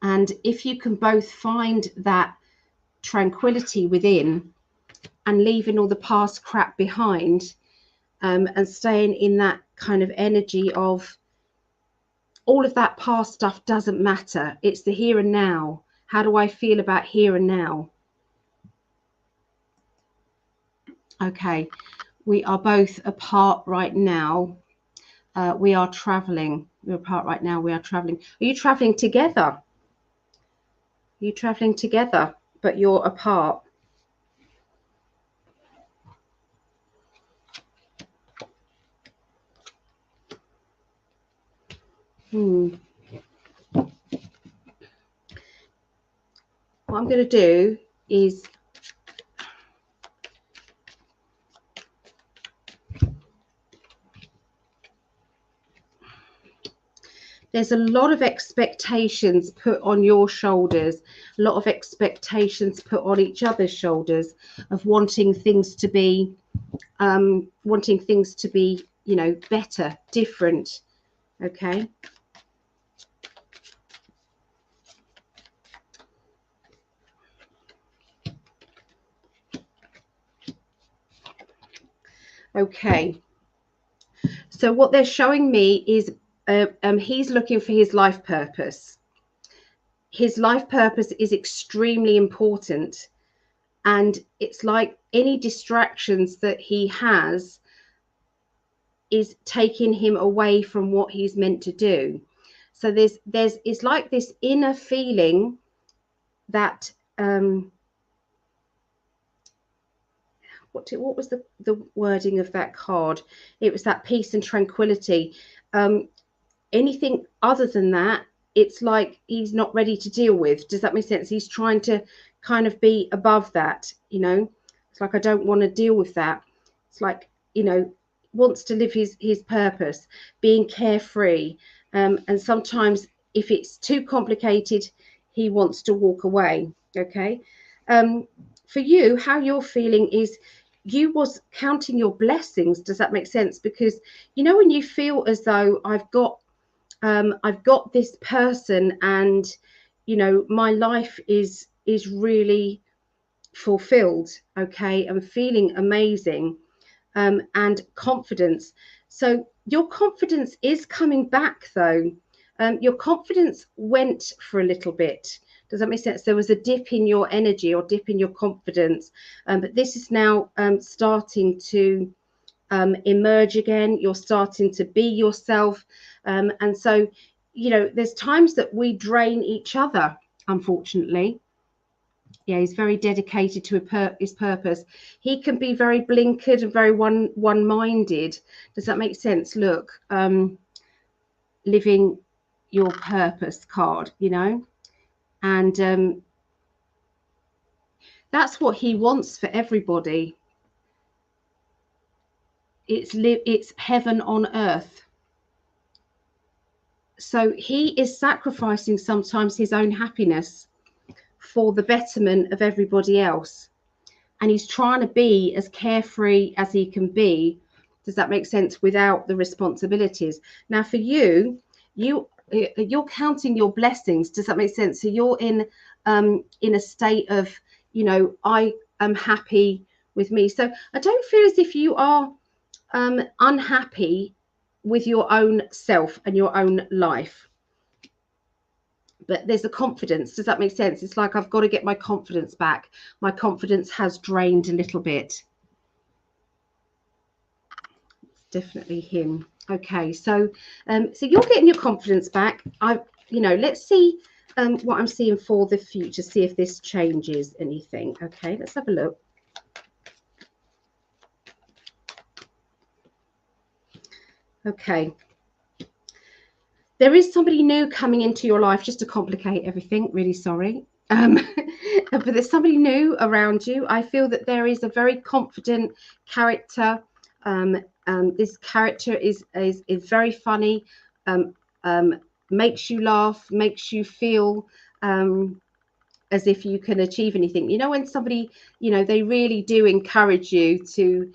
And if you can both find that tranquility within and leaving all the past crap behind, and staying in that kind of energy of all of that past stuff doesn't matter. It's the here and now. How do I feel about here and now? Okay, we are both apart right now. We are traveling. We're apart right now. We are traveling. Are you traveling together? Are you traveling together, but you're apart? What I'm going to do is there's a lot of expectations put on your shoulders, a lot of expectations put on each other's shoulders of wanting things to be, you know, better, different. Okay. Okay. So what they're showing me is he's looking for his life purpose. His life purpose is extremely important. And it's like any distractions that he has is taking him away from what he's meant to do. So it's like this inner feeling that what was the wording of that card? It was that peace and tranquility. Anything other than that, it's like he's not ready to deal with. Does that make sense? He's trying to kind of be above that, you know. It's like, I don't want to deal with that. It's like, you know, wants to live his purpose, being carefree. And sometimes if it's too complicated, he wants to walk away. Okay. For you, how you're feeling is you was counting your blessings. Does that make sense? Because, you know, when you feel as though I've got this person and, you know, my life is really fulfilled, okay, and feeling amazing, and confidence. So your confidence is coming back though. Your confidence went for a little bit. Does that make sense? There was a dip in your energy or dip in your confidence, but this is now starting to emerge again. You're starting to be yourself, and so, you know, there's times that we drain each other, unfortunately. Yeah, he's very dedicated to his purpose. He can be very blinkered and very one-minded. Does that make sense? Look, living your purpose card, you know, and that's what he wants for everybody. It's heaven on earth. So he is sacrificing sometimes his own happiness for the betterment of everybody else, and he's trying to be as carefree as he can be. Does that make sense? Without the responsibilities. Now for you're counting your blessings. Does that make sense? So you're in a state of, you know, I am happy with me. So I don't feel as if you are unhappy with your own self and your own life, but there's a confidence. Does that make sense? It's like, I've got to get my confidence back. My confidence has drained a little bit. It's definitely him. Okay, so so you're getting your confidence back. You know, let's see what I'm seeing for the future, see if this changes anything. Okay, let's have a look. Okay, there is somebody new coming into your life, just to complicate everything. Really sorry. But there's somebody new around you. I feel that there is a very confident character. This character is very funny, makes you laugh, makes you feel as if you can achieve anything. You know, when somebody, you know, they really do encourage you to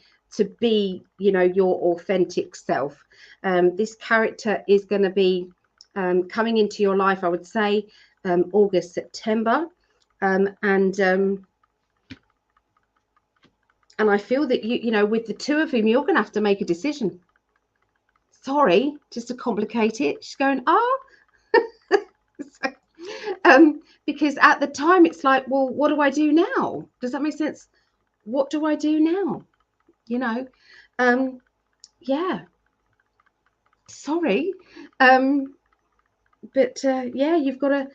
be, you know, your authentic self. This character is going to be coming into your life, I would say, August, September, and I feel that you know, with the two of them, you're going to have to make a decision. Sorry, just to complicate it. She's going, so, because at the time it's like, well, what do I do now? Does that make sense? What do I do now? You know, yeah. Sorry, but yeah, you've got to.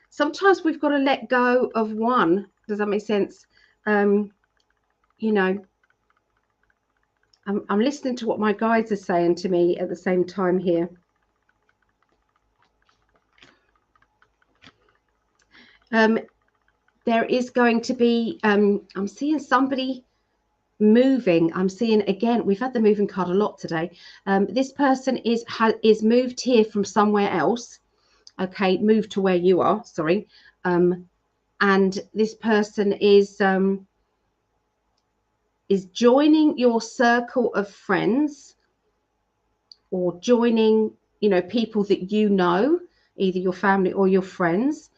Sometimes we've got to let go of one. Does that make sense? You know, I'm listening to what my guides are saying to me at the same time here. There is going to be, I'm seeing somebody moving. I'm seeing, again, we've had the moving card a lot today. This person is moved here from somewhere else. Okay, moved to where you are, sorry. And this person is joining your circle of friends, or joining, you know, people that you know, either your family or your friends.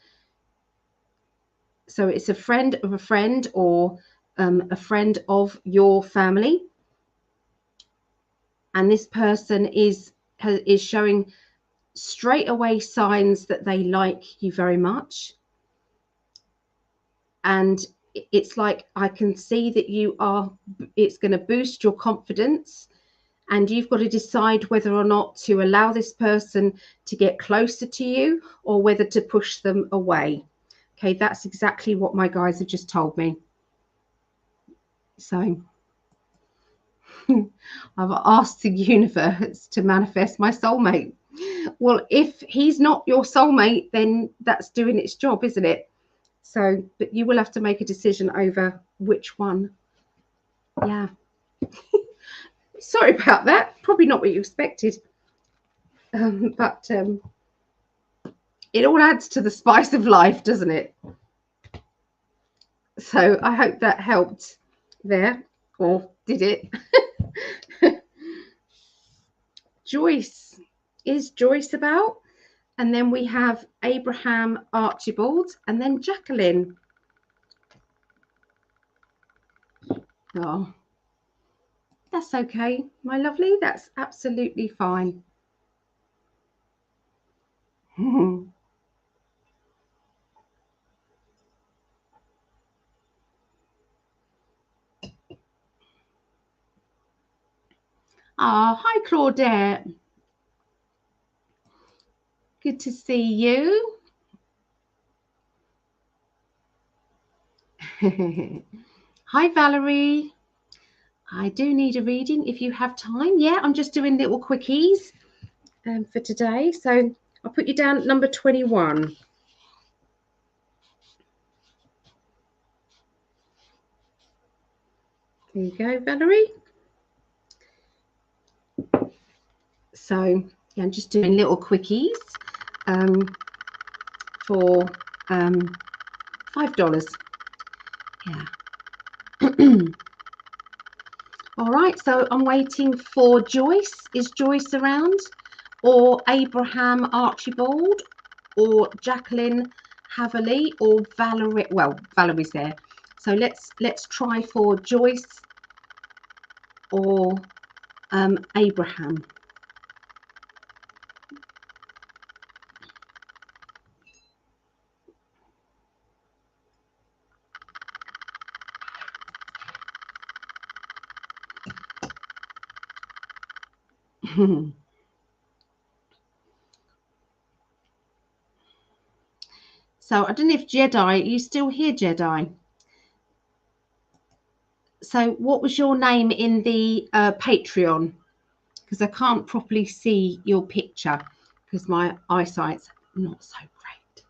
So it's a friend of a friend, or a friend of your family, and this person is showing straight away signs that they like you very much, and it's like, I can see that it's going to boost your confidence, and you've got to decide whether or not to allow this person to get closer to you, or whether to push them away. Okay, that's exactly what my guys have just told me. So I've asked the universe to manifest my soulmate. Well, if he's not your soulmate, then that's doing its job, isn't it? So, but you will have to make a decision over which one. Yeah. Sorry about that. Probably not what you expected. But it all adds to the spice of life, doesn't it? So I hope that helped there, or did it? Joyce. Is Joyce about? And then we have Abraham Archibald, and then Jacqueline. Oh, that's okay, my lovely. That's absolutely fine. Ah, hi, Claudette. Good to see you. Hi, Valerie. I do need a reading if you have time. Yeah, I'm just doing little quickies for today. So I'll put you down at number 21. There you go, Valerie. So yeah, I'm just doing little quickies for $5. Yeah. All right, so I'm waiting for Joyce. Is Joyce around? Or Abraham Archibald? Or Jacqueline Haverley? Or Valerie? Well, Valerie's there. So let's try for Joyce or Abraham. So I don't know if Jedi, are you still here, Jedi? So what was your name in the Patreon? Because I can't properly see your picture because my eyesight's not so great.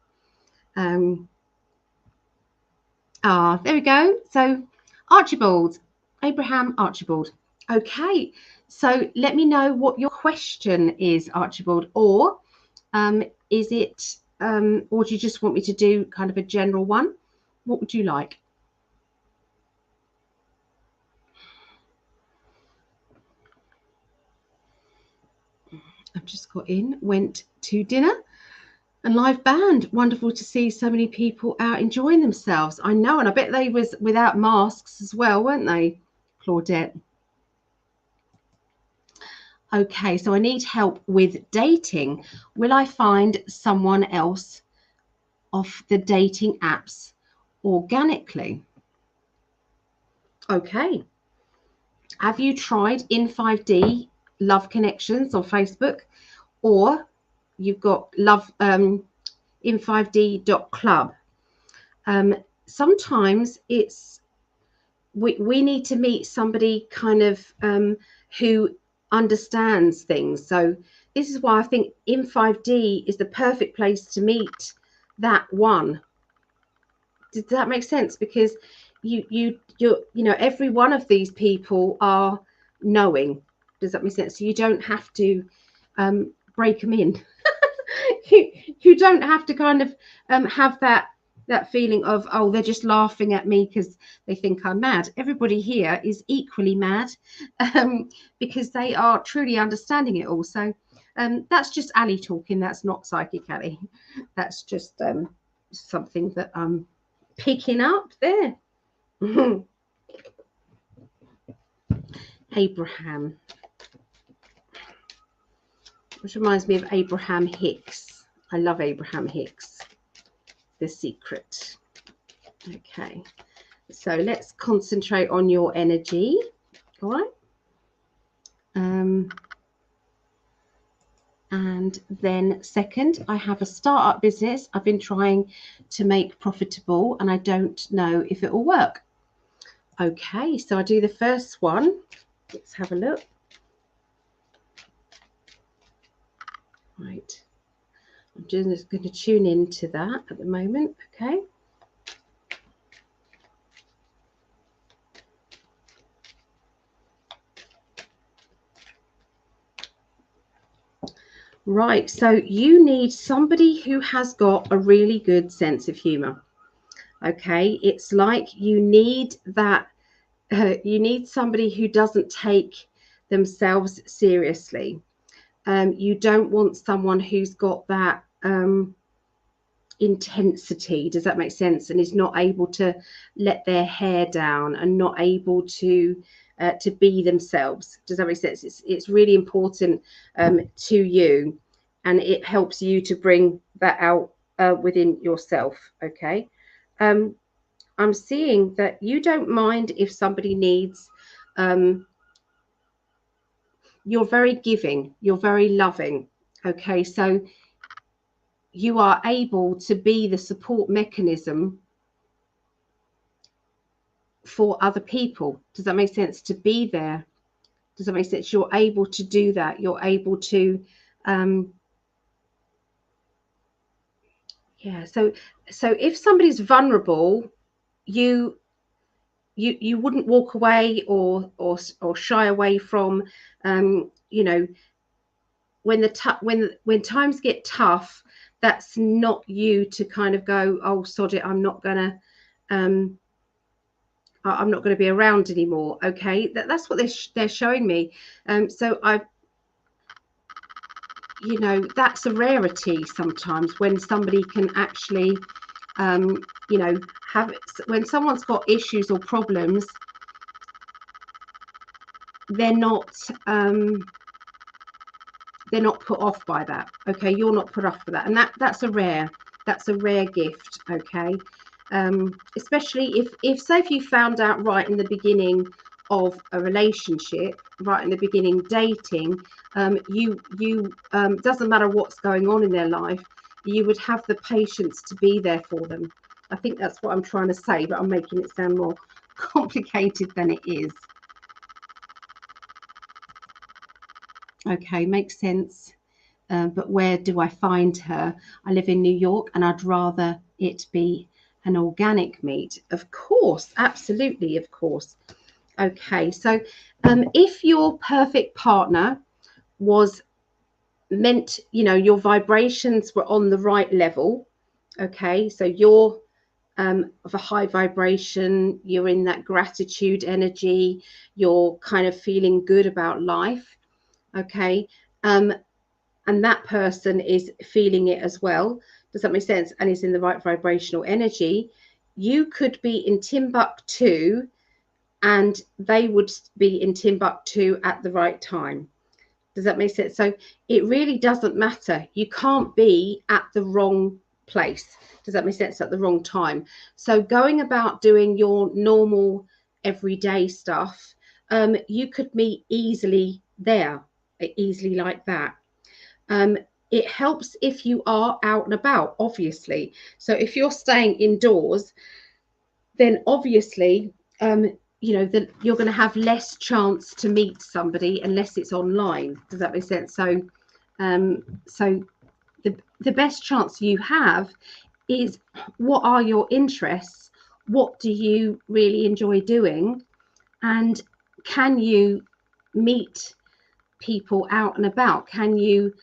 There we go. So Archibald, Abraham Archibald. Okay, so let me know what your question is, Archibald, or is it, or do you just want me to do kind of a general one? What would you like? I've just got in, went to dinner and live band. Wonderful to see so many people out enjoying themselves. I know, and I bet they was without masks as well, weren't they, Claudette? Okay, so I need help with dating. Will I find someone else off the dating apps organically? Okay. Have you tried In5D Love Connections on Facebook, or you've got love in5d.club? Sometimes it's we need to meet somebody kind of who understands things. So this is why I think In5D is the perfect place to meet that one. Does that make sense? Because you know, every one of these people are knowing. Does that make sense? So you don't have to break them in. you don't have to kind of have that feeling of, oh, they're just laughing at me because they think I'm mad. Everybody here is equally mad because they are truly understanding it all. So that's just Ali talking. That's not Psychic Ali. That's just something that I'm picking up there. Abraham, which reminds me of Abraham Hicks. I love Abraham Hicks. The Secret. Okay, so let's concentrate on your energy. All right. And then second, I have a startup business I've been trying to make profitable, and I don't know if it will work. Okay, so I do the first one. Let's have a look. Right. I'm just going to tune into that at the moment. Okay. Right, so you need somebody who has got a really good sense of humor. Okay, it's like you need that, you need somebody who doesn't take themselves seriously. You don't want someone who's got that intensity. Does that make sense? And is not able to let their hair down and not able to be themselves. Does that make sense? It's really important to you, and it helps you to bring that out within yourself. Okay. I'm seeing that you don't mind if somebody needs. You're very giving. You're very loving. Okay, so you are able to be the support mechanism for other people. Does that make sense? To be there. Does that make sense? You're able to do that. You're able to, yeah. So if somebody's vulnerable, you wouldn't walk away or shy away from, you know, when times get tough. That's not you to kind of go, oh, sod it, I'm not gonna be around anymore. Okay, that's what they're showing me. So you know, that's a rarity sometimes when somebody can actually, you know, when someone's got issues or problems, they're not put off by that. Okay, you're not put off by that, and that's a rare gift. Okay, especially if say if you found out right in the beginning of a relationship, right in the beginning dating, you doesn't matter what's going on in their life, you would have the patience to be there for them. I think that's what I'm trying to say, but I'm making it sound more complicated than it is. Okay, makes sense. But where do I find her? I live in New York, and I'd rather it be an organic meat. Of course, absolutely, of course. Okay, so if your perfect partner was meant, you know, your vibrations were on the right level. Okay, so you're of a high vibration, you're in that gratitude energy, you're kind of feeling good about life. Okay, and that person is feeling it as well. Does that make sense? And is in the right vibrational energy. You could be in Timbuktu and they would be in Timbuktu at the right time. Does that make sense? So it really doesn't matter. You can't be at the wrong place. Does that make sense? At the wrong time. So going about doing your normal everyday stuff, you could meet easily there, easily like that. It helps if you are out and about, obviously. So if you're staying indoors, then obviously, you know, that you're going to have less chance to meet somebody unless it's online. Does that make sense? So, so the best chance you have is, what are your interests? What do you really enjoy doing? And can you meet people out and about? Can you,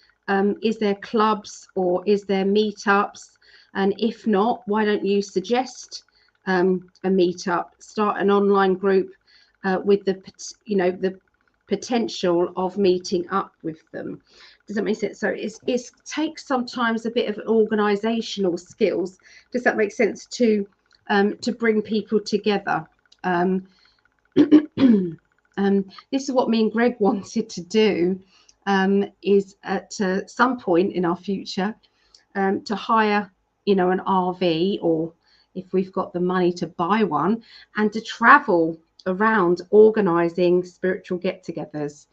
is there clubs or is there meetups? And if not, why don't you suggest a meetup, start an online group with the, you know, the potential of meeting up with them. Does that make sense? So it takes sometimes a bit of organizational skills. Does that make sense to bring people together? This is what me and Greg wanted to do, is at some point in our future to hire, you know, an RV, or if we've got the money to buy one, and to travel around organizing spiritual get-togethers.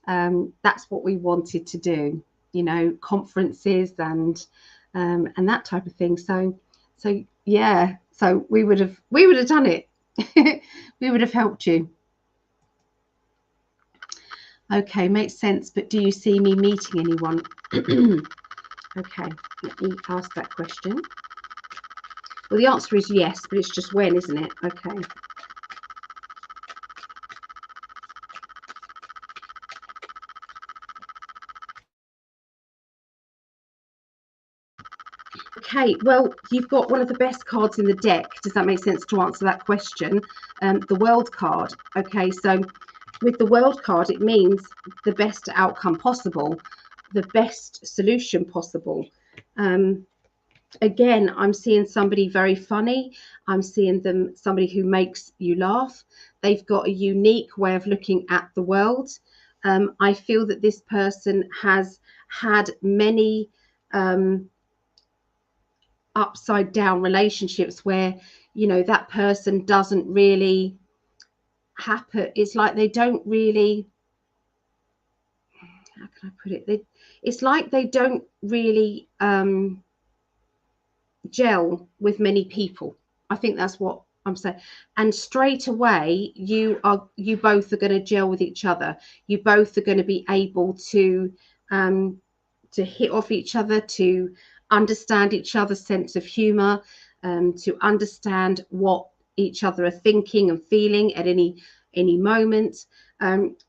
That's what we wanted to do, you know, conferences and that type of thing. So yeah, so we would have done it. We would have helped you. Okay, makes sense. But do you see me meeting anyone? Okay, let me ask that question. Well, the answer is yes, but it's just when, isn't it? Okay. Okay, well, you've got one of the best cards in the deck. Does that make sense to answer that question? The World card. Okay, so with the World card, it means the best outcome possible, the best solution possible. Again, I'm seeing somebody very funny. I'm seeing them, somebody who makes you laugh. They've got a unique way of looking at the world. I feel that this person has had many upside down relationships where, you know, that person doesn't really happen. It's like they don't really, how can I put it? It's like they don't really gel with many people. I think that's what I'm saying. And straight away, you both are going to gel with each other. You both are going to be able to hit off each other, to understand each other's sense of humor, to understand what each other are thinking and feeling at any moment.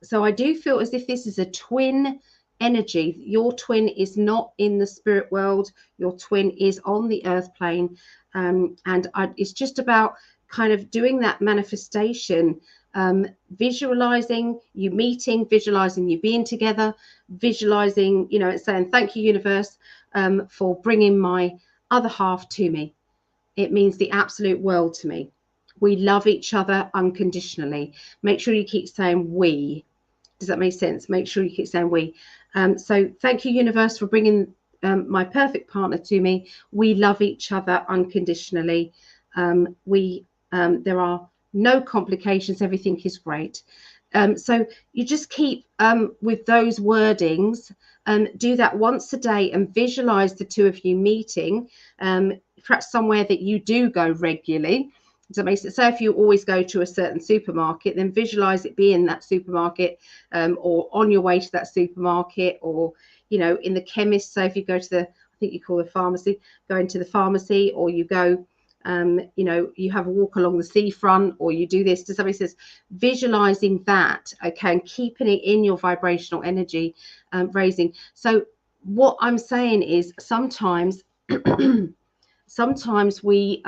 So I do feel as if this is a twin energy. Your twin is not in the spirit world. Your twin is on the earth plane, it's just about kind of doing that manifestation, visualizing you meeting, visualizing you being together, visualizing, you know, it's saying, thank you, universe, for bringing my other half to me. It means the absolute world to me. We love each other unconditionally. Make sure you keep saying we. Does that make sense? Make sure you keep saying we. So thank you, universe, for bringing my perfect partner to me. We love each other unconditionally. There are no complications. Everything is great. So you just keep with those wordings. Do that once a day and visualize the two of you meeting, perhaps somewhere that you do go regularly. Does that make sense? So if you always go to a certain supermarket, then visualize it being that supermarket, or on your way to that supermarket, or, you know, in the chemist. So if you go to the, I think you call the pharmacy, go into the pharmacy, or you go, you know, you have a walk along the seafront, or you do this. Does that make sense? Visualizing that, okay, and keeping it in your vibrational energy, raising. So what I'm saying is sometimes, sometimes we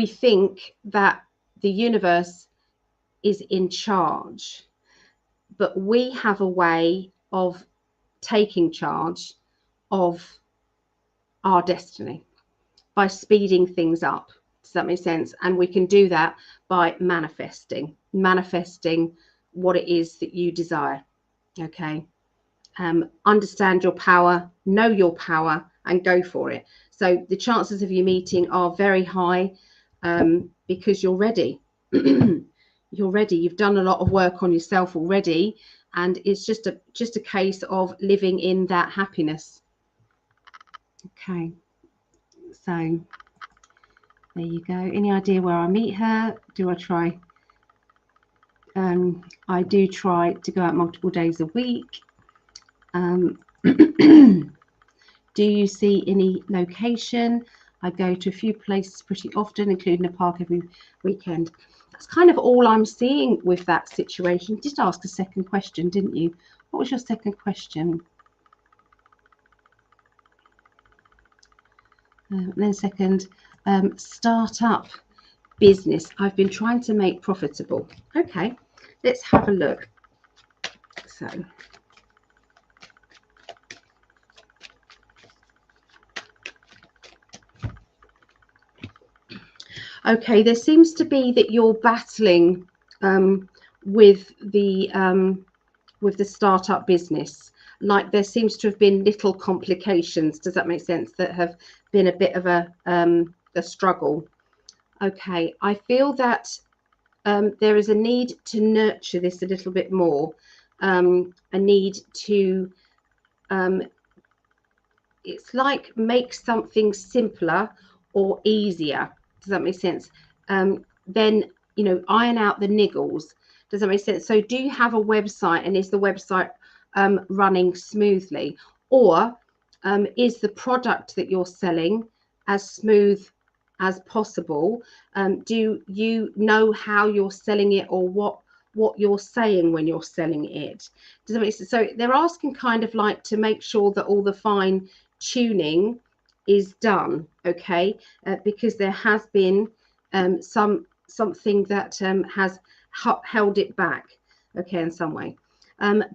think that the universe is in charge, but we have a way of taking charge of our destiny by speeding things up. Does that make sense? And we can do that by manifesting what it is that you desire. Okay. Understand your power, know your power, and go for it. So the chances of you meeting are very high, because you're ready. You're ready. You've done a lot of work on yourself already, and it's just a case of living in that happiness. Okay, so there you go. Any idea where I meet her? Do I try? I do try to go out multiple days a week. Do you see any location? I go to a few places pretty often, including a park every weekend. That's kind of all I'm seeing with that situation. You did ask a second question, didn't you? What was your second question? Then second, startup business I've been trying to make profitable. Okay, let's have a look. So okay, there seems to be that you're battling with the startup business. Like there seems to have been little complications. Does that make sense? That have been a bit of a struggle. Okay, I feel that there is a need to nurture this a little bit more. A need to, it's like make something simpler or easier. Does that make sense? Then, you know, iron out the niggles. Does that make sense? So do you have a website, and is the website running smoothly? Or is the product that you're selling as smooth as possible? Do you know how you're selling it, or what you're saying when you're selling it? Does that make sense? So they're asking kind of like to make sure that all the fine tuning is done, okay, because there has been something that has held it back, okay, in some way.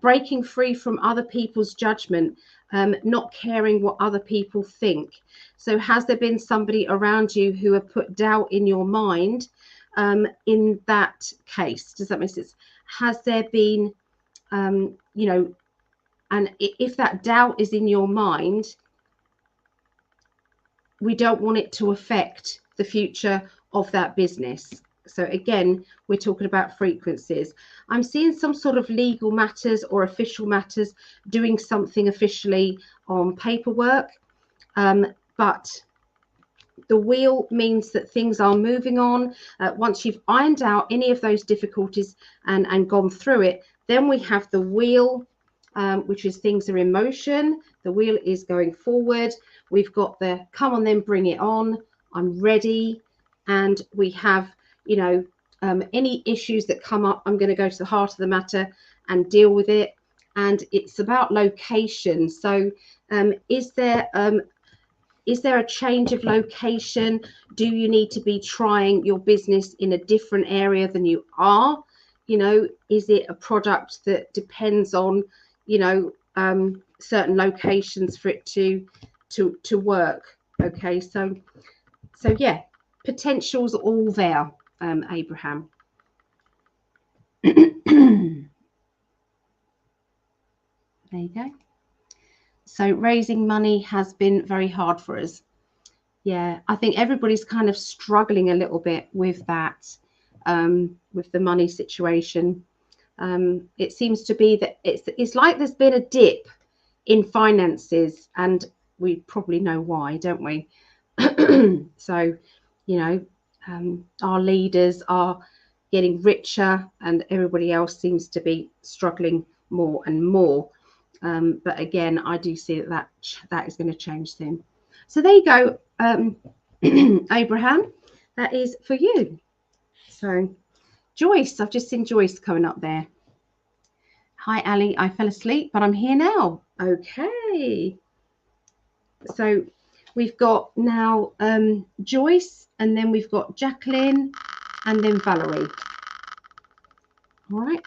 breaking free from other people's judgment, not caring what other people think. So has there been somebody around you who have put doubt in your mind? In that case, does that make sense? Has there been, you know, and if that doubt is in your mind, we don't want it to affect the future of that business. So again, we're talking about frequencies. I'm seeing some sort of legal matters or official matters, doing something officially on paperwork. But the wheel means that things are moving on. Once you've ironed out any of those difficulties and gone through it, then we have the wheel, which is things are in motion. The wheel is going forward. We've got the come on, then bring it on. I'm ready. And we have, you know, any issues that come up, I'm going to go to the heart of the matter and deal with it. And it's about location. So is there a change of location? Do you need to be trying your business in a different area than you are? You know, is it a product that depends on, you know, certain locations for it to work? Okay, so yeah, potential's all there, Abraham. There you go. So raising money has been very hard for us. Yeah, I think everybody's kind of struggling a little bit with that, with the money situation. It seems to be that it's like there's been a dip in finances, and we probably know why, don't we? So, you know, our leaders are getting richer, and everybody else seems to be struggling more and more. But again, I do see that is going to change soon. So there you go, Abraham. That is for you. So Joyce, I've just seen Joyce coming up there. Hi, Ali. I fell asleep, but I'm here now. Okay. So we've got now Joyce, and then we've got Jacqueline, and then Valerie. All right.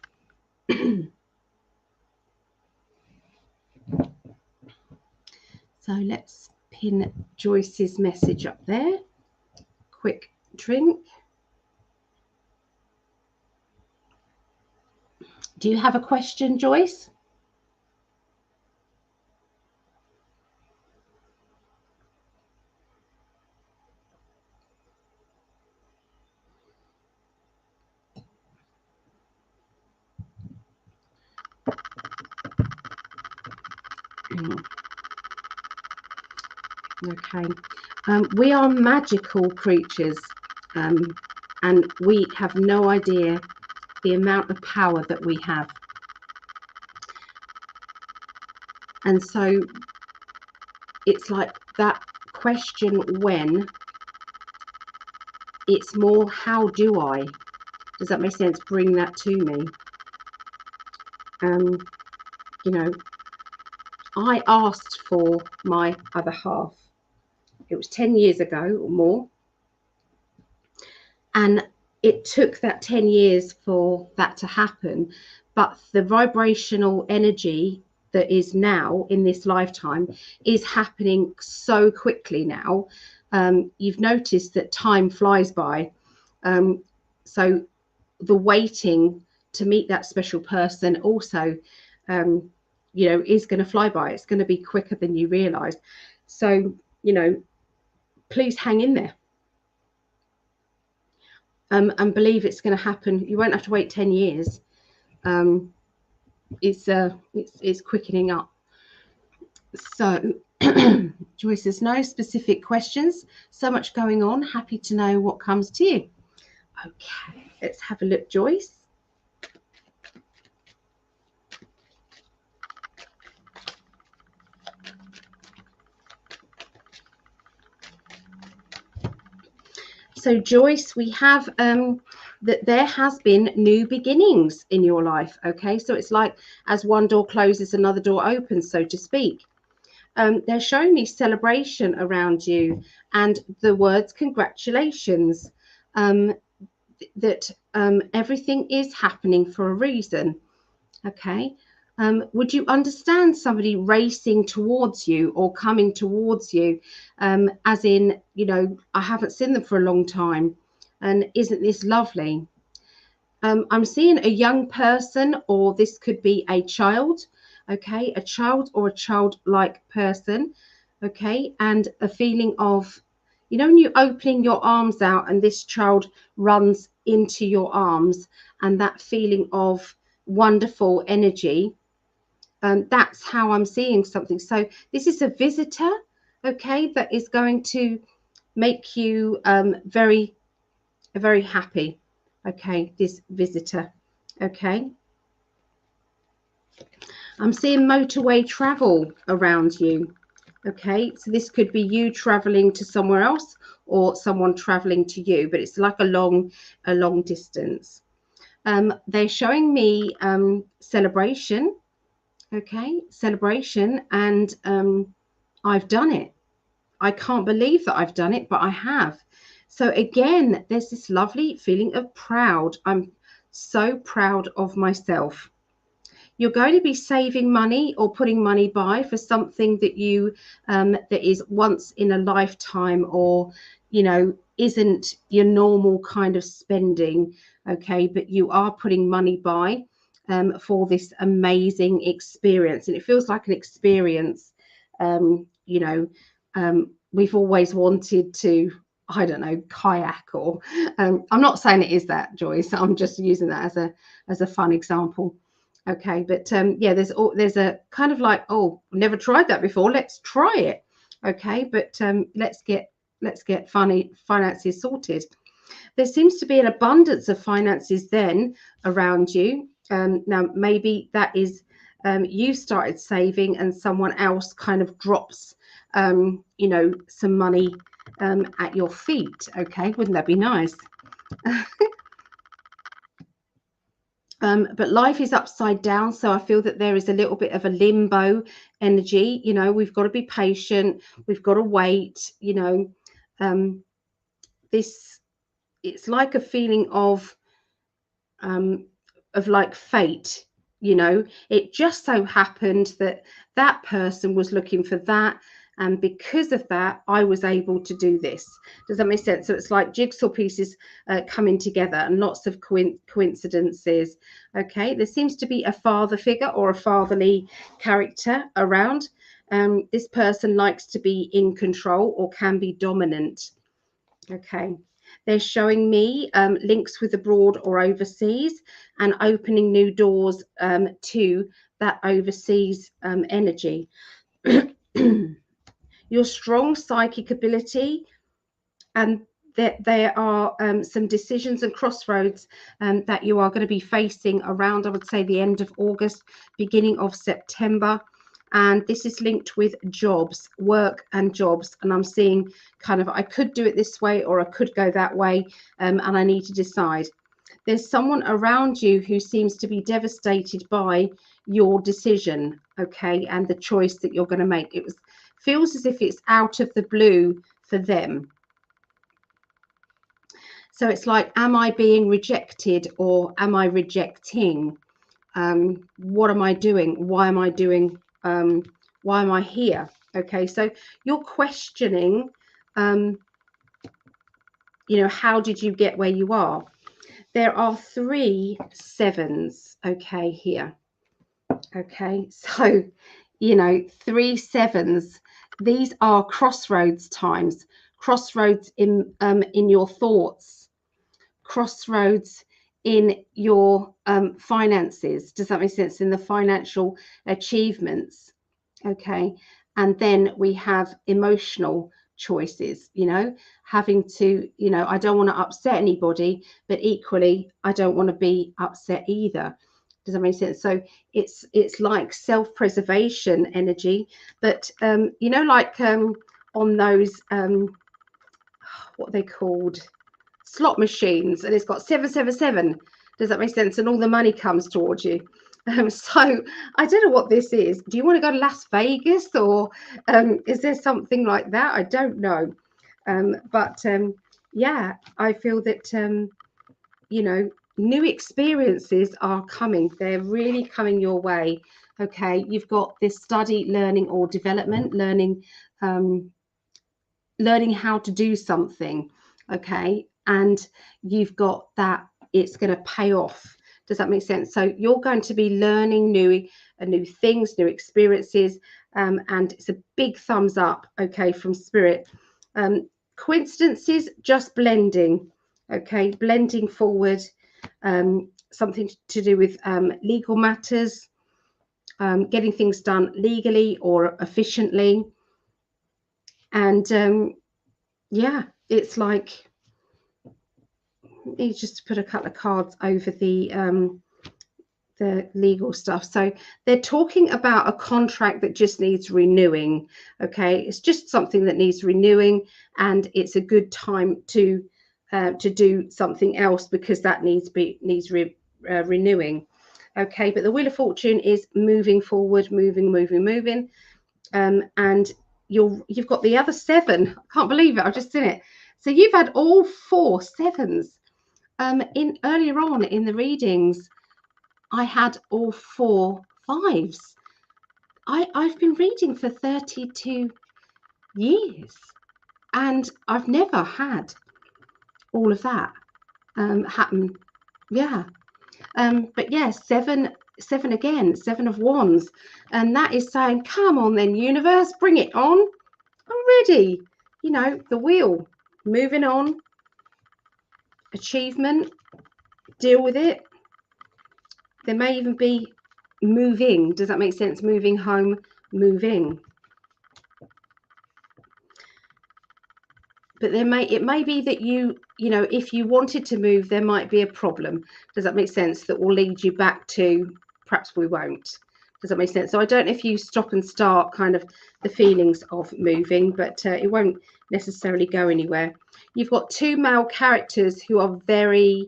So let's pin Joyce's message up there. Quick drink. Do you have a question, Joyce? Okay. We are magical creatures, and we have no idea the amount of power that we have. And so it's like that question when, it's more how do I? Does that make sense? Bring that to me. You know, I asked for my other half. It was 10 years ago or more. And it took that 10 years for that to happen. But the vibrational energy that is now in this lifetime is happening so quickly now. You've noticed that time flies by. So the waiting to meet that special person also, you know, is going to fly by. It's going to be quicker than you realize. So, you know, please hang in there. And believe it's going to happen. You won't have to wait 10 years. It's quickening up. So Joyce says, no specific questions. So much going on. Happy to know what comes to you. Okay, let's have a look, Joyce. So Joyce, we have that there has been new beginnings in your life. Okay, so it's like as one door closes, another door opens, so to speak. They're showing me celebration around you and the words congratulations, that everything is happening for a reason. Okay. Would you understand somebody racing towards you or coming towards you? As in, you know, I haven't seen them for a long time. And isn't this lovely? I'm seeing a young person, or this could be a child, okay, a child or a childlike person, okay, and a feeling of, you know, when you're opening your arms out and this child runs into your arms, and that feeling of wonderful energy. That's how I'm seeing something. So this is a visitor, okay, that is going to make you very, very happy. Okay, this visitor. Okay, I'm seeing motorway travel around you. Okay, so this could be you traveling to somewhere else or someone traveling to you, but it's like a long distance. They're showing me celebration. Okay, celebration, and I've done it. I can't believe that I've done it, but I have. So again, there's this lovely feeling of proud. I'm so proud of myself. You're going to be saving money or putting money by for something that you that is once in a lifetime, or you know, isn't your normal kind of spending. Okay, but you are putting money by for this amazing experience, and it feels like an experience. You know, we've always wanted to, I don't know, kayak, or I'm not saying it is that, Joyce. I'm just using that as a fun example. Okay, but yeah, there's a kind of like, oh, never tried that before. Let's try it. Okay, but let's get finances sorted. There seems to be an abundance of finances then around you. Now maybe that is you started saving and someone else kind of drops you know, some money at your feet. Okay, wouldn't that be nice? But life is upside down, so I feel that there is a little bit of a limbo energy. You know, we've got to be patient, we've got to wait. You know, um, this, it's like a feeling um, of like fate. You know, it just so happened that that person was looking for that, and because of that I was able to do this. Does that make sense? So it's like jigsaw pieces coming together, and lots of coincidences. Okay, there seems to be a father figure or a fatherly character around. This person likes to be in control or can be dominant. Okay, they're showing me links with abroad or overseas, and opening new doors to that overseas energy. Your strong psychic ability, and that there are some decisions and crossroads that you are going to be facing around, I would say, the end of August, beginning of September. And this is linked with jobs, work and jobs. And I'm seeing kind of, I could do it this way or I could go that way, and I need to decide. There's someone around you who seems to be devastated by your decision, okay, and the choice that you're going to make. It feels as if it's out of the blue for them. So it's like, am I being rejected or am I rejecting? What am I doing? Why am I doing? Why am I here? Okay, so you're questioning, you know, how did you get where you are? There are 3 sevens, okay, here. Okay, so, you know, 3 sevens. These are crossroads times, crossroads in your thoughts, crossroads in your finances. Does that make sense? In the financial achievements. Okay. And then we have emotional choices, you know, having to, you know, I don't want to upset anybody, but equally, I don't want to be upset either. Does that make sense? So it's like self-preservation energy, but you know, like on those what are they called, slot machines, and it's got 777. Does that make sense? And all the money comes towards you. So I don't know what this is. Do you want to go to Las Vegas, or is there something like that? I don't know. But yeah, I feel that you know, new experiences are coming. They're really coming your way. Okay, you've got this study, learning or development, learning how to do something. Okay, and you've got that it's going to pay off. Does that make sense? So you're going to be learning new things, new experiences, and it's a big thumbs up, okay, from Spirit. Coincidences, just blending, okay, blending forward. Something to do with legal matters, getting things done legally or efficiently. And yeah, it's like, you just put a couple of cards over the legal stuff. So they're talking about a contract that just needs renewing. Okay, it's just something that needs renewing, and it's a good time to do something else because that needs renewing. Okay, but the Wheel of Fortune is moving forward, moving, and you've got the other 7. I can't believe it. I've just seen it. So you've had all 4 7s. In earlier on in the readings, I had all 4 5s. I've been reading for 32 years, and I've never had all of that happen. Yeah. But yeah, 7 again, 7 of Wands, and that is saying, come on then, universe, bring it on. I'm ready. You know, the wheel moving on, achievement, deal with it. There may even be moving. Does that make sense? Moving home, moving. But it may be that you know, if you wanted to move, there might be a problem. Does that make sense? That will lead you back to, perhaps we won't. Does that make sense? So I don't know if you stop and start kind of the feelings of moving, but it won't necessarily go anywhere. You've got 2 male characters who are very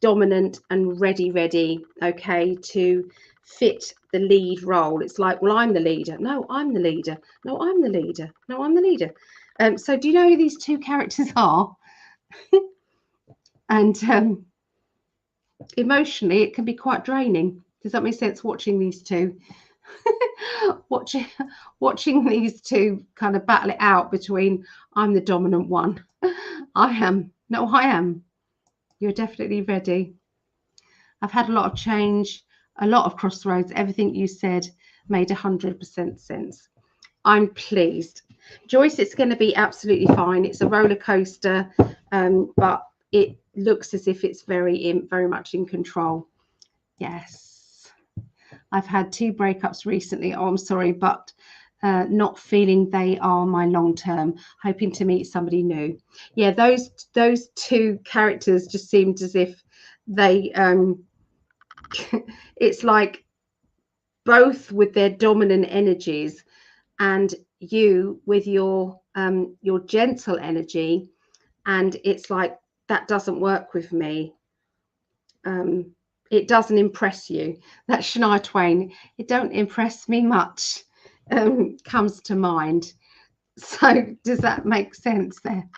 dominant and ready, okay, to fit the lead role. It's like, well, I'm the leader. No, I'm the leader. No, I'm the leader. No, I'm the leader. So do you know who these 2 characters are? And emotionally, it can be quite draining. Does that make sense? Watching these 2, watching these 2 kind of battle it out between, I'm the dominant one. I am. No, I am. You're definitely ready. I've had a lot of change, a lot of crossroads. Everything you said made 100% sense. I'm pleased. Joyce, it's going to be absolutely fine. It's a roller coaster, but it looks as if it's very much in control. Yes. I've had 2 breakups recently. Oh, I'm sorry, but not feeling they are my long term, hoping to meet somebody new. Yeah, those 2 characters just seemed as if they it's like both with their dominant energies, and you with your gentle energy, and it's like, that doesn't work with me. It doesn't impress you. That's Shania Twain. It don't impress me much, comes to mind. So does that make sense there?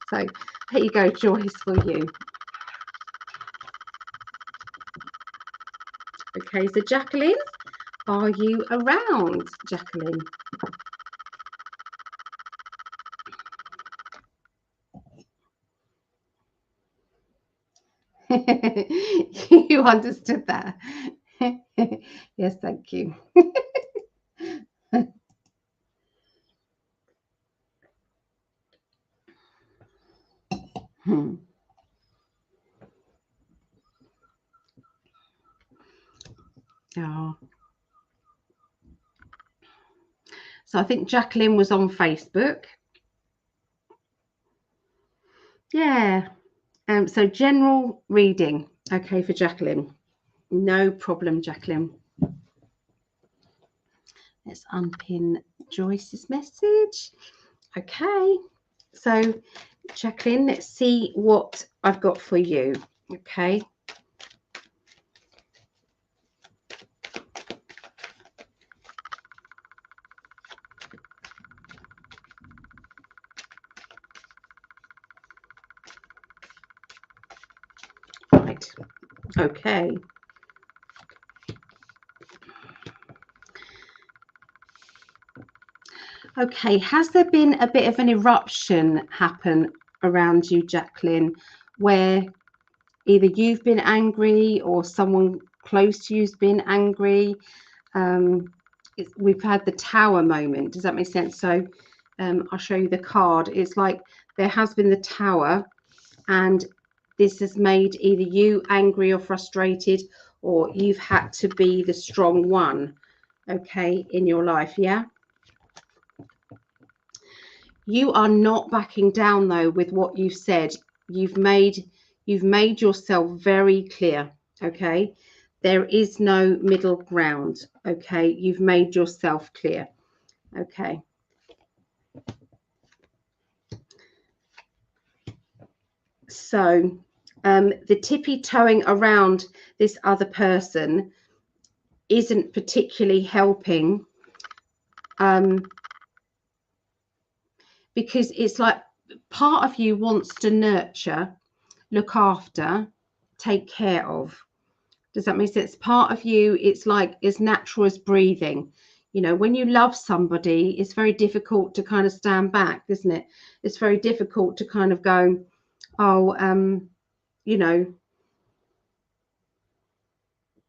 So here you go, Joyce, for you. Okay, so Jacqueline, are you around, Jacqueline? You understood that. Yes, thank you. Oh. So I think Jacqueline was on Facebook. Yeah. So general reading. Okay, for Jacqueline. No problem, Jacqueline. Let's unpin Joyce's message. Okay. So Jacqueline, let's see what I've got for you. Okay. Okay. Okay, has there been a bit of an eruption happen around you, Jacqueline, where either you've been angry or someone close to you's been angry? We've had the Tower moment. Does that make sense? So I'll show you the card. It's like there has been the Tower, and this has made either you angry or frustrated, or you've had to be the strong one, okay, in your life. Yeah. You are not backing down though with what you've said. You've made yourself very clear, okay? There is no middle ground, okay? You've made yourself clear, okay? So the tippy-toeing around this other person isn't particularly helping, because it's like part of you wants to nurture, look after, take care of. Does that make sense? Part of you, it's like as natural as breathing. You know, when you love somebody, it's very difficult to kind of stand back, isn't it? It's very difficult to kind of go, oh, you know,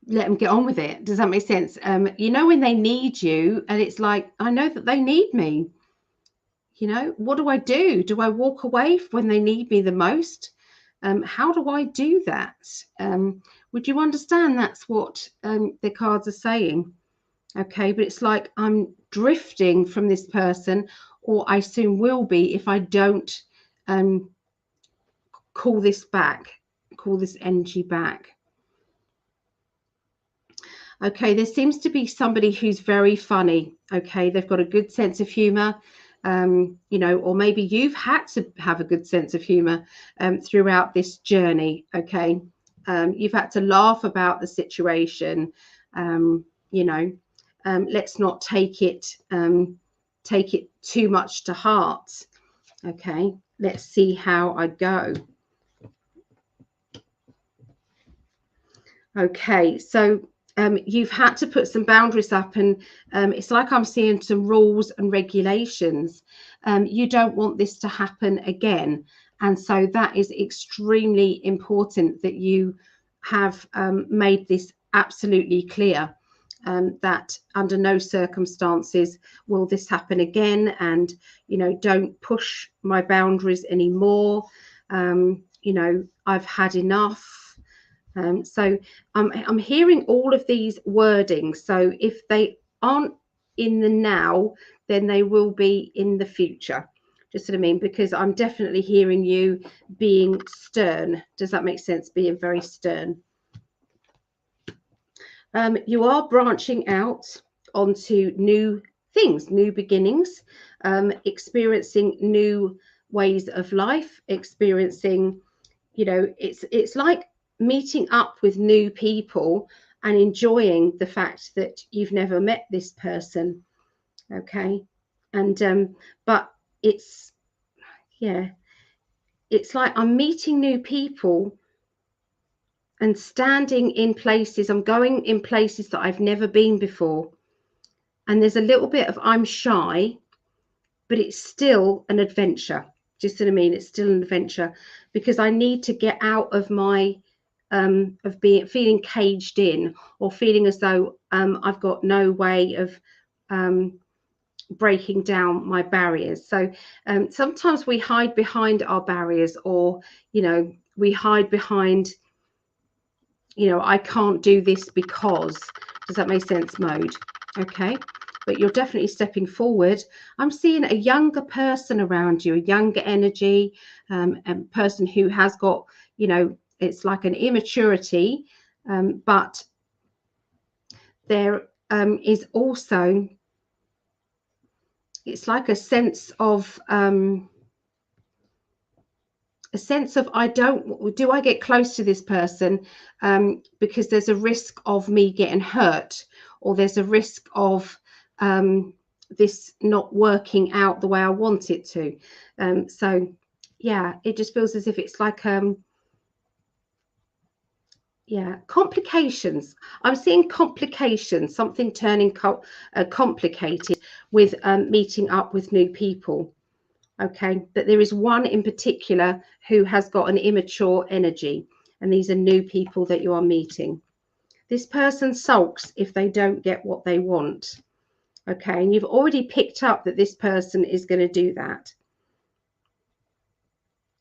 let them get on with it. Does that make sense? You know, when they need you, and it's like, I know that they need me. You know, what do I do? Do I walk away when they need me the most? How do I do that? Would you understand that's what the cards are saying? Okay, but it's like I'm drifting from this person, or I soon will be if I don't call this energy back. Okay, there seems to be somebody who's very funny. Okay, they've got a good sense of humor. You know, or maybe you've had to have a good sense of humor throughout this journey. Okay, you've had to laugh about the situation. You know, let's not take it too much to heart. Okay, let's see how I go. Okay, so you've had to put some boundaries up, and it's like I'm seeing some rules and regulations. You don't want this to happen again, and so that is extremely important that you have made this absolutely clear, that under no circumstances will this happen again, and you know, don't push my boundaries anymore. You know, I've had enough. So I'm hearing all of these wordings. So if they aren't in the now, then they will be in the future. Just what I mean, because I'm definitely hearing you being stern. Does that make sense? Being very stern. You are branching out onto new things, new beginnings, experiencing new ways of life, experiencing, you know, it's like meeting up with new people and enjoying the fact that you've never met this person. Okay, and but it's, yeah, it's like I'm meeting new people and standing in places. I'm going in places that I've never been before, and there's a little bit of I'm shy, but it's still an adventure. Just what I mean, it's still an adventure, because I need to get out of my of feeling caged in, or feeling as though I've got no way of breaking down my barriers. So sometimes we hide behind our barriers, or you know, we hide behind, you know, I can't do this because. Does that make sense? Mode. Okay, but you're definitely stepping forward. I'm seeing a younger person around you, a younger energy, a person who has got, you know, it's like an immaturity, but there is also, it's like a sense of do I get close to this person because there's a risk of me getting hurt, or there's a risk of this not working out the way I want it to. So yeah, it just feels as if it's like Yeah, complications. I'm seeing complications, something turning complicated with meeting up with new people. Okay, but there is one in particular who has got an immature energy, and these are new people that you are meeting. This person sulks if they don't get what they want. Okay, and you've already picked up that this person is going to do that.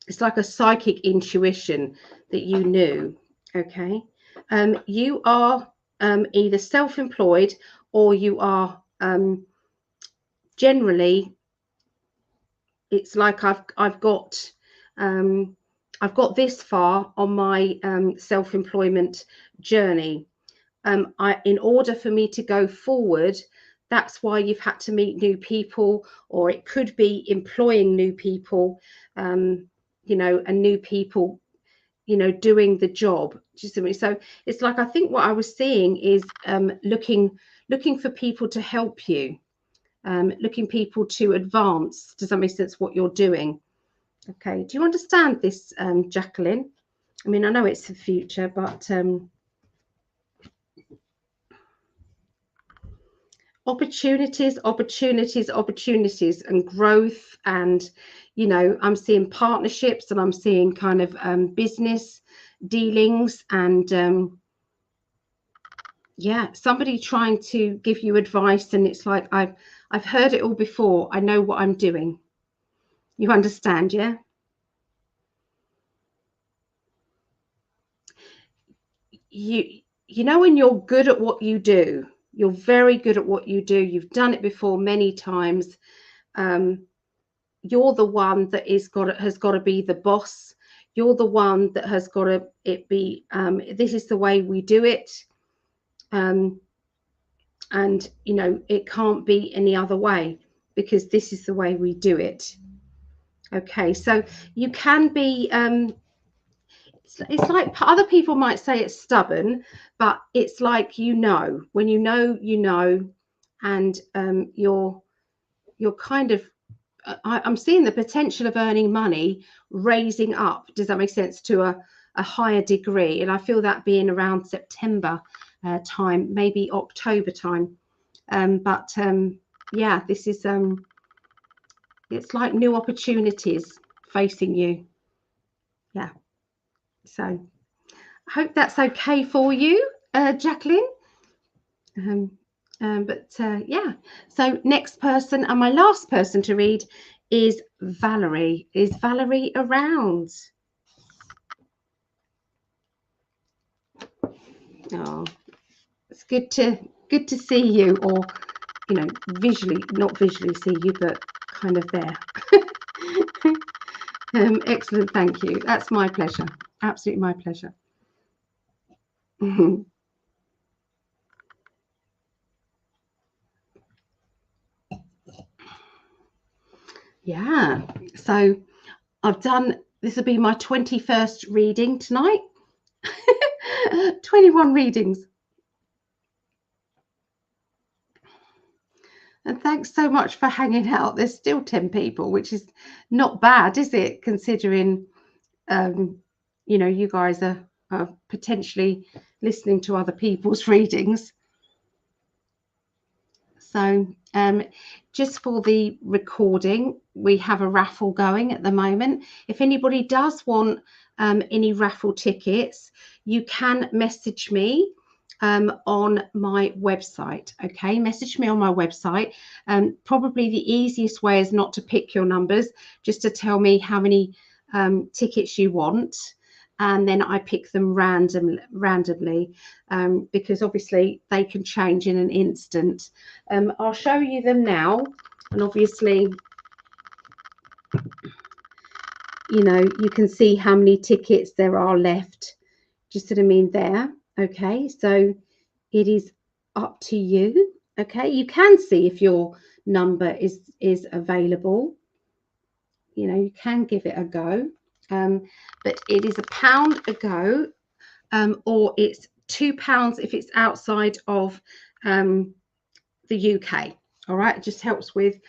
It's like a psychic intuition that you knew. Okay, you are either self-employed or you are generally. It's like I've got this far on my self-employment journey. In order for me to go forward, that's why you've had to meet new people, or it could be employing new people, you know, and new people, you know, doing the job. So it's like, I think what I was seeing is looking for people to help you, looking people to advance, to some extent, what you're doing. Okay, do you understand this, Jacqueline? I mean, I know it's the future, but opportunities, and growth, and, you know, I'm seeing partnerships, and I'm seeing kind of business dealings, and yeah, somebody trying to give you advice, and it's like, I've heard it all before. I know what I'm doing. You understand, yeah? You know, when you're good at what you do, you're very good at what you do. You've done it before many times. You're the one that has got to be the boss. You're the one that has got to be. This is the way we do it, and you know, it can't be any other way, because this is the way we do it. Okay, so you can be. It's like other people might say it's stubborn, but it's like, you know, when you know, and you're kind of. I'm seeing the potential of earning money, raising up. Does that make sense? To a higher degree, and I feel that being around September time, maybe October time. But yeah, this is it's like new opportunities facing you. Yeah. So I hope that's okay for you, Jacqueline. But yeah, so next person, and my last person to read, is Valerie. Is Valerie around? Oh, it's good to see you, or, you know, visually, not visually see you, but kind of there. Excellent, thank you. That's my pleasure. Absolutely my pleasure. Yeah, so I've done, this will be my 21st reading tonight. 21 readings. And thanks so much for hanging out. There's still 10 people, which is not bad, is it? Considering, you know, you guys are potentially listening to other people's readings. So just for the recording, we have a raffle going at the moment. If anybody does want any raffle tickets, you can message me on my website. Okay, message me on my website. Probably the easiest way is not to pick your numbers, just to tell me how many tickets you want, and then I pick them randomly, because obviously they can change in an instant. I'll show you them now, and obviously, you know, you can see how many tickets there are left. Just what I mean there. Okay, so it is up to you. Okay, you can see if your number is available. You know, you can give it a go, but it is £1 a go, or it's £2 if it's outside of the UK. All right, it just helps with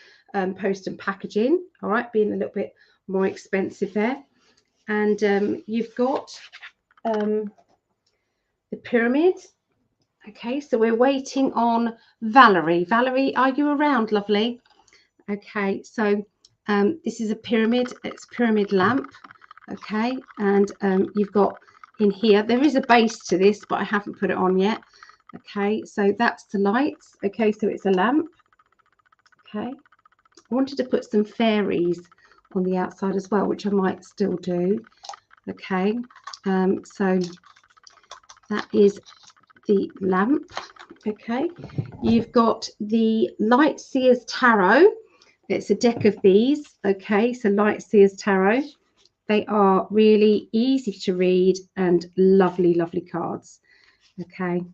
post and packaging. All right, being a little bit more expensive there. And you've got the pyramid. Okay, so we're waiting on Valerie. Valerie, are you around, lovely? Okay, so this is a pyramid. It's a pyramid lamp. Okay, and you've got in here, there is a base to this, but I haven't put it on yet. Okay, so that's the lights. Okay, so it's a lamp. Okay, I wanted to put some fairies on the outside as well, which I might still do. Okay, so that is the lamp. Okay, you've got the Light Seers Tarot. It's a deck of these. Okay, so Light Seers Tarot. They are really easy to read and lovely, lovely cards. Okay.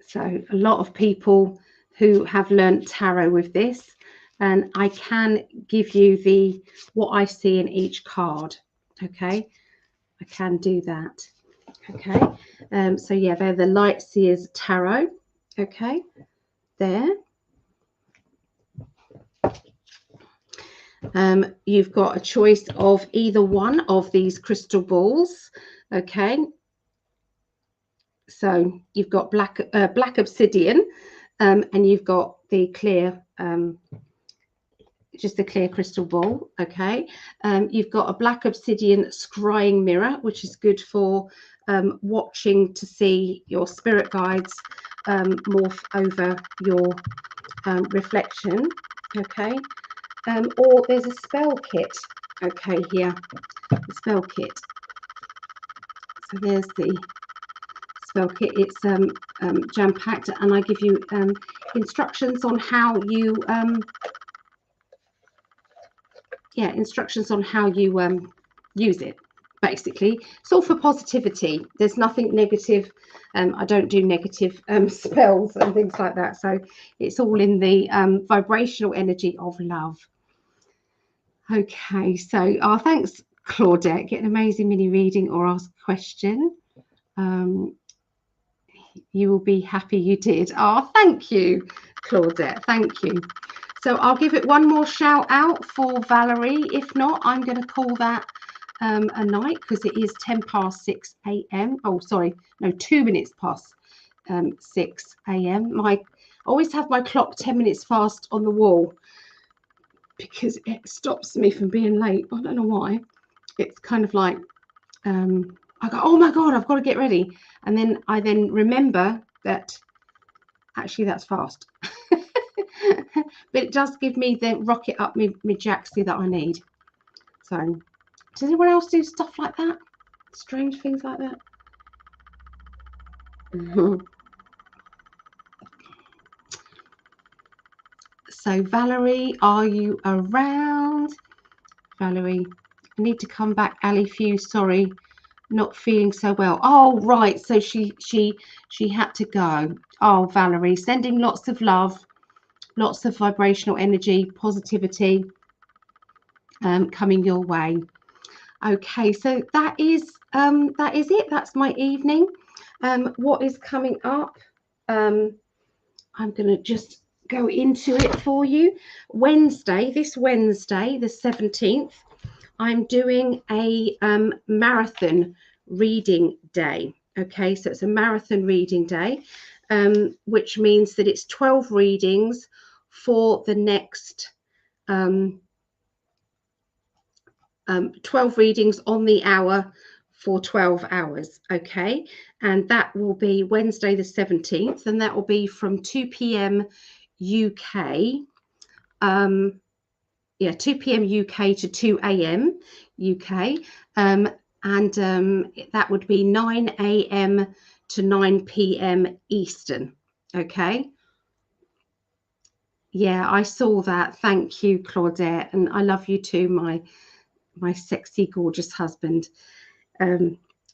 So a lot of people who have learnt tarot with this, and I can give you what I see in each card. Okay, I can do that. Okay, so yeah, they're the Light Seers Tarot. Okay, there. You've got a choice of either one of these crystal balls. Okay, so you've got black obsidian, and you've got the clear, just a clear crystal ball. Okay, you've got a black obsidian scrying mirror, which is good for watching to see your spirit guides morph over your reflection. Okay, or there's a spell kit. Okay, here, the spell kit. So there's the spell kit. It's jam packed, and I give you instructions on how you use it. Basically, it's all for positivity. There's nothing negative. I don't do negative spells and things like that. So it's all in the vibrational energy of love. Okay, so thanks, Claudette. Get an amazing mini reading or ask a question. You will be happy you did. Oh, thank you, Claudette. Thank you. So I'll give it one more shout out for Valerie. If not, I'm going to call that a night, because it is 6 a.m. Oh, sorry, no, 2 minutes past 6 a.m. I always have my clock 10 minutes fast on the wall because it stops me from being late. I don't know why. It's kind of like I go, oh my God, I've got to get ready. And then I remember that actually that's fast. But it does give me the rocket up my jacksie that I need. So does anyone else do stuff like that? Strange things like that? So Valerie, are you around? Valerie, I need to come back. Ali Few, sorry, not feeling so well. Oh, right. So she had to go. Oh, Valerie, sending lots of love, lots of vibrational energy, positivity coming your way. Okay, so that is it. That's my evening. What is coming up? I'm going to just go into it for you. This Wednesday, the 17th, I'm doing a marathon reading day. Okay, so it's a marathon reading day, which means that it's 12 readings for the next 12 readings on the hour for 12 hours. Okay, and that will be Wednesday the 17th, and that will be from 2 p.m. UK. 2 p.m. UK to 2 a.m. UK, and that would be 9 a.m. to 9 p.m. Eastern. Okay. Yeah, I saw that. Thank you, Claudette, and I love you too, my sexy, gorgeous husband.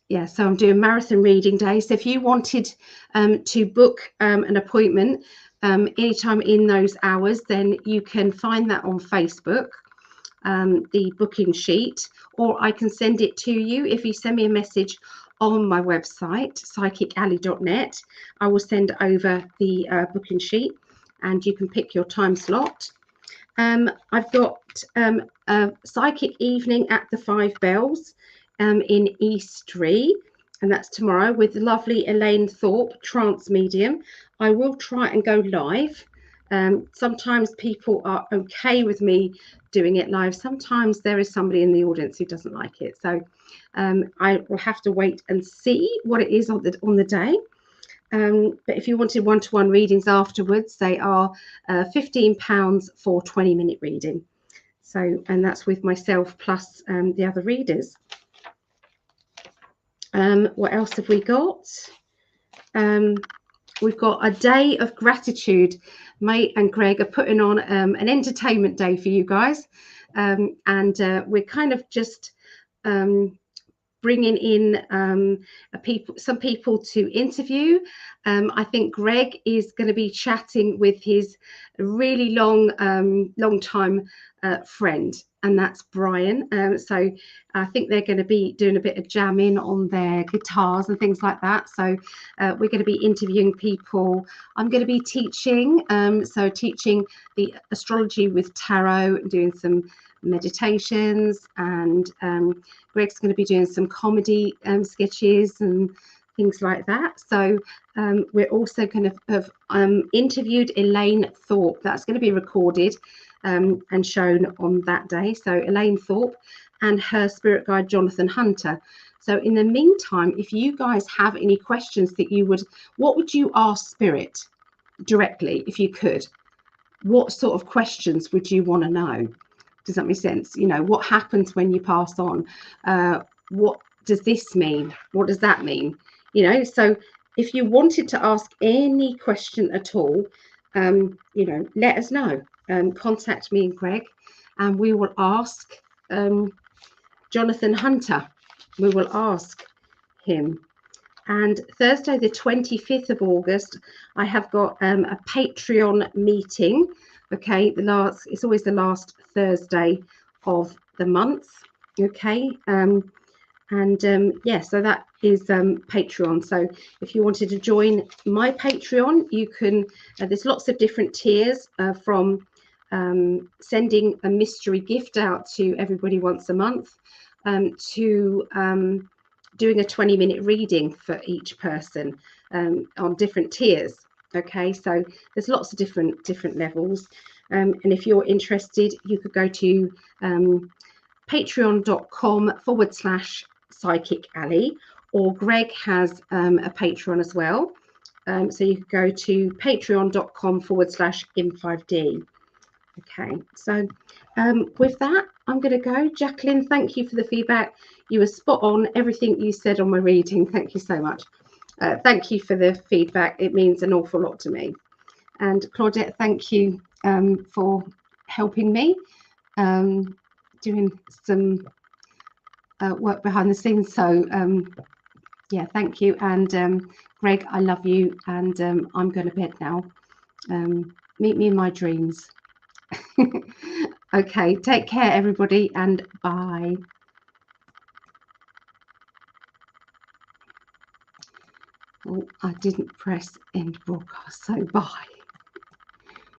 Yeah, so I'm doing marathon reading day. So if you wanted to book an appointment anytime in those hours, then you can find that on Facebook, the booking sheet, or I can send it to you. If you send me a message on my website, psychically.net, I will send over the booking sheet and you can pick your time slot. I've got a psychic evening at the 5 Bells in Eastry, and that's tomorrow, with the lovely Elaine Thorpe, trance medium. I will try and go live. Sometimes people are okay with me doing it live. Sometimes there is somebody in the audience who doesn't like it. So I will have to wait and see what it is on the day. But if you wanted one-to-one readings afterwards, they are £15 for 20-minute reading. So, and that's with myself plus the other readers. What else have we got? We've got a day of gratitude. Mate and Greg are putting on an entertainment day for you guys. And we're kind of just bringing in some people to interview. I think Greg is going to be chatting with his really long time friend, and that's Brian. So I think they're going to be doing a bit of jamming on their guitars and things like that. So we're going to be interviewing people. I'm going to be teaching, so teaching the astrology with tarot, doing some meditations, and Greg's going to be doing some comedy sketches and things like that. So we're also going to have interviewed Elaine Thorpe. That's going to be recorded and shown on that day. So Elaine Thorpe and her spirit guide, Jonathan Hunter. So in the meantime, if you guys have any questions that what would you ask Spirit directly if you could? What sort of questions would you want to know? Does that make sense? You know, what happens when you pass on? What does this mean? What does that mean? You know, so if you wanted to ask any question at all, you know, let us know. Contact me and Greg, and we will ask Jonathan Hunter. We will ask him. And Thursday, the 25th of August, I have got a Patreon meeting. Okay, it's always the last Thursday of the month. Okay, yeah, so that is Patreon. So if you wanted to join my Patreon, you can. There's lots of different tiers from sending a mystery gift out to everybody once a month to doing a 20-minute reading for each person on different tiers. Okay, so there's lots of different levels, and if you're interested, you could go to patreon.com/Psychic Ali, or Greg has a Patreon as well. So you could go to patreon.com/in5d. Okay, so with that, I'm going to go. Jacqueline, thank you for the feedback. You were spot on, everything you said on my reading. Thank you so much. Thank you for the feedback. It means an awful lot to me. And Claudette, thank you for helping me doing some work behind the scenes. So yeah, thank you. And Greg, I love you, and I'm going to bed now. Meet me in my dreams. Okay, take care everybody, and bye. Oh, I didn't press end broadcast, so bye.